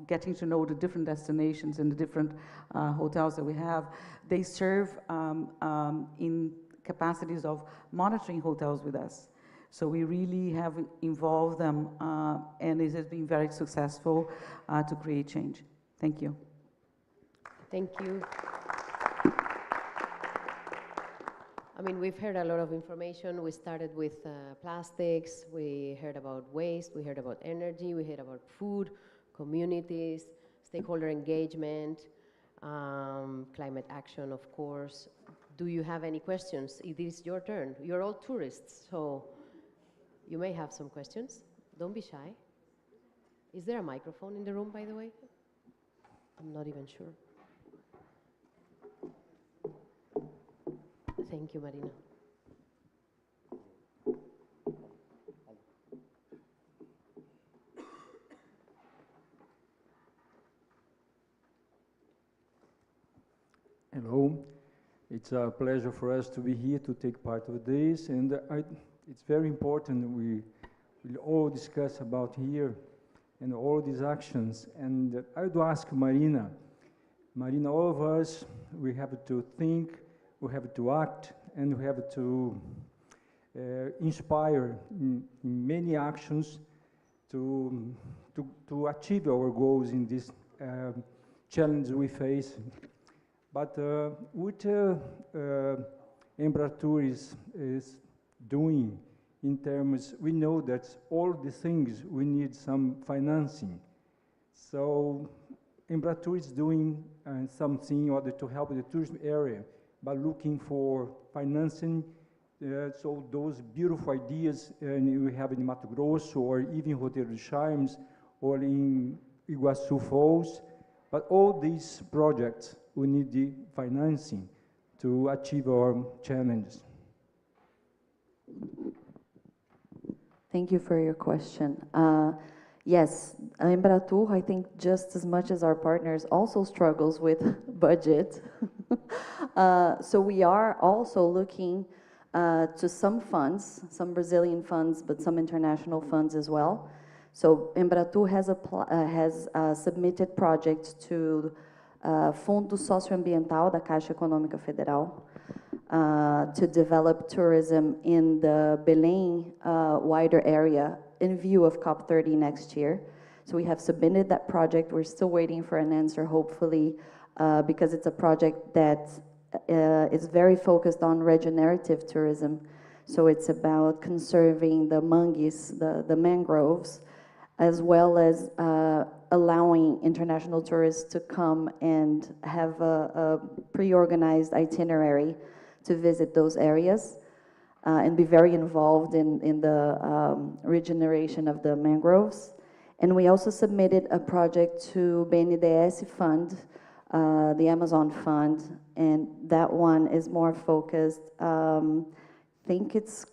getting to know the different destinations and the different hotels that we have. They serve in capacities of monitoring hotels with us. So we really have involved them, and it has been very successful to create change. Thank you. Thank you. I mean, we've heard a lot of information. We started with plastics, we heard about waste, we heard about energy, we heard about food, communities, stakeholder engagement, climate action, of course. Do you have any questions? It is your turn. You're all tourists, so you may have some questions. Don't be shy. Is there a microphone in the room, by the way? I'm not even sure. Thank you, Marina. Hello. It's a pleasure for us to be here to take part of this, and it's very important we will all discuss about here and all these actions. And I would ask Marina, all of us, we have to think, we have to act, and we have to inspire in many actions to achieve our goals in this challenge we face. But what Embratur is doing in terms, we know that all the things we need some financing. So Embratur is doing something in order to help the tourism area by looking for financing, so those beautiful ideas we have in Mato Grosso or even Roteiros de Charme or in Iguaçu Falls, but all these projects we need the financing to achieve our challenges. Thank you for your question. Yes, Embratur, I think just as much as our partners, also struggles with budget. So we are also looking to some funds, some Brazilian funds, but some international funds as well. So Embratur has submitted projects to Fundo Socioambiental da Caixa Econômica Federal to develop tourism in the Belém wider area in view of COP30 next year. So we have submitted that project. We're still waiting for an answer, hopefully, because it's a project that is very focused on regenerative tourism. So it's about conserving the mangues, the mangroves, as well as allowing international tourists to come and have a pre-organized itinerary to visit those areas and be very involved in the regeneration of the mangroves. And we also submitted a project to BNDES Fund, the Amazon Fund, and that one is more focused, I think it's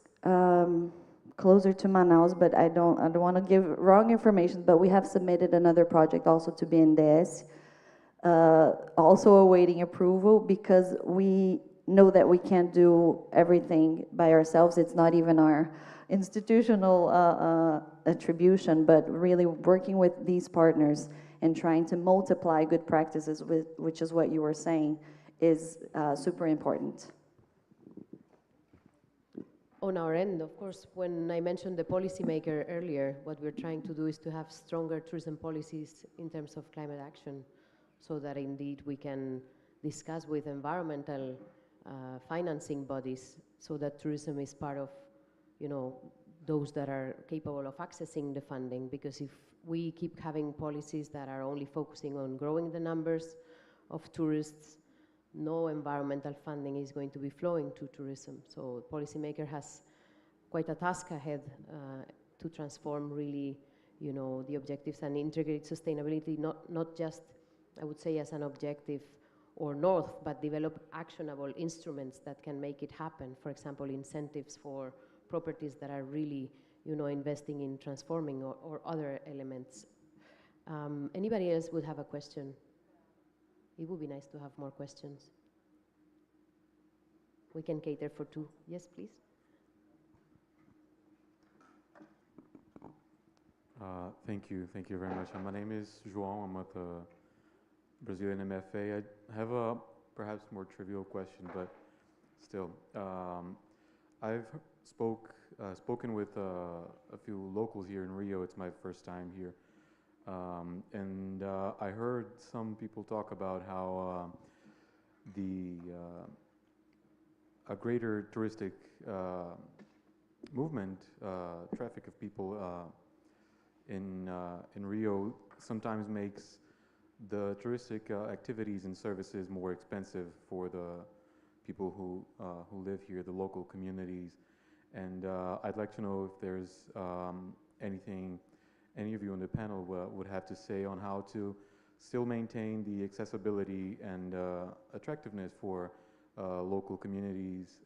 closer to Manaus, but I don't want to give wrong information, but we have submitted another project also to BNDES, also awaiting approval because we know that we can't do everything by ourselves. It's not even our institutional attribution, but really working with these partners and trying to multiply good practices, which is what you were saying, is super important. On our end, of course, when I mentioned the policymaker earlier, what we're trying to do is to have stronger tourism policies in terms of climate action, so that indeed we can discuss with environmental financing bodies, so that tourism is part of, those that are capable of accessing the funding. Because if we keep having policies that are only focusing on growing the numbers of tourists, no environmental funding is going to be flowing to tourism. So policymaker has quite a task ahead to transform really, the objectives and integrate sustainability, not just, I would say, as an objective or north, but develop actionable instruments that can make it happen. For example, incentives for properties that are really, investing in transforming or other elements. Anybody else would have a question? It would be nice to have more questions. We can cater for 2. Yes, please. Thank you very much. My name is João. I'm with the Brazilian MFA. I have a perhaps more trivial question, but still. I've spoken with a few locals here in Rio. It's my first time here. And I heard some people talk about how a greater touristic movement, traffic of people in Rio sometimes makes the touristic activities and services more expensive for the people who live here, the local communities. And I'd like to know if there's anything any of you on the panel would have to say on how to still maintain the accessibility and attractiveness for local communities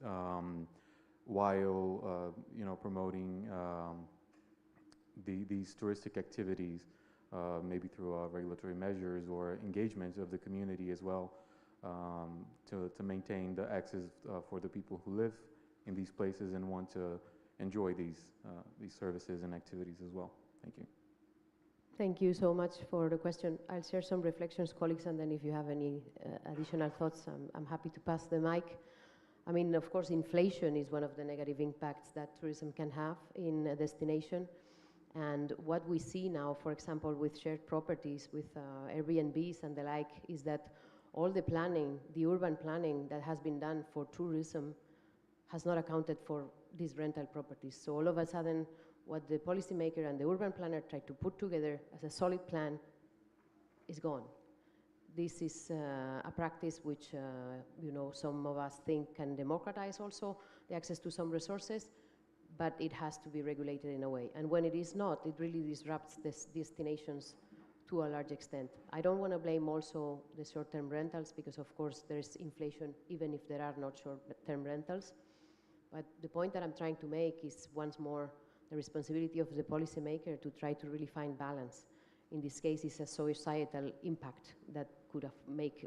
while promoting these touristic activities, maybe through regulatory measures or engagement of the community as well, to maintain the access for the people who live in these places and want to enjoy these services and activities as well. Thank you. Thank you so much for the question. I'll share some reflections, colleagues, and then if you have any additional thoughts, I'm happy to pass the mic. I mean, of course, inflation is one of the negative impacts that tourism can have in a destination. And what we see now, for example, with shared properties, with Airbnbs and the like, is that all the planning, the urban planning that has been done for tourism has not accounted for these rental properties. So all of a sudden, what the policymaker and the urban planner tried to put together as a solid plan is gone. This is a practice which, some of us think can democratize also the access to some resources, but it has to be regulated in a way. And when it is not, it really disrupts these destinations to a large extent. I don't want to blame also the short-term rentals, because of course there's inflation even if there are not short-term rentals. But the point that I'm trying to make is, once more, the responsibility of the policymaker to try to really find balance. In this case, it's a societal impact that could have make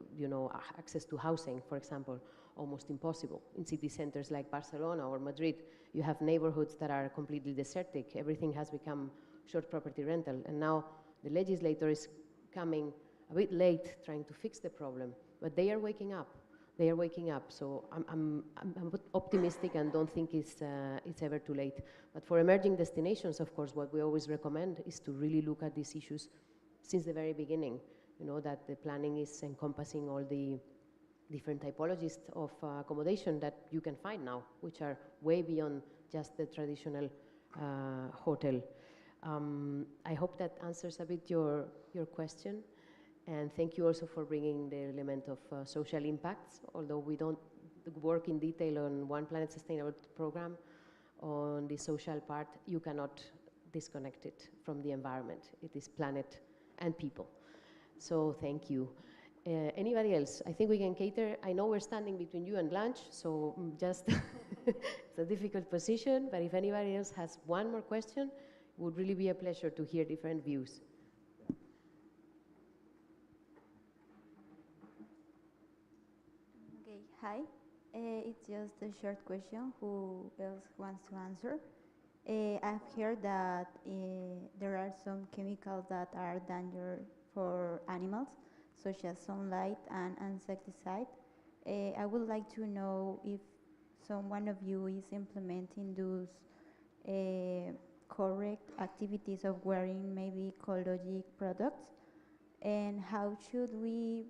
access to housing, for example, almost impossible. In city centers like Barcelona or Madrid, you have neighborhoods that are completely desertic. Everything has become short property rental. And now the legislator is coming a bit late trying to fix the problem, but they are waking up. They are waking up, so I'm optimistic and don't think it's ever too late. But for emerging destinations, of course, what we always recommend is to really look at these issues since the very beginning. You know, that the planning is encompassing all the different typologies of accommodation that you can find now, which are way beyond just the traditional hotel. I hope that answers a bit your question. And thank you also for bringing the element of social impacts. Although we don't work in detail on One Planet Sustainable Program, on the social part, you cannot disconnect it from the environment. It is planet and people. So thank you. Anybody else? I think we can cater. I know we're standing between you and lunch, so just it's a difficult position, but if anybody else has one more question, it would really be a pleasure to hear different views. Okay, hi. It's just a short question. Who else wants to answer? I've heard that there are some chemicals that are dangerous for animals, such as sunlight and insecticide. I would like to know if one of you is implementing those correct activities of wearing maybe ecologic products, and how should we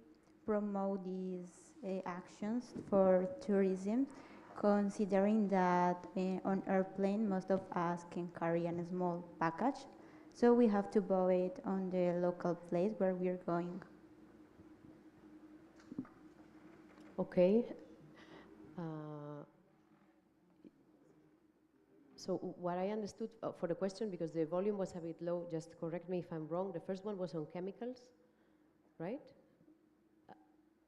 promote these actions for tourism, considering that on airplane most of us can carry a small package, so we have to buy it on the local place where we're going. Okay. So what I understood for the question, because the volume was a bit low, just correct me if I'm wrong, the first one was on chemicals, right?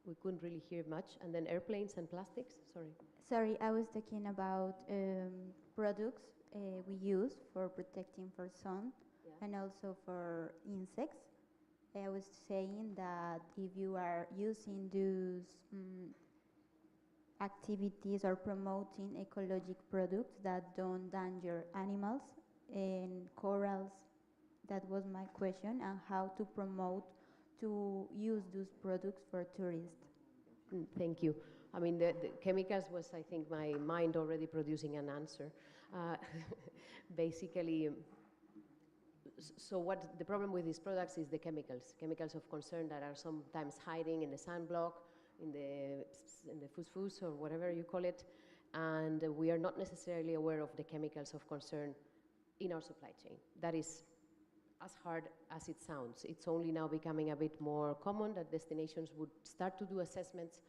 We couldn't really hear much. And then airplanes and plastics, sorry. Sorry, I was talking about products we use for protecting for sun, and also for insects. I was saying that if you are using those activities or promoting ecologic products that don't danger animals and corals, that was my question, and how to promote to use those products for tourists. Thank you. I mean, the chemicals was, I think, my mind already producing an answer. Basically, so what the problem with these products is the chemicals of concern that are sometimes hiding in the sunblock, in the fusfus or whatever you call it, and we are not necessarily aware of the chemicals of concern in our supply chain. That is as hard as it sounds. It's only now becoming a bit more common that destinations would start to do assessments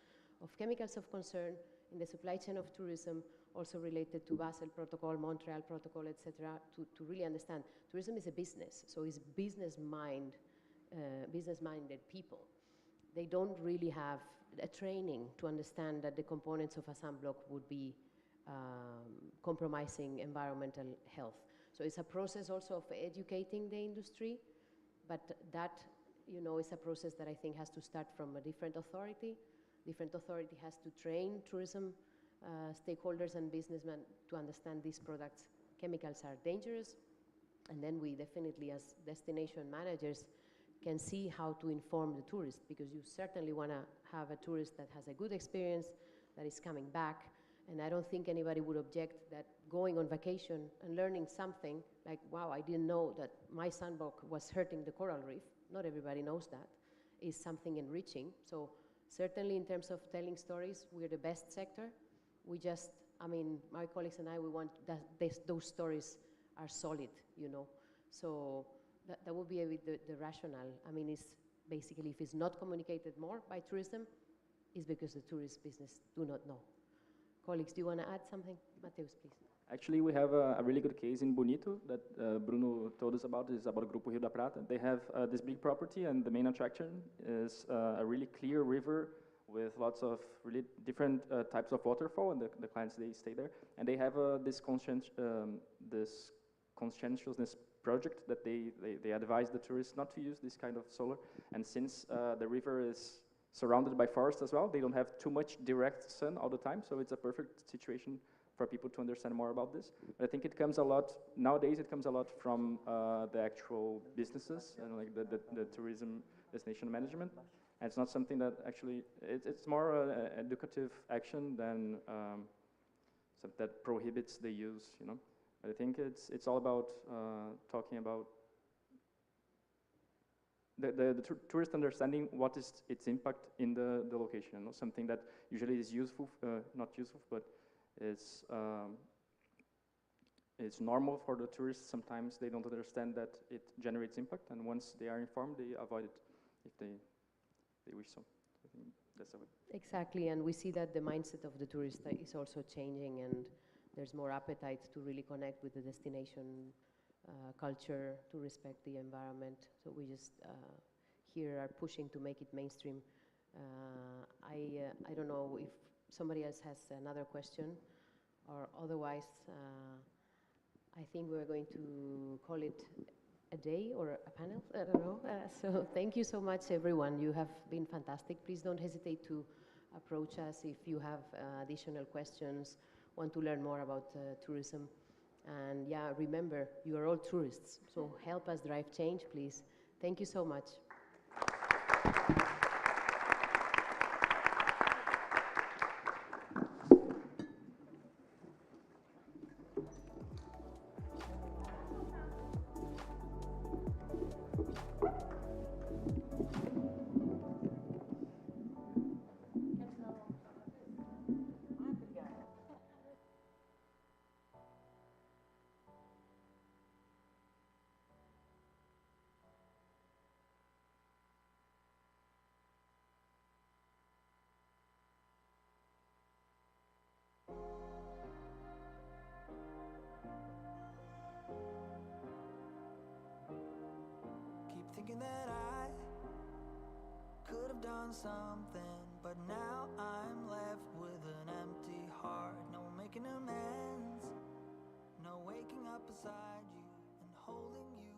of chemicals of concern in the supply chain of tourism, also related to Basel Protocol, Montreal Protocol, etc., to really understand. Tourism is a business, so it's business-minded people. They don't really have a training to understand that the components of a sunblock would be compromising environmental health. So it's a process also of educating the industry, but that, you know, is a process that I think has to start from a different authority. Different authority has to train tourism stakeholders and businessmen to understand these products. Chemicals are dangerous, and then we definitely, as destination managers, can see how to inform the tourist, because you certainly want to have a tourist that has a good experience, that is coming back. And I don't think anybody would object that going on vacation and learning something like, wow, I didn't know that my sunblock was hurting the coral reef. Not everybody knows that. Is something enriching. So certainly in terms of telling stories, we're the best sector. We just, I mean, my colleagues and I, we want that those stories are solid, you know. So that would be a bit the rationale. I mean, it's basically, if it's not communicated more by tourism, it's because the tourist business do not know. Colleagues, do you want to add something? Mateus, please. Actually, we have a really good case in Bonito that Bruno told us about. It's about Grupo Rio da Prata. They have this big property, and the main attraction is a really clear river with lots of really different types of waterfall, and the clients, they stay there. And they have this conscientiousness project that they advise the tourists not to use this kind of solar. And since the river is surrounded by forest as well. They don't have too much direct sun all the time, so it's a perfect situation for people to understand more about this. But I think it comes a lot, nowadays it comes a lot from the actual businesses and like the tourism destination management. And it's not something that actually, it's more an educative action than something that prohibits the use, you know. But I think it's all about talking about the tourist understanding what is its impact in the location, you know? Something that usually is useful, not useful, but it's normal for the tourists. Sometimes they don't understand that it generates impact, and once they are informed, they avoid it if they wish so. I think that's the way. Exactly, and we see that the mindset of the tourist is also changing, and there's more appetite to really connect with the destination culture, to respect the environment. So we just here are pushing to make it mainstream. I don't know if somebody else has another question, or otherwise, I think we're going to call it a day or a panel. I don't know. So thank you so much, everyone. You have been fantastic. Please don't hesitate to approach us if you have additional questions, want to learn more about tourism. And yeah, remember, you are all tourists, so help us drive change, please. Thank you so much. Keep thinking that I could have done something, but now I'm left with an empty heart. No making amends, no waking up beside you and holding you.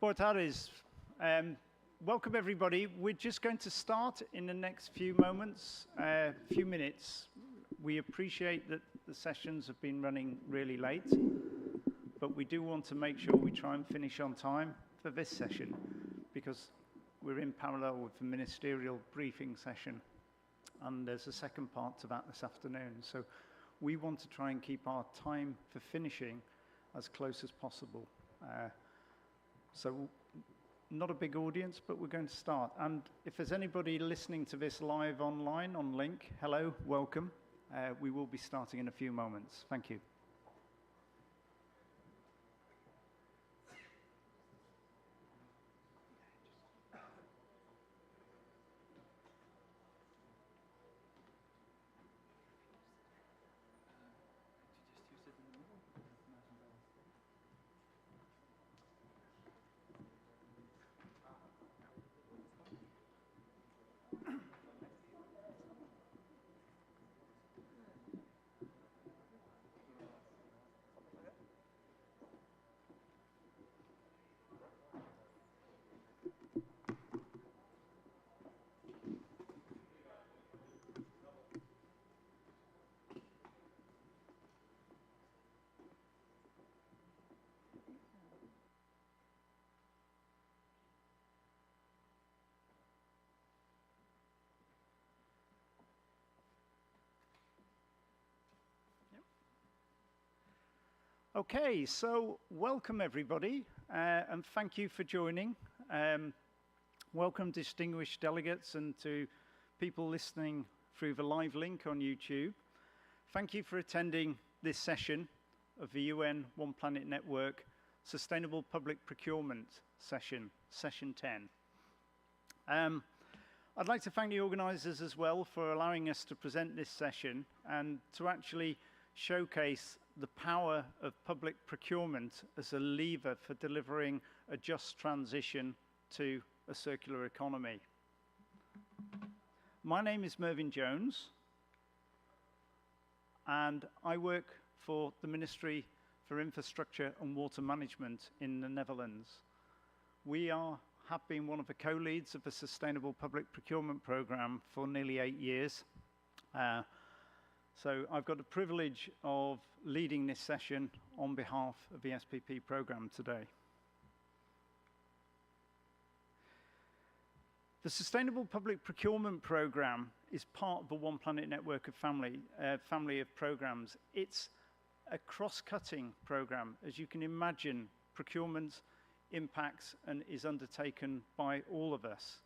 Boa tardes. Welcome everybody. We're just going to start in the next few moments, few minutes. We appreciate that the sessions have been running really late, but we do want to make sure we try and finish on time for this session because we're in parallel with the ministerial briefing session and there's a second part to that this afternoon. So we want to try and keep our time for finishing as close as possible. So not a big audience, but we're going to start. And if there's anybody listening to this live online on Link, hello, welcome. We will be starting in a few moments. Thank you. Okay, so welcome everybody, and thank you for joining. Welcome distinguished delegates and to people listening through the live link on YouTube. Thank you for attending this session of the UN One Planet Network Sustainable Public Procurement session, session 10. I'd like to thank the organizers as well for allowing us to present this session and to actually showcase the power of public procurement as a lever for delivering a just transition to a circular economy. My name is Mervyn Jones, and I work for the Ministry for Infrastructure and Water Management in the Netherlands. We have been one of the co-leads of the Sustainable Public Procurement Programme for nearly 8 years. So I've got the privilege of leading this session on behalf of the SPP programme today. The Sustainable Public Procurement Programme is part of the One Planet Network of family of programmes. It's a cross-cutting programme. As you can imagine, procurement impacts and is undertaken by all of us.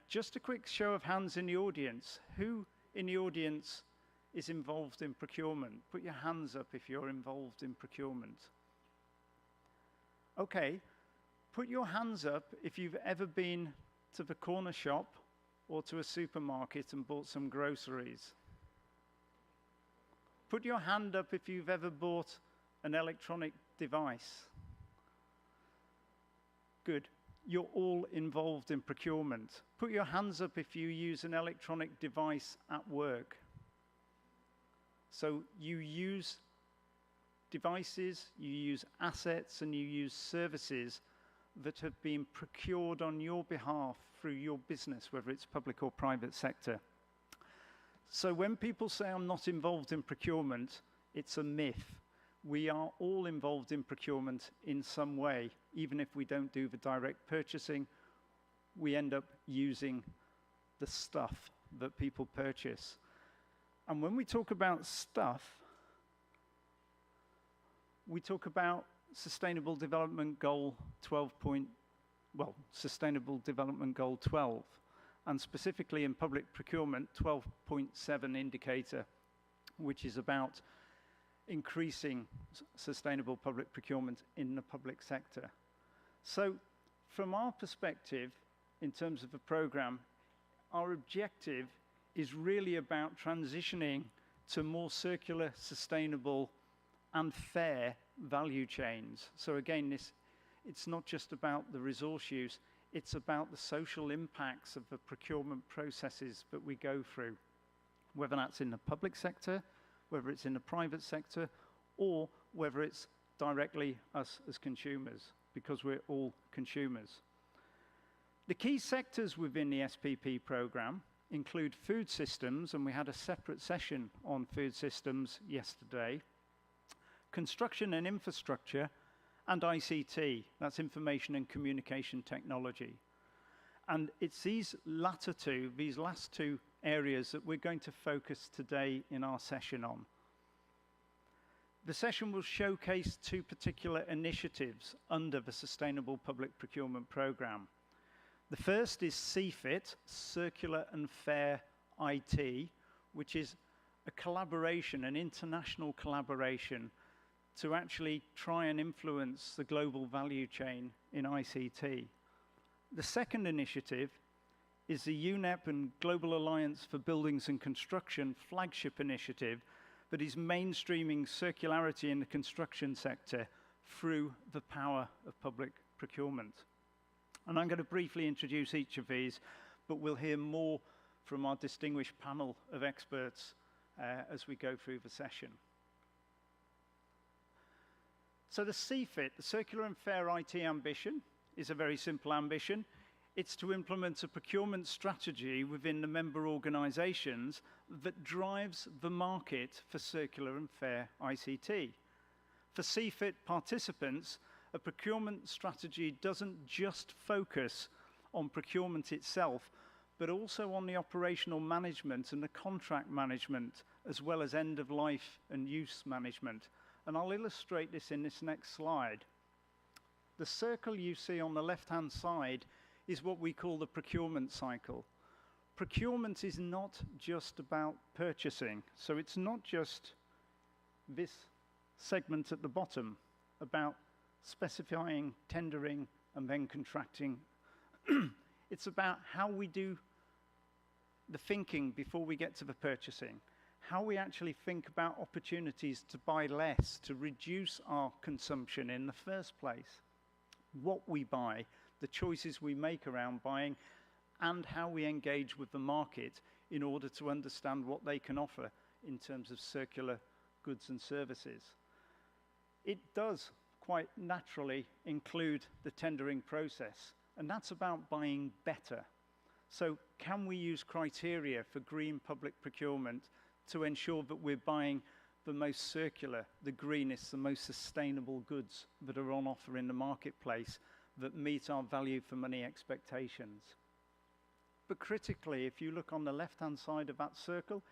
Just a quick show of hands in the audience. Who in the audience is involved in procurement? Put your hands up if you're involved in procurement. Okay, put your hands up if you've ever been to the corner shop or to a supermarket and bought some groceries. Put your hand up if you've ever bought an electronic device. Good. You're all involved in procurement. Put your hands up if you use an electronic device at work. So you use devices, you use assets, and you use services that have been procured on your behalf through your business, whether it's public or private sector. So when people say I'm not involved in procurement, it's a myth. We are all involved in procurement in some way. Even if we don't do the direct purchasing, we end up using the stuff that people purchase. And when we talk about stuff, we talk about Sustainable Development Goal 12. Sustainable Development Goal 12, and specifically in public procurement, 12.7 indicator, which is about increasing sustainable public procurement in the public sector. So from our perspective, in terms of the program, our objective is really about transitioning to more circular, sustainable, and fair value chains. So again, it's not just about the resource use, it's about the social impacts of the procurement processes that we go through, whether that's in the public sector, whether it's in the private sector, or whether it's directly us as consumers. because we're all consumers. The key sectors within the SPP program include food systems, and we had a separate session on food systems yesterday, construction and infrastructure, and ICT, that's information and communication technology. And it's these last two areas that we're going to focus today in our session on. The session will showcase two particular initiatives under the Sustainable Public Procurement Programme. The first is CFIT, Circular and Fair IT, which is a collaboration, an international collaboration to actually try and influence the global value chain in ICT. The second initiative is the UNEP and Global Alliance for Buildings and Construction flagship initiative that is mainstreaming circularity in the construction sector through the power of public procurement. And I'm going to briefly introduce each of these, but we'll hear more from our distinguished panel of experts as we go through the session. So the CFIT, the Circular and Fair IT ambition, is a very simple ambition. It's to implement a procurement strategy within the member organizations that drives the market for circular and fair ICT. For CFIT participants, a procurement strategy doesn't just focus on procurement itself, but also on the operational management and the contract management, as well as end-of-life and use management. And I'll illustrate this in this next slide. The circle you see on the left-hand side is what we call the procurement cycle. Procurement is not just about purchasing. So it's not just this segment at the bottom about specifying, tendering, and then contracting. It's about how we do the thinking before we get to the purchasing. How we actually think about opportunities to buy less, to reduce our consumption in the first place. What we buy, the choices we make around buying, and how we engage with the market in order to understand what they can offer in terms of circular goods and services. It does quite naturally include the tendering process, and that's about buying better. So can we use criteria for green public procurement to ensure that we're buying the most circular, the greenest, the most sustainable goods that are on offer in the marketplace that meet our value for money expectations? But critically, if you look on the left-hand side of that circle,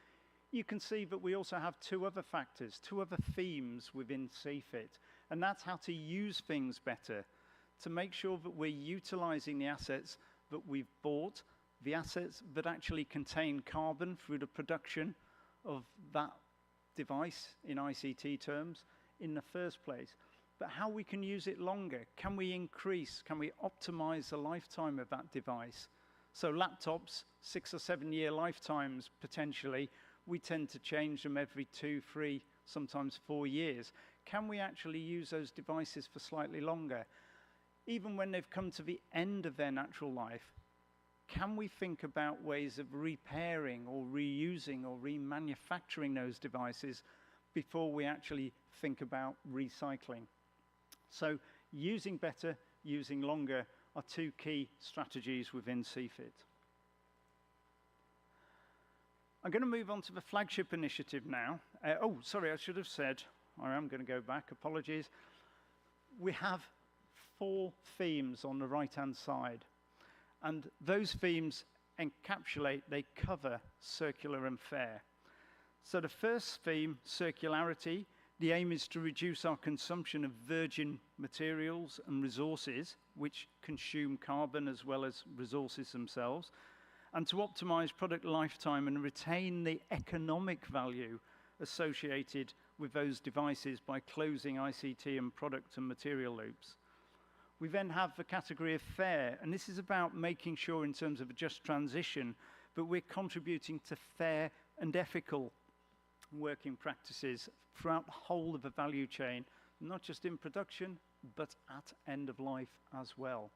you can see that we also have two other factors, two other themes within CFIT, and that's how to use things better, to make sure that we're utilizing the assets that we've bought, the assets that actually contain carbon through the production of that device in ICT terms in the first place, but how we can use it longer. Can we increase, can we optimize the lifetime of that device? So laptops, 6 or 7 year lifetimes potentially, we tend to change them every 2, 3, sometimes 4 years. Can we actually use those devices for slightly longer? Even when they've come to the end of their natural life, can we think about ways of repairing or reusing or remanufacturing those devices before we actually think about recycling? So using better, using longer are two key strategies within CFIT. I'm going to move on to the flagship initiative now. Oh, sorry, I should have said, I am going to go back, apologies. We have 4 themes on the right-hand side. And those themes encapsulate, they cover circular and fair. So the first theme, circularity, the aim is to reduce our consumption of virgin materials and resources, which consume carbon as well as resources themselves, and to optimize product lifetime and retain the economic value associated with those devices by closing ICT and product and material loops. We then have the category of fair, and this is about making sure in terms of a just transition that we're contributing to fair and ethical working practices throughout the whole of the value chain, not just in production, but at end of life as well.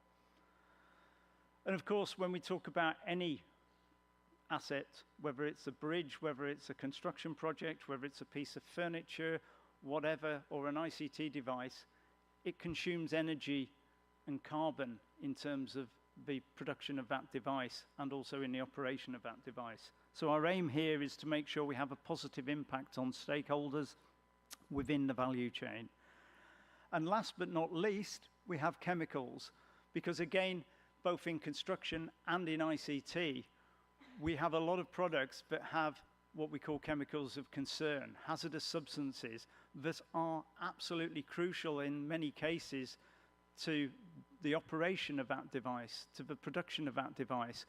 And of course, when we talk about any asset, whether it's a bridge, whether it's a construction project, whether it's a piece of furniture, whatever, or an ICT device, it consumes energy and carbon in terms of the production of that device and also in the operation of that device. So our aim here is to make sure we have a positive impact on stakeholders within the value chain. And last but not least, we have chemicals, because again, both in construction and in ICT, we have a lot of products that have what we call chemicals of concern, hazardous substances that are absolutely crucial in many cases to the operation of that device, to the production of that device.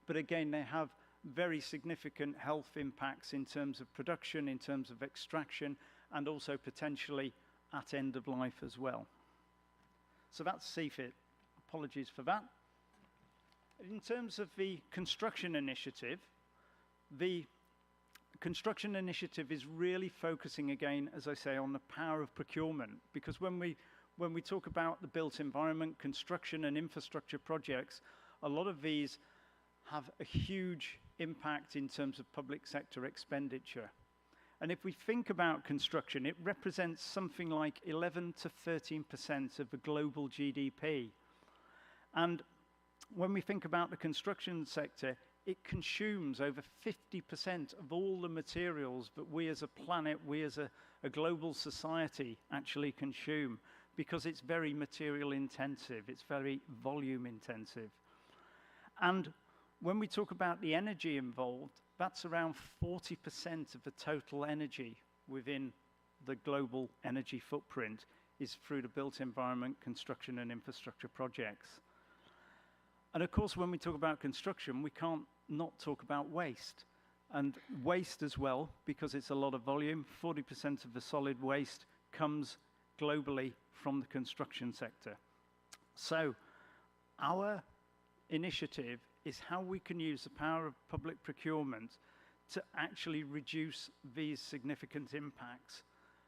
But again, they have very significant health impacts in terms of production, in terms of extraction, and also potentially at end of life as well. So that's CFIT. Apologies for that. In terms of the construction initiative, the construction initiative is really focusing again, as I say, on the power of procurement, because when we talk about the built environment, construction and infrastructure projects, a lot of these have a huge impact in terms of public sector expenditure. And if we think about construction, it represents something like 11 to 13% of the global GDP. And when we think about the construction sector, it consumes over 50% of all the materials that we as a planet, we as a global society actually consume, because it's very material intensive, it's very volume intensive. And when we talk about the energy involved, that's around 40% of the total energy within the global energy footprint is through the built environment, construction and infrastructure projects. And of course, when we talk about construction, we can't not talk about waste. And waste as well, because it's a lot of volume. 40% of the solid waste comes globally from the construction sector. So our initiative is how we can use the power of public procurement to actually reduce these significant impacts.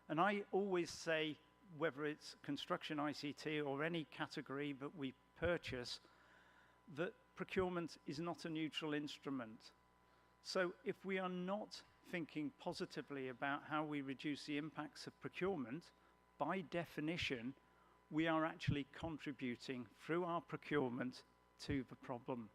And I always say, whether it's construction, ICT, or any category that we purchase, that procurement is not a neutral instrument. So if we are not thinking positively about how we reduce the impacts of procurement, by definition, we are actually contributing through our procurement to the problem.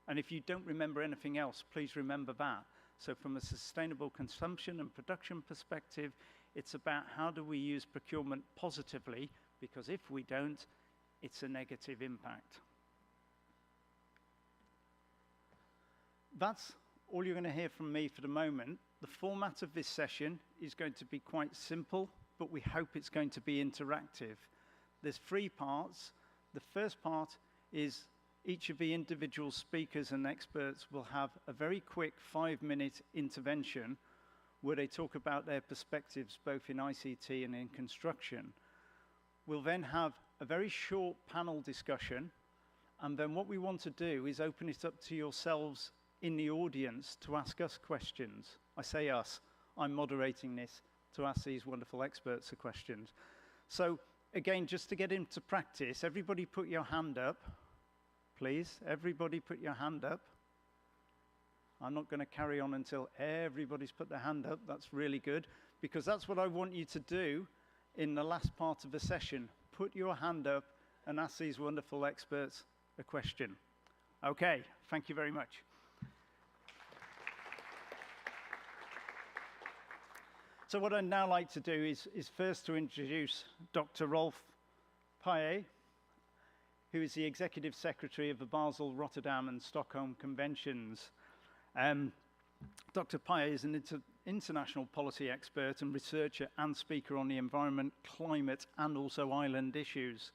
And if you don't remember anything else, please remember that. So from a sustainable consumption and production perspective, it's about how do we use procurement positively, because if we don't, it's a negative impact. That's all you're going to hear from me for the moment. The format of this session is going to be quite simple, but we hope it's going to be interactive. There's 3 parts. The first part is each of the individual speakers and experts will have a very quick 5-minute intervention where they talk about their perspectives both in ICT and in construction. We'll then have a very short panel discussion, and then what we want to do is open it up to yourselves in the audience to ask us questions. I say us, I'm moderating this to ask these wonderful experts the questions. So again, just to get into practice, everybody put your hand up, please. Everybody put your hand up. I'm not going to carry on until everybody's put their hand up. That's really good, because that's what I want you to do in the last part of the session. Put your hand up and ask these wonderful experts a question. Okay, thank you very much. So what I'd now like to do is first to introduce Dr. Rolf Paet, who is the Executive Secretary of the Basel, Rotterdam and Stockholm Conventions. Dr. Paet is an international policy expert and researcher and speaker on the environment, climate and also island issues.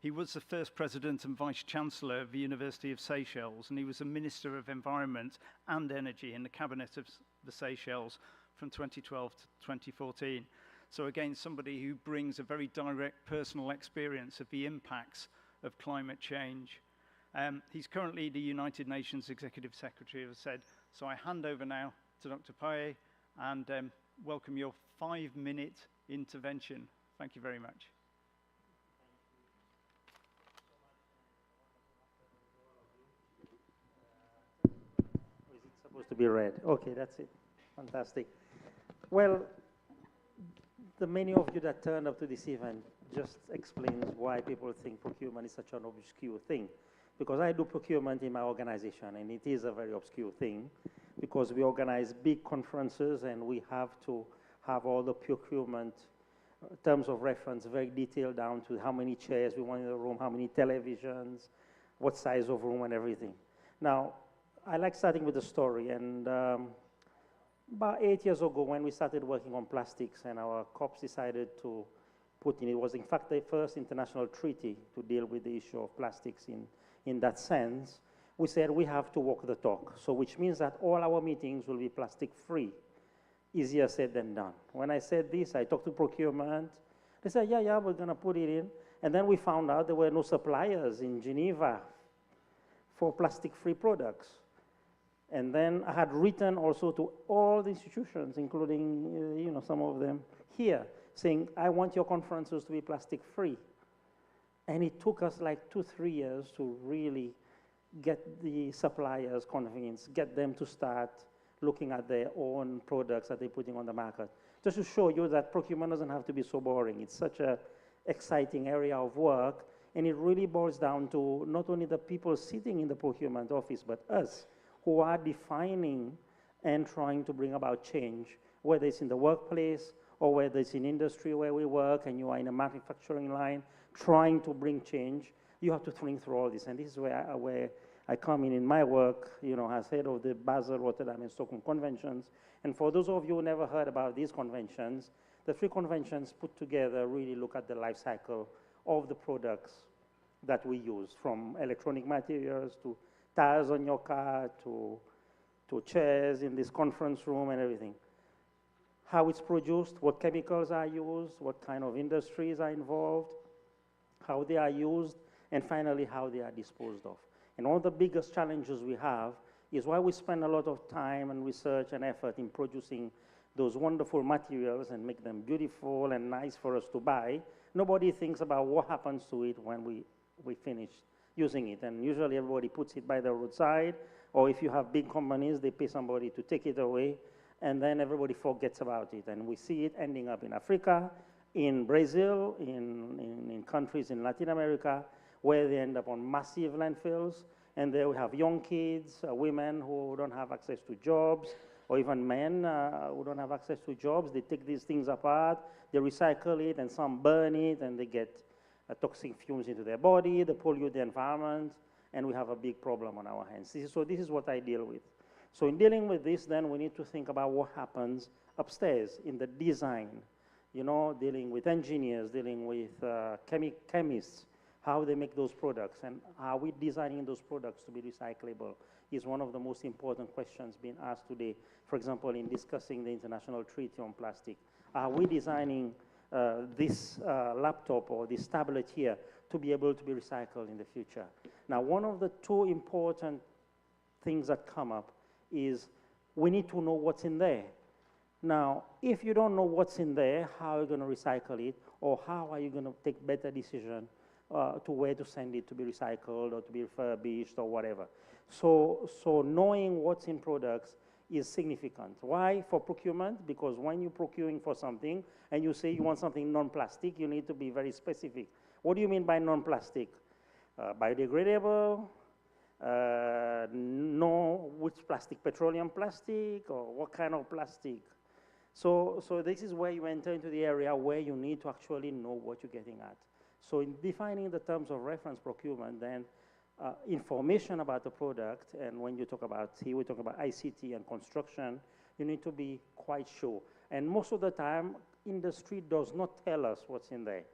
He was the first president and vice chancellor of the University of Seychelles, and he was a Minister of Environment and Energy in the cabinet of the Seychelles from 2012 to 2014. So again, somebody who brings a very direct personal experience of the impacts of climate change. He's currently the United Nations Executive Secretary, as I said. So I hand over now to Dr. Paet and welcome your 5-minute intervention. Thank you very much. Or is it supposed to be red? Okay, that's it. Fantastic. Well, the many of you that turned up to this event just explains why people think procurement is such an obscure thing. Because I do procurement in my organization, and it is a very obscure thing, because we organize big conferences and we have to have all the procurement terms of reference very detailed down to how many chairs we want in the room, how many televisions, what size of room and everything. Now, I like starting with a story, and about 8 years ago when we started working on plastics and our COPs decided to put in, it was in fact the first international treaty to deal with the issue of plastics in that sense, we said we have to walk the talk. So which means that all our meetings will be plastic free. Easier said than done. When I said this, I talked to procurement. They said, yeah, we're going to put it in. And then we found out there were no suppliers in Geneva for plastic-free products. And then I had written also to all the institutions, including some of them here, saying, I want your conferences to be plastic-free. And it took us like 2-3 years to really get the suppliers convinced, get them to start looking at their own products that they're putting on the market. Just to show you that procurement doesn't have to be so boring. It's such an exciting area of work, and it really boils down to not only the people sitting in the procurement office, but us who are defining and trying to bring about change, whether it's in the workplace or whether it's in industry where we work and you are in a manufacturing line trying to bring change. You have to think through all this, and this is where I come in my work, as head of the Basel, Rotterdam, and Stockholm conventions. And for those of you who never heard about these conventions, the 3 conventions put together really look at the life cycle of the products that we use, from electronic materials to tires on your car to chairs in this conference room and everything. How it's produced, what chemicals are used, what kind of industries are involved, how they are used, and finally how they are disposed of. And one of the biggest challenges we have is why we spend a lot of time and research and effort in producing those wonderful materials and make them beautiful and nice for us to buy. Nobody thinks about what happens to it when we finish using it. And usually everybody puts it by the roadside, or if you have big companies, they pay somebody to take it away, and then everybody forgets about it. And we see it ending up in Africa, in Brazil, in countries in Latin America, where they end up on massive landfills, and there we have young kids, women who don't have access to jobs, or even men who don't have access to jobs. They take these things apart, they recycle it, and some burn it, and they get toxic fumes into their body, they pollute the environment, and we have a big problem on our hands. This is what I deal with. So in dealing with this, then we need to think about what happens upstairs in the design, dealing with engineers, dealing with chemists, how they make those products, and are we designing those products to be recyclable is one of the most important questions being asked today. For example, in discussing the International Treaty on Plastic, are we designing this laptop or this tablet here to be able to be recycled in the future? Now, one of the 2 important things that come up is we need to know what's in there. Now, if you don't know what's in there, how are you going to recycle it, or how are you going to take better decision to where to send it to be recycled or to be refurbished or whatever. So knowing what's in products is significant. Why? For procurement, because when you're procuring for something and you say you want something non-plastic, you need to be very specific. What do you mean by non-plastic? Biodegradable, no, which plastic, petroleum plastic, or what kind of plastic? So this is where you enter into the area where you need to actually know what you're getting at. So in defining the terms of reference procurement, then information about the product, and when you talk about, here we talk about ICT and construction, you need to be quite sure. And most of the time, industry does not tell us what's in there.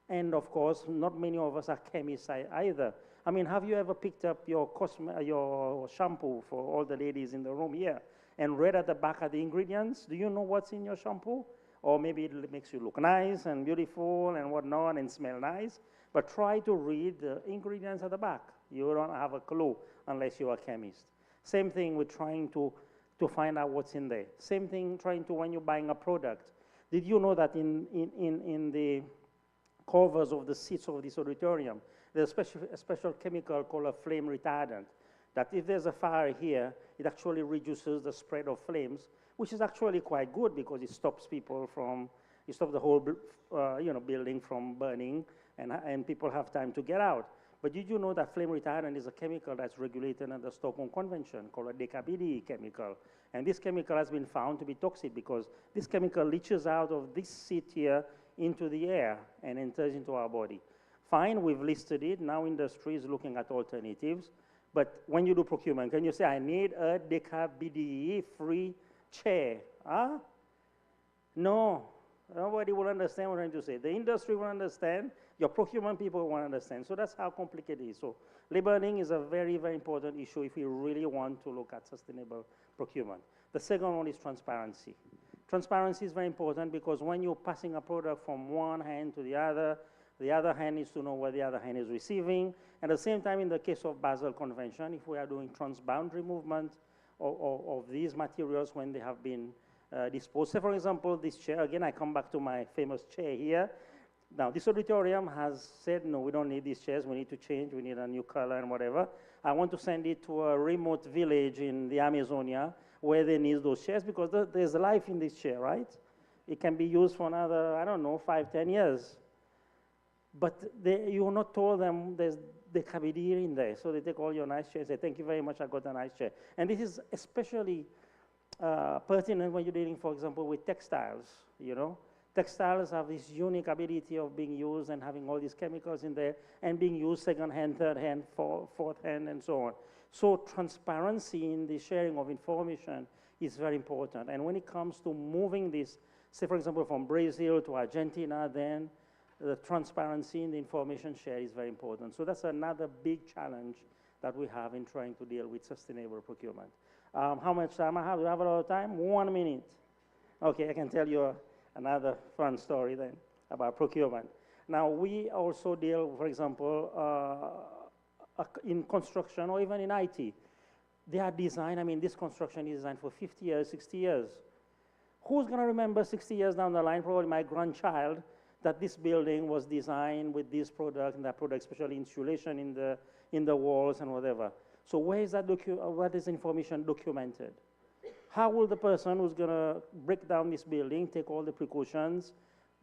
And of course, not many of us are chemists either. I mean, have you ever picked up your shampoo, for all the ladies in the room here, and read at the back of the ingredients? Do you know what's in your shampoo? Or maybe it makes you look nice and beautiful and whatnot and smell nice, but try to read the ingredients at the back. You don't have a clue unless you're a chemist. Same thing with trying to find out what's in there. Same thing trying to, when you're buying a product. Did you know that in the covers of the seats of this auditorium, there's a special chemical called a flame retardant, that if there's a fire here, it actually reduces the spread of flames, which is actually quite good because it stops people from, You stop the whole building from burning, and people have time to get out. But did you know that flame retardant is a chemical that's regulated under the Stockholm Convention called a DKBDE chemical? And this chemical has been found to be toxic because this chemical leaches out of this seat here into the air and enters into our body. Fine, we've listed it. Now industry is looking at alternatives. But when you do procurement, can you say, I need a DKBDE-free chair? Huh? No, nobody will understand what I'm trying to say. The industry will understand. Your procurement people won't understand. So that's how complicated it is. So labor burning is a very, very important issue if we really want to look at sustainable procurement. The second one is transparency. Transparency is very important because when you're passing a product from one hand to the other hand needs to know what the other hand is receiving. At the same time, in the case of Basel Convention, if we are doing transboundary movement of these materials when they have been disposed. Say, for example, this chair, again, I come back to my famous chair here. Now, this auditorium has said, no, we don't need these chairs. We need to change. We need a new color and whatever. I want to send it to a remote village in the Amazonia where they need those chairs because there's life in this chair, right? It can be used for another, I don't know, 5, 10 years. But you will not told them there's the DKBDE in there. So they take all your nice chairs and say, thank you very much, I got a nice chair. And this is especially pertinent when you're dealing, for example, with textiles, you know. Textiles have this unique ability of being used and having all these chemicals in there and being used second hand, third hand, fourth hand, and so on. So transparency in the sharing of information is very important. And when it comes to moving this, say, for example, from Brazil to Argentina, then the transparency in the information share is very important. So that's another big challenge that we have in trying to deal with sustainable procurement. How much time I have? Do I have a lot of time? 1 minute. Okay, I can tell you another fun story then about procurement. Now, we also deal, for example, in construction or even in IT. They are designed, I mean, this construction is designed for 50 years, 60 years. Who's going to remember 60 years down the line, probably my grandchild, that this building was designed with this product and that product, especially insulation in the walls and whatever. So where is that what is information documented? How will the person who's going to break down this building take all the precautions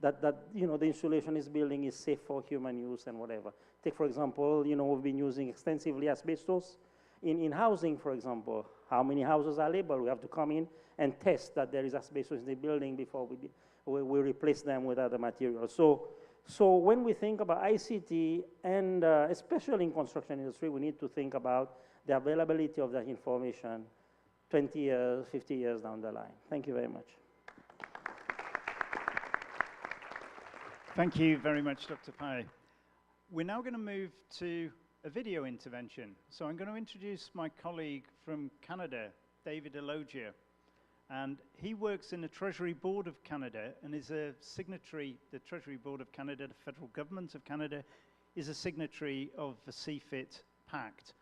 that you know, the insulation in this building is safe for human use and whatever? Take, for example, you know, we've been using extensively asbestos in housing, for example. How many houses are labeled? We have to come in and test that there is asbestos in the building before we replace them with other materials. So when we think about ICT, and especially in construction industry, we need to think about the availability of that information 20 years, 50 years down the line. Thank you very much. Thank you very much, Dr. Pai. We're now going to move to a video intervention. So I'm going to introduce my colleague from Canada, David Elogia. And he works in the Treasury Board of Canada and is a signatory, the Treasury Board of Canada, the federal government of Canada, is a signatory of the CFIT Pact.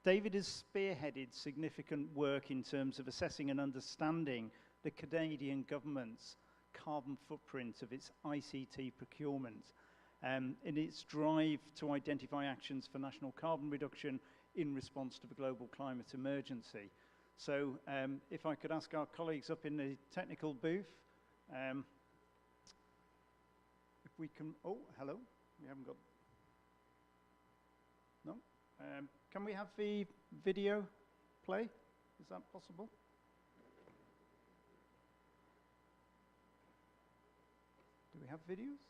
David has spearheaded significant work in terms of assessing and understanding the Canadian government's carbon footprint of its ICT procurement and its drive to identify actions for national carbon reduction in response to the global climate emergency. So if I could ask our colleagues up in the technical booth, if we can, oh, hello, we haven't got, no? Can we have the video play? Is that possible? Do we have videos?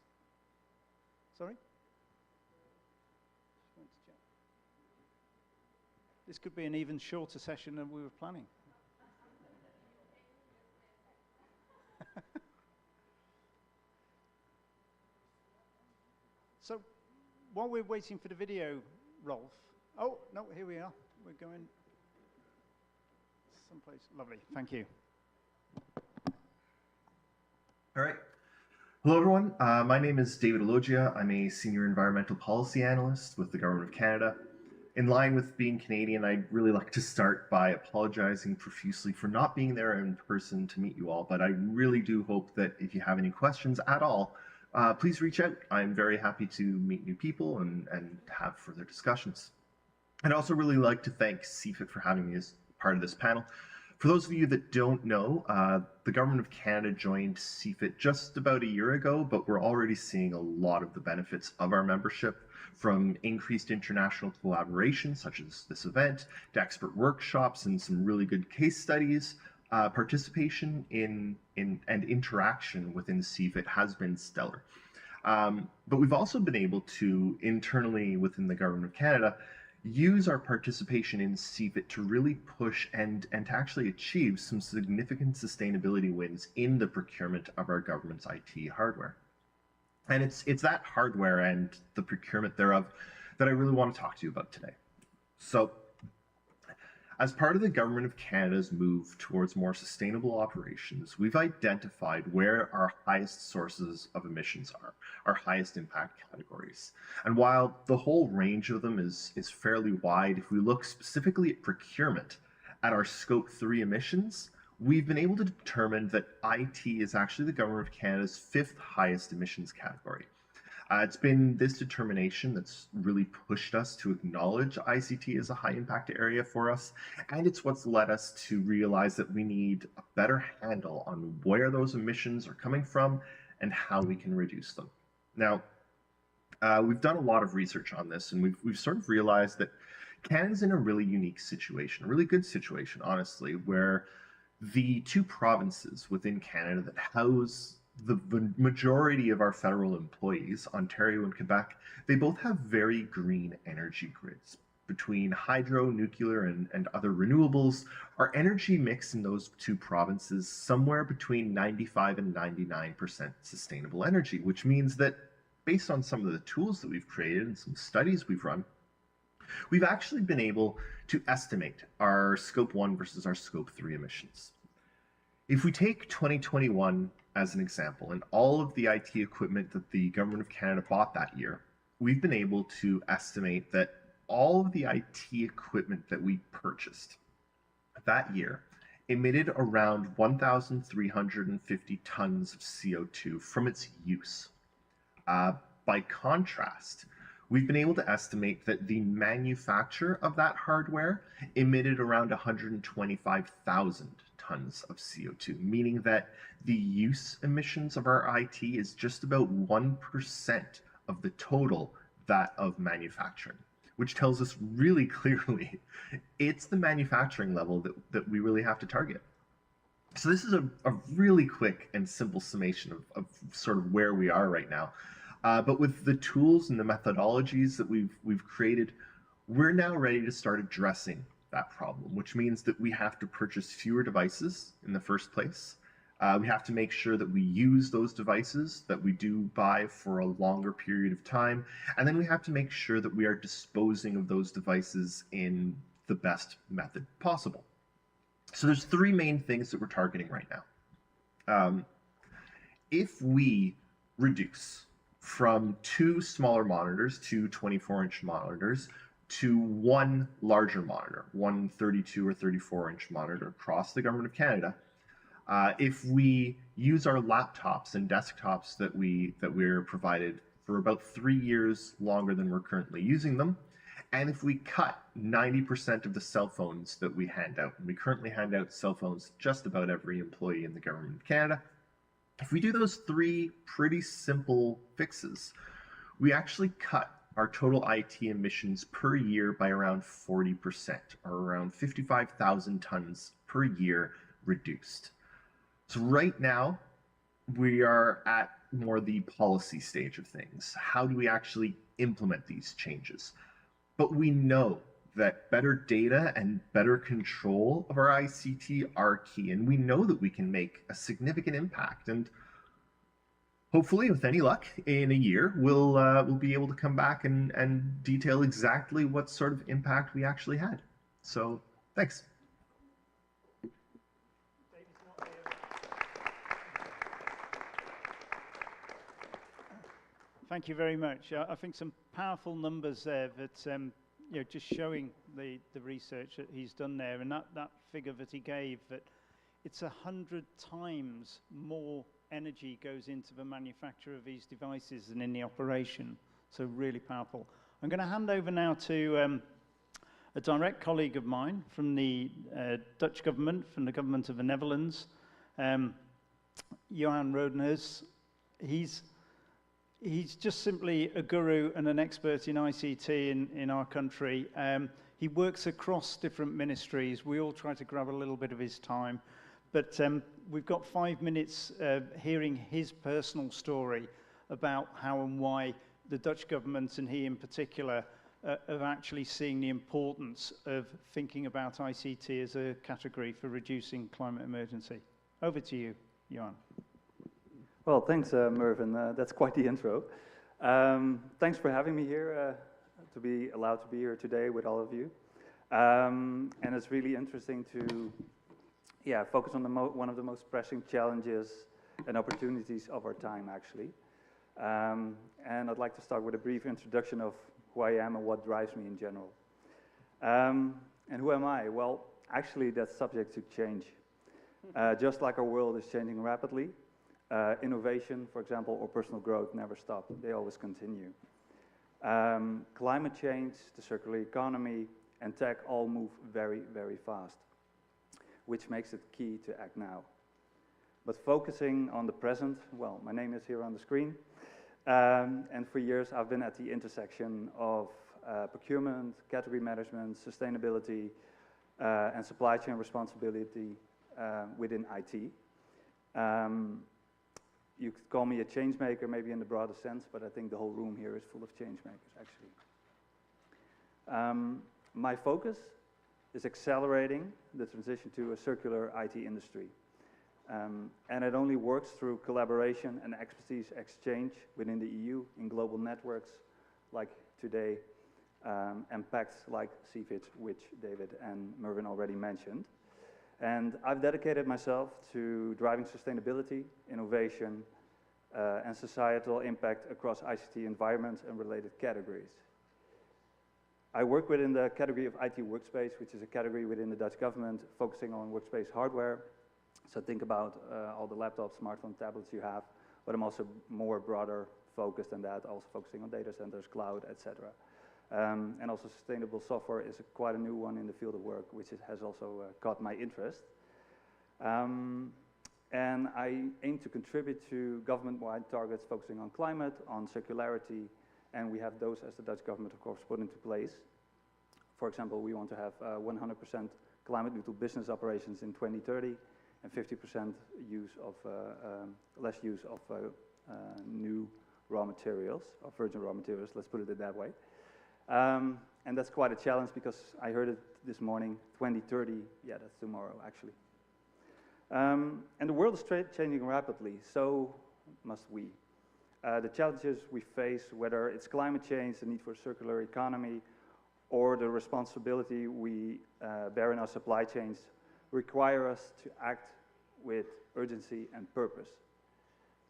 Sorry? This could be an even shorter session than we were planning. So, while we're waiting for the video, Rolf. Oh, no, here we are. We're going someplace. Lovely. Thank you. All right. Hello, everyone. My name is David Elogia. I'm a senior environmental policy analyst with the Government of Canada. In line with being Canadian, I'd really like to start by apologizing profusely for not being there in person to meet you all, but I really do hope that if you have any questions at all, please reach out. I'm very happy to meet new people and have further discussions. I'd also really like to thank CFIT for having me as part of this panel. For those of you that don't know, the Government of Canada joined CFIT just about a year ago, but we're already seeing a lot of the benefits of our membership, from increased international collaboration, such as this event, to expert workshops and some really good case studies. Participation in and interaction within CFIT has been stellar. But we've also been able to, internally within the Government of Canada, use our participation in CFIT to really push and to actually achieve some significant sustainability wins in the procurement of our government's IT hardware. And it's that hardware and the procurement thereof that I really want to talk to you about today. So, as part of the Government of Canada's move towards more sustainable operations, we've identified where our highest sources of emissions are, our highest impact categories. And while the whole range of them is fairly wide, if we look specifically at procurement, at our Scope 3 emissions, we've been able to determine that IT is actually the Government of Canada's 5th highest emissions category. It's been this determination that's really pushed us to acknowledge ICT as a high impact area for us, and it's what's led us to realize that we need a better handle on where those emissions are coming from and how we can reduce them. Now, we've done a lot of research on this, and we've sort of realized that Canada's in a really unique situation, a really good situation, honestly, where the 2 provinces within Canada that house the majority of our federal employees, Ontario and Quebec, they both have very green energy grids. Between hydro, nuclear, and other renewables, our energy mix in those 2 provinces somewhere between 95 and 99% sustainable energy, which means that based on some of the tools that we've created and some studies we've run, we've actually been able to estimate our Scope 1 versus our Scope 3 emissions. If we take 2021 as an example, and all of the IT equipment that the Government of Canada bought that year, we've been able to estimate that all of the IT equipment that we purchased that year emitted around 1,350 tons of CO2 from its use. By contrast, we've been able to estimate that the manufacture of that hardware emitted around 125,000 tons of CO2, meaning that the use emissions of our IT is just about 1% of the total that of manufacturing, which tells us really clearly it's the manufacturing level that we really have to target. So this is a really quick and simple summation of sort of where we are right now. But with the tools and the methodologies that we've created, we're now ready to start addressing that problem, which means that we have to purchase fewer devices in the first place. We have to make sure that we use those devices that we do buy for a longer period of time. And then we have to make sure that we are disposing of those devices in the best method possible. So there's 3 main things that we're targeting right now. If we reduce from 2 smaller monitors, 2 24-inch monitors, to 1 larger monitor, 1 32 or 34-inch monitor across the Government of Canada, if we use our laptops and desktops that we're provided for about 3 years longer than we're currently using them, and if we cut 90% of the cell phones that we hand out, and we currently hand out cell phones to just about every employee in the Government of Canada, if we do those 3 pretty simple fixes, we actually cut our total IT emissions per year by around 40%, or around 55,000 tons per year reduced. So right now, we are at more the policy stage of things. How do we actually implement these changes? But we know that better data and better control of our ICT are key, and we know that we can make a significant impact. And hopefully, with any luck, in a year, we'll be able to come back and detail exactly what sort of impact we actually had. So, thanks. Thank you very much. I think some powerful numbers there that just showing the research that he's done there, and that figure that he gave, that it's 100 times more energy goes into the manufacture of these devices than in the operation. So really powerful. I'm going to hand over now to a direct colleague of mine from the Dutch government, from the government of the Netherlands, Johan Rodenhuis. He's just simply a guru and an expert in ICT in our country. He works across different ministries. We all try to grab a little bit of his time. But we've got 5 minutes hearing his personal story about how and why the Dutch government, and he in particular, of actually seeing the importance of thinking about ICT as a category for reducing climate emergency. Over to you, Johan. Well, thanks, Mervyn. That's quite the intro. Thanks for having me here, to be allowed to be here today with all of you. And it's really interesting to focus on one of the most pressing challenges and opportunities of our time, actually. And I'd like to start with a brief introduction of who I am and what drives me in general. And who am I? Well, actually, that's subject to change. Just like our world is changing rapidly, innovation, for example, or personal growth never stop. They always continue. Climate change, the circular economy, and tech all move very, very fast, which makes it key to act now. But focusing on the present, well, my name is here on the screen. And for years, I've been at the intersection of procurement, category management, sustainability, and supply chain responsibility within IT. You could call me a change maker, maybe in the broader sense, but I think the whole room here is full of change makers, actually. My focus is accelerating the transition to a circular IT industry. And it only works through collaboration and expertise exchange within the EU in global networks like today, and pacts like CFIT, which David and Mervyn already mentioned. And I've dedicated myself to driving sustainability, innovation, and societal impact across ICT environments and related categories. I work within the category of IT workspace, which is a category within the Dutch government focusing on workspace hardware. So think about all the laptops, smartphones, tablets you have, but I'm also more broader focused than that, also focusing on data centers, cloud, etc. And also sustainable software is quite a new one in the field of work, which has also caught my interest. And I aim to contribute to government-wide targets focusing on climate, on circularity, and we have those as the Dutch government, of course, put into place. For example, we want to have 100% climate-neutral business operations in 2030 and 50% less use of new raw materials, or virgin raw materials, let's put it that way. And that's quite a challenge because I heard it this morning, 2030, yeah, that's tomorrow, actually. And the world is changing rapidly, so must we. The challenges we face, whether it's climate change, the need for a circular economy, or the responsibility we bear in our supply chains, require us to act with urgency and purpose.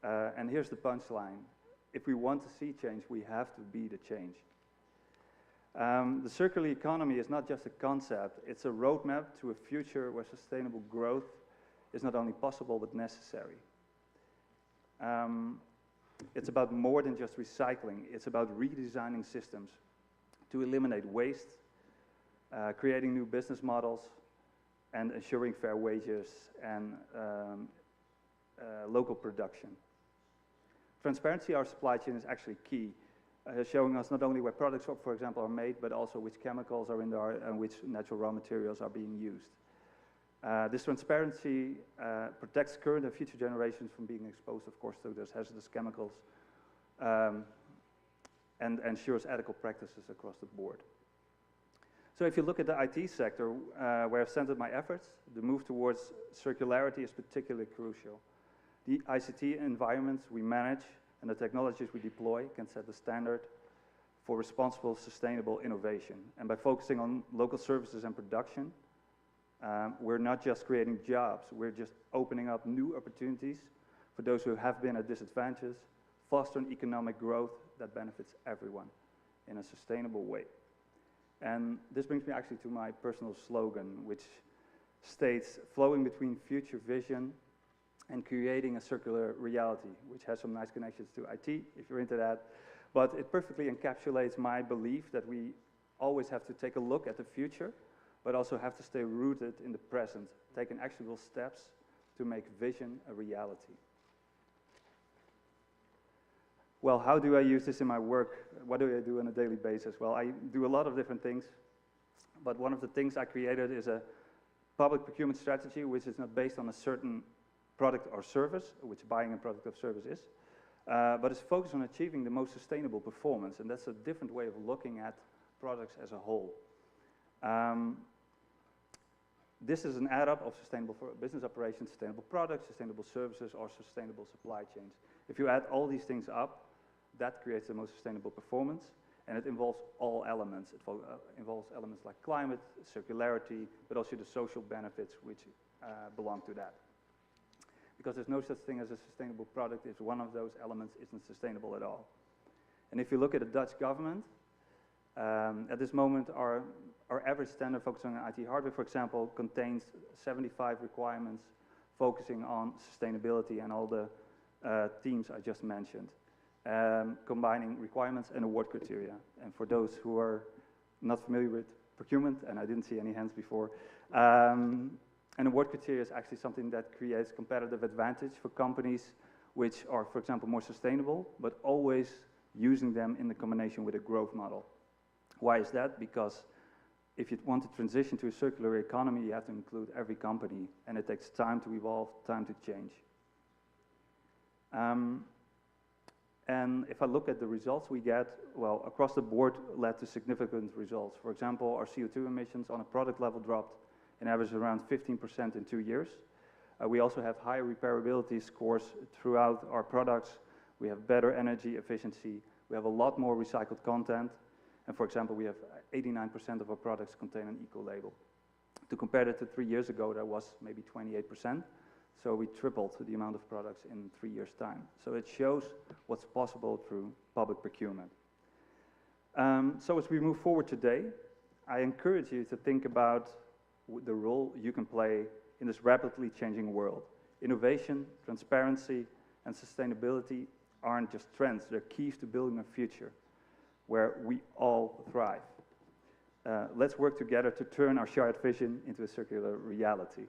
And here's the punchline. If we want to see change, we have to be the change. The circular economy is not just a concept, it's a roadmap to a future where sustainable growth is not only possible, but necessary. It's about more than just recycling. It's about redesigning systems to eliminate waste, creating new business models, and ensuring fair wages and local production. Transparency, our supply chain is actually key, showing us not only where products, for example, are made, but also which chemicals are in there and which natural raw materials are being used. This transparency protects current and future generations from being exposed, of course, to those hazardous chemicals, and ensures ethical practices across the board. So if you look at the IT sector, where I've centered my efforts, the move towards circularity is particularly crucial. The ICT environments we manage and the technologies we deploy can set the standard for responsible, sustainable innovation. And by focusing on local services and production, we're not just creating jobs, we're just opening up new opportunities for those who have been at disadvantages, fostering economic growth that benefits everyone in a sustainable way. And this brings me actually to my personal slogan, which states, flowing between future vision and creating a circular reality, which has some nice connections to IT, if you're into that. But it perfectly encapsulates my belief that we always have to take a look at the future, but also have to stay rooted in the present, taking actionable steps to make vision a reality. Well, how do I use this in my work? What do I do on a daily basis? Well, I do a lot of different things, but one of the things I created is a public procurement strategy which is not based on a certain product or service, which buying a product or service is, but is focused on achieving the most sustainable performance, and that's a different way of looking at products as a whole. This is an add-up of sustainable business operations, sustainable products, sustainable services, or sustainable supply chains. If you add all these things up, that creates the most sustainable performance, and it involves all elements. It involves elements like climate, circularity, but also the social benefits which belong to that. Because there's no such thing as a sustainable product if one of those elements isn't sustainable at all. And if you look at the Dutch government, at this moment our average standard focusing on IT hardware, for example, contains 75 requirements focusing on sustainability and all the themes I just mentioned, combining requirements and award criteria. And for those who are not familiar with procurement, and I didn't see any hands before, an award criteria is actually something that creates competitive advantage for companies which are, for example, more sustainable, but always using them in the combination with a growth model. Why is that? Because if you want to transition to a circular economy, you have to include every company, and it takes time to evolve, time to change. And if I look at the results we get, well, across the board led to significant results. For example, our CO2 emissions on a product level dropped in average around 15% in 2 years. We also have high repairability scores throughout our products. We have better energy efficiency. We have a lot more recycled content. And for example, we have 89% of our products contain an eco-label. To compare that to 3 years ago, that was maybe 28%. So we tripled the amount of products in 3 years' time. So it shows what's possible through public procurement. So as we move forward today, I encourage you to think about the role you can play in this rapidly changing world. Innovation, transparency, and sustainability aren't just trends, they're keys to building a future where we all thrive. Let's work together to turn our shared vision into a circular reality.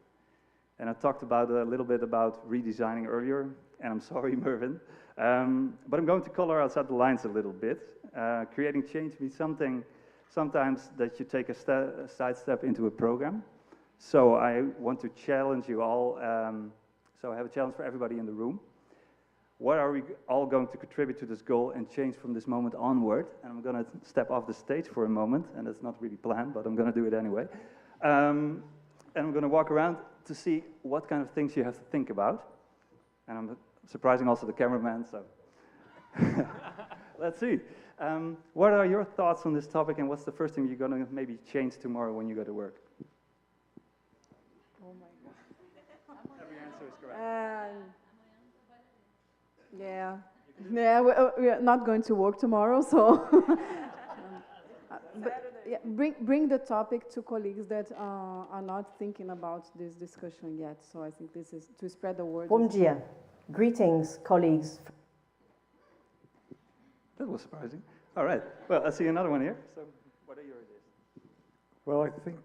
And I talked about a little bit about redesigning earlier, and I'm sorry, Mervyn, but I'm going to color outside the lines a little bit. Creating change means sometimes that you take a sidestep into a program. So I want to challenge you all. So I have a challenge for everybody in the room. What are we all going to contribute to this goal and change from this moment onward? And I'm going to step off the stage for a moment, and it's not really planned, but I'm going to do it anyway. And I'm going to walk around to see what kind of things you have to think about. And I'm surprising also the cameraman, so let's see. What are your thoughts on this topic, and what's the first thing you're going to maybe change tomorrow when you go to work? Oh my God. Every answer is correct. Yeah, we are not going to work tomorrow, so but, yeah, bring the topic to colleagues that are not thinking about this discussion yet. So I think this is to spread the word. Bom dia. Greetings, colleagues. That was surprising. All right. Well, I see another one here. So, what are your ideas? Well, I think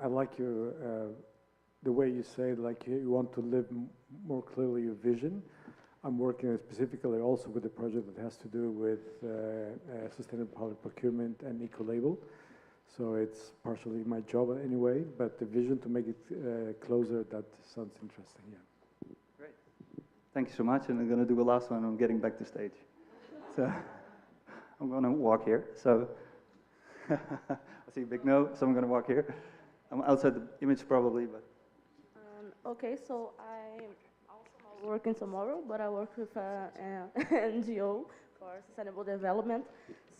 I like your the way you say, like you want to live more clearly your vision. I'm working specifically also with a project that has to do with sustainable public procurement and eco-label. So it's partially my job anyway, but the vision to make it closer, that sounds interesting, yeah. Great. Thank you so much, and I'm going to do a last one on getting back to stage. So I'm going to walk here. So I see a big no, so I'm going to walk here. I'm outside the image probably, but. Okay, so I'm also not working tomorrow, but I work with an NGO for sustainable development.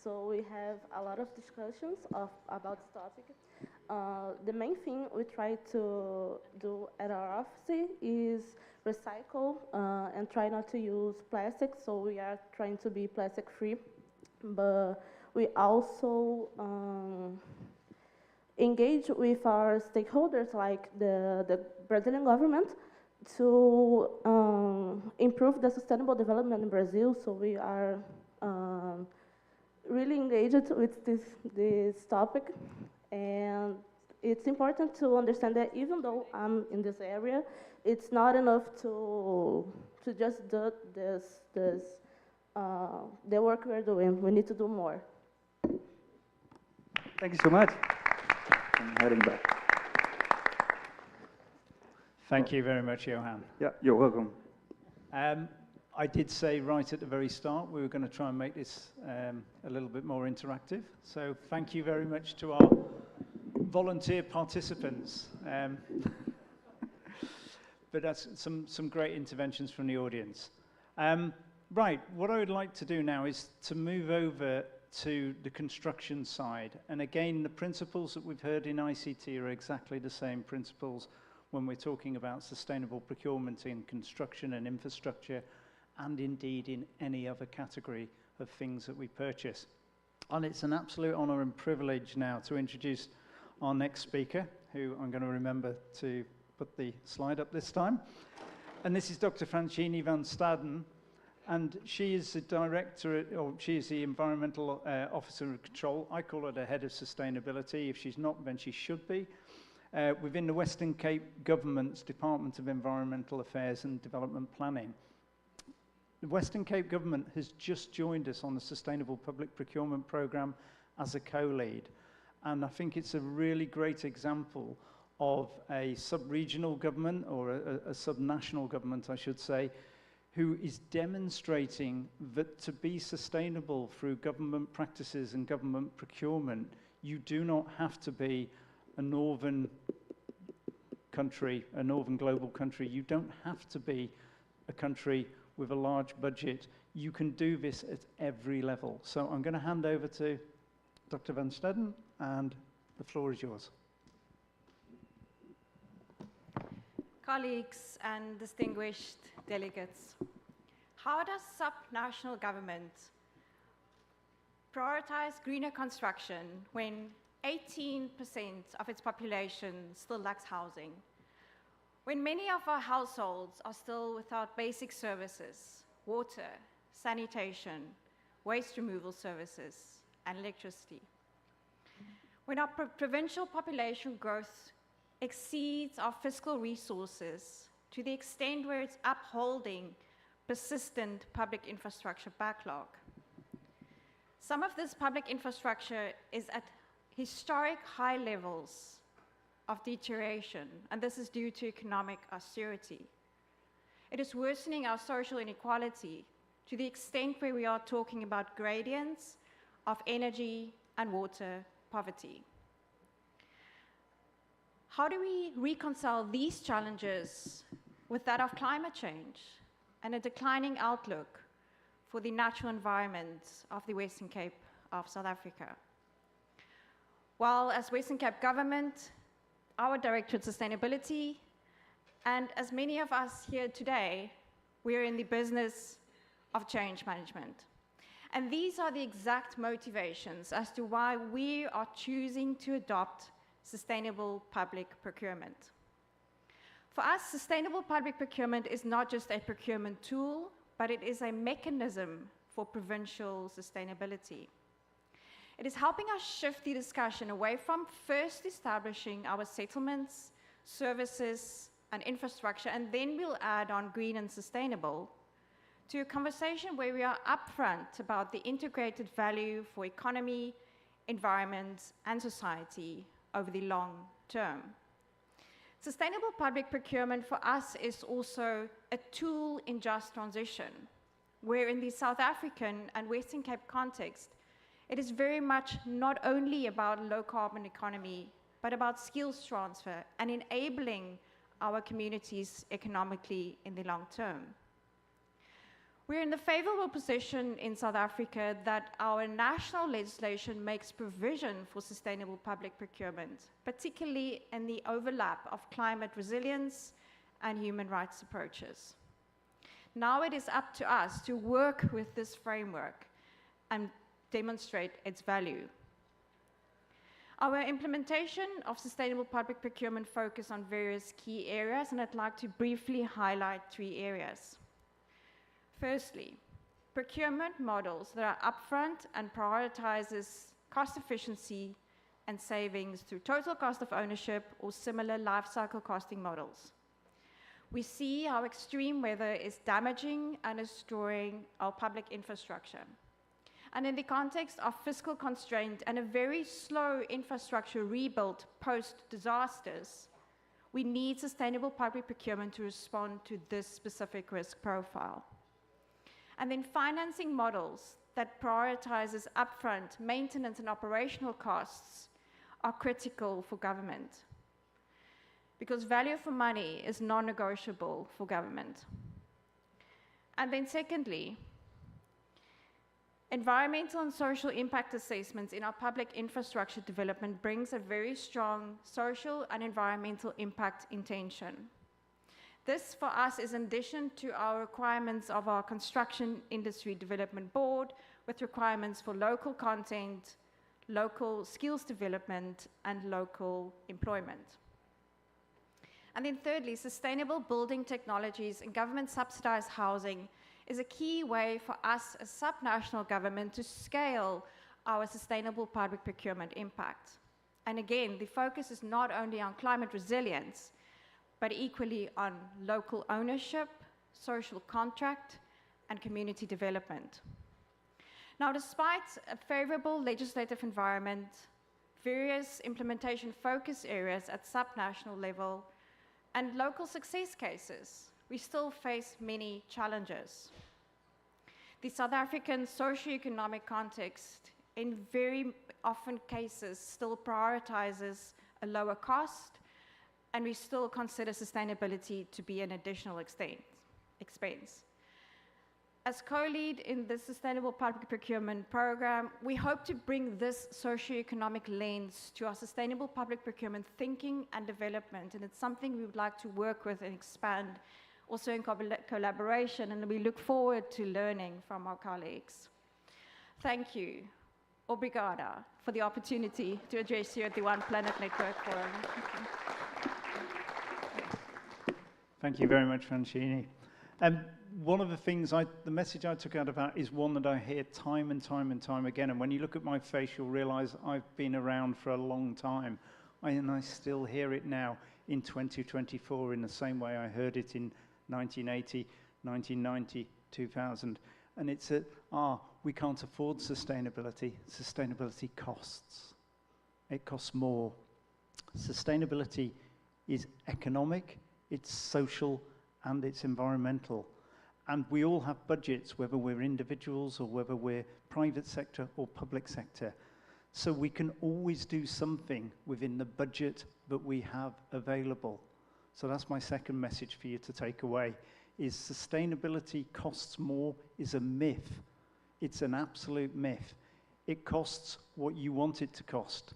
So we have a lot of discussions about this topic. The main thing we try to do at our office is recycle and try not to use plastic. So we are trying to be plastic free, but we also engage with our stakeholders like the Brazilian government to improve the sustainable development in Brazil. So we are really engaged with this topic, and it's important to understand that even though I'm in this area, it's not enough to just do the work we're doing. We need to do more. Thank you so much. I'm heading back. Thank you very much, Johan. Yeah, you're welcome. I did say right at the very start we were going to try and make this a little bit more interactive. So thank you very much to our volunteer participants. But that's some great interventions from the audience. Right, what I would like to do now is to move over to the construction side. And again, the principles that we've heard in ICT are exactly the same principles when we're talking about sustainable procurement in construction and infrastructure, and indeed in any other category of things that we purchase. And it's an absolute honor and privilege now to introduce our next speaker, who I'm going to remember to put the slide up this time. And this is Dr. Francine van Staden. And she is the director, or she is the environmental officer of control. I call her the head of sustainability. If she's not, then she should be. Within the Western Cape Government's Department of Environmental Affairs and Development Planning. The Western Cape Government has just joined us on the Sustainable Public Procurement Programme as a co-lead. And I think it's a really great example of a sub-regional government, or a sub-national government, I should say, who is demonstrating that to be sustainable through government practices and government procurement, you do not have to be a northern country, a northern global country. You don't have to be a country with a large budget. You can do this at every level. So I'm going to hand over to Dr. van Staden, and the floor is yours. Colleagues and distinguished delegates, how does sub-national government prioritize greener construction when 18% of its population still lacks housing? When many of our households are still without basic services, water, sanitation, waste removal services, and electricity? When our provincial population growth exceeds our fiscal resources to the extent where it's upholding persistent public infrastructure backlog. Some of this public infrastructure is at historic high levels of deterioration, and this is due to economic austerity. It is worsening our social inequality to the extent where we are talking about gradients of energy and water poverty. How do we reconcile these challenges with that of climate change and a declining outlook for the natural environment of the Western Cape of South Africa? Well, as Western Cape Government, our Directorate of Sustainability, and as many of us here today, we're in the business of change management. And these are the exact motivations as to why we are choosing to adopt sustainable public procurement. For us, sustainable public procurement is not just a procurement tool, but it is a mechanism for provincial sustainability. It is helping us shift the discussion away from first establishing our settlements, services, and infrastructure, and then we'll add on green and sustainable, to a conversation where we are upfront about the integrated value for economy, environment, and society over the long term. Sustainable public procurement for us is also a tool in just transition, where in the South African and Western Cape context, it is very much not only about low carbon economy, but about skills transfer and enabling our communities economically in the long term. We're in the favorable position in South Africa that our national legislation makes provision for sustainable public procurement, particularly in the overlap of climate resilience and human rights approaches. Now it is up to us to work with this framework and demonstrate its value. Our implementation of sustainable public procurement focus on various key areas, and I'd like to briefly highlight 3 areas. Firstly, procurement models that are upfront and prioritizes cost efficiency and savings through total cost of ownership or similar life cycle costing models. We see how extreme weather is damaging and destroying our public infrastructure. And in the context of fiscal constraint and a very slow infrastructure rebuild post-disasters, we need sustainable public procurement to respond to this specific risk profile. And then financing models that prioritizes upfront maintenance and operational costs are critical for government, because value for money is non-negotiable for government. And then secondly, environmental and social impact assessments in our public infrastructure development brings a very strong social and environmental impact intention. This for us is in addition to our requirements of our Construction Industry Development Board, with requirements for local content, local skills development, and local employment. And then thirdly, sustainable building technologies and government subsidized housing is a key way for us as subnational government to scale our sustainable public procurement impact. And again, the focus is not only on climate resilience, but equally on local ownership, social contract, and community development. Now, despite a favorable legislative environment, various implementation focus areas at subnational level, and local success cases, we still face many challenges. The South African socioeconomic context, in very often cases, still prioritizes a lower cost, and we still consider sustainability to be an additional expense. As co-lead in the Sustainable Public Procurement Program, we hope to bring this socioeconomic lens to our sustainable public procurement thinking and development, and it's something we would like to work with and expand also in collaboration, and we look forward to learning from our colleagues. Thank you, obrigada, for the opportunity to address you at the One Planet Network Forum. Thank you very much, Francini. One of the things, the message I took out of that is one that I hear time and time and time again. And when you look at my face, you'll realize I've been around for a long time. And I still hear it now in 2024 in the same way I heard it in 1980, 1990, 2000. And it's that, we can't afford sustainability. Sustainability costs. It costs more. Sustainability is economic, it's social, and it's environmental. And we all have budgets, whether we're individuals or whether we're private sector or public sector. So we can always do something within the budget that we have available. So that's my second message for you to take away, is sustainability costs more is a myth. It's an absolute myth. It costs what you want it to cost.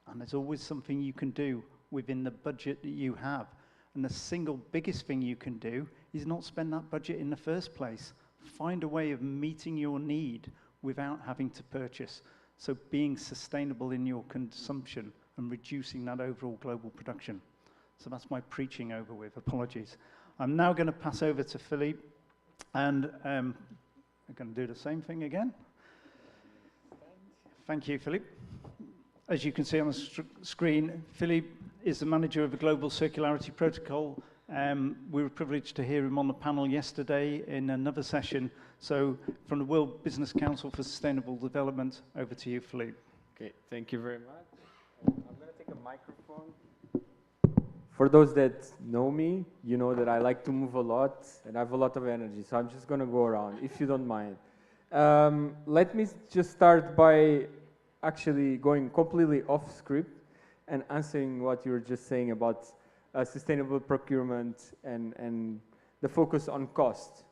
And there's always something you can do within the budget that you have. And the single biggest thing you can do is not spend that budget in the first place. Find a way of meeting your need without having to purchase. So being sustainable in your consumption and reducing that overall global production. So that's my preaching over with. Apologies. I'm now going to pass over to Philippe, and I'm going to do the same thing again. Thank you, Philippe. As you can see on the screen, Philippe is the manager of the Global Circularity Protocol. We were privileged to hear him on the panel yesterday in another session. So from the World Business Council for Sustainable Development, over to you, Philippe. Okay, thank you very much. I'm going to take a microphone. For those that know me, you know that I like to move a lot and I have a lot of energy, so I'm just going to go around, if you don't mind. Let me just start by actually going completely off script and answering what you were just saying about sustainable procurement and the focus on cost.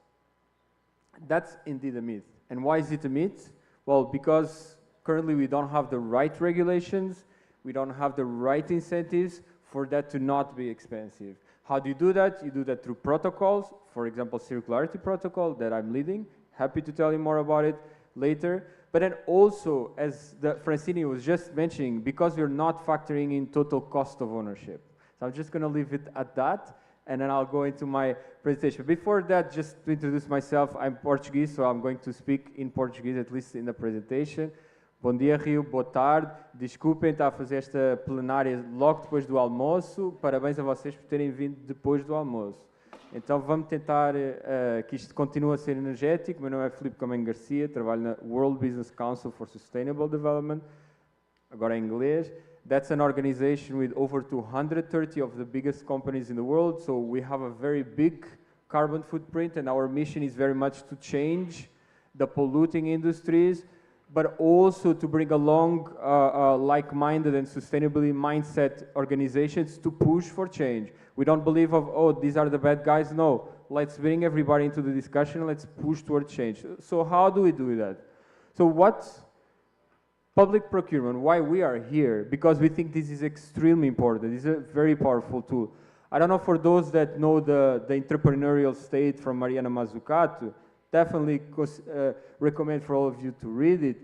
That's indeed a myth. And why is it a myth? Well, because currently we don't have the right regulations, we don't have the right incentives for that to not be expensive. How do you do that? You do that through protocols, for example, Circularity Protocol that I'm leading. Happy to tell you more about it later. But then also, as Francini was just mentioning, because we're not factoring in total cost of ownership. So I'm just going to leave it at that. and then I'll go into my presentation. Before that, just to introduce myself, I'm Portuguese, so I'm going to speak in Portuguese, at least in the presentation. Bom dia, Rio, boa tarde. Desculpem estar a fazer esta plenária logo depois do almoço. Parabéns a vocês por terem vindo depois do almoço. Então vamos tentar que isto continue a ser energético. Meu nome é Filipe Caminho Garcia, trabalho na World Business Council for Sustainable Development, agora em inglês. That's an organization with over 230 of the biggest companies in the world, so we have a very big carbon footprint, and our mission is very much to change the polluting industries, but also to bring along like-minded and sustainability mindset organizations to push for change. We don't believe of, oh, these are the bad guys. No, let's bring everybody into the discussion. Let's push toward change. So how do we do that? So what's public procurement? Why we are here? Because we think this is extremely important. It's a very powerful tool. I don't know, for those that know the entrepreneurial state from Mariana Mazzucato, definitely recommend for all of you to read it.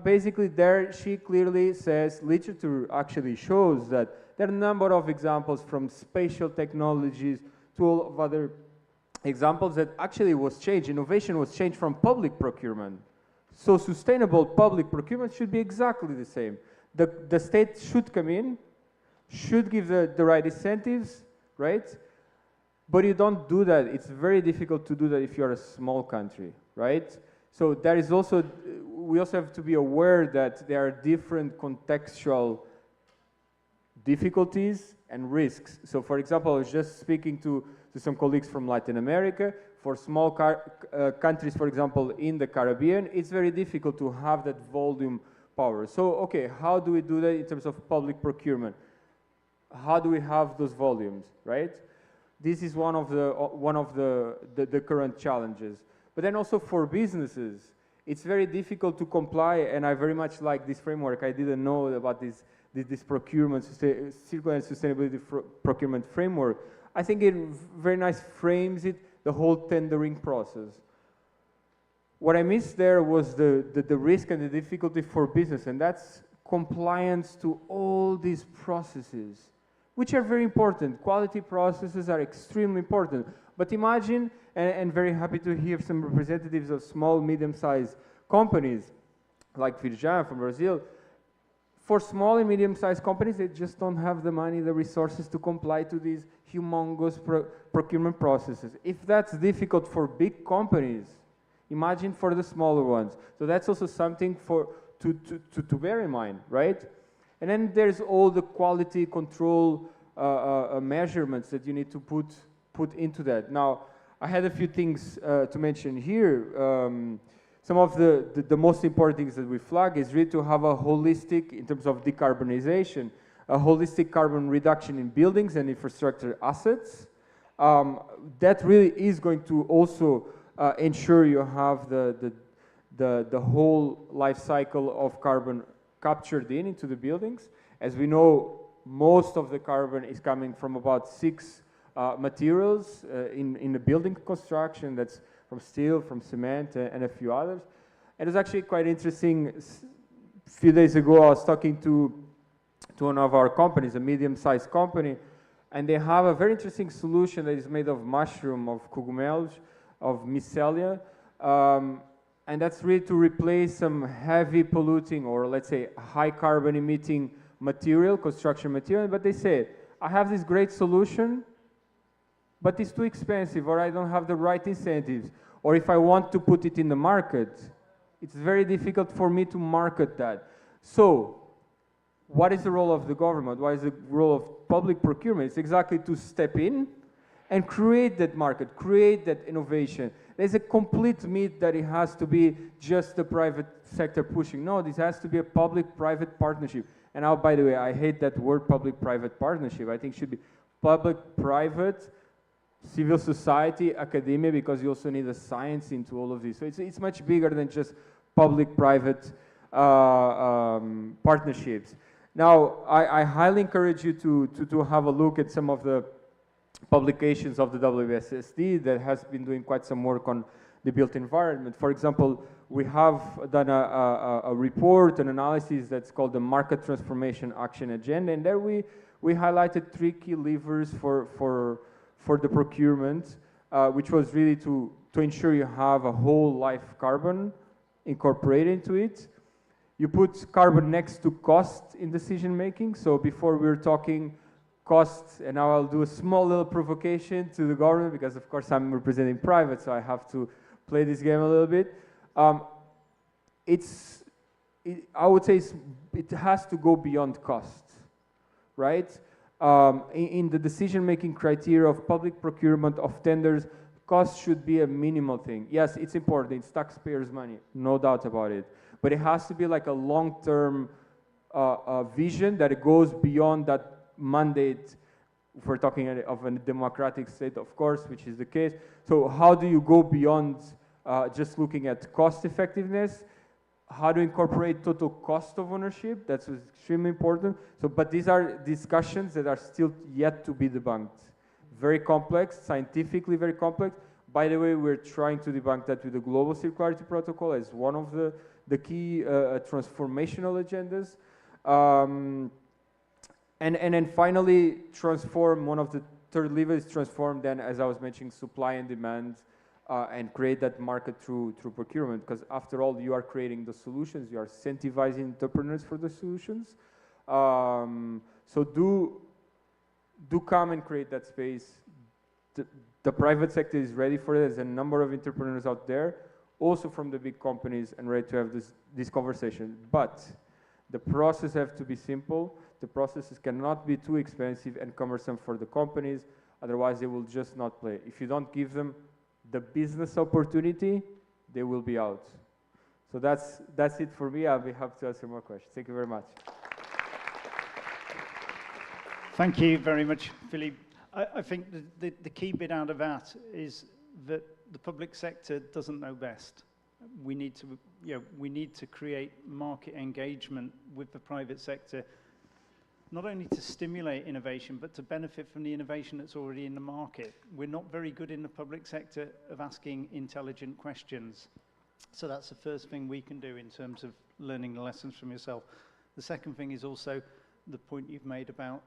Basically there she clearly says, literature actually shows that there are a number of examples from spatial technologies to all of other examples that actually was changed. Innovation was changed from public procurement. So sustainable public procurement should be exactly the same. The state should come in, should give the right incentives, right? But you don't do that. It's very difficult to do that if you're a small country, right? So there is also, we also have to be aware that there are different contextual difficulties and risks. So for example, I was just speaking to some colleagues from Latin America. For small countries, for example, in the Caribbean, it's very difficult to have that volume power. So, okay, how do we do that in terms of public procurement? How do we have those volumes, right? This is one of the current challenges. But then also for businesses, it's very difficult to comply, and I very much like this framework. I didn't know about this procurement, circular and sustainability procurement framework. I think it very nice frames it, the whole tendering process. What I missed there was the risk and the difficulty for business, and that's compliance to all these processes, which are very important. Quality processes are extremely important. But imagine, and very happy to hear some representatives of small, medium-sized companies, like Virjan from Brazil. For small and medium-sized companies, they just don't have the money, the resources to comply to these humongous procurement processes. If that's difficult for big companies, imagine for the smaller ones. So that's also something to bear in mind, right? And then there's all the quality control measurements that you need to put into that. Now, I had a few things to mention here. Some of the most important things that we flag is really to have a holistic, in terms of decarbonization, a holistic carbon reduction in buildings and infrastructure assets. That really is going to also ensure you have the whole life cycle of carbon captured into the buildings. As we know, most of the carbon is coming from about 6 materials in the building construction. That's from steel, from cement, and a few others. And it's actually quite interesting. A few days ago, I was talking to one of our companies, a medium-sized company, and they have a very interesting solution that is made of mushroom, of cogumelos, of mycelia, and that's really to replace some heavy polluting, or let's say high carbon emitting material, construction material. But they say, I have this great solution, but it's too expensive, or I don't have the right incentives, or if I want to put it in the market, it's very difficult for me to market that. So, what is the role of the government? What is the role of public procurement? It's exactly to step in and create that market, create that innovation. There's a complete myth that it has to be just the private sector pushing. No, this has to be a public-private partnership. And now, by the way, I hate that word public-private partnership. I think it should be public-private, civil society, academia, because you also need a science into all of this. So it's much bigger than just public-private partnerships. Now, I highly encourage you to have a look at some of the publications of the WSSD that has been doing quite some work on the built environment. For example, we have done a report, an analysis that's called the Market Transformation Action Agenda, and there we highlighted 3 key levers for for the procurement, which was really to ensure you have a whole life carbon incorporated into it. You put carbon next to cost in decision making. So before we were talking costs, and now I'll do a small little provocation to the government, because of course I'm representing private, so I have to play this game a little bit. I would say it has to go beyond cost, right? In the decision-making criteria of public procurement, of tenders, cost should be a minimal thing. Yes, it's important, it's taxpayers' money, no doubt about it. But it has to be like a long-term vision that it goes beyond that mandate, if we're talking of a democratic state, of course, which is the case. So how do you go beyond just looking at cost effectiveness? How to incorporate total cost of ownership? That's extremely important. So, but these are discussions that are still yet to be debunked. Very complex, scientifically very complex. By the way, we're trying to debunk that with the Global Circularity Protocol as one of the key transformational agendas. And then finally, transform, one of the third levers is transform then, as I was mentioning, supply and demand, and create that market through procurement, because after all, you are creating the solutions, you are incentivizing entrepreneurs for the solutions. So do come and create that space. The private sector is ready for it. There's a number of entrepreneurs out there, also from the big companies, and ready to have this conversation. But the process has to be simple. The processes cannot be too expensive and cumbersome for the companies, otherwise they will just not play. If you don't give them the business opportunity, they will be out. So that's it for me. I'll be happy to answer more questions. Thank you very much. Thank you very much, Philippe. I think the key bit out of that is that the public sector doesn't know best. We need to create market engagement with the private sector, not only to stimulate innovation, but to benefit from the innovation that's already in the market. We're not very good in the public sector of asking intelligent questions. So that's the first thing we can do in terms of learning the lessons from yourself. The second thing is also the point you've made about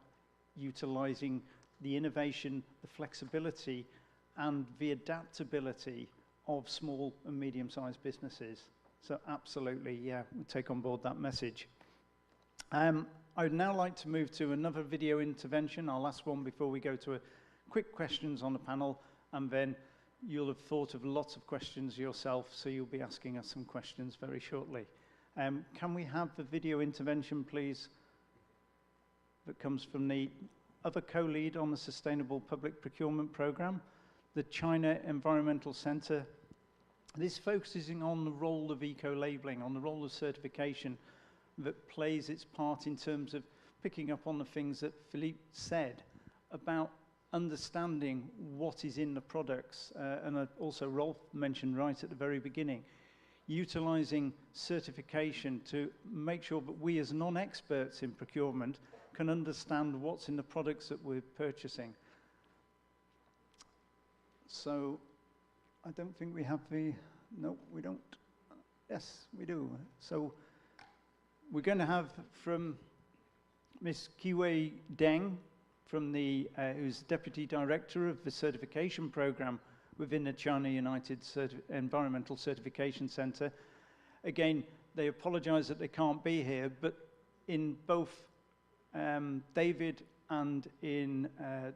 utilizing the innovation, the flexibility, and the adaptability of small and medium-sized businesses. So absolutely, yeah, we take on board that message. I would now like to move to another video intervention, our last one before we go to a quick questions on the panel, and then you'll have thought of lots of questions yourself, so you'll be asking us some questions very shortly. Can we have the video intervention, please, that comes from the other co-lead on the Sustainable Public Procurement Program, the China Environmental Center. This focusing on the role of eco-labeling, on the role of certification that plays its part in terms of picking up on the things that Philippe said about understanding what is in the products, and also Rolf mentioned right at the very beginning, utilizing certification to make sure that we as non-experts in procurement can understand what's in the products that we're purchasing. So I don't think we have no, we don't. Yes, we do. So we're going to have from Ms. Qiwei Deng, from who's Deputy Director of the Certification Program within the China United Environmental Certification Center. Again, they apologize that they can't be here, but in both David and in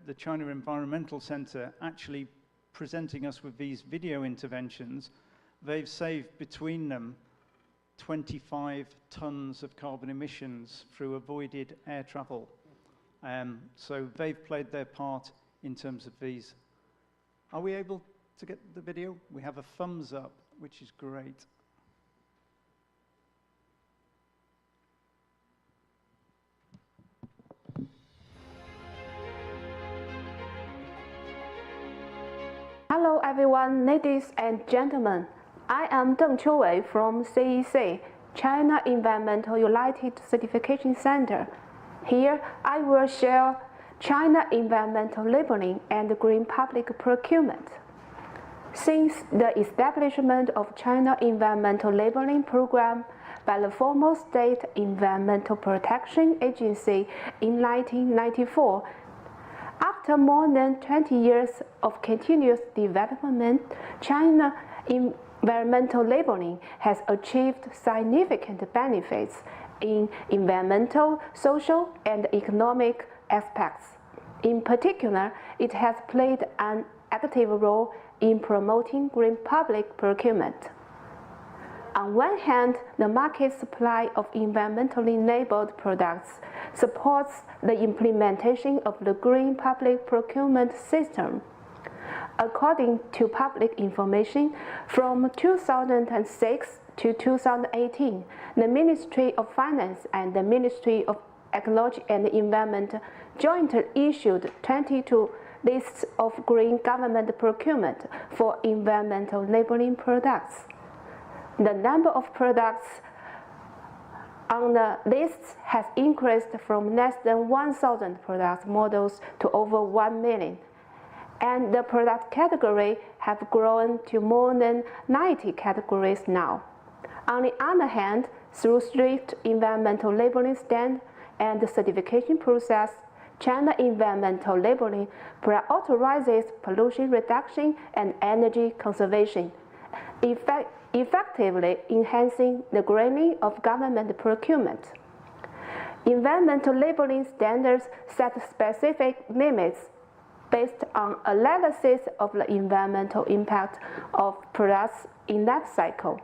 the China Environmental Center actually presenting us with these video interventions, they've saved between them 25 tons of carbon emissions through avoided air travel. So they've played their part in terms of these. Are we able to get the video? We have a thumbs up, which is great. Hello everyone, ladies and gentlemen. I am Deng Qiuwei from CEC, China Environmental United Certification Center. Here I will share China environmental labeling and green public procurement. Since the establishment of China Environmental Labeling Program by the former State Environmental Protection Agency in 1994, up After more than 20 years of continuous development, China environmental labeling has achieved significant benefits in environmental, social, and economic aspects. In particular, it has played an active role in promoting green public procurement. On one hand, the market supply of environmentally labeled products supports the implementation of the green public procurement system. According to public information, from 2006 to 2018, the Ministry of Finance and the Ministry of Ecology and Environment jointly issued 22 lists of green government procurement for environmental labeling products. The number of products on the lists has increased from less than 1,000 product models to over 1 million, and the product category have grown to more than 90 categories now. On the other hand, through strict environmental labeling standards and the certification process, China environmental labeling prioritizes pollution reduction and energy conservation, effectively enhancing the greening of government procurement. Environmental labeling standards set specific limits based on analysis of the environmental impact of products in life cycle.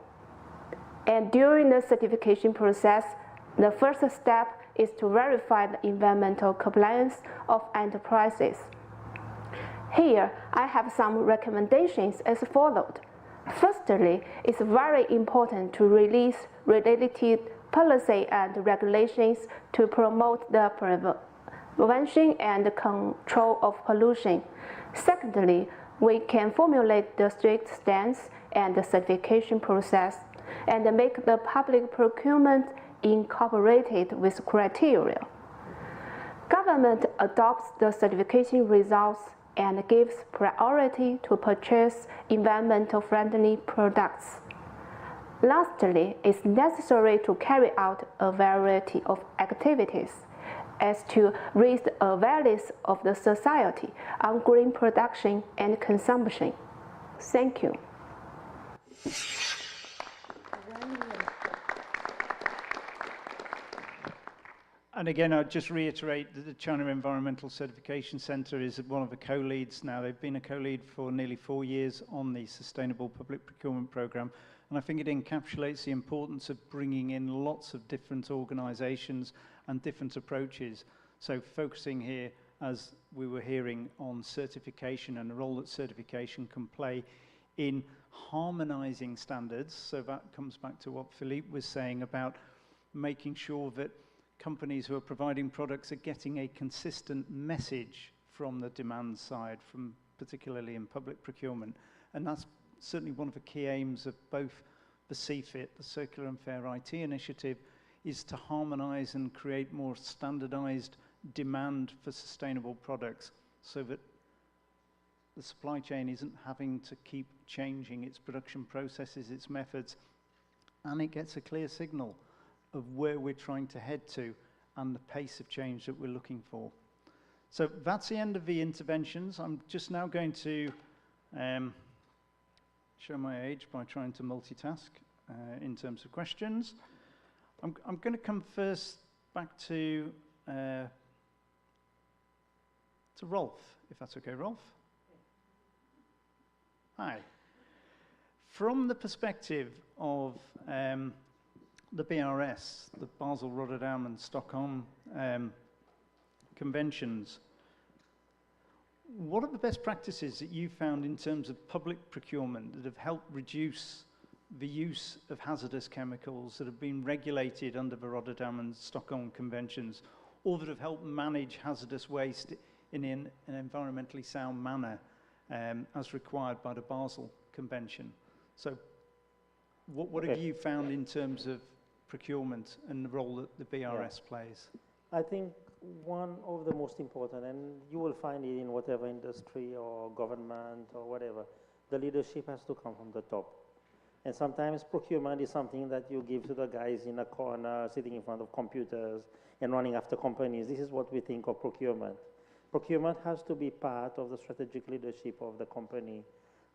And during the certification process, the first step is to verify the environmental compliance of enterprises. Here, I have some recommendations as followed. Firstly, it's very important to release related policy and regulations to promote the prevention and control of pollution. Secondly, we can formulate the strict stance and the certification process and make the public procurement incorporated with criteria. Government adopts the certification results and gives priority to purchase environmental friendly products. Lastly, it's necessary to carry out a variety of activities as to raise the awareness of the society on green production and consumption. Thank you. And again, I'd just reiterate that the China Environmental Certification Center is one of the co-leads now. They've been a co-lead for nearly 4 years on the Sustainable Public Procurement Program. And I think it encapsulates the importance of bringing in lots of different organizations and different approaches. So focusing here, as we were hearing, on certification and the role that certification can play in harmonizing standards. So that comes back to what Philippe was saying about making sure that companies who are providing products are getting a consistent message from the demand side, from particularly in public procurement. And that's certainly one of the key aims of both the CFIT, the Circular and Fair IT initiative, is to harmonize and create more standardized demand for sustainable products so that the supply chain isn't having to keep changing its production processes, its methods, and it gets a clear signal of where we're trying to head to and the pace of change that we're looking for. So that's the end of the interventions. I'm just now going to show my age by trying to multitask in terms of questions. I'm going to come first back to Rolf, if that's okay. Rolf? Hi. From the perspective of the BRS, the Basel, Rotterdam, and Stockholm conventions, what are the best practices that you found in terms of public procurement that have helped reduce the use of hazardous chemicals that have been regulated under the Rotterdam and Stockholm conventions, or that have helped manage hazardous waste in an environmentally sound manner as required by the Basel Convention? So what have you found in terms of procurement and the role that the BRS plays? I think one of the most important, and you will find it in whatever industry or government or whatever, the leadership has to come from the top. And sometimes procurement is something that you give to the guys in a corner, sitting in front of computers and running after companies. This is what we think of procurement. procurement has to be part of the strategic leadership of the company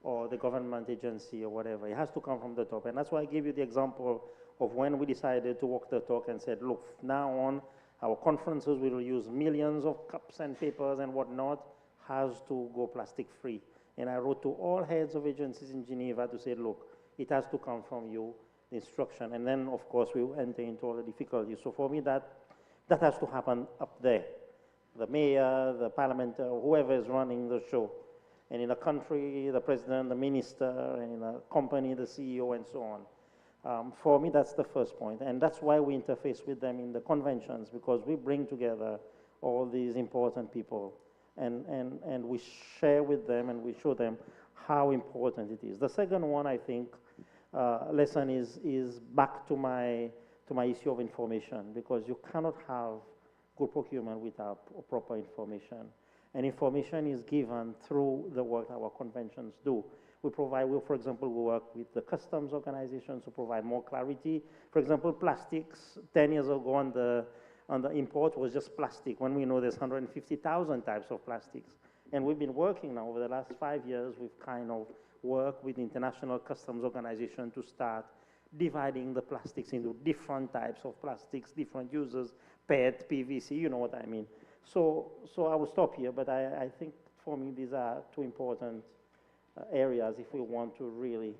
or the government agency or whatever. It has to come from the top. And that's why I gave you the example of when we decided to walk the talk and said, look, now on, our conferences will use millions of cups and papers and whatnot, has to go plastic free. And I wrote to all heads of agencies in Geneva to say, look, it has to come from you, the instruction. And then, of course, we will enter into all the difficulties. So for me, that has to happen up there. The mayor, the parliament, whoever is running the show. And in a country, the president, the minister, and in a company, the CEO, and so on. For me, that's the first point. And that's why we interface with them in the conventions, because we bring together all these important people. And we share with them and we show them how important it is. The second one, I think, lesson is back to my issue of information, because you cannot have good procurement without proper information. And information is given through the work our conventions do. For example, we work with the customs organizations to provide more clarity. For example, plastics, 10 years ago on the import was just plastic, when we know there's 150,000 types of plastics. And we've been working now over the last 5 years, we've kind of worked with the International Customs Organization to start dividing the plastics into different types of plastics, different uses, PET, PVC, you know what I mean. So I will stop here, but I think for me these are two important areas if we want to really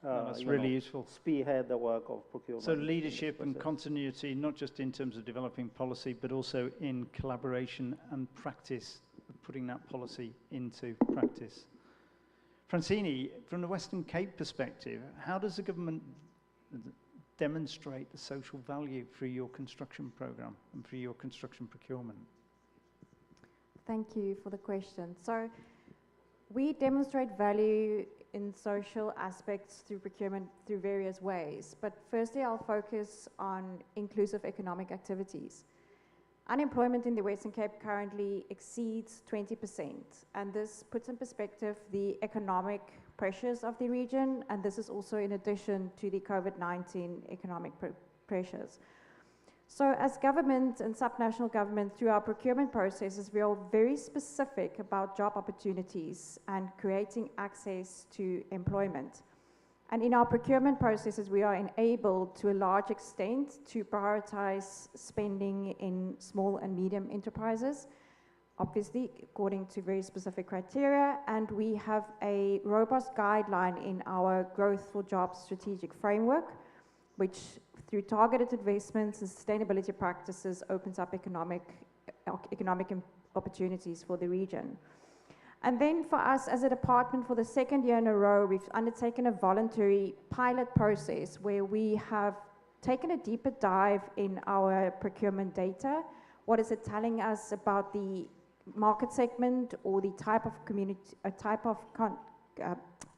that's really useful. Spearhead the work of procurement. So leadership and continuity, not just in terms of developing policy, but also in collaboration and practice, putting that policy into practice. Francini, from the Western Cape perspective, how does the government demonstrate the social value through your construction program and through your construction procurement? Thank you for the question. So we demonstrate value in social aspects through procurement through various ways. But firstly, I'll focus on inclusive economic activities. Unemployment in the Western Cape currently exceeds 20%, and this puts in perspective the economic pressures of the region, and this is also in addition to the COVID-19 economic pressures. So as government and subnational government, through our procurement processes, we are very specific about job opportunities and creating access to employment. And in our procurement processes, we are enabled to a large extent to prioritize spending in small and medium enterprises, obviously according to very specific criteria, and we have a robust guideline in our Growth for Jobs strategic framework, which through targeted investments and sustainability practices opens up economic opportunities for the region. And then for us as a department, for the second year in a row, we've undertaken a voluntary pilot process where we have taken a deeper dive in our procurement data. What is it telling us about the market segment or the type of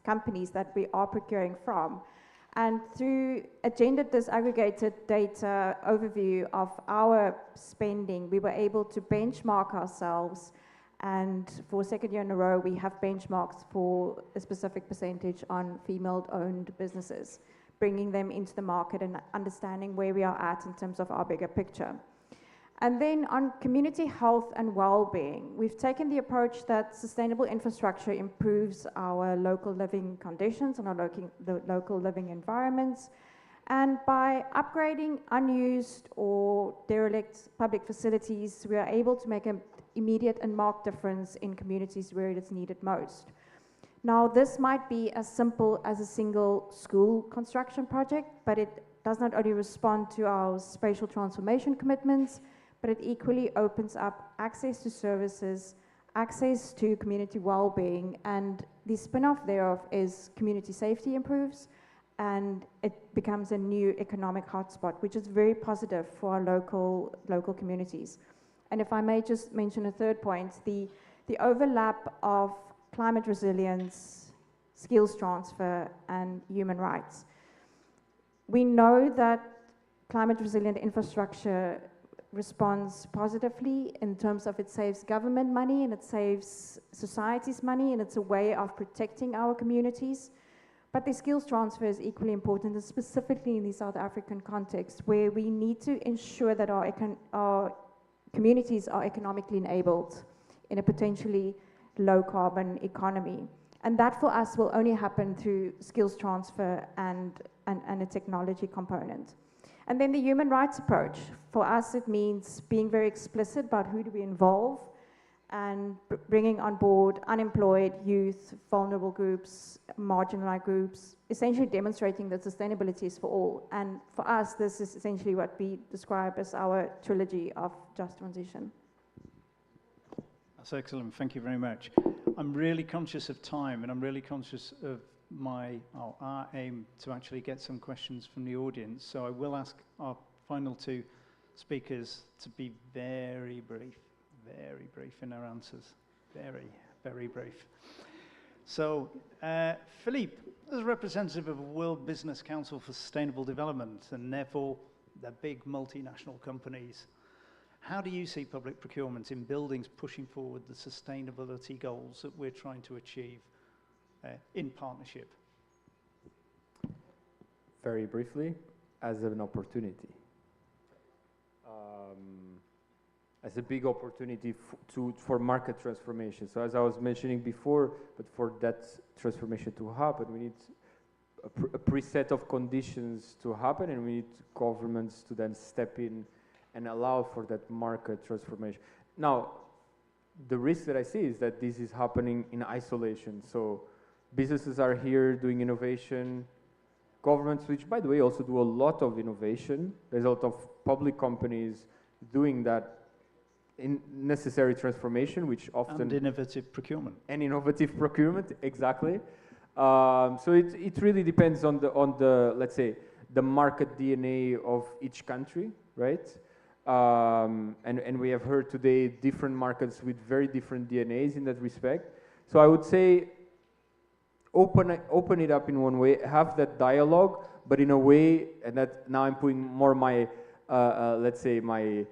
companies that we are procuring from? And through a gender disaggregated data overview of our spending, we were able to benchmark ourselves. And for a second year in a row, we have benchmarks for a specific percentage on female-owned businesses, bringing them into the market and understanding where we are at in terms of our bigger picture. And then on community health and well-being, we've taken the approach that sustainable infrastructure improves our local living conditions and our local living environments. And by upgrading unused or derelict public facilities, we are able to make an immediate and marked difference in communities where it is needed most. Now, this might be as simple as a single school construction project, but it does not only respond to our spatial transformation commitments, but it equally opens up access to services, access to community well-being, and the spin-off thereof is community safety improves, and it becomes a new economic hotspot, which is very positive for our local communities. And if I may just mention a third point, the overlap of climate resilience, skills transfer, and human rights. We know that climate resilient infrastructure responds positively in terms of it saves government money and it saves society's money, and it's a way of protecting our communities. But the skills transfer is equally important, and specifically in the South African context, where we need to ensure that our communities are economically enabled. in a potentially low carbon economy. And that for us will only happen through skills transfer and a technology component. And then the human rights approach. For us, it means being very explicit about who do we involve and bringing on board unemployed, youth, vulnerable groups, marginalized groups, essentially demonstrating that sustainability is for all. And for us, this is essentially what we describe as our trilogy of just transition. That's excellent. Thank you very much. I'm really conscious of time, and I'm really conscious of our aim to actually get some questions from the audience. So I will ask our final two speakers to be very brief in their answers. Very, very brief. So, Philippe, as a representative of World Business Council for Sustainable Development, and therefore the big multinational companies, how do you see public procurement in buildings pushing forward the sustainability goals that we're trying to achieve in partnership? Very briefly, as an opportunity. As a big opportunity for market transformation. So as I was mentioning before, but for that transformation to happen, we need a preset of conditions to happen, and we need governments to then step in and allow for that market transformation. Now, the risk that I see is that this is happening in isolation. So businesses are here doing innovation, governments, which by the way also do a lot of innovation. There's a lot of public companies doing that in necessary transformation, which often... And innovative procurement. And innovative procurement, exactly. So it really depends on the, let's say, the market DNA of each country, right? And we have heard today different markets with very different DNAs in that respect. So I would say open it up in one way, have that dialogue, but in a way, and that now I'm putting more my, let's say, my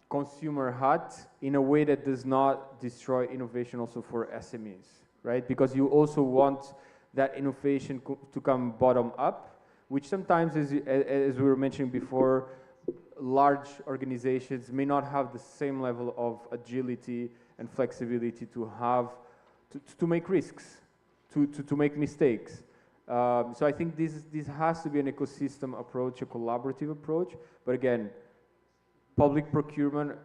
consumer hat in a way that does not destroy innovation also for SMEs, right? Because you also want that innovation to come bottom up, which sometimes, as we were mentioning before, large organizations may not have the same level of agility and flexibility to have, to make risks, to make mistakes. So I think this has to be an ecosystem approach, a collaborative approach, but again, public procurement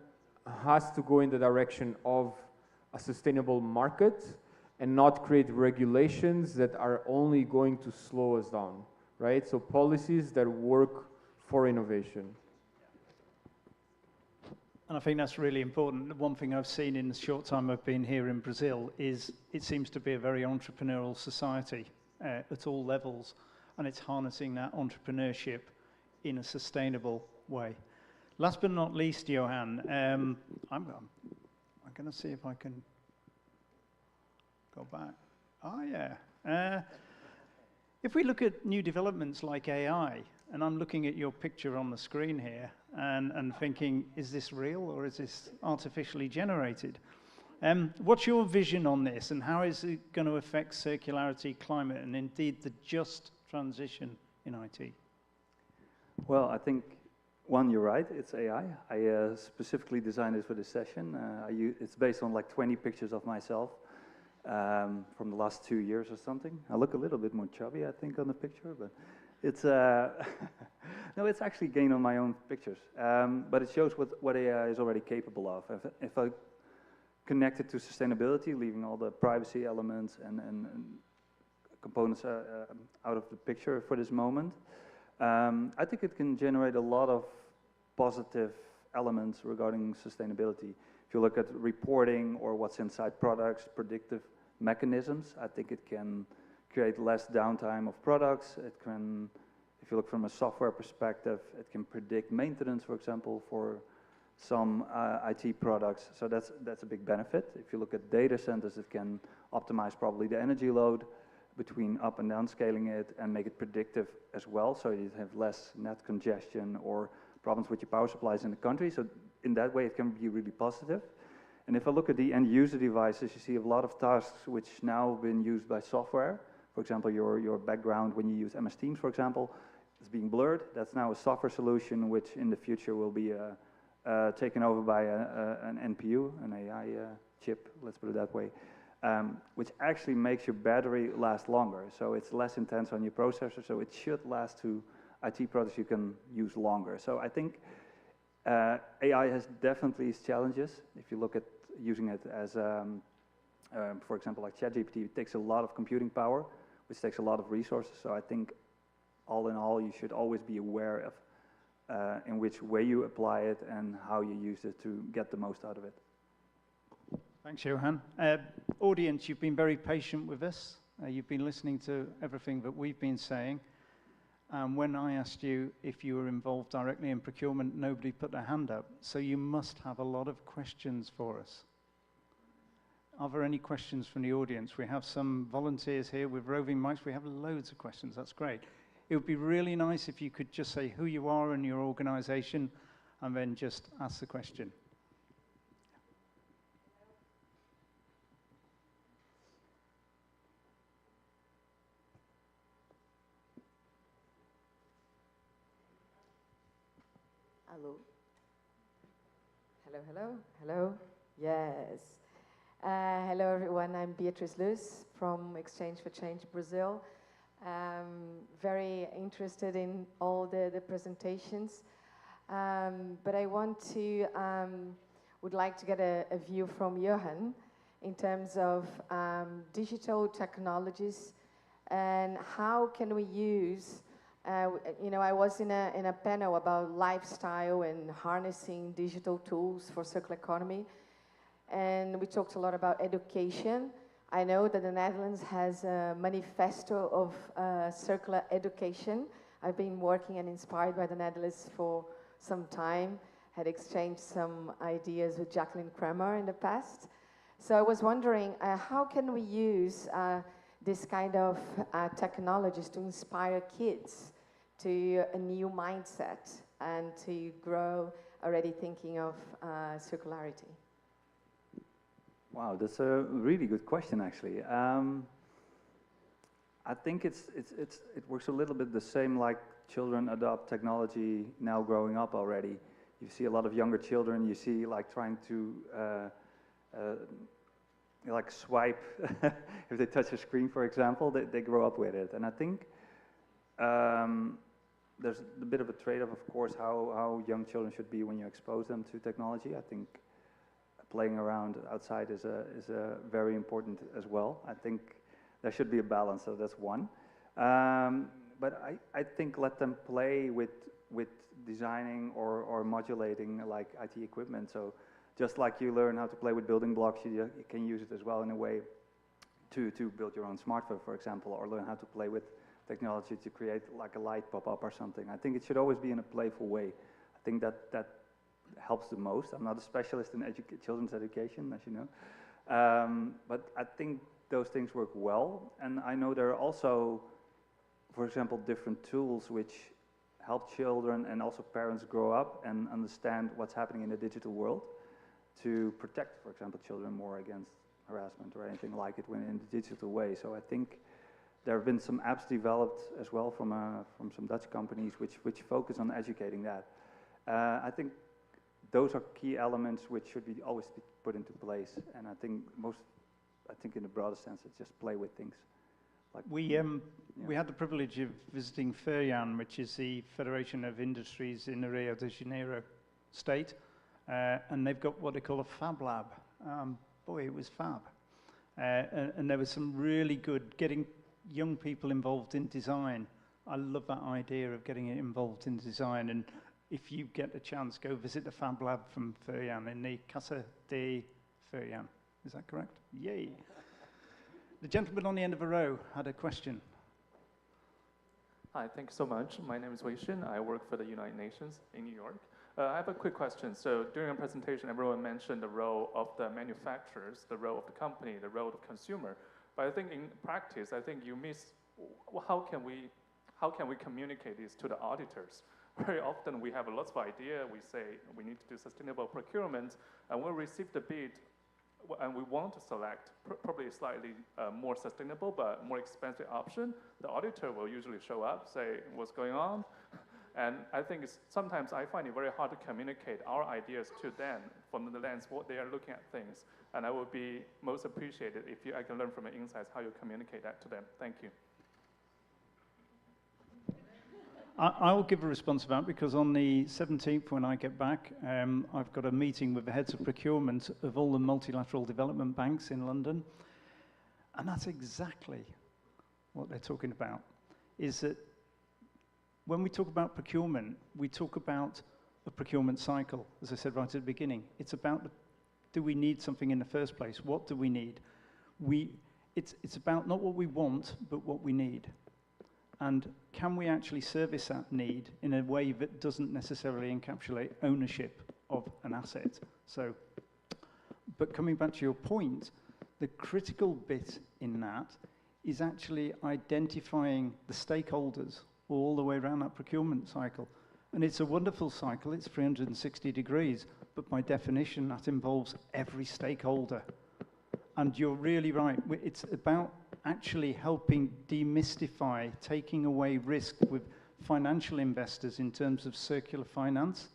has to go in the direction of a sustainable market and not create regulations that are only going to slow us down, right? So policies that work for innovation. And I think that's really important. One thing I've seen in the short time I've been here in Brazil is it seems to be a very entrepreneurial society at all levels, and it's harnessing that entrepreneurship in a sustainable way. Last but not least, Johan, I'm going to see if I can go back. Oh, yeah. If we look at new developments like AI, and I'm looking at your picture on the screen here and thinking, is this real or is this artificially generated? What's your vision on this, and how is it going to affect circularity, climate, and indeed the just transition in IT? Well, I think, one, you're right, it's AI. I specifically designed it for this session. It's based on like 20 pictures of myself from the last 2 years or something. I look a little bit more chubby, I think, on the picture, but it's no, it's actually gained on my own pictures. But it shows what AI is already capable of. If I connect it to sustainability, leaving all the privacy elements and components out of the picture for this moment, I think it can generate a lot of positive elements regarding sustainability. If you look at reporting or what's inside products, predictive mechanisms, I think it can create less downtime of products. It can, if you look from a software perspective, it can predict maintenance, for example, for some IT products. So that's a big benefit. If you look at data centers, it can optimize probably the energy load between up and down scaling it and make it predictive as well, so you have less net congestion or problems with your power supplies in the country. So in that way, it can be really positive. And if I look at the end user devices, you see a lot of tasks which now have been used by software. For example, your background when you use MS Teams, for example, is being blurred. That's now a software solution, which in the future will be taken over by an NPU, an AI chip, let's put it that way, which actually makes your battery last longer. So it's less intense on your processor, so it should last to IT products you can use longer. So I think AI has definitely its challenges. If you look at using it as, for example, like ChatGPT, it takes a lot of computing power, which takes a lot of resources. So I think all in all, you should always be aware of in which way you apply it and how you use it to get the most out of it. Thanks, Johan. Audience, you've been very patient with us. You've been listening to everything that we've been saying. When I asked you if you were involved directly in procurement, nobody put their hand up. So you must have a lot of questions for us. Are there any questions from the audience? We have some volunteers here with roving mics. We have loads of questions. That's great. It would be really nice if you could just say who you are and your organization, and then just ask the question. Hello. Hello, hello, hello. Yes. Hello, everyone. I'm Beatrice Luz from Exchange for Change Brazil. Very interested in all the presentations. But I want to, would like to get a view from Johan in terms of digital technologies and how can we use you know, I was in a panel about lifestyle and harnessing digital tools for circular economy, and we talked a lot about education. I know that the Netherlands has a manifesto of circular education. I've been working and inspired by the Netherlands for some time, had exchanged some ideas with Jacqueline Kramer in the past. So I was wondering, how can we use this kind of technologies to inspire kids to a new mindset and to grow already thinking of circularity? Wow, that's a really good question, actually. I think it works a little bit the same like children adopt technology now growing up already. You see a lot of younger children, you see like trying to like swipe if they touch a screen, for example, they grow up with it. And I think there's a bit of a trade-off, of course, how young children should be when you expose them to technology. I think playing around outside is very important as well. I think there should be a balance, so that's one. But I think let them play with designing or modulating like IT equipment. So just like you learn how to play with building blocks, you can use it as well in a way to build your own smartphone, for example, or learn how to play with technology to create like a light pop up or something. I think it should always be in a playful way. I think that helps the most. I'm not a specialist in children's education, as you know, but I think those things work well. And I know there are also, for example, different tools which help children and also parents grow up and understand what's happening in the digital world to protect, for example, children more against harassment or anything like it when in the digital way. So I think there have been some apps developed as well from some Dutch companies which focus on educating that. I think those are key elements which should always be put into place. And I think in the broader sense, it's just play with things. Like, we had the privilege of visiting FEIRIAN, which is the Federation of Industries in the Rio de Janeiro state, and they've got what they call a Fab Lab. Boy, it was fab. And there was some really good getting young people involved in design. I love that idea of getting it involved in design. And if you get a chance, go visit the Fab Lab from FEIRIAN in the Casa de FEIRIAN. Is that correct? Yay. The gentleman on the end of the row had a question. Hi, thank you so much. My name is Wei Xin. I work for the United Nations in New York. I have a quick question. So during our presentation, everyone mentioned the role of the manufacturers, the role of the company, the role of the consumer. But I think in practice, I think you miss how can we communicate this to the auditors? Very often we have lots of ideas. We say we need to do sustainable procurement, and we'll receive the bid, and we want to select probably a slightly more sustainable but more expensive option. The auditor will usually show up, say what's going on, And I think sometimes I find it very hard to communicate our ideas to them from the lens what they are looking at things. And I would be most appreciated if I can learn from your insights how you communicate that to them. Thank you. I'll give a response to that because on the 17th, when I get back, I've got a meeting with the heads of procurement of all the multilateral development banks in London. And that's exactly what they're talking about, is that when we talk about procurement, we talk about a procurement cycle, as I said right at the beginning. It's about, do we need something in the first place? What do we need? It's about not what we want, but what we need. And can we actually service that need in a way that doesn't necessarily encapsulate ownership of an asset? So, but coming back to your point, the critical bit in that is actually identifying the stakeholders all the way around that procurement cycle. And it's a wonderful cycle, it's 360 degrees, but by definition that involves every stakeholder. And you're really right, it's about actually helping demystify, taking away risk with financial investors in terms of circular finance,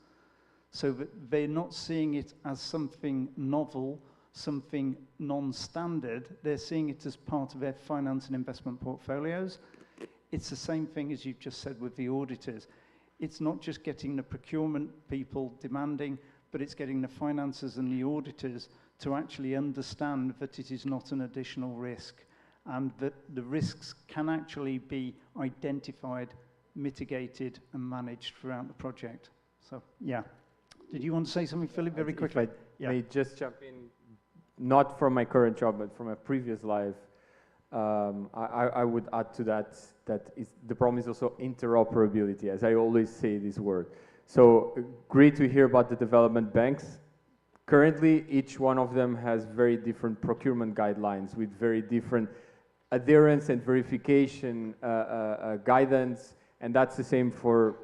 so that they're not seeing it as something novel, something non-standard. They're seeing it as part of their finance and investment portfolios. It's the same thing as you've just said with the auditors. It's not just getting the procurement people demanding, but it's getting the financiers and the auditors to actually understand that it is not an additional risk, and that the risks can actually be identified, mitigated, and managed throughout the project. So, yeah. Did you want to say something, Philip, very quickly? If I may just jump in, not from my current job, but from a previous life, I would add to that the problem is also interoperability, as I always say this word. So, great to hear about the development banks. Currently, each one of them has very different procurement guidelines with very different adherence and verification guidance, and that's the same for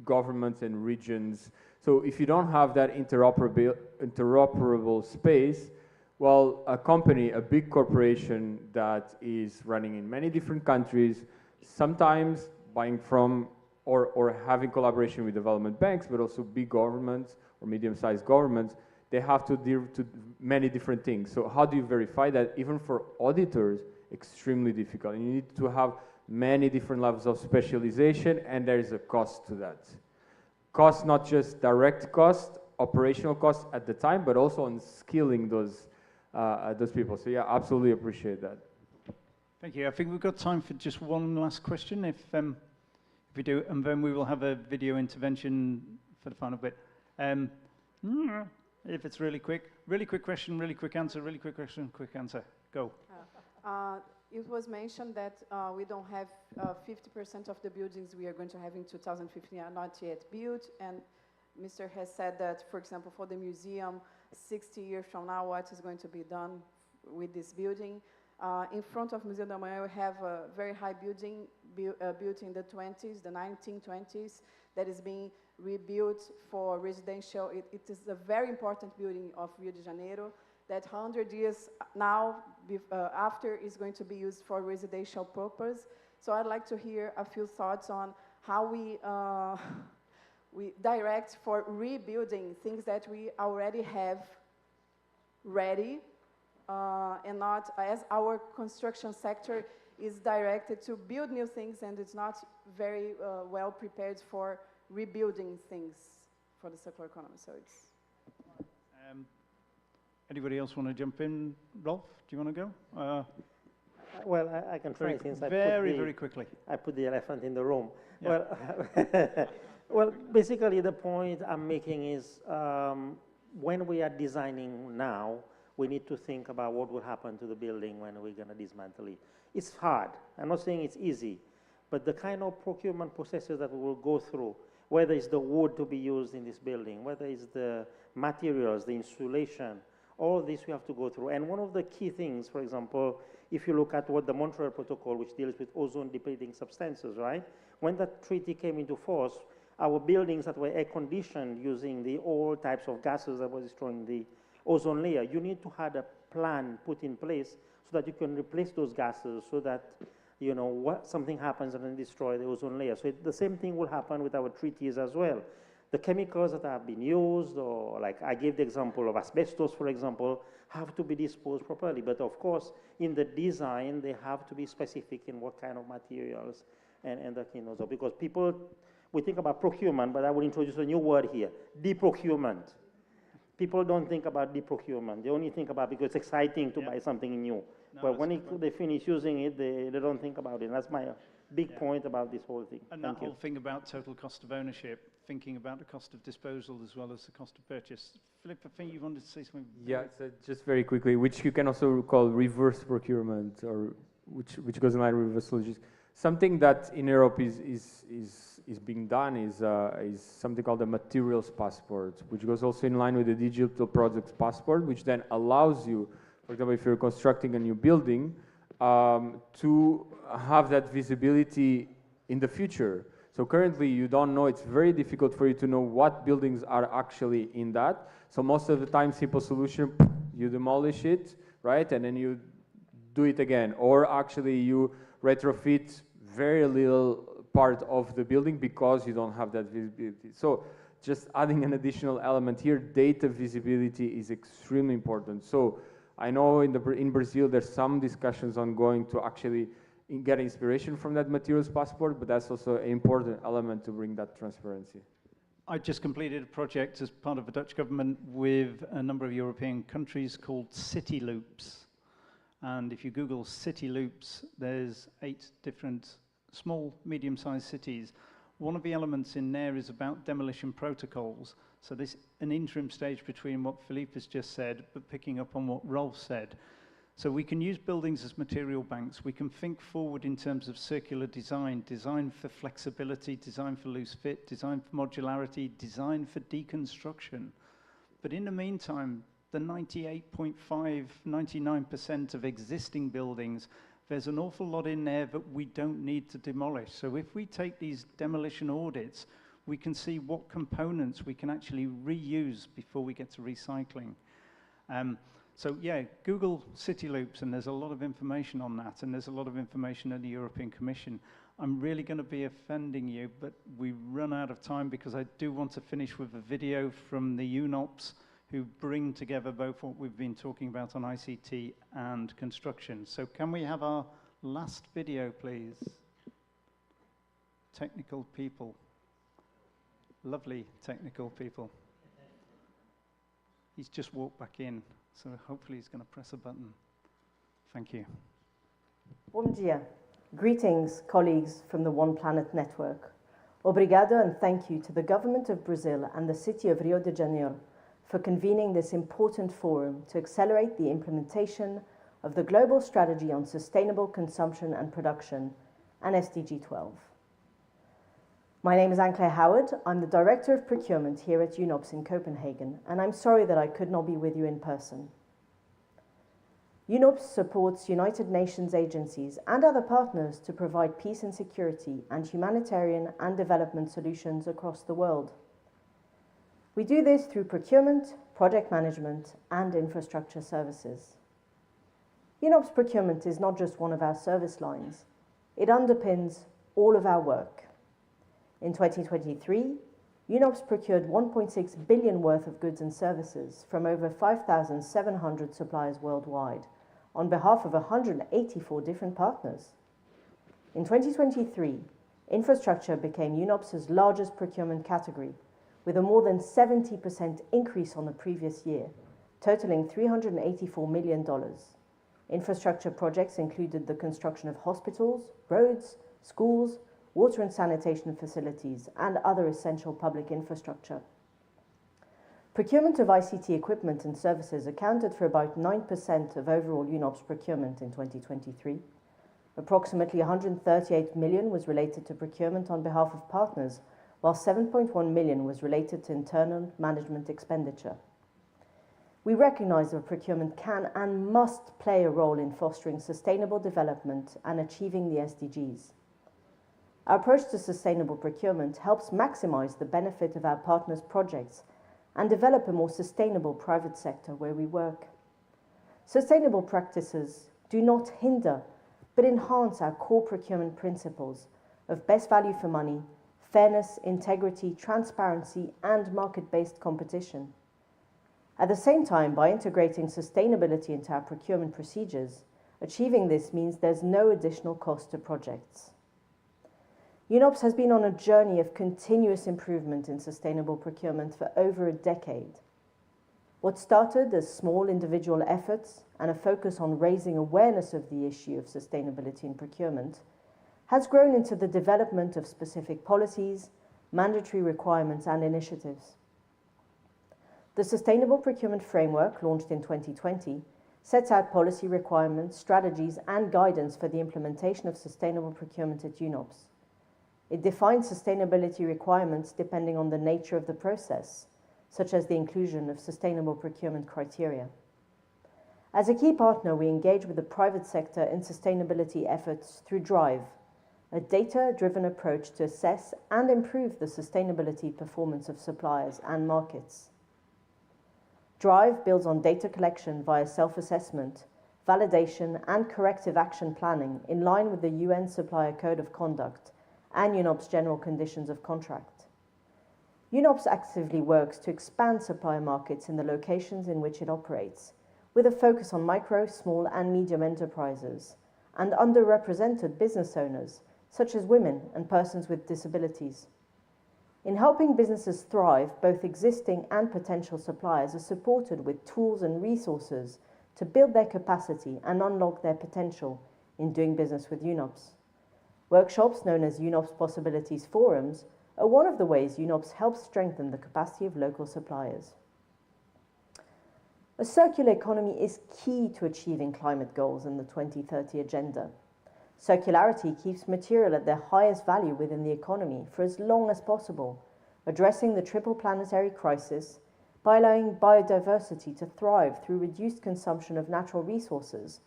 governments and regions. So if you don't have that interoperable space, well, a company, a big corporation that is running in many different countries, sometimes buying from or having collaboration with development banks, but also big governments or medium-sized governments, they have to deal to many different things. So how do you verify that? Even for auditors, extremely difficult. And you need to have many different levels of specialization, and there is a cost to that. Cost, not just direct cost, operational cost at the time, but also on skilling those people. So yeah, absolutely appreciate that. Thank you. I think we've got time for just one last question, if we do, and then we will have a video intervention for the final bit. If it's really quick question, really quick answer, really quick question, quick answer. Go. It was mentioned that we don't have 50% of the buildings we are going to have in 2015 are not yet built, and Mr. has said that, for example, for the museum, 60 years from now, what is going to be done with this building? In front of Museu da Manhã, we have a very high building built in the 20s, the 1920s, that is being rebuilt for residential. It is a very important building of Rio de Janeiro that 100 years now, after, is going to be used for residential purpose. So I'd like to hear a few thoughts on how we direct for rebuilding things that we already have ready, and not as our construction sector is directed to build new things and it's not very well prepared for rebuilding things for the circular economy. So it's... Anybody else want to jump in? Rolf, do you want to go? Well, I can try since very quickly. I put the elephant in the room. Yeah. Well, well, basically the point I'm making is when we are designing now, we need to think about what will happen to the building when we're going to dismantle it. It's hard. I'm not saying it's easy, but the kind of procurement processes that we will go through, whether it's the wood to be used in this building, whether it's the materials, the insulation, all of this we have to go through. And one of the key things, for example, if you look at what the Montreal Protocol, which deals with ozone-depleting substances, right? When that treaty came into force, our buildings that were air-conditioned using the old types of gases that were destroying the ozone layer, you need to have a plan put in place so that you can replace those gases, so that you know, what something happens and then destroy the ozone layer. So the same thing will happen with our treaties as well. The chemicals that have been used, or like I gave the example of asbestos, for example, have to be disposed properly. But of course, in the design, they have to be specific in what kind of materials and the kind of, because people, we think about procurement, but I will introduce a new word here, deprocurement. People don't think about deprocurement. They only think about because it's exciting to buy something new. No, but when they finish using it, they don't think about it. And that's my big point about this whole thing. And that whole thing about total cost of ownership, thinking about the cost of disposal as well as the cost of purchase. Philip, I think you wanted to say something. Yeah, so just very quickly, which you can also call reverse procurement, or which goes in line with reverse logistics. Something that in Europe is being done is something called the materials passport, which goes also in line with the digital products passport, which then allows you, for example, if you're constructing a new building, to have that visibility in the future. So currently you don't know, it's very difficult for you to know what buildings are actually in that. So most of the time, simple solution, you demolish it, right? And then you do it again. Or actually you retrofit very little part of the building because you don't have that visibility. So just adding an additional element here, data visibility is extremely important. So I know in Brazil there's some discussions ongoing to actually get inspiration from that materials passport, but that's also an important element to bring that transparency. I just completed a project as part of the Dutch government with a number of European countries called City Loops. And if you Google City Loops, there's 8 different small, medium-sized cities. One of the elements in there is about demolition protocols. So this an interim stage between what Philippe has just said, but picking up on what Rolf said. So we can use buildings as material banks. We can think forward in terms of circular design, design for flexibility, design for loose fit, design for modularity, design for deconstruction. But in the meantime, the 98.5, 99% of existing buildings, there's an awful lot in there that we don't need to demolish. So if we take these demolition audits, we can see what components we can actually reuse before we get to recycling. So yeah, Google City Loops, and there's a lot of information on that, and there's a lot of information in the European Commission. I'm really going to be offending you, but we run out of time because I do want to finish with a video from the UNOPS, who bring together both what we've been talking about on ICT and construction. So can we have our last video, please? Technical people. Lovely technical people. He's just walked back in, so hopefully he's going to press a button. Thank you. Bom dia. Greetings, colleagues from the One Planet Network. Obrigado and thank you to the Government of Brazil and the City of Rio de Janeiro for convening this important forum to accelerate the implementation of the Global Strategy on Sustainable Consumption and Production and SDG 12. My name is Anne-Claire Howard. I'm the Director of Procurement here at UNOPS in Copenhagen, and I'm sorry that I could not be with you in person. UNOPS supports United Nations agencies and other partners to provide peace and security and humanitarian and development solutions across the world. We do this through procurement, project management, and infrastructure services. UNOPS procurement is not just one of our service lines. It underpins all of our work. In 2023, UNOPS procured 1.6 billion worth of goods and services from over 5,700 suppliers worldwide on behalf of 184 different partners. In 2023, infrastructure became UNOPS's largest procurement category, with a more than 70% increase on the previous year, totaling $384 million. Infrastructure projects included the construction of hospitals, roads, schools, water and sanitation facilities, and other essential public infrastructure. Procurement of ICT equipment and services accounted for about 9% of overall UNOPS procurement in 2023. Approximately 138 million was related to procurement on behalf of partners, while 7.1 million was related to internal management expenditure. We recognize that procurement can and must play a role in fostering sustainable development and achieving the SDGs. Our approach to sustainable procurement helps maximize the benefit of our partners' projects and develop a more sustainable private sector where we work. Sustainable practices do not hinder but enhance our core procurement principles of best value for money, fairness, integrity, transparency, and market-based competition. At the same time, by integrating sustainability into our procurement procedures, achieving this means there's no additional cost to projects. UNOPS has been on a journey of continuous improvement in sustainable procurement for over a decade. What started as small individual efforts and a focus on raising awareness of the issue of sustainability in procurement has grown into the development of specific policies, mandatory requirements, and initiatives. The Sustainable Procurement Framework, launched in 2020, sets out policy requirements, strategies, and guidance for the implementation of sustainable procurement at UNOPS. It defines sustainability requirements depending on the nature of the process, such as the inclusion of sustainable procurement criteria. As a key partner, we engage with the private sector in sustainability efforts through DRIVE, a data-driven approach to assess and improve the sustainability performance of suppliers and markets. DRIVE builds on data collection via self-assessment, validation, and corrective action planning in line with the UN Supplier Code of Conduct and UNOPS General Conditions of Contract. UNOPS actively works to expand supplier markets in the locations in which it operates, with a focus on micro, small, and medium enterprises, and underrepresented business owners, such as women and persons with disabilities. In helping businesses thrive, both existing and potential suppliers are supported with tools and resources to build their capacity and unlock their potential in doing business with UNOPS. Workshops known as UNOPS Possibilities Forums are one of the ways UNOPS helps strengthen the capacity of local suppliers. A circular economy is key to achieving climate goals in the 2030 agenda. Circularity keeps material at their highest value within the economy for as long as possible, addressing the triple planetary crisis by allowing biodiversity to thrive through reduced consumption of natural resources,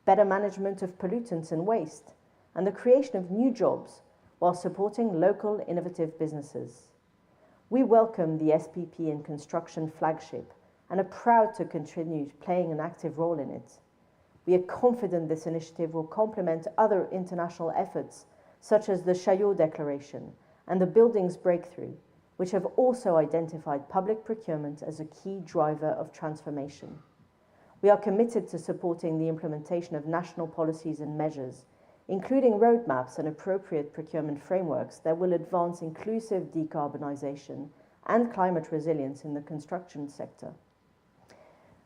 better management of pollutants and waste, and the creation of new jobs while supporting local innovative businesses. We welcome the SPP in Construction flagship and are proud to continue playing an active role in it. We are confident this initiative will complement other international efforts, such as the Chaillot Declaration and the Buildings Breakthrough, which have also identified public procurement as a key driver of transformation. We are committed to supporting the implementation of national policies and measures, including roadmaps and appropriate procurement frameworks that will advance inclusive decarbonisation and climate resilience in the construction sector.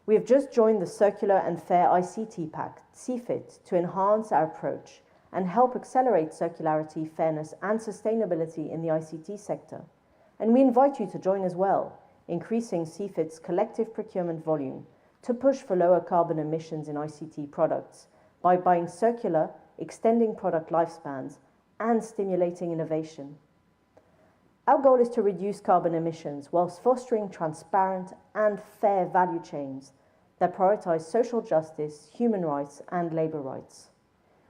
We have just joined the Circular and Fair ICT Pact, CFIT, to enhance our approach and help accelerate circularity, fairness, and sustainability in the ICT sector. And we invite you to join as well, increasing CFIT's collective procurement volume to push for lower carbon emissions in ICT products by buying circular, extending product lifespans, and stimulating innovation. Our goal is to reduce carbon emissions whilst fostering transparent and fair value chains that prioritize social justice, human rights, and labor rights.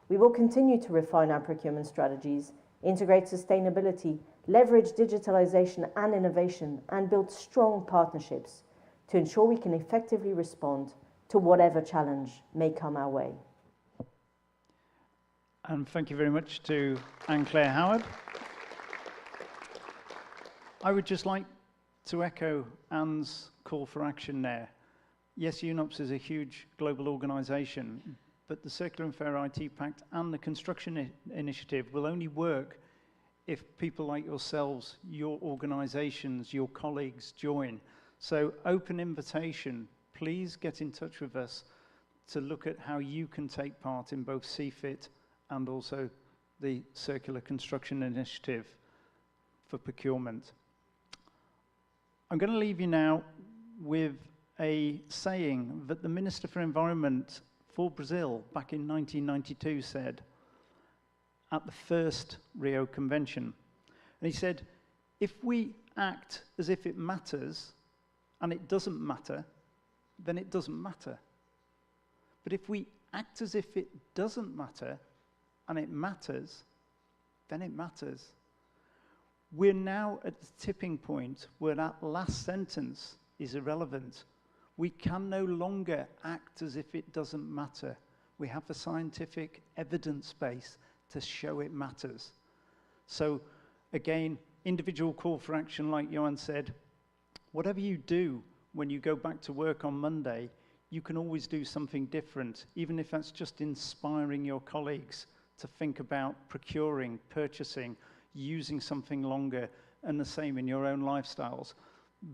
We will continue to refine our procurement strategies, integrate sustainability, leverage digitalization and innovation, and build strong partnerships to ensure we can effectively respond to whatever challenge may come our way. And thank you very much to Anne-Claire Howard. I would just like to echo Anne's call for action there. Yes, UNOPS is a huge global organisation, but the Circular and Fair IT Pact and the Construction Initiative will only work if people like yourselves, your organisations, your colleagues join. So open invitation, please get in touch with us to look at how you can take part in both CFIT and also the Circular Construction Initiative for procurement. I'm going to leave you now with a saying that the Minister for Environment for Brazil back in 1992 said at the first Rio Convention. And he said, if we act as if it matters and it doesn't matter, then it doesn't matter. But if we act as if it doesn't matter and it matters, then it matters. We're now at the tipping point where that last sentence is irrelevant. We can no longer act as if it doesn't matter. We have the scientific evidence base to show it matters. So again, individual call for action, like Johan said, whatever you do when you go back to work on Monday, you can always do something different, even if that's just inspiring your colleagues to think about procuring, purchasing, using something longer, and the same in your own lifestyles.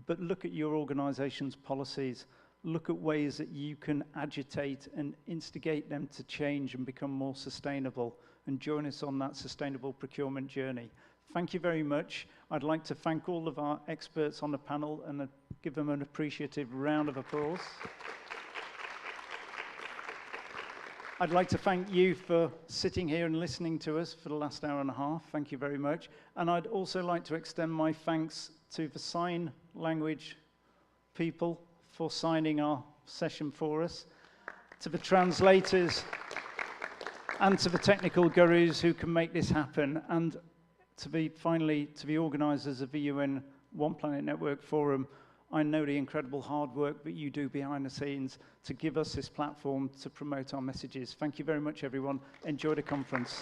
But look at your organization's policies. Look at ways that you can agitate and instigate them to change and become more sustainable, and join us on that sustainable procurement journey. Thank you very much. I'd like to thank all of our experts on the panel and give them an appreciative round of applause. I'd like to thank you for sitting here and listening to us for the last hour and a half. Thank you very much. And I'd also like to extend my thanks to the sign language people for signing our session for us, to the translators, and to the technical gurus who can make this happen, and finally to the organizers of the UN One Planet Network Forum. I know the incredible hard work that you do behind the scenes to give us this platform to promote our messages. Thank you very much, everyone. Enjoy the conference.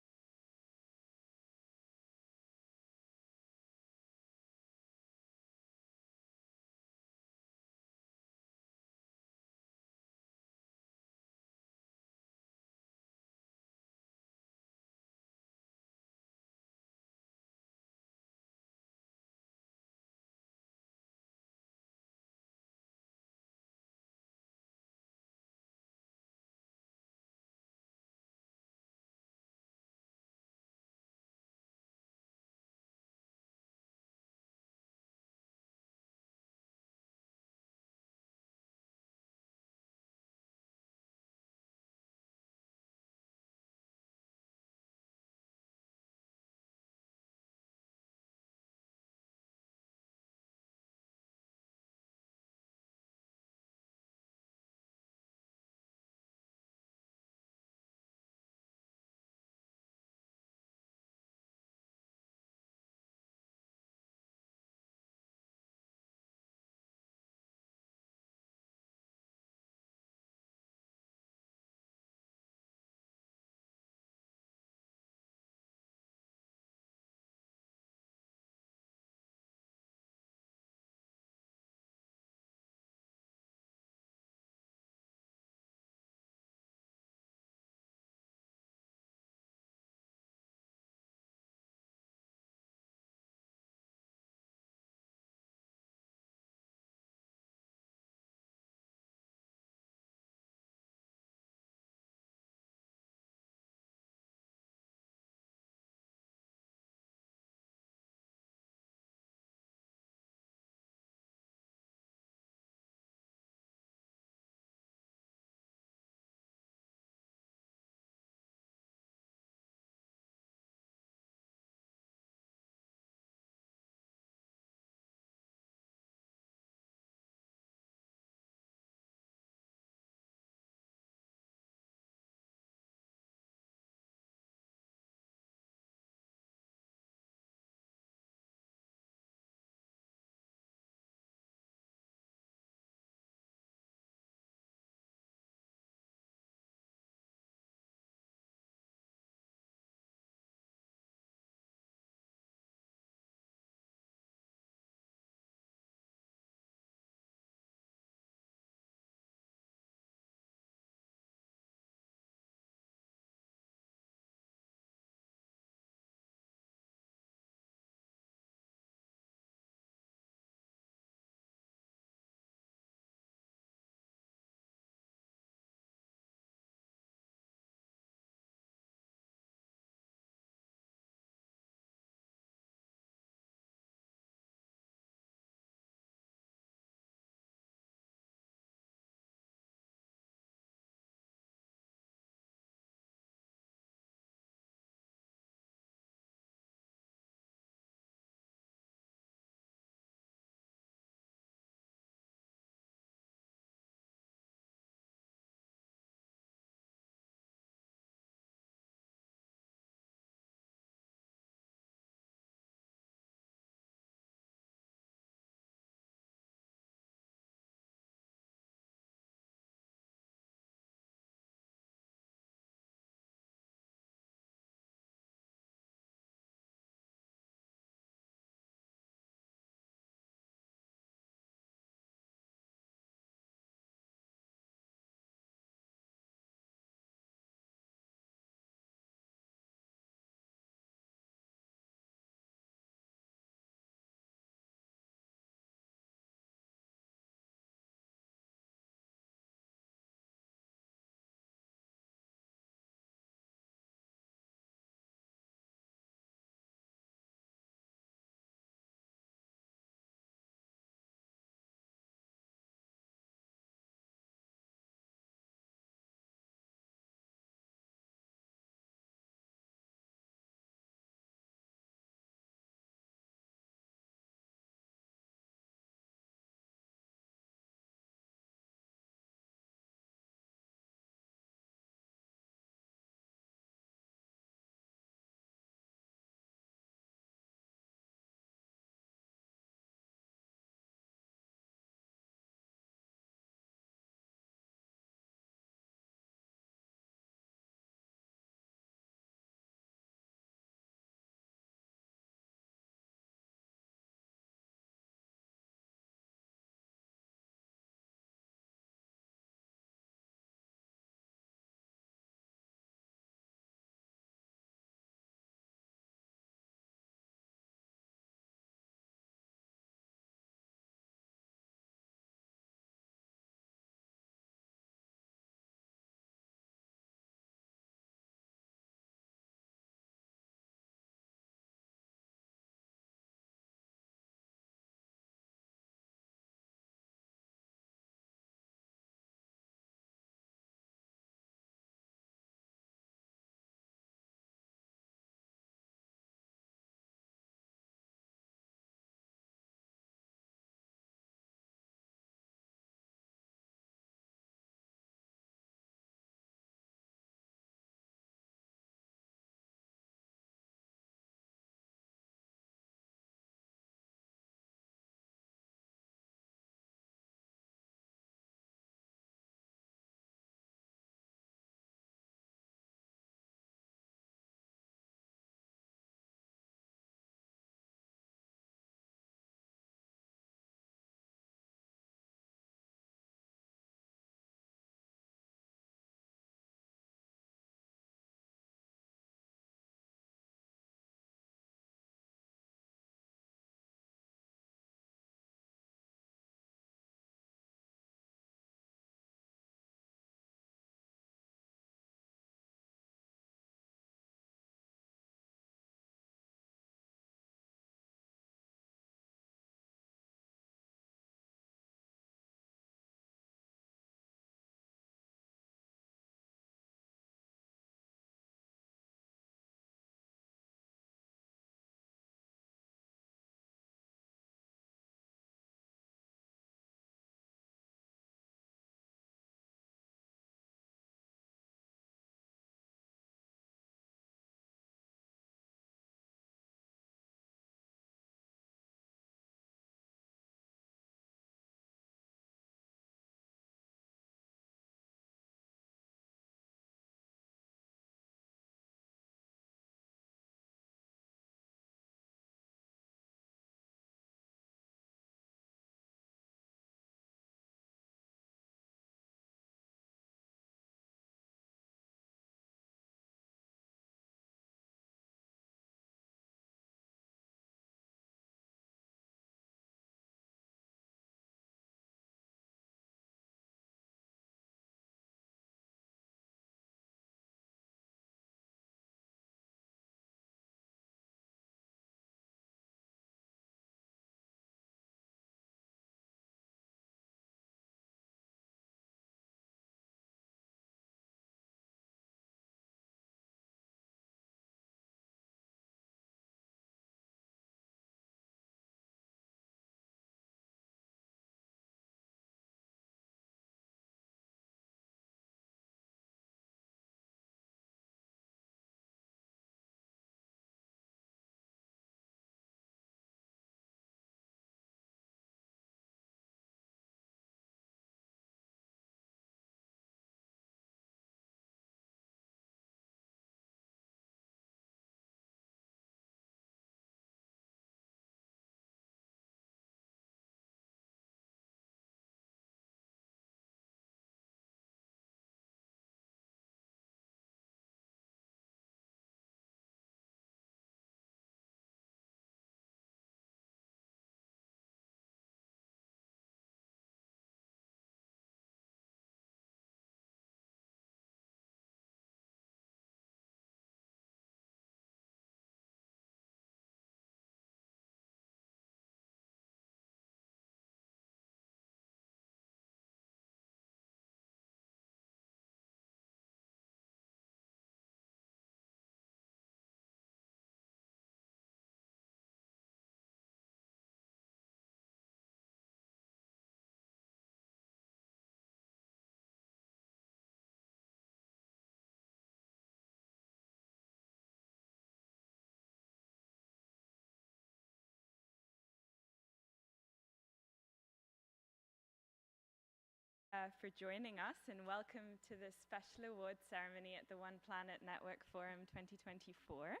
for joining us, and welcome to this special awards ceremony at the One Planet Network Forum 2024.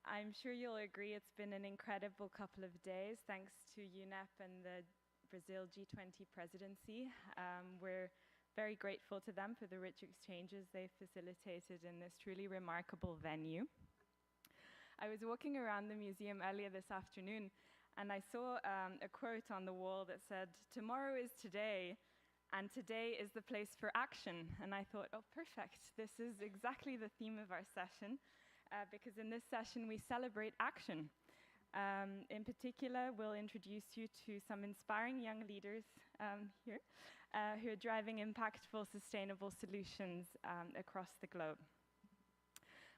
I'm sure you'll agree it's been an incredible couple of days thanks to UNEP and the Brazil G20 presidency. We're very grateful to them for the rich exchanges they've facilitated in this truly remarkable venue. I was walking around the museum earlier this afternoon, and I saw a quote on the wall that said, "Tomorrow is today, and today is the place for action." And I thought, oh, perfect. This is exactly the theme of our session, because in this session we celebrate action. In particular, we'll introduce you to some inspiring young leaders here who are driving impactful, sustainable solutions across the globe.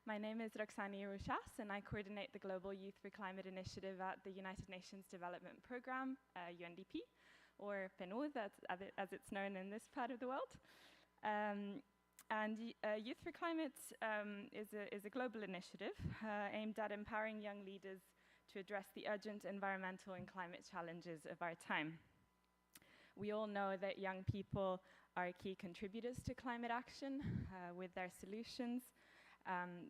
My name is Roxani Ruchas, and I coordinate the Global Youth for Climate Initiative at the United Nations Development Programme, UNDP, or PNUD, as it's known in this part of the world. Youth for Climate is a global initiative aimed at empowering young leaders to address the urgent environmental and climate challenges of our time. We all know that young people are key contributors to climate action with their solutions.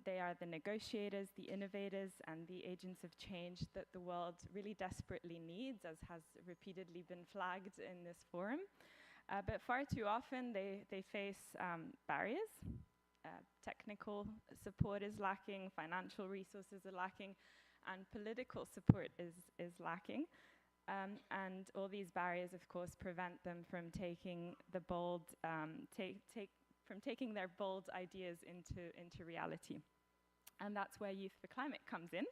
They are the negotiators, the innovators, and the agents of change that the world really desperately needs, as has repeatedly been flagged in this forum. But far too often, they face barriers. Technical support is lacking, financial resources are lacking, and political support is lacking. And all these barriers, of course, prevent them from taking the bold, from taking their bold ideas into reality. And that's where Youth for Climate comes in.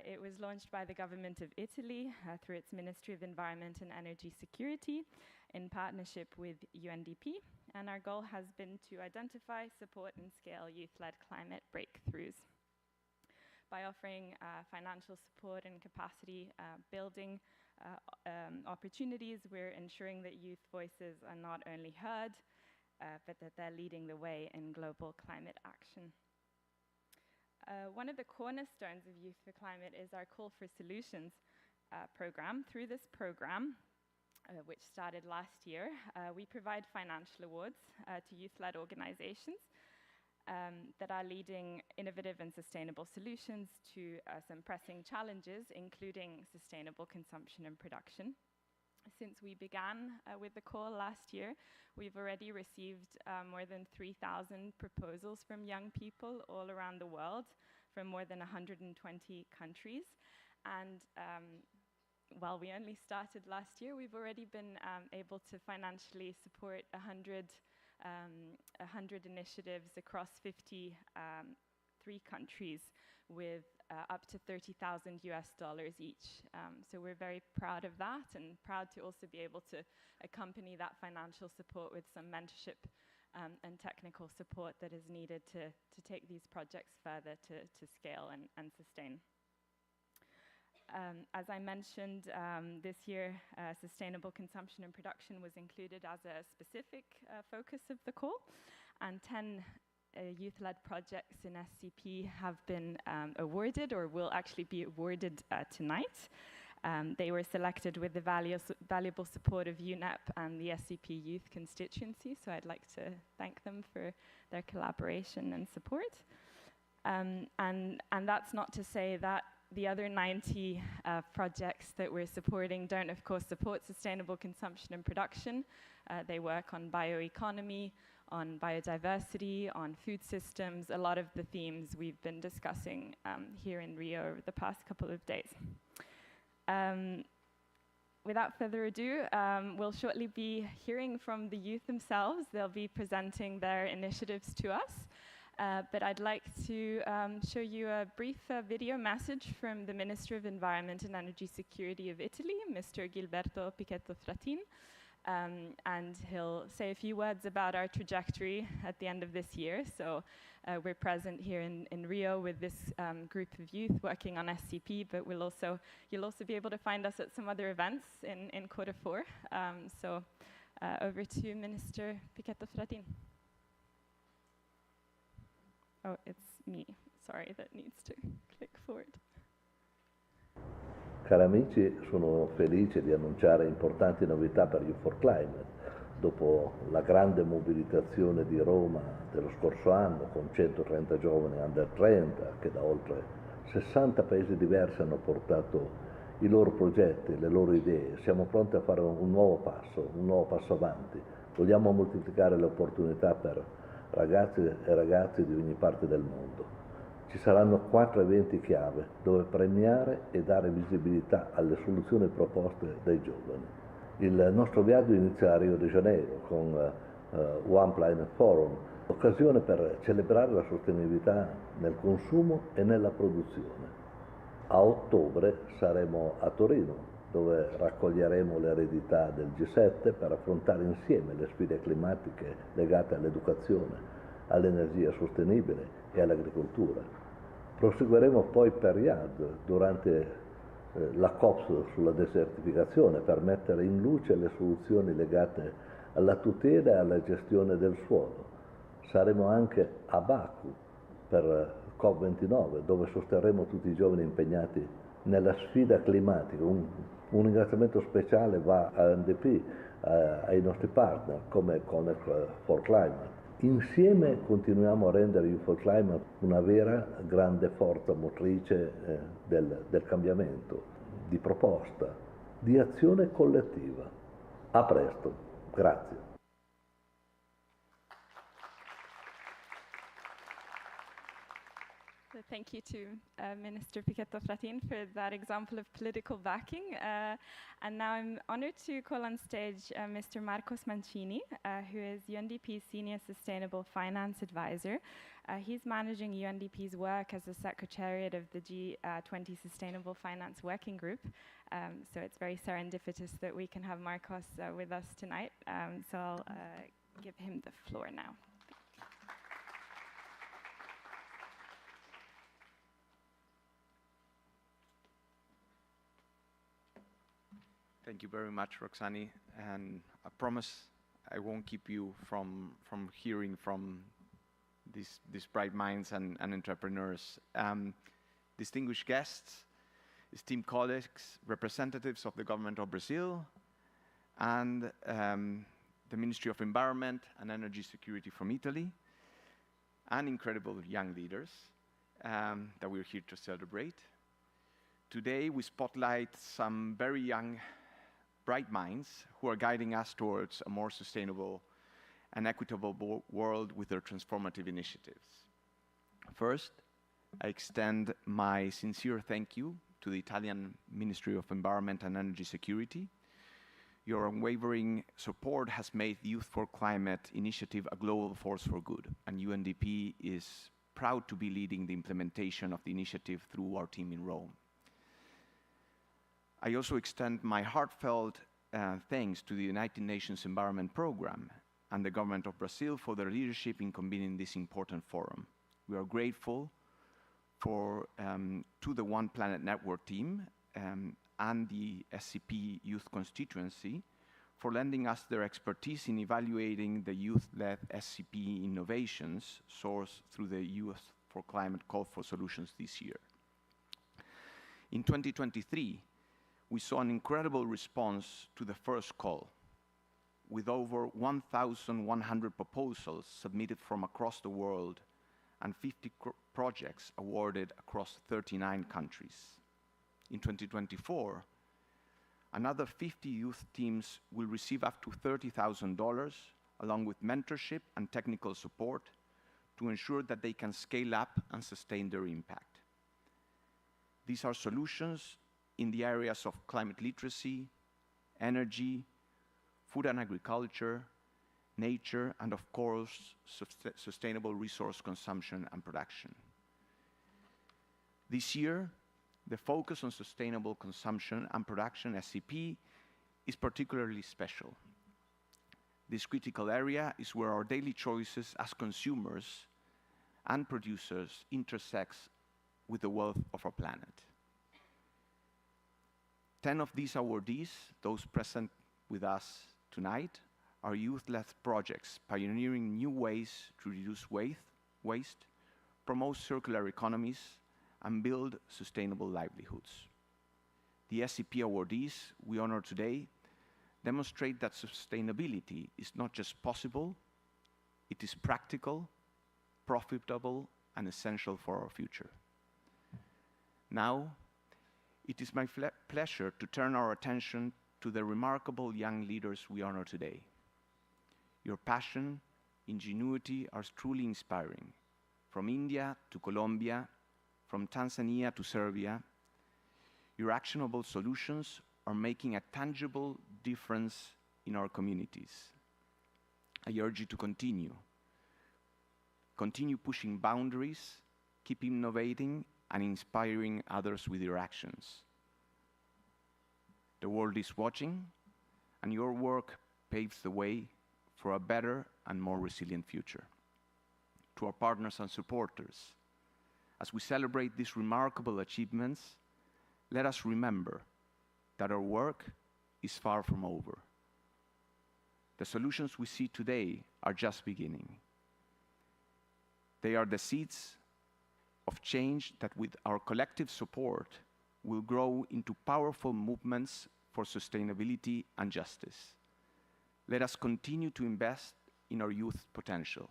It was launched by the government of Italy through its Ministry of Environment and Energy Security in partnership with UNDP. And our goal has been to identify, support, and scale youth-led climate breakthroughs. By offering financial support and capacity building opportunities, we're ensuring that youth voices are not only heard, but that they're leading the way in global climate action. One of the cornerstones of Youth for Climate is our Call for Solutions program. Through this program, which started last year, we provide financial awards to youth-led organizations that are leading innovative and sustainable solutions to some pressing challenges, including sustainable consumption and production. Since we began with the call last year, we've already received more than 3,000 proposals from young people all around the world from more than 120 countries. And while we only started last year, we've already been able to financially support 100 initiatives across 53 countries with up to $30,000 US each. So we're very proud of that, and proud to also be able to accompany that financial support with some mentorship and technical support that is needed to take these projects further to scale and sustain. As I mentioned, this year, sustainable consumption and production was included as a specific focus of the call, and 10 youth-led projects in SCP have been awarded, or will actually be awarded tonight. They were selected with the valuable support of UNEP and the SCP youth constituency, so I'd like to thank them for their collaboration and support. And that's not to say that the other 90 projects that we're supporting don't, of course, support sustainable consumption and production. They work on bioeconomy, on biodiversity, on food systems, a lot of the themes we've been discussing here in Rio over the past couple of days. Without further ado, we'll shortly be hearing from the youth themselves. They'll be presenting their initiatives to us. But I'd like to show you a brief video message from the Minister of Environment and Energy Security of Italy, Mr. Gilberto Pichetto Fratin. And he'll say a few words about our trajectory at the end of this year. So we're present here in Rio with this group of youth working on SCP, but you'll also be able to find us at some other events in quarter 4. So over to Minister Pichetto Fratin. Oh, it's me, sorry, that needs to click forward. Cari amici, sono felice di annunciare importanti novità per Youth for Climate. dopo la grande mobilitazione di Roma dello scorso anno con 130 giovani under 30 che da oltre 60 paesi diversi hanno portato i loro progetti, le loro idee. Siamo pronti a fare un nuovo passo avanti. Vogliamo moltiplicare le opportunità per ragazzi e ragazze di ogni parte del mondo. Ci saranno 4 eventi chiave dove premiare e dare visibilità alle soluzioni proposte dai giovani. Il nostro viaggio inizia a Rio de Janeiro con One Planet Forum, occasione per celebrare la sostenibilità nel consumo e nella produzione. A ottobre saremo a Torino, dove raccoglieremo l'eredità del G7 per affrontare insieme le sfide climatiche legate all'educazione, all'energia sostenibile e all'agricoltura. Proseguiremo poi per Riyadh durante la COP sulla desertificazione per mettere in luce le soluzioni legate alla tutela e alla gestione del suolo. Saremo anche a Baku per COP29 dove sosterremo tutti i giovani impegnati nella sfida climatica. Un ringraziamento speciale va a UNDP, ai nostri partner come Connect for Climate. Insieme continuiamo a rendere Youth for Climate una vera grande forza motrice del cambiamento, di proposta, di azione collettiva. A presto, grazie. So thank you to Minister Pichetto Fratin for that example of political backing. And now I'm honored to call on stage Mr. Marcos Mancini, who is UNDP's Senior Sustainable Finance Advisor. He's managing UNDP's work as the Secretariat of the G20 Sustainable Finance Working Group. So it's very serendipitous that we can have Marcos with us tonight. So I'll give him the floor now. Thank you very much, Roxani, and I promise I won't keep you from hearing from these bright minds and entrepreneurs. Distinguished guests, esteemed colleagues, representatives of the government of Brazil, and the Ministry of Environment and Energy Security from Italy, and incredible young leaders that we're here to celebrate. Today we spotlight some very young bright minds who are guiding us towards a more sustainable and equitable world with their transformative initiatives. First, I extend my sincere thank you to the Italian Ministry of Environment and Energy Security. Your unwavering support has made the Youth for Climate initiative a global force for good, and UNDP is proud to be leading the implementation of the initiative through our team in Rome. I also extend my heartfelt thanks to the United Nations Environment Programme and the government of Brazil for their leadership in convening this important forum. We are grateful to the One Planet Network team and the SCP Youth Constituency for lending us their expertise in evaluating the youth-led SCP innovations sourced through the Youth for Climate Call for Solutions this year. In 2023, we saw an incredible response to the first call, with over 1,100 proposals submitted from across the world and 50 projects awarded across 39 countries. In 2024, another 50 youth teams will receive up to $30,000, along with mentorship and technical support, to ensure that they can scale up and sustain their impact. These are solutions in the areas of climate literacy, energy, food and agriculture, nature, and of course, sustainable resource consumption and production. This year, the focus on sustainable consumption and production, SCP, is particularly special. This critical area is where our daily choices as consumers and producers intersect with the wealth of our planet. 10 of these awardees, those present with us tonight, are youth-led projects pioneering new ways to reduce waste, promote circular economies, and build sustainable livelihoods. The SCP awardees we honor today demonstrate that sustainability is not just possible, it is practical, profitable, and essential for our future. Now, it is my pleasure to turn our attention to the remarkable young leaders we honor today. Your passion, ingenuity are truly inspiring. From India to Colombia, from Tanzania to Serbia, your actionable solutions are making a tangible difference in our communities. I urge you to continue. Continue pushing boundaries, keep innovating, and inspiring others with your actions. The world is watching, and your work paves the way for a better and more resilient future. To our partners and supporters, as we celebrate these remarkable achievements, let us remember that our work is far from over. The solutions we see today are just beginning. They are the seeds of change that, with our collective support, will grow into powerful movements for sustainability and justice. Let us continue to invest in our youth potential,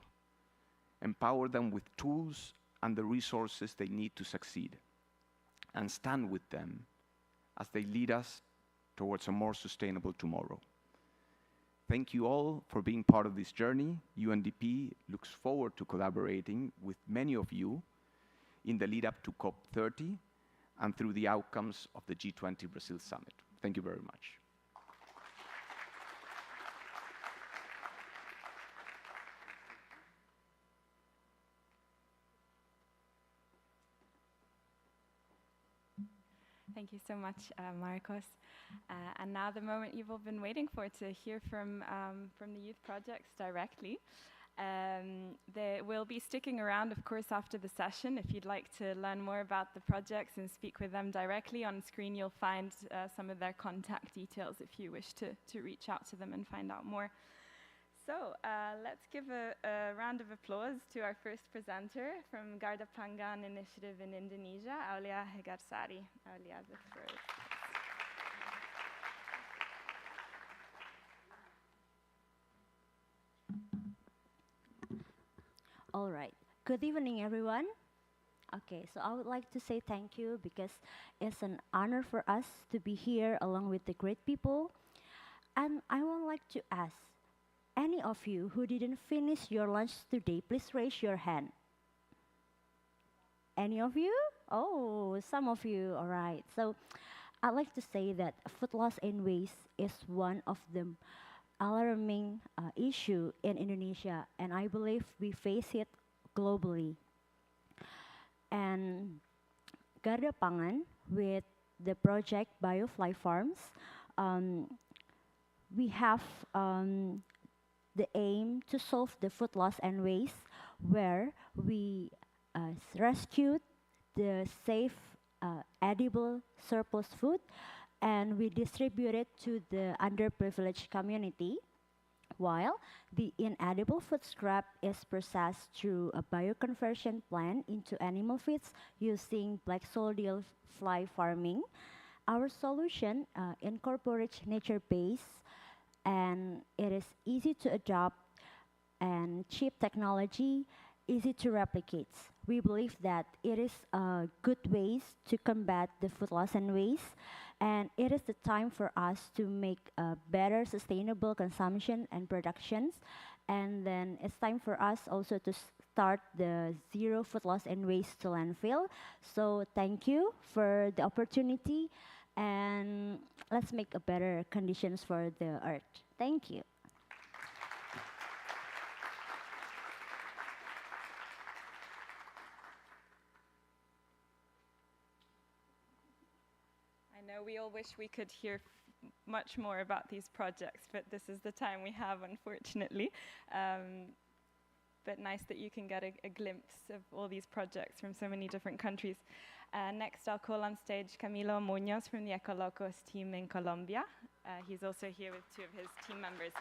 empower them with tools and the resources they need to succeed, and stand with them as they lead us towards a more sustainable tomorrow. Thank you all for being part of this journey. UNDP looks forward to collaborating with many of you in the lead up to COP30 and through the outcomes of the G20 Brazil Summit. Thank you very much. Thank you so much, Marcos. And now the moment you've all been waiting for, to hear from the youth projects directly. They will be sticking around, of course, after the session. If you'd like to learn more about the projects and speak with them directly, on screen you'll find some of their contact details if you wish to reach out to them and find out more. So let's give a round of applause to our first presenter from Garda Pangan Initiative in Indonesia, Aulia Hegarsari. Aulia, the first. All right. Good evening, everyone. Okay, so I would like to say thank you because it's an honor for us to be here along with the great people. And I would like to ask, any of you who didn't finish your lunch today, please raise your hand. Any of you? Oh, some of you, all right. So I'd like to say that food loss and waste is one of the alarming issue in Indonesia, and I believe we face it globally. And Garda Pangan, with the project BioFly Farms, we have the aim to solve the food loss and waste, where we rescued the safe edible surplus food, and we distribute it to the underprivileged community, while the inedible food scrap is processed through a bioconversion plant into animal feeds using black soldier fly farming. Our solution incorporates nature-based, and it is easy to adopt and cheap technology, easy to replicate. We believe that it is a good ways to combat the food loss and waste, and it is the time for us to make a better sustainable consumption and productions. And then it's time for us also to start the zero food loss and waste to landfill. So thank you for the opportunity, and let's make a better conditions for the earth. Thank you. I know we all wish we could hear much more about these projects, but this is the time we have, unfortunately. But nice that you can get a glimpse of all these projects from so many different countries. Next, I'll call on stage Camilo Munoz from the Ecolocos team in Colombia. He's also here with two of his team members.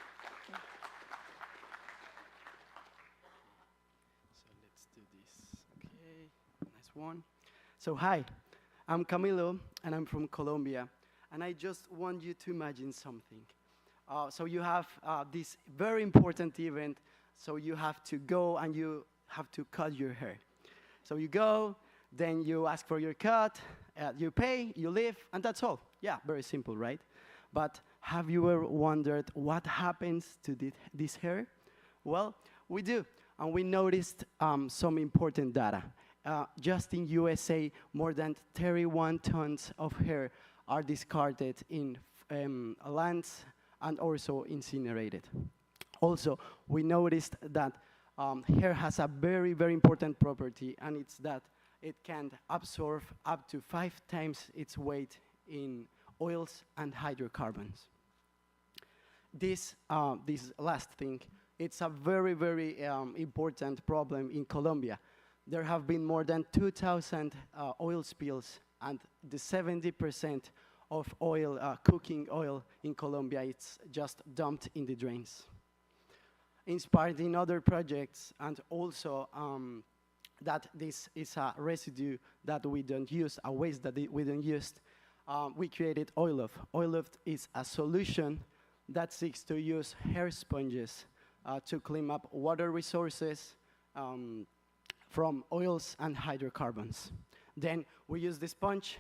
So let's do this. Okay, nice one. So hi, I'm Camilo, and I'm from Colombia. And I just want you to imagine something. So you have this very important event, so you have to go and you have to cut your hair. So you go, then you ask for your cut, you pay, you leave, and that's all. Yeah, very simple, right? But have you ever wondered what happens to this hair? Well, we do, and we noticed some important data. Just in USA, more than 31 tons of hair are discarded in lands and also incinerated. Also, we noticed that hair has a very, very important property, and it's that it can absorb up to 5 times its weight in oils and hydrocarbons. This last thing, it's a very, very important problem in Colombia. There have been more than 2,000 oil spills, and the 70% of oil, cooking oil in Colombia, it's just dumped in the drains. Inspired in other projects, and also that this is a residue that we don't use, a waste that we don't use, we created Oiloft. Oiloft is a solution that seeks to use hair sponges to clean up water resources from oils and hydrocarbons. Then we use the sponge,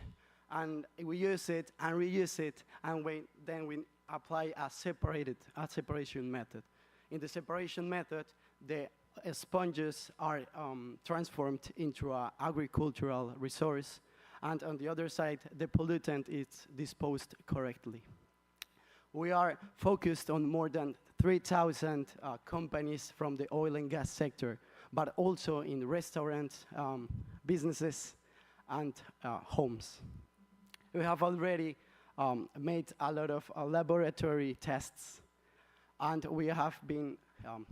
and we use it and reuse it, and then we apply a separation method. In the separation method, the sponges are transformed into an agricultural resource, and on the other side, the pollutant is disposed correctly. We are focused on more than 3,000 companies from the oil and gas sector, but also in restaurants, businesses, and homes. We have already made a lot of laboratory tests, and we have been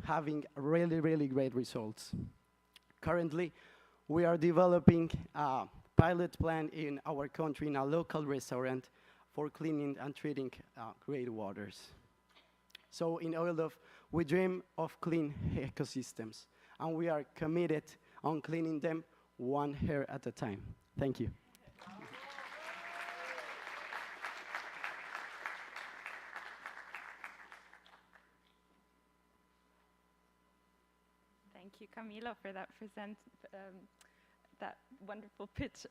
having really, really great results. Currently, we are developing a pilot plan in our country in a local restaurant for cleaning and treating grey waters. So in Oiloft, we dream of clean ecosystems, and we are committed on cleaning them one hair at a time. Thank you. Thank you, Camilo, for that that wonderful pitch.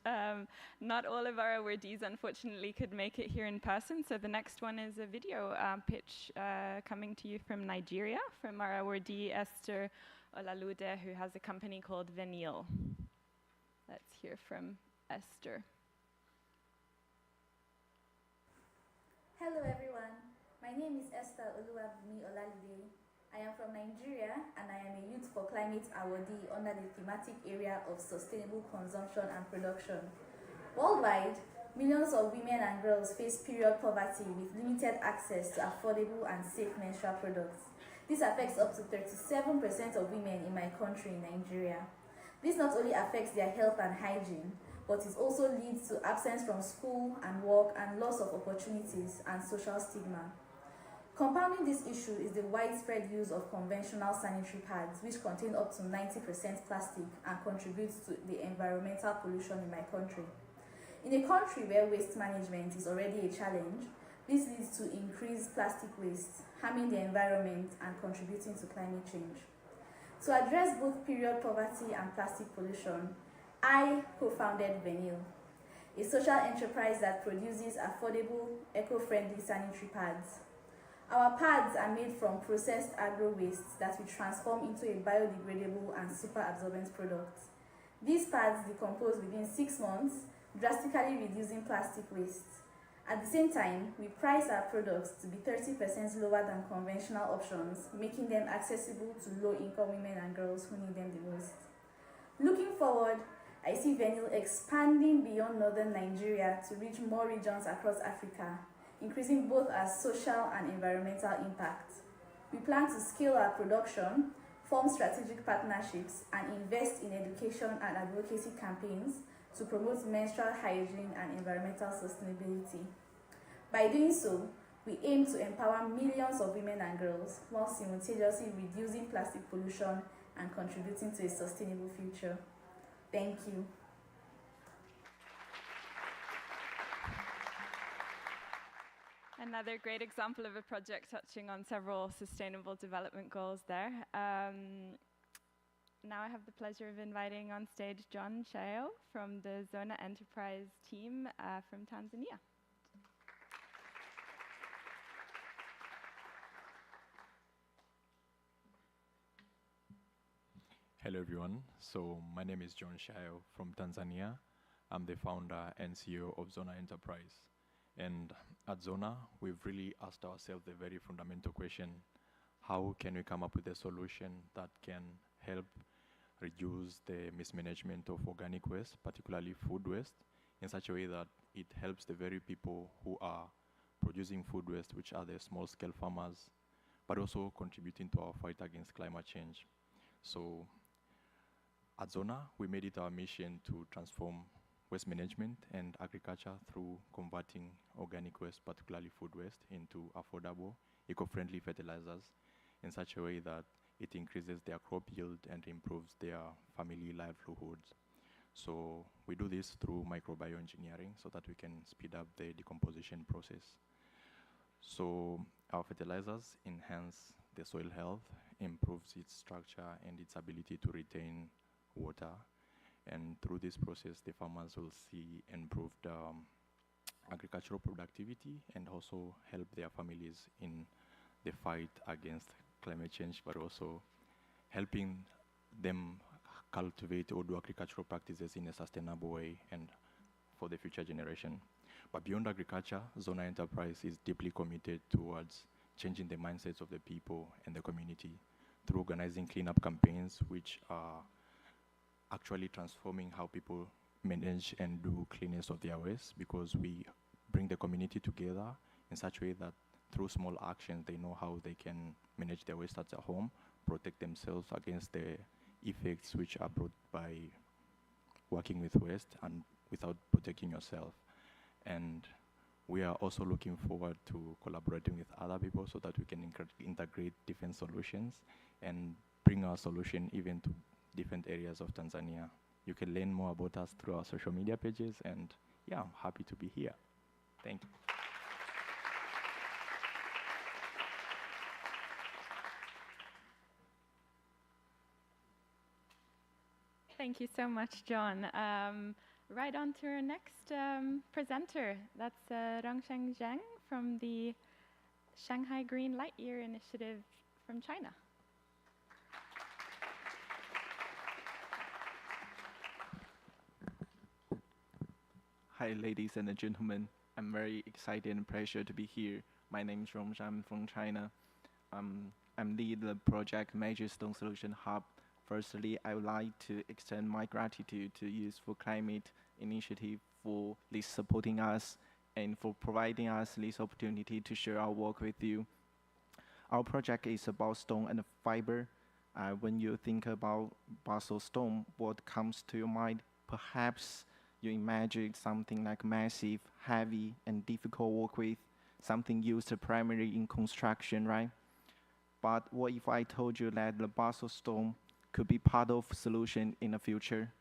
Not all of our awardees, unfortunately, could make it here in person, so the next one is a video pitch coming to you from Nigeria, from our awardee, Esther Olalude, who has a company called Venil. Let's hear from Esther. Hello everyone, my name is Esther Oluwabumi Olalude. I am from Nigeria, and I am a Youth for Climate awardee under the thematic area of sustainable consumption and production. Worldwide, millions of women and girls face period poverty with limited access to affordable and safe menstrual products. This affects up to 37% of women in my country, Nigeria. This not only affects their health and hygiene, but it also leads to absence from school and work and loss of opportunities and social stigma. Compounding this issue is the widespread use of conventional sanitary pads, which contain up to 90% plastic and contributes to the environmental pollution in my country. In a country where waste management is already a challenge, this leads to increased plastic waste, harming the environment and contributing to climate change. To address both period poverty and plastic pollution, I co-founded Venil, a social enterprise that produces affordable, eco-friendly sanitary pads. Our pads are made from processed agro waste that we transform into a biodegradable and super absorbent product. These pads decompose within 6 months, drastically reducing plastic waste. At the same time, we price our products to be 30% lower than conventional options, making them accessible to low-income women and girls who need them the most. Looking forward, I see Venil expanding beyond northern Nigeria to reach more regions across Africa, increasing both our social and environmental impact. We plan to scale our production, form strategic partnerships, and invest in education and advocacy campaigns to promote menstrual hygiene and environmental sustainability. By doing so, we aim to empower millions of women and girls while simultaneously reducing plastic pollution and contributing to a sustainable future. Thank you. Another great example of a project touching on several sustainable development goals there. Now I have the pleasure of inviting on stage John Shayo from the Zona Enterprise team from Tanzania. Hello everyone, so my name is John Shayo from Tanzania. I'm the founder and CEO of Zona Enterprise. And at Zona, we've really asked ourselves the very fundamental question, how can we come up with a solution that can help reduce the mismanagement of organic waste, particularly food waste, in such a way that it helps the very people who are producing food waste, which are the small-scale farmers, but also contributing to our fight against climate change. So at Zona, we made it our mission to transform waste management and agriculture through converting organic waste, particularly food waste, into affordable, eco-friendly fertilizers in such a way that it increases their crop yield and improves their family livelihoods. So we do this through microbioengineering so that we can speed up the decomposition process. So our fertilizers enhance the soil health, improves its structure and its ability to retain water. And through this process, the farmers will see improved agricultural productivity and also help their families in the fight against climate change, but also helping them cultivate or do agricultural practices in a sustainable way and for the future generation. But beyond agriculture, Zona Enterprise is deeply committed towards changing the mindsets of the people and the community through organizing cleanup campaigns, which are actually transforming how people manage and do cleanliness of their waste, because we bring the community together in such a way that through small actions they know how they can manage their waste at their home, protect themselves against the effects which are brought by working with waste and without protecting yourself. And we are also looking forward to collaborating with other people so that we can integrate different solutions and bring our solution even to different areas of Tanzania. You can learn more about us through our social media pages, and yeah, I'm happy to be here. Thank you. Thank you so much, John. Right on to our next presenter. That's Rongsheng Zhang from the Shanghai Green Light Year Initiative from China. Hi, ladies and gentlemen. I'm very excited and pleasure to be here. My name is Rong Zhang from China. I'm lead the project Major Stone Solution Hub. Firstly, I would like to extend my gratitude to Youth4 Climate Initiative for this supporting us and for providing us this opportunity to share our work with you. Our project is about stone and fiber. When you think about basalt stone, what comes to your mind? Perhaps you imagine something like massive, heavy, and difficult to work with, something used primarily in construction, right? But what if I told you that the basalt stone could be part of the solution in the future?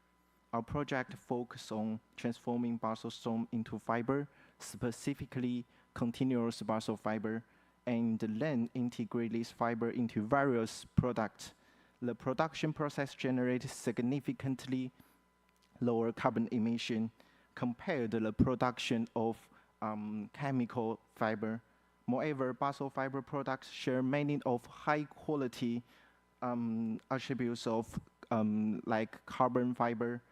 Our project focuses on transforming basalt stone into fiber, specifically continuous basalt fiber, and then integrate this fiber into various products. The production process generates significantly lower carbon emission compared to the production of chemical fiber. Moreover, basalt fiber products share many of high quality attributes of like carbon fiber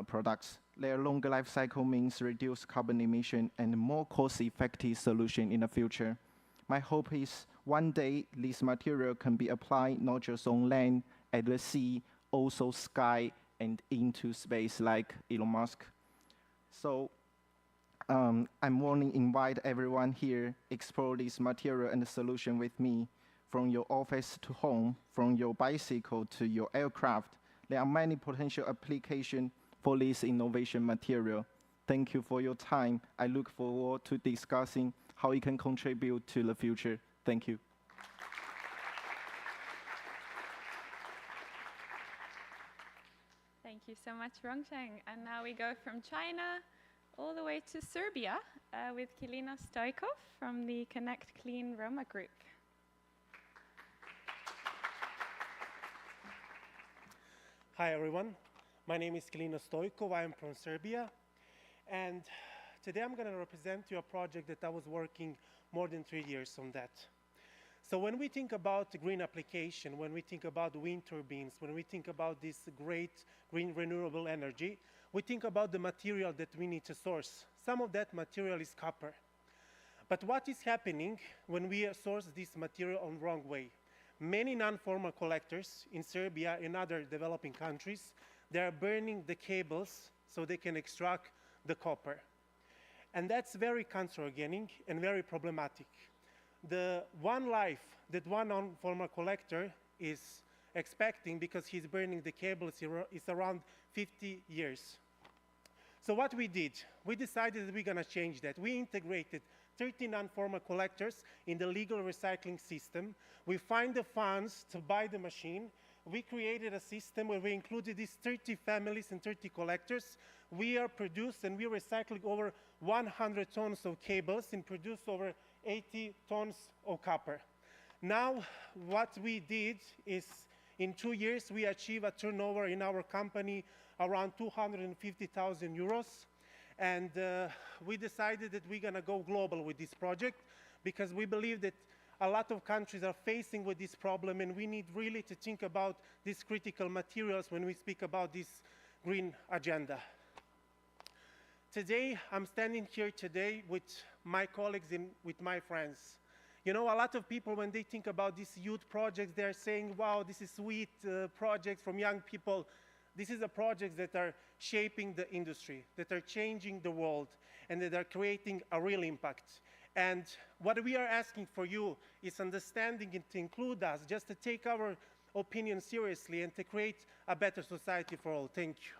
products. Their longer life cycle means reduced carbon emission and more cost-effective solution in the future. My hope is one day this material can be applied not just on land, at the sea, also sky, and into space like Elon Musk. So I'm wanting to invite everyone here explore this material and the solution with me. From your office to home, from your bicycle to your aircraft, there are many potential applications for this innovation material. Thank you for your time. I look forward to discussing how it can contribute to the future. Thank you. Thank you so much, Rongsheng. And now we go from China all the way to Serbia with Kilina Stojkov from the Connect Clean Roma group. Hi everyone, my name is Kilina Stojkov, I am from Serbia, and today I'm going to represent you a project that I was working more than 3 years on that. So when we think about green application, when we think about wind turbines, when we think about this great green renewable energy, we think about the material that we need to source. Some of that material is copper. But what is happening when we source this material on the wrong way? Many non-formal collectors in Serbia and other developing countries, they are burning the cables so they can extract the copper. And that's very cancerogenic and very problematic. The one life that one non-formal collector is expecting because he's burning the cables is around 50 years. So what we did, we decided that we're going to change that. We integrated 30 non-formal collectors in the legal recycling system. We find the funds to buy the machine. We created a system where we included these 30 families and 30 collectors. We are produced and we recycled over 100 tons of cables and produced over 80 tons of copper. Now, what we did is in 2 years, we achieved a turnover in our company around 250,000 euros. And we decided that we're going to go global with this project because we believe that a lot of countries are facing with this problem, and we need really to think about these critical materials when we speak about this green agenda. Today, I'm standing here today with my colleagues and with my friends. You know, a lot of people, when they think about these youth projects, they're saying, wow, this is sweet projects from young people. This is the projects that are shaping the industry, that are changing the world, and that are creating a real impact. And what we are asking for you is understanding and to include us, just to take our opinion seriously and to create a better society for all. Thank you.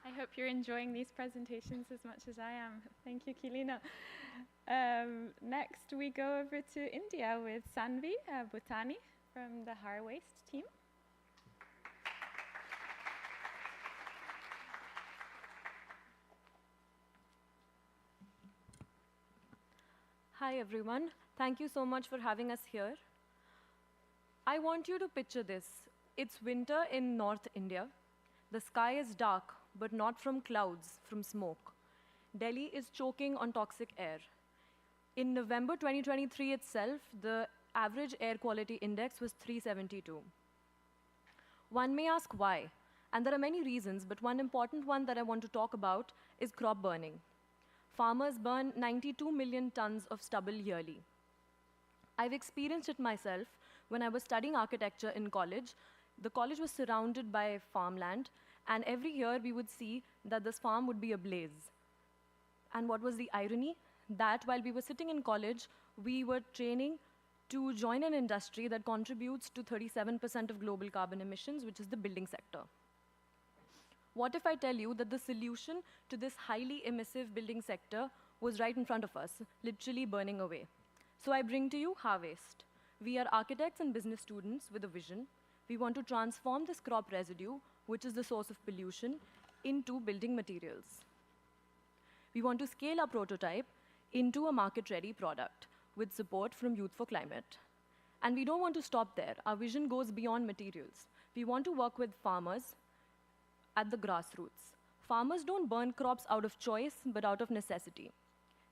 I hope you're enjoying these presentations as much as I am. Thank you, Kilina. Next, we go over to India with Sanvi Bhutani from the Har Waste team. Hi, everyone. Thank you so much for having us here. I want you to picture this. It's winter in North India. The sky is dark, but not from clouds, from smoke. Delhi is choking on toxic air. In November 2023 itself, the average air quality index was 372. One may ask why, and there are many reasons, but one important one that I want to talk about is crop burning. Farmers burn 92 million tons of stubble yearly. I've experienced it myself when I was studying architecture in college. The college was surrounded by farmland, and every year we would see that this farm would be ablaze. And what was the irony? That while we were sitting in college, we were training to join an industry that contributes to 37% of global carbon emissions, which is the building sector. What if I tell you that the solution to this highly emissive building sector was right in front of us, literally burning away? So I bring to you Har Waste. We are architects and business students with a vision. We want to transform this crop residue, which is the source of pollution, into building materials. We want to scale our prototype into a market-ready product with support from Youth for Climate. And we don't want to stop there. Our vision goes beyond materials. We want to work with farmers at the grassroots. Farmers don't burn crops out of choice, but out of necessity.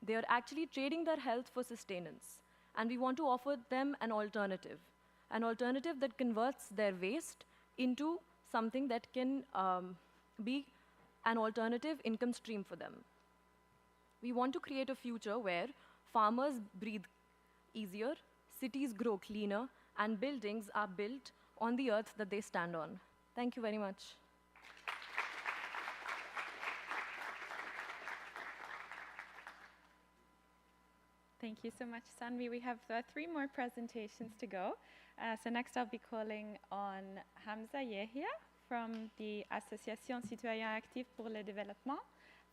They are actually trading their health for sustenance. And we want to offer them an alternative that converts their waste into something that can be an alternative income stream for them. We want to create a future where farmers breathe easier, cities grow cleaner, and buildings are built on the earth that they stand on. Thank you very much. Thank you so much, Sanvi. We have 3 more presentations to go. So next I'll be calling on Hamza Yehia from the Association Citoyen Actif pour le Développement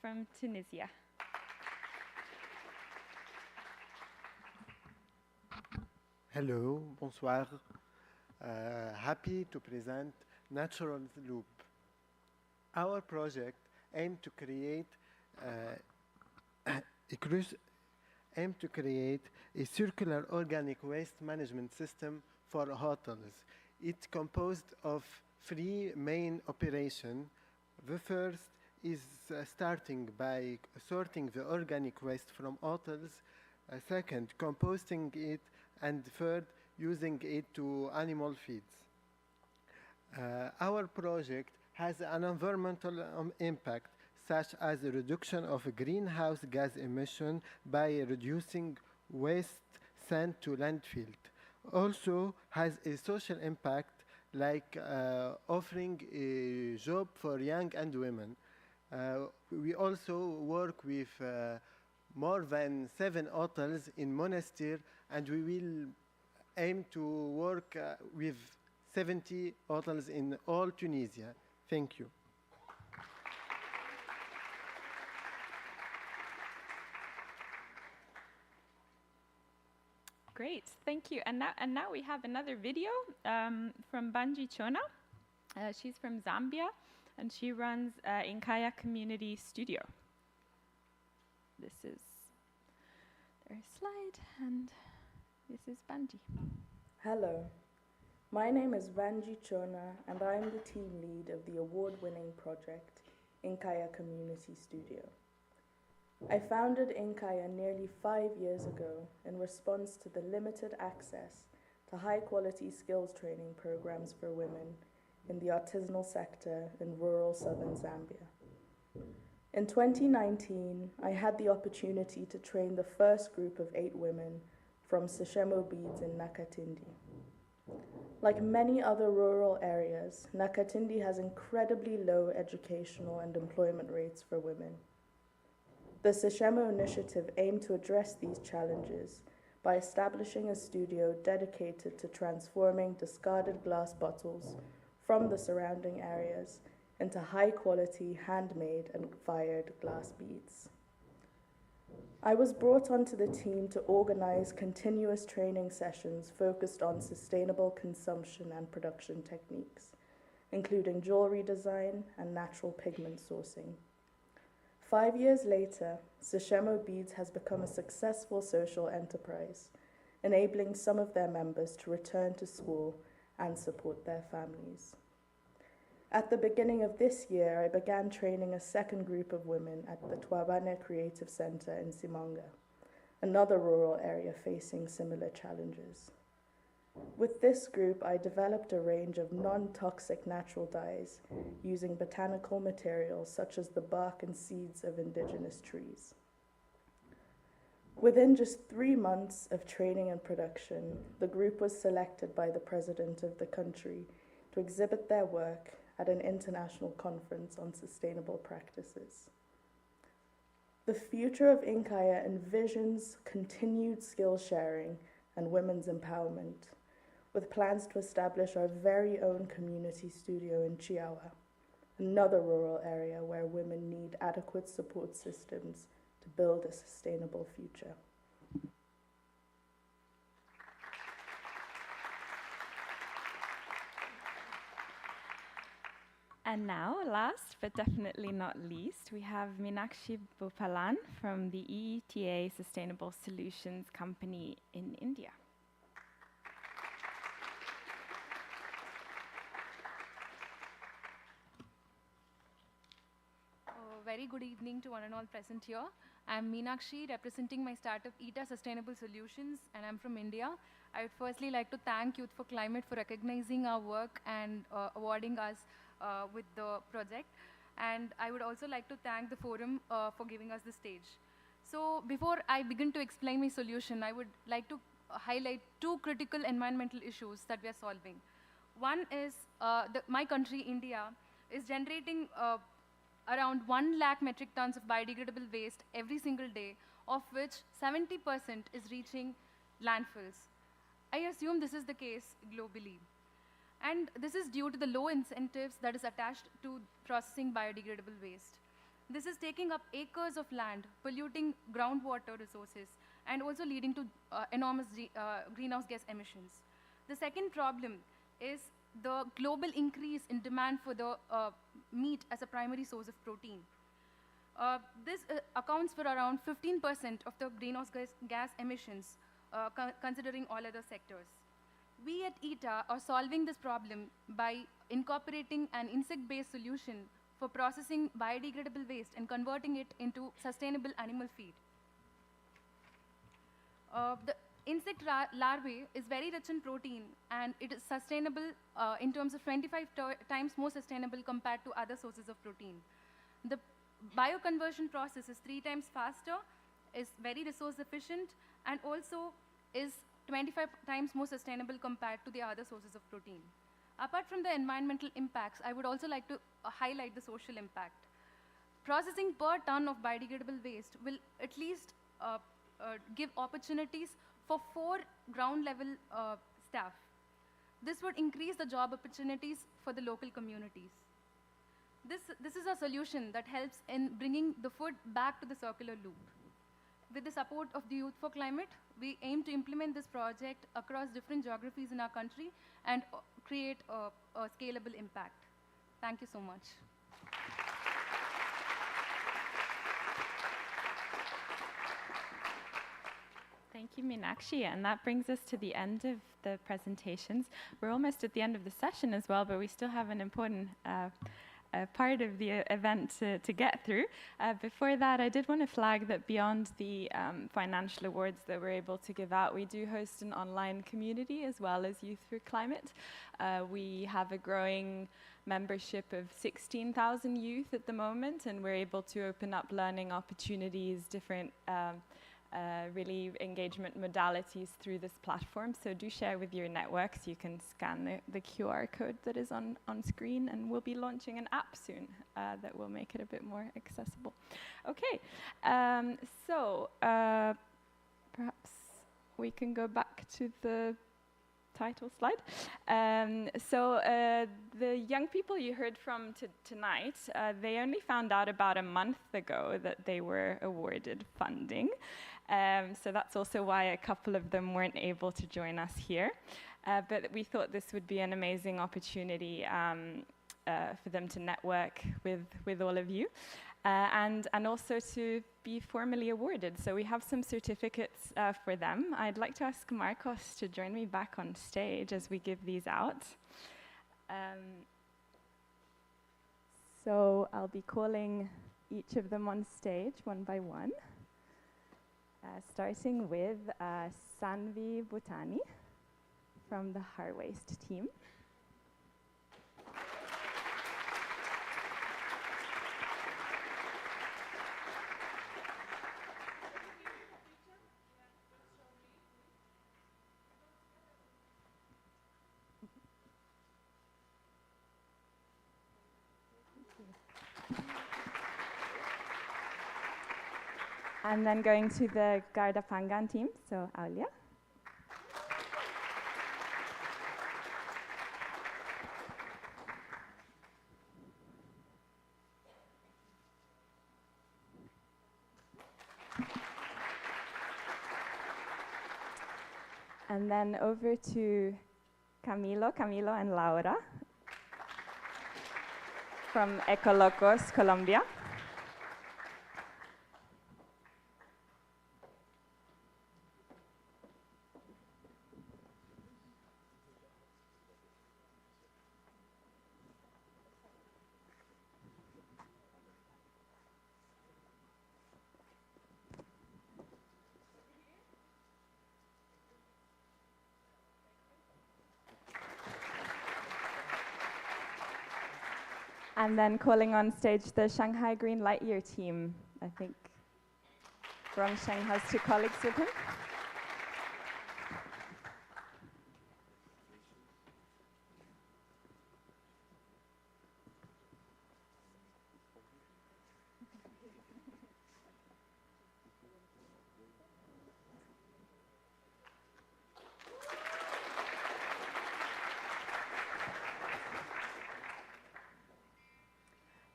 from Tunisia. Hello, bonsoir. happy to present Natural Loop. Our project aims to create a circular organic waste management system for hotels. It's composed of 3 main operations. The first is starting by sorting the organic waste from hotels, second, composting it, and third, using it to animal feeds. Our project has an environmental impact, such as the reduction of greenhouse gas emission by reducing waste sent to landfill. Also has a social impact, like offering a job for young and women. We also work with more than 7 hotels in Monastir, and we will aim to work with 70 hotels in all Tunisia. Thank you. Great, thank you. And now we have another video from Banji Chona. She's from Zambia, and she runs Inkaya Community Studio. This is their slide, and this is Banji. Hello, my name is Banji Chona, and I'm the team lead of the award-winning project, Inkaya Community Studio. I founded Inkaya nearly 5 years ago in response to the limited access to high-quality skills training programs for women in the artisanal sector in rural southern Zambia. In 2019, I had the opportunity to train the first group of 8 women from Seshemo Beads in Nakatindi. Like many other rural areas, Nakatindi has incredibly low educational and employment rates for women. The Seshemo initiative aimed to address these challenges by establishing a studio dedicated to transforming discarded glass bottles from the surrounding areas into high-quality handmade and fired glass beads. I was brought onto the team to organize continuous training sessions focused on sustainable consumption and production techniques, including jewelry design and natural pigment sourcing. 5 years later, Seshemo Beads has become a successful social enterprise, enabling some of their members to return to school and support their families. At the beginning of this year, I began training a second group of women at the Twabane Creative Center in Simanga, another rural area facing similar challenges. With this group, I developed a range of non-toxic natural dyes using botanical materials such as the bark and seeds of indigenous trees. Within just 3 months of training and production, the group was selected by the president of the country to exhibit their work at an international conference on sustainable practices. The future of Inkaya envisions continued skill sharing and women's empowerment, with plans to establish our very own community studio in Chiawa, another rural area where women need adequate support systems to build a sustainable future. And now, last but definitely not least, we have Meenakshi Bhupalan from the EETA Sustainable Solutions Company in India. Very good evening to one and all present here. I'm Meenakshi, representing my startup EETA Sustainable Solutions, and I'm from India. I would firstly like to thank Youth for Climate for recognizing our work and awarding us with the project. And I would also like to thank the forum for giving us the stage. So before I begin to explain my solution, I would like to highlight 2 critical environmental issues that we are solving. One is my country, India, is generating around 1 lakh metric tons of biodegradable waste every single day, of which 70% is reaching landfills. I assume this is the case globally. And this is due to the low incentives that is attached to processing biodegradable waste. This is taking up acres of land, polluting groundwater resources, and also leading to enormous greenhouse gas emissions. The second problem is the global increase in demand for the meat as a primary source of protein. This accounts for around 15% of the greenhouse gas emissions, considering all other sectors. We at ITA are solving this problem by incorporating an insect-based solution for processing biodegradable waste and converting it into sustainable animal feed. The insect larvae is very rich in protein, and it is sustainable in terms of 25 times more sustainable compared to other sources of protein. The bioconversion process is 3 times faster, is very resource efficient, and also is 25 times more sustainable compared to the other sources of protein. Apart from the environmental impacts, I would also like to highlight the social impact. Processing per ton of biodegradable waste will at least give opportunities for 4 ground-level staff. This would increase the job opportunities for the local communities. This is a solution that helps in bringing the food back to the circular loop. With the support of the Youth for Climate, we aim to implement this project across different geographies in our country and create a scalable impact. Thank you so much. Thank you, Meenakshi. And that brings us to the end of the presentations. We're almost at the end of the session as well, but we still have an important part of the event to get through. Before that, I did want to flag that beyond the financial awards that we're able to give out, we do host an online community as well as Youth for Climate. We have a growing membership of 16,000 youth at the moment, and we're able to open up learning opportunities, different really engagement modalities through this platform. So do share with your networks. You can scan the QR code that is on screen, and we'll be launching an app soon that will make it a bit more accessible. Okay, so perhaps we can go back to the title slide. The young people you heard from tonight, they only found out about a month ago that they were awarded funding. So that's also why a couple of them weren't able to join us here. But we thought this would be an amazing opportunity for them to network with all of you. And also to be formally awarded. So we have some certificates for them. I'd like to ask Marcos to join me back on stage as we give these out. So I'll be calling each of them on stage one by one, starting with Sanvi Bhutani from the Harwaste team. And then going to the Garda Pangan team, so Aulia. And then over to Camilo and Laura from Ecolocos, Colombia. And then calling on stage the Shanghai Green Light Year team. I think Rongsheng has 2 colleagues with him.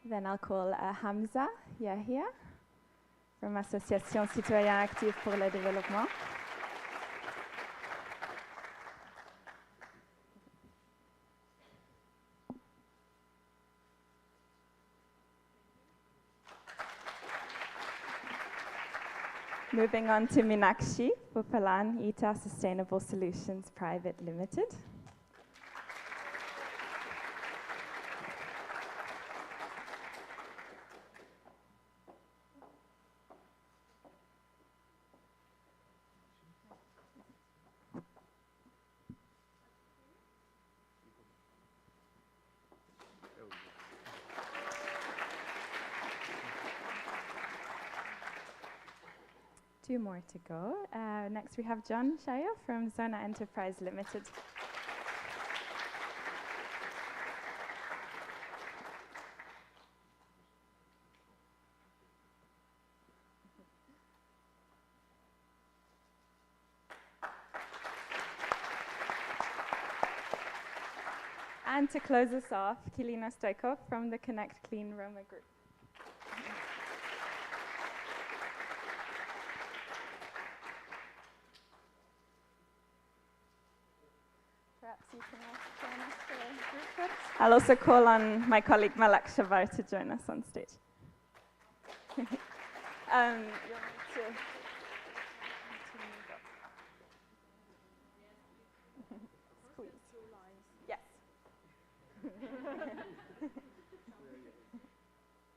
Then I'll call Hamza Yahia from Association Citoyen Actif pour le Développement. Moving on to Meenakshi Pupalan, ITA Sustainable Solutions Private Limited. Two more to go. Next we have John Shaya from Zona Enterprise Limited. And to close us off, Kilina Stoikov from the Connect Clean Roma Group. Perhaps you can also join us for a group photo. I'll also call on my colleague Malak Shavar to join us on stage. You'll need to move up. Squeeze. Yes.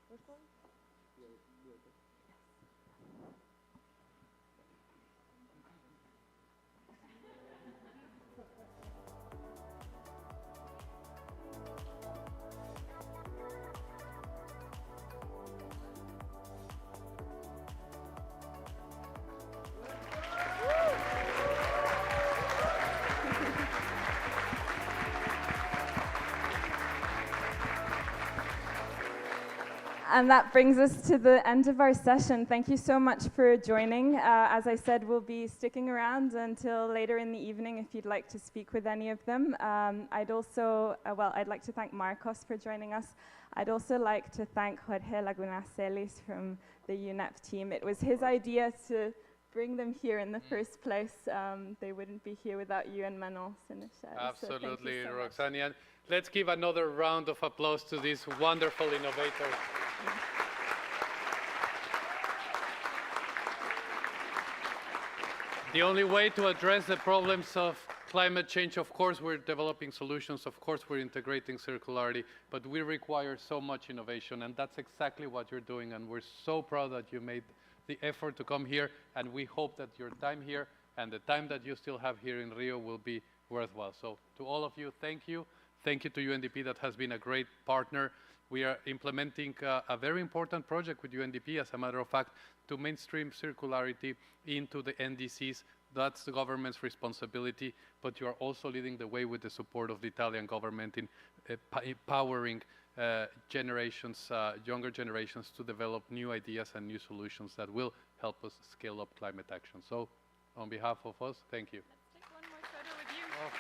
Which one? And that brings us to the end of our session. Thank you so much for joining. As I said, we'll be sticking around until later in the evening if you'd like to speak with any of them. I'd also, I'd like to thank Marcos for joining us. I'd also like to thank Jorge Laguna Celis from the UNEP team. It was his idea to bring them here in the first place. They wouldn't be here without you and Manon Sénéchal. Absolutely, so Roxani. And let's give another round of applause to these wonderful innovators. The only way to address the problems of climate change, of course, we're developing solutions, of course, we're integrating circularity, but we require so much innovation, and that's exactly what you're doing, and we're so proud that you made the effort to come here, and we hope that your time here and the time that you still have here in Rio will be worthwhile. So to all of you, thank you. Thank you to UNDP that has been a great partner. We are implementing a very important project with UNDP, as a matter of fact, to mainstream circularity into the NDCs. That's the government's responsibility, but you are also leading the way with the support of the Italian government in empowering generations, younger generations, to develop new ideas and new solutions that will help us scale up climate action. So on behalf of us, thank you. Let's take one more photo with you. Oh.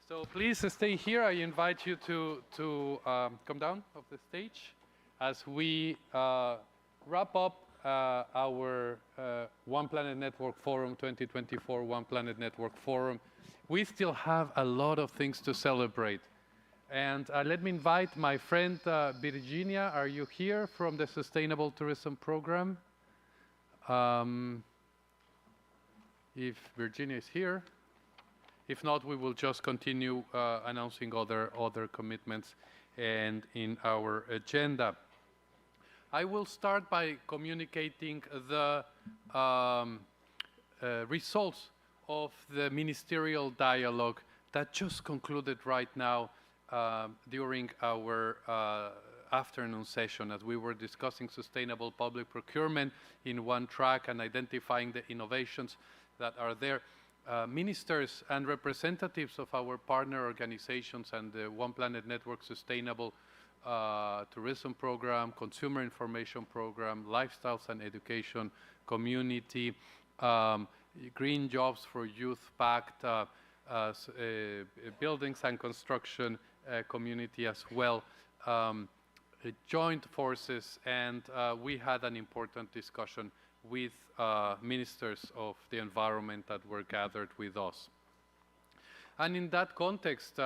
So please stay here. I invite you to come down off the stage as we wrap up our One Planet Network Forum 2024 One Planet Network Forum. We still have a lot of things to celebrate. And let me invite my friend Virginia. Are you here from the Sustainable Tourism Program? If Virginia is here. If not, we will just continue announcing other commitments and in our agenda. I will start by communicating the results of the ministerial dialogue that just concluded right now during our afternoon session, as we were discussing sustainable public procurement in one track and identifying the innovations that are there. Ministers and representatives of our partner organizations and the One Planet Network Sustainable Tourism Program, Consumer Information Program, Lifestyles and Education, Community, Green Jobs for Youth Pact, Buildings and Construction Community as well, joined forces, and we had an important discussion with ministers of the environment that were gathered with us. And in that context,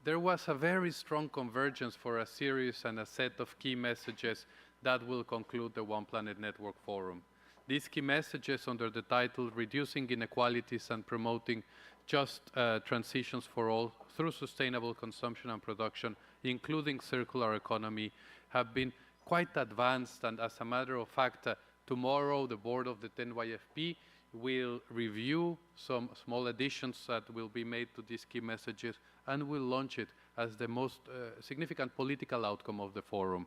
there was a very strong convergence for a series and a set of key messages that will conclude the One Planet Network Forum. These key messages under the title Reducing Inequalities and Promoting Just Transitions for All through Sustainable Consumption and Production, including Circular Economy, have been quite advanced, and as a matter of fact, tomorrow the board of the 10YFP will review some small additions that will be made to these key messages and will launch it as the most significant political outcome of the forum.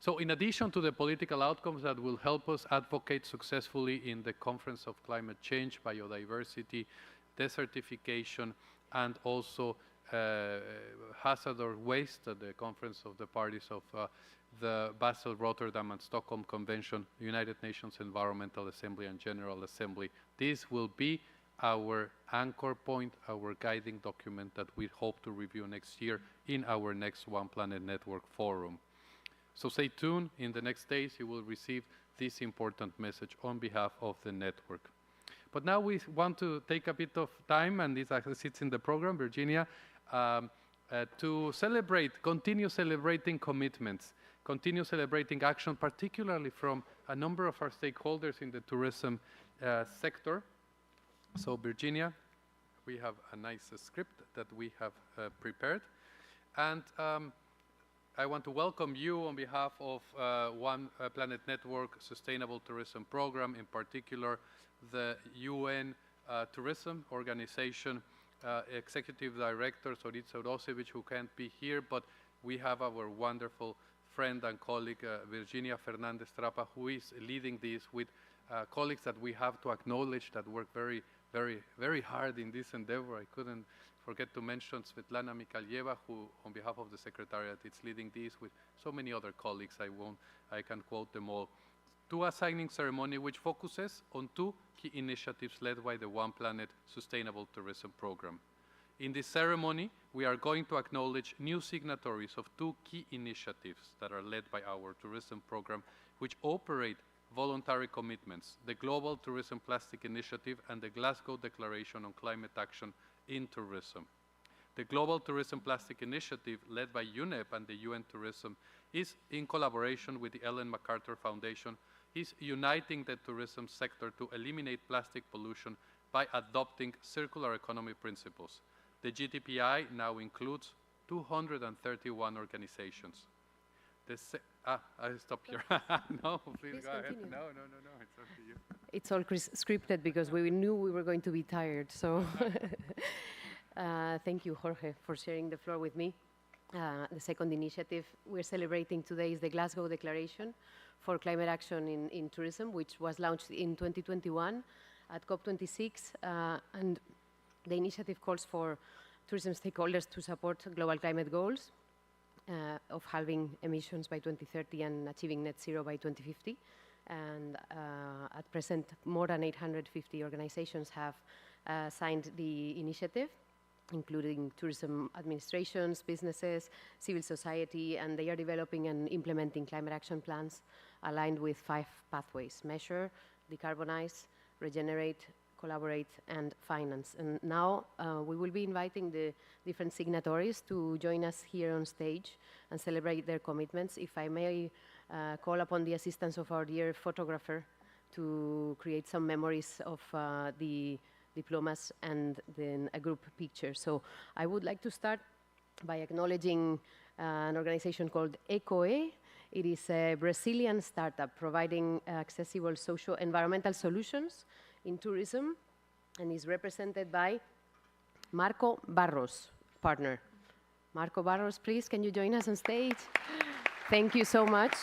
So in addition to the political outcomes that will help us advocate successfully in the Conference of Climate Change, Biodiversity, Desertification, and also hazardous waste at the Conference of the Parties of the Basel, Rotterdam, and Stockholm Convention, United Nations Environmental Assembly and General Assembly. This will be our anchor point, our guiding document that we hope to review next year in our next One Planet Network Forum. So stay tuned. In the next days, you will receive this important message on behalf of the network. But now we want to take a bit of time, and this actually sits in the program, Virginia, to celebrate, continue celebrating commitments, continue celebrating action, particularly from a number of our stakeholders in the tourism sector. So Virginia, we have a nice script that we have prepared. And I want to welcome you on behalf of One Planet Network Sustainable Tourism Program, in particular the UN Tourism Organization Executive Director, Zorit Saurosevic, who can't be here, but we have our wonderful friend and colleague, Virginia Fernandez Trapa, who is leading this with colleagues that we have to acknowledge that work very, very, very hard in this endeavor. I couldn't forget to mention Svetlana Mikhailieva, who on behalf of the Secretariat is leading this with so many other colleagues. I can quote them all. To a signing ceremony which focuses on two key initiatives led by the One Planet Sustainable Tourism Program. In this ceremony, we are going to acknowledge new signatories of two key initiatives that are led by our tourism program, which operate voluntary commitments, the Global Tourism Plastic Initiative and the Glasgow Declaration on Climate Action in Tourism. The Global Tourism Plastic Initiative, led by UNEP and the UN Tourism, is in collaboration with the Ellen MacArthur Foundation, is uniting the tourism sector to eliminate plastic pollution by adopting circular economy principles. The GTPI now includes 231 organizations. I stop here. No, please go ahead. Continue. No, it's up to you. It's all scripted because we knew we were going to be tired. So thank you, Jorge, for sharing the floor with me. The second initiative we're celebrating today is the Glasgow Declaration for Climate Action in Tourism, which was launched in 2021 at COP26. And the initiative calls for tourism stakeholders to support global climate goals of halving emissions by 2030 and achieving net zero by 2050. And at present, more than 850 organizations have signed the initiative, including tourism administrations, businesses, civil society, and they are developing and implementing climate action plans aligned with 5 pathways: measure, decarbonize, regenerate, collaborate, and finance. And now we will be inviting the different signatories to join us here on stage and celebrate their commitments. If I may call upon the assistance of our dear photographer to create some memories of the diplomas and then a group picture. So I would like to start by acknowledging an organization called ECOE. It is a Brazilian startup providing accessible socio-environmental solutions in tourism and is represented by Marco Barros, partner. Marco Barros, please, can you join us on stage? Thank you so much.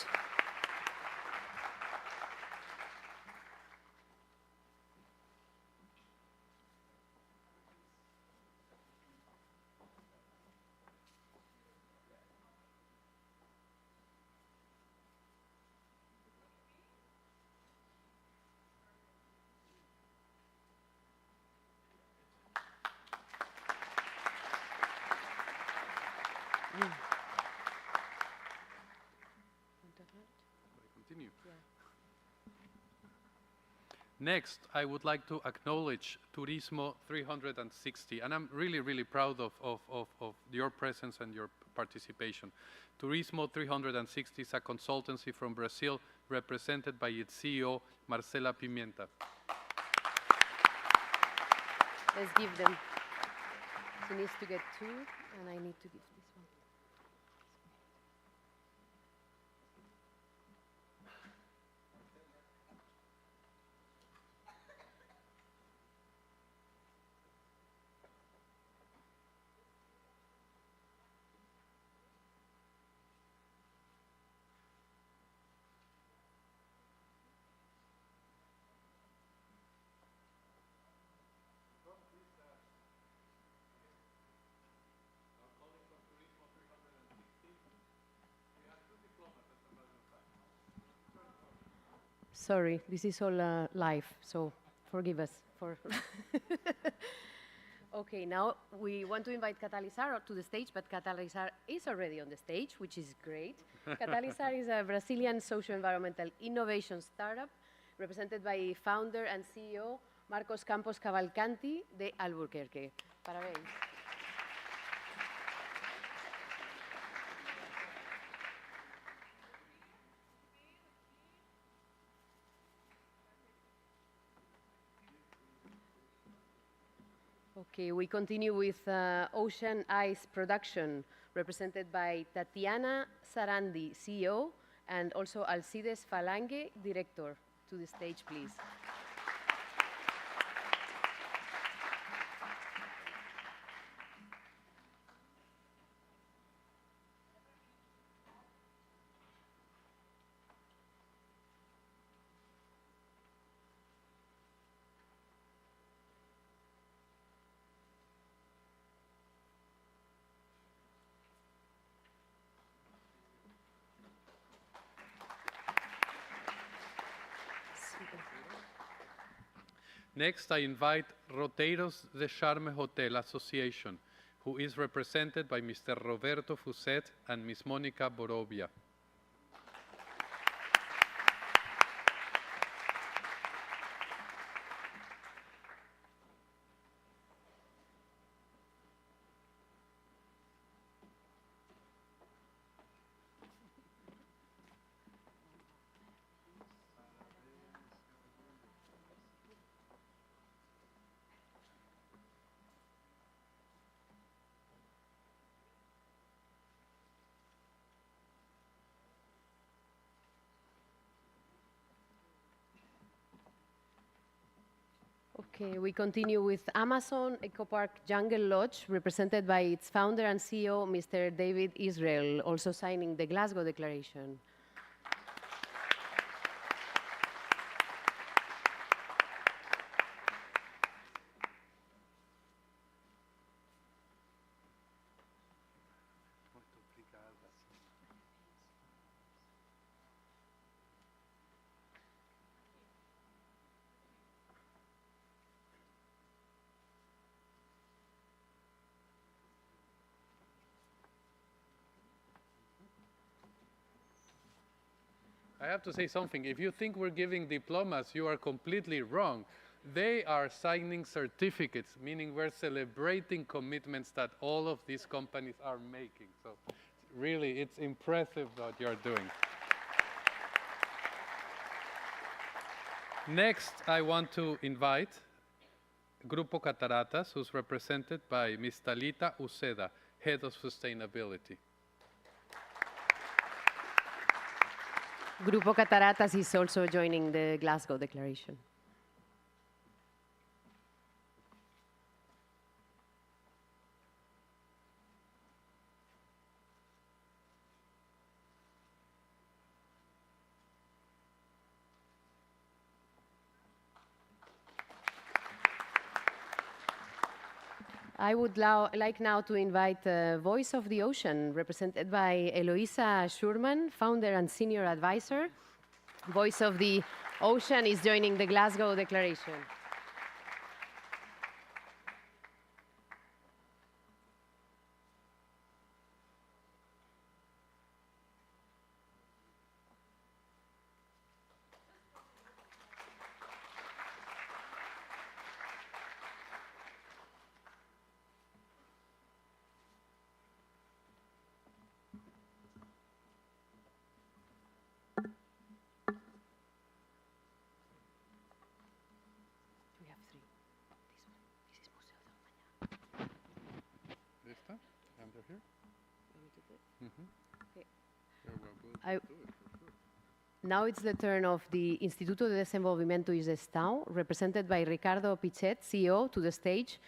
Next, I would like to acknowledge Turismo 360, and I'm really, really proud of your presence and your participation. Turismo 360 is a consultancy from Brazil represented by its CEO, Marcela Pimenta. Let's give them. She needs to get two, and I need to give this one. Sorry, this is all live, so forgive us for. Okay, now we want to invite Catalisar to the stage, but Catalisar is already on the stage, which is great. Catalisar is a Brazilian socio-environmental innovation startup represented by founder and CEO Marcos Campos Cavalcanti de Albuquerque. Parabéns. Okay, we continue with Ocean Ice Production, represented by Tatiana Sarandi, CEO, and also Alcides Falange, Director. To the stage, please. Next, I invite Roteiros de Charme Hotel Association, who is represented by Mr. Roberto Fuset and Ms. Monica Borovia. Okay, we continue with Amazon EcoPark Jungle Lodge, represented by its founder and CEO, Mr. David Israel, also signing the Glasgow Declaration. I have to say something. If you think we're giving diplomas, you are completely wrong. They are signing certificates, meaning we're celebrating commitments that all of these companies are making. So really, it's impressive what you're doing. Next, I want to invite Grupo Cataratas, who's represented by Ms. Talita Uceda, Head of Sustainability. Grupo Cataratas is also joining the Glasgow Declaration. I would like now to invite Voice of the Ocean, represented by Eloisa Schurman, founder and senior advisor. Voice of the Ocean is joining the Glasgow Declaration. here. Mhm. Okay. Yeah, we'll do it for sure. Now it's the turn of the Instituto de Desenvolvimento e Gestão, represented by Ricardo Pichet, CEO, to the stage.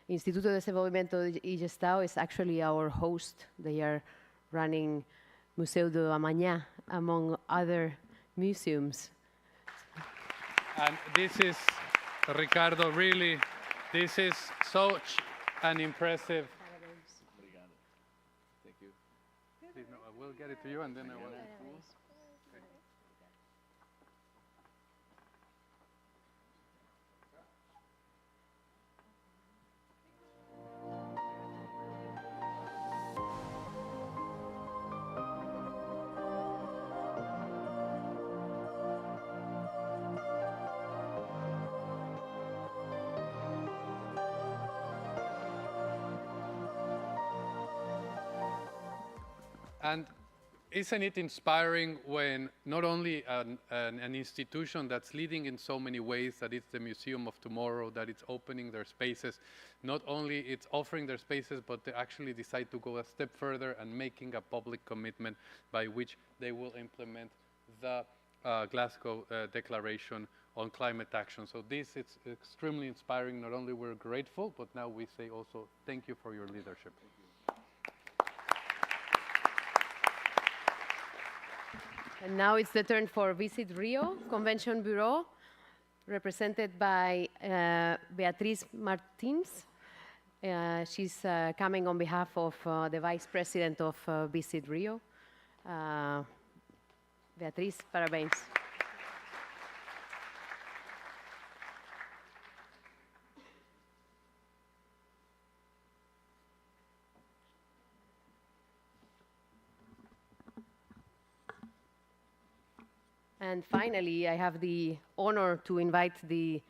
Instituto de Desenvolvimento e Gestão is actually our host. They are running Museu do Amanhã, among other museums. And this is, Ricardo, really, this is such an impressive. Thank you. Please, no, I will get it to you, and then I will. And isn't it inspiring when not only an institution that's leading in so many ways, that it's the Museum of Tomorrow, that it's opening their spaces, not only it's offering their spaces, but they actually decide to go a step further and making a public commitment by which they will implement the Glasgow Declaration on Climate Action. So this is extremely inspiring. Not only we're grateful, but now we say also thank you for your leadership. And now it's the turn for Visit Rio Convention Bureau, represented by Beatriz Martins. She's coming on behalf of the Vice President of Visit Rio. Beatriz, parabéns. And finally, I have the honor to invite the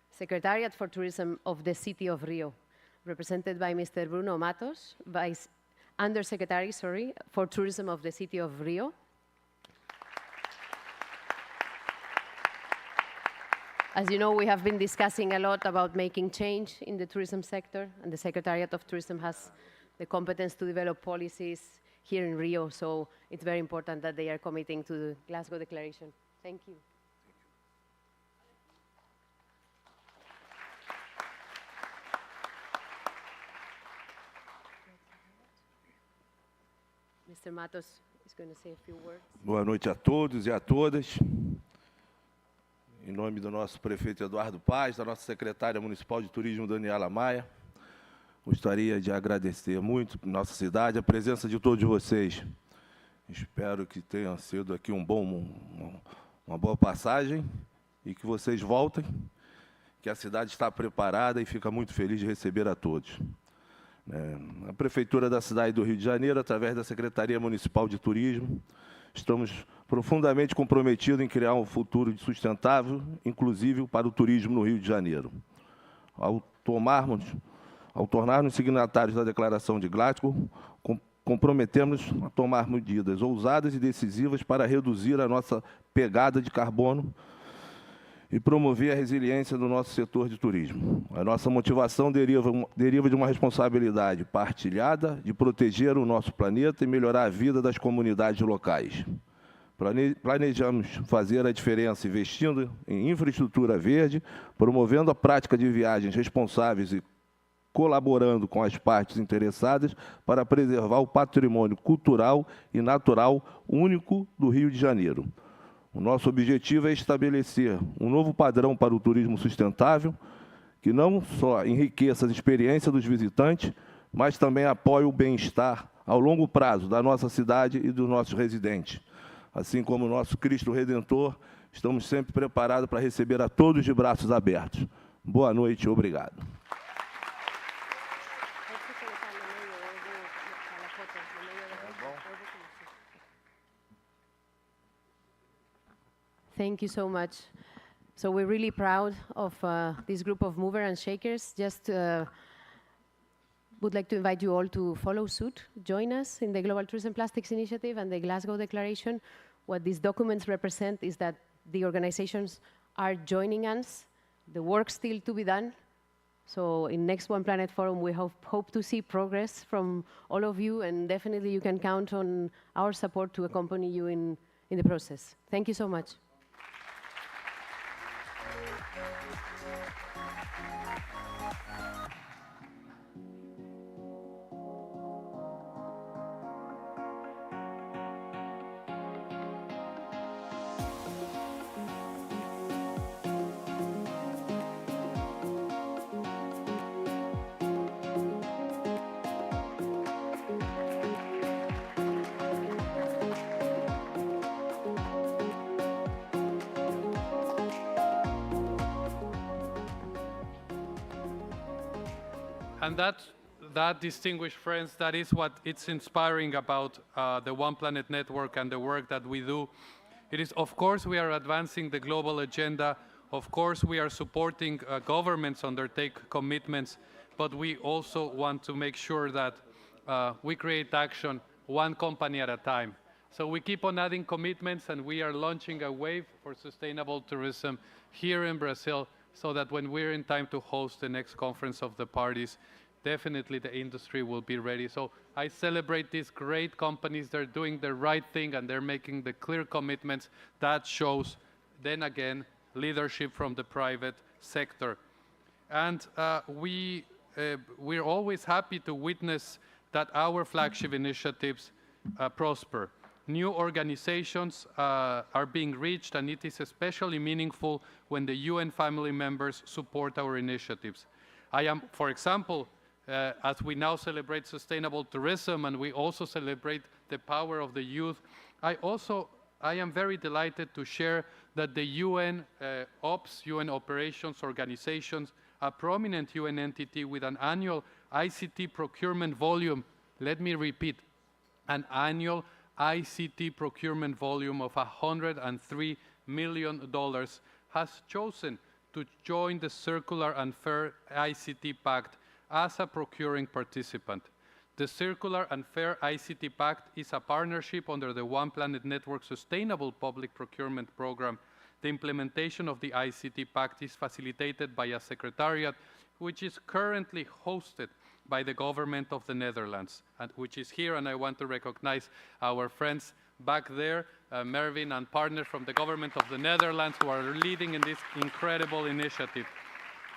Secretariat for Tourism of the City of Rio, represented by Mr. Bruno Matos, Undersecretary, for Tourism of the City of Rio. As you know, we have been discussing a lot about making change in the tourism sector, and the Secretariat of Tourism has the competence to develop policies here in Rio, so it's very important that they are committing to the Glasgow Declaration. Thank you. Mr. Matos is going to say a few words. Boa noite a todos e a todas. Em nome do nosso prefeito Eduardo Paz, da nossa secretária municipal de turismo, Daniela Maia, gostaria de agradecer muito à nossa cidade a presença de todos vocês. Espero que tenha sido aqui uma boa passagem e que vocês voltem, que a cidade está preparada e fica muito feliz de receber a todos. A Prefeitura da cidade do Rio de Janeiro, através da Secretaria Municipal de Turismo, estamos profundamente comprometidos em criar um futuro sustentável, inclusive para o turismo no Rio de Janeiro. Ao tornarmos signatários da Declaração de Glasgow, comprometemos a tomar medidas ousadas e decisivas para reduzir a nossa pegada de carbono e promover a resiliência do nosso setor de turismo. A nossa motivação deriva de uma responsabilidade partilhada de proteger o nosso planeta e melhorar a vida das comunidades locais. Planejamos fazer a diferença investindo em infraestrutura verde, promovendo a prática de viagens responsáveis e colaborando com as partes interessadas para preservar o patrimônio cultural e natural único do Rio de Janeiro. O nosso objetivo é estabelecer um novo padrão para o turismo sustentável, que não só enriqueça a experiência dos visitantes, mas também apoie o bem-estar ao longo prazo da nossa cidade e dos nossos residentes. Assim como o nosso Cristo Redentor, estamos sempre preparados para receber a todos de braços abertos. Boa noite e obrigado. Thank you so much. So we're really proud of this group of movers and shakers. Just would like to invite you all to follow suit, join us in the Global Tourism Plastics Initiative and the Glasgow Declaration. What these documents represent is that the organizations are joining us, the work still to be done, So in next One Planet Forum, we hope to see progress from all of you, and definitely you can count on our support to accompany you in the process. Thank you so much. And that, distinguished friends, that is what it's inspiring about the One Planet Network and the work that we do. It is, of course, we are advancing the global agenda. Of course, we are supporting governments undertake commitments, but we also want to make sure that we create action one company at a time. So we keep on adding commitments, and we are launching a wave for sustainable tourism here in Brazil, so that when we're in time to host the next conference of the parties, definitely the industry will be ready. So I celebrate these great companies. They're doing the right thing, and they're making the clear commitments. That shows, then again, leadership from the private sector. And we're always happy to witness that our flagship initiatives prosper. New organizations are being reached, and it is especially meaningful when the UN family members support our initiatives. I am, for example, as we now celebrate sustainable tourism and we also celebrate the power of the youth, I am very delighted to share that the UN UN Operations Organizations, a prominent UN entity with an annual ICT procurement volume, let me repeat, an annual ICT procurement volume of $103 million, has chosen to join the Circular and Fair ICT Pact as a procuring participant. The Circular and Fair ICT Pact is a partnership under the One Planet Network Sustainable Public Procurement Program. The implementation of the ICT Pact is facilitated by a secretariat which is currently hosted by the government of the Netherlands, and which is here, and I want to recognize our friends back there, Mervin and partners from the government of the Netherlands, who are leading in this incredible initiative.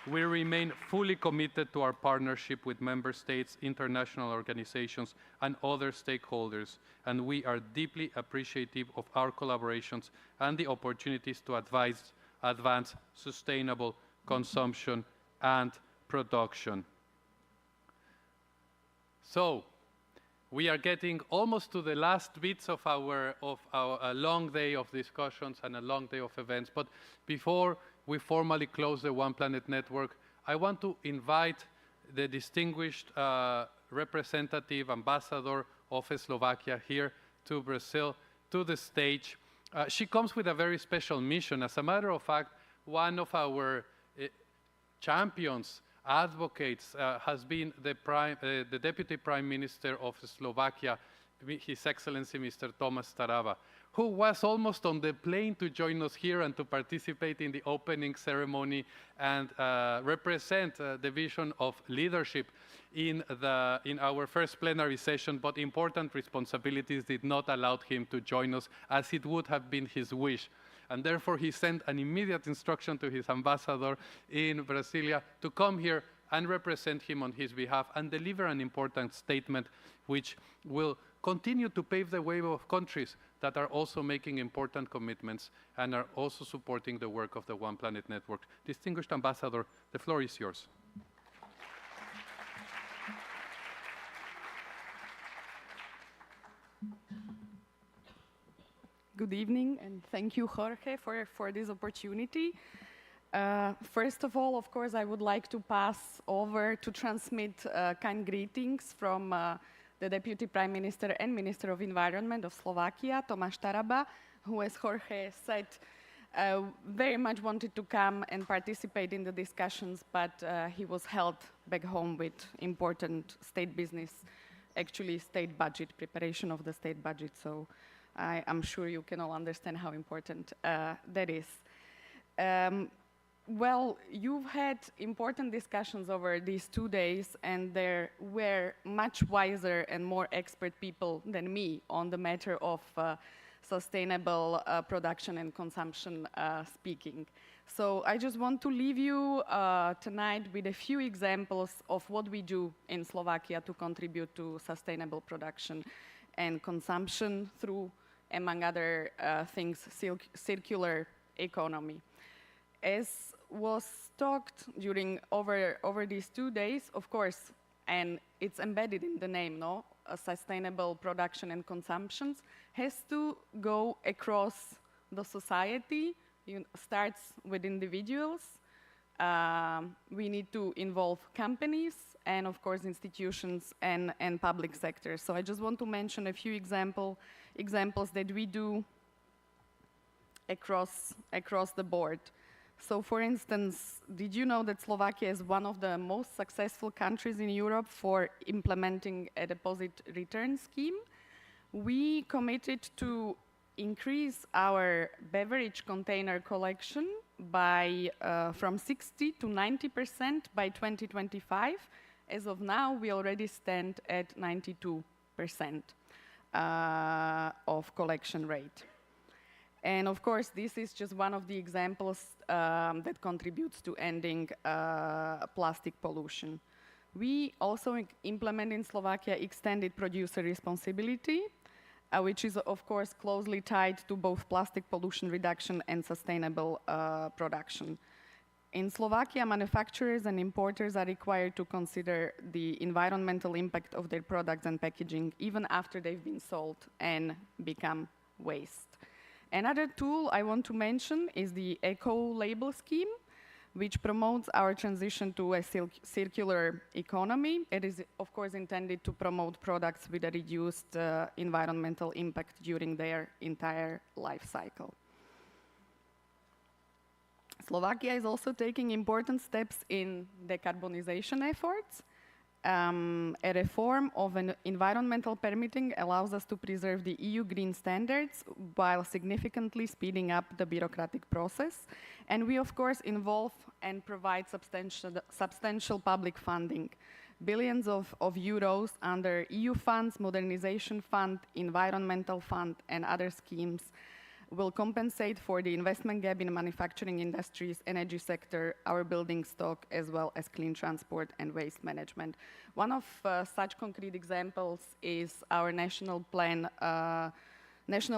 We remain fully committed to our partnership with member states, international organizations, and other stakeholders, and we are deeply appreciative of our collaborations and the opportunities to advance sustainable consumption and production. So, we are getting almost to the last bits of our a long day of discussions and a long day of events. But before we formally close the One Planet Network, I want to invite the distinguished representative ambassador of Slovakia here to Brazil, to the stage. She comes with a very special mission. As a matter of fact, one of our champions, advocates, has been the Deputy Prime Minister of Slovakia, His Excellency Mr. Tomáš Taraba, who was almost on the plane to join us here and to participate in the opening ceremony and represent the vision of leadership in our first plenary session, but important responsibilities did not allow him to join us as it would have been his wish. And therefore, he sent an immediate instruction to his ambassador in Brasilia to come here and represent him on his behalf and deliver an important statement which will continue to pave the way of countries that are also making important commitments and are also supporting the work of the One Planet Network. Distinguished Ambassador, the floor is yours. Good evening, and thank you, Jorge, for this opportunity. First of all, of course, I would like to pass over to transmit kind greetings from the Deputy Prime Minister and Minister of Environment of Slovakia, Tomáš Taraba, who, as Jorge said, very much wanted to come and participate in the discussions, but he was held back home with important state business, actually state budget, preparation of the state budget. So I'm sure you can all understand how important that is. well, you've had important discussions over these 2 days, and there were much wiser and more expert people than me on the matter of sustainable production and consumption speaking. So I just want to leave you tonight with a few examples of what we do in Slovakia to contribute to sustainable production and consumption through, among other things, circular economy. As was talked during over these 2 days, of course, and it's embedded in the name, no? Sustainable production and consumption has to go across the society. It starts with individuals. We need to involve companies and, of course, institutions and public sector. So I just want to mention a few examples that we do across the board. So, for instance, did you know that Slovakia is one of the most successful countries in Europe for implementing a deposit return scheme? We committed to increase our beverage container collection by from 60 to 90% by 2025. As of now, we already stand at 92% of collection rate. And of course, this is just one of the examples that contributes to ending plastic pollution. We also implement in Slovakia extended producer responsibility, which is of course closely tied to both plastic pollution reduction and sustainable production. In Slovakia, manufacturers and importers are required to consider the environmental impact of their products and packaging even after they've been sold and become waste. Another tool I want to mention is the eco-label scheme, which promotes our transition to a circular economy. It is, of course, intended to promote products with a reduced environmental impact during their entire life cycle. Slovakia is also taking important steps in decarbonization efforts. A reform of an environmental permitting allows us to preserve the EU green standards while significantly speeding up the bureaucratic process. And we, of course, involve and provide substantial public funding. Billions of euros under EU funds, Modernization Fund, Environmental Fund, and other schemes will compensate for the investment gap in manufacturing industries, energy sector, our building stock, as well as clean transport and waste management. One of such concrete examples is our national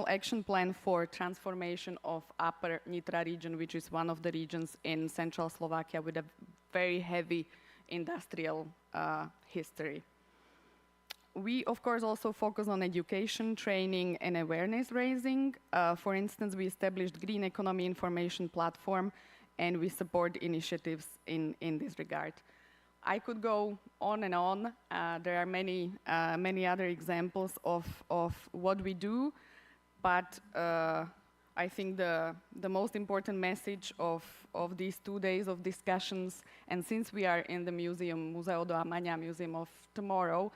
action plan for transformation of Upper Nitra region, which is one of the regions in central Slovakia with a very heavy industrial history. We, of course, also focus on education, training, and awareness raising. For instance, we established Green Economy Information Platform, and we support initiatives in this regard. I could go on and on. There are many other examples of what we do, but I think the most important message of these 2 days of discussions, and since we are in the museum, Museo do Amanhã, Museum of Tomorrow,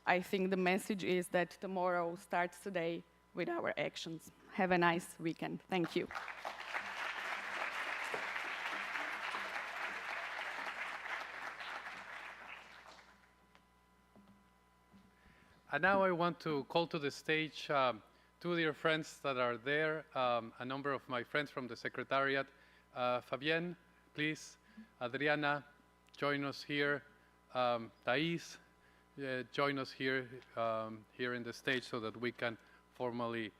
I think the message is that tomorrow starts today with our actions. Have a nice weekend. Thank you. And now I want to call to the stage two dear friends that are there, a number of my friends from the Secretariat. Fabienne, please. Adriana, join us here. Thais, join us here in the stage so that we can formally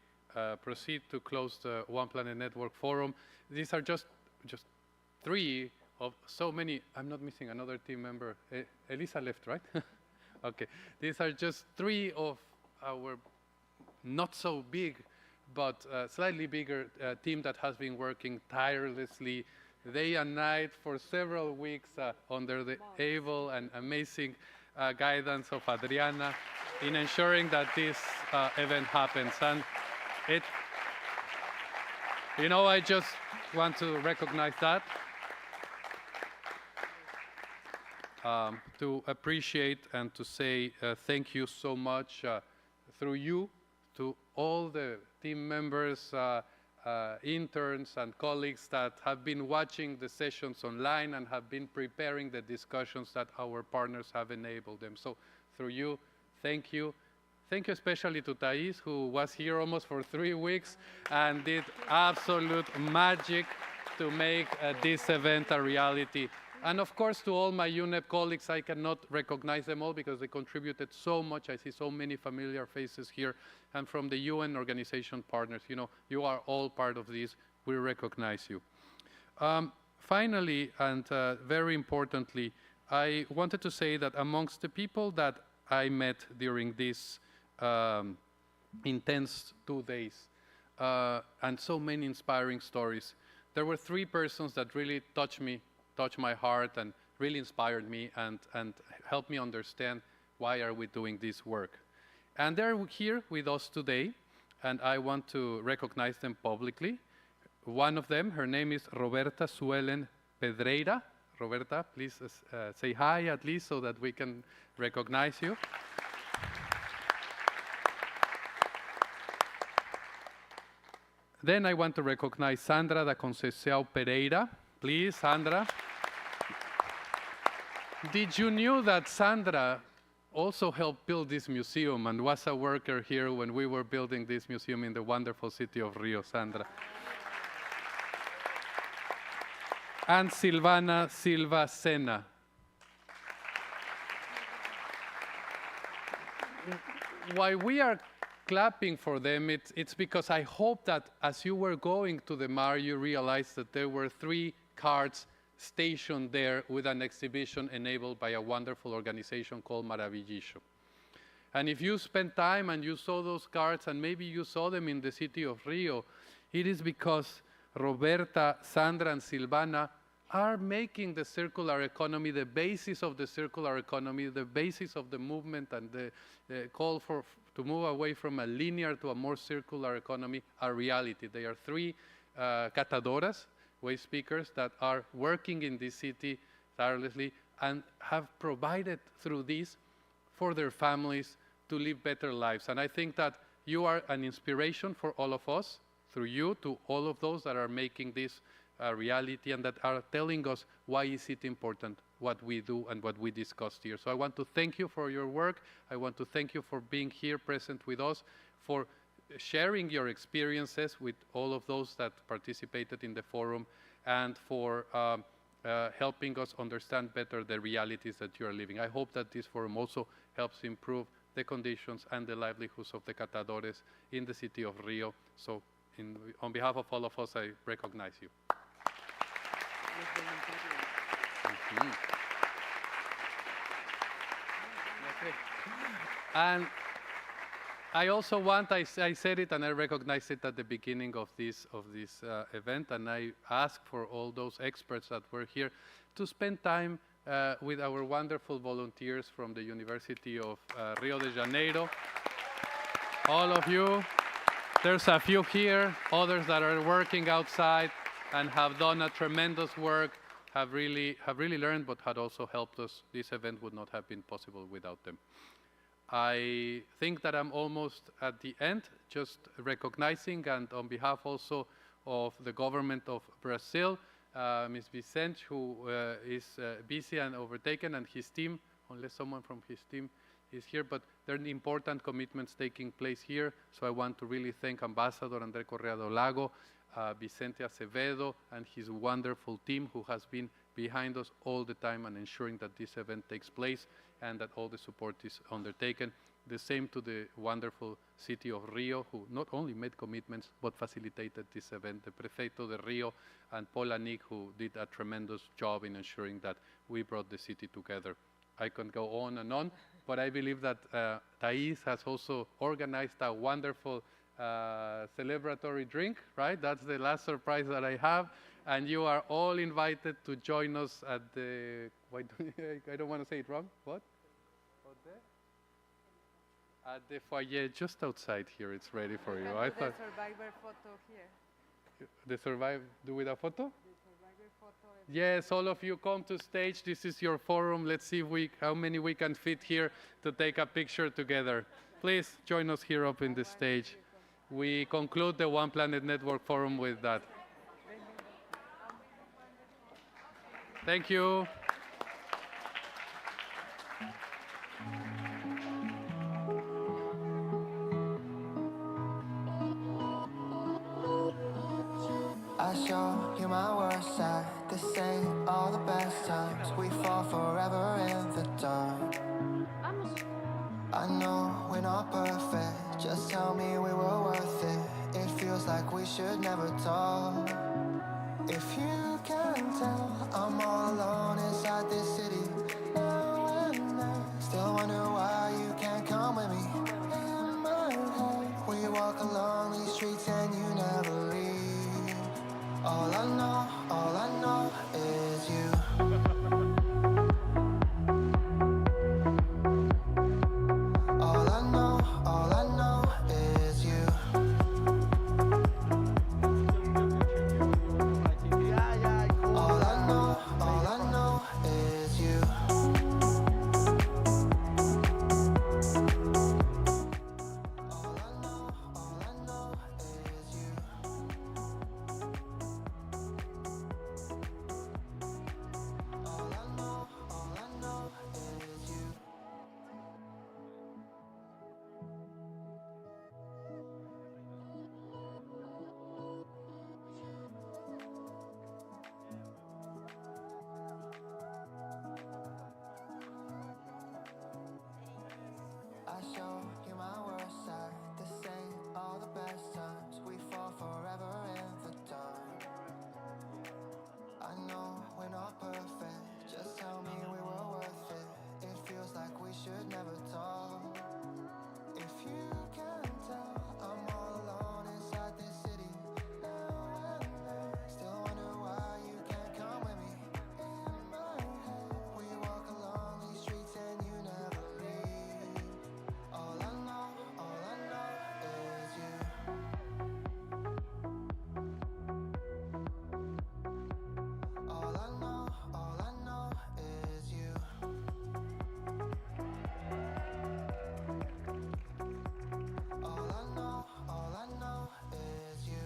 proceed to close the One Planet Network Forum. These are just three of so many. I'm not missing another team member. Elisa left, right? Okay. These are just three of our not so big, but slightly bigger team that has been working tirelessly day and night for several weeks under the able and amazing guidance of Adriana in ensuring that this event happens. And I just want to recognize that, to appreciate and to say thank you so much through you to all the team members interns and colleagues that have been watching the sessions online and have been preparing the discussions that our partners have enabled them. So through you, thank you. Thank you especially to Thais, who was here almost for 3 weeks and did absolute magic to make this event a reality. And of course, to all my UNEP colleagues, I cannot recognize them all because they contributed so much. I see so many familiar faces here. And from the UN organization partners, you know, you are all part of this. We recognize you. Finally, and very importantly, I wanted to say that amongst the people that I met during this intense 2 days, and so many inspiring stories, there were 3 persons that really touched my heart and really inspired me and helped me understand why are we doing this work. And they're here with us today, and I want to recognize them publicly. One of them, her name is Roberta Suelen Pedreira. Roberta, please say hi at least so that we can recognize you. Then I want to recognize Sandra da Conceição Pereira. Please, Sandra. Did you know that Sandra also helped build this museum and was a worker here when we were building this museum in the wonderful city of Rio, Sandra? And Silvana Silva Sena. Why we are clapping for them, it's because I hope that as you were going to the MAR, you realized that there were 3 carts stationed there with an exhibition enabled by a wonderful organization called Maravillisho. And if you spent time and you saw those cards, and maybe you saw them in the city of Rio, it is because Roberta, Sandra, and Silvana are making the circular economy the basis of the circular economy, the basis of the movement and the call to move away from a linear to a more circular economy a reality. They are 3 catadoras, waste speakers, that are working in this city tirelessly and have provided through this for their families to live better lives. And I think that you are an inspiration for all of us, through you, to all of those that are making this a reality and that are telling us why is it important what we do and what we discussed here. So I want to thank you for your work. I want to thank you for being here present with us, for sharing your experiences with all of those that participated in the forum, and for helping us understand better the realities that you are living. I hope that this forum also helps improve the conditions and the livelihoods of the catadores in the city of Rio. So on behalf of all of us, I recognize you. Okay. And I also want, I said it and I recognized it at the beginning of this event, and I ask for all those experts that were here to spend time with our wonderful volunteers from the University of Rio de Janeiro. All of you, there's a few here, others that are working outside and have done a tremendous work, have really learned, but had also helped us. This event would not have been possible without them. I think that I'm almost at the end, just recognizing, and on behalf also of the government of Brazil, Ms. Vicente, who is busy and overtaken, and his team, unless someone from his team is here, but there are important commitments taking place here. So I want to really thank Ambassador André Correa do Lago, Vicente Acevedo, and his wonderful team who has been behind us all the time and ensuring that this event takes place and that all the support is undertaken. The same to the wonderful city of Rio, who not only made commitments, but facilitated this event. The Prefeito de Rio and Paul Anik, who did a tremendous job in ensuring that we brought the city together. I can go on and on, but I believe that Thais has also organized a wonderful celebratory drink, right? That's the last surprise that I have. And you are all invited to join us at the, I don't want to say it wrong, what? At the foyer just outside here, it's ready for you. I thought the survivor photo here. The survivor, do with a photo? Yes, all of you come to stage. This is your forum. Let's see how many we can fit here to take a picture together. Please join us here up in the stage. We conclude the One Planet Network Forum with that. Thank you. I show you my worst side. This ain't all the best times. We fall forever in the dark. I know we're not perfect. Just tell me we were worth it. It feels like we should never talk. If you can tell, I'm all alone inside this city. Now and then, still wonder why you can't come with me. In my head, we walk along these streets and you never leave. All I know is you. All I know is you. All I know is you. I show you my worst side. This ain't all the best times. We fall forever in the dark. I know we're not perfect. Just tell me we were worth it. It feels like we should never talk. If you can tell, I'm all alone inside this city. Now and then, still wonder why you can't come with me. In my head, we walk along these streets and you never leave. All I know is you. All I know is you. All I know is you. All I know is you.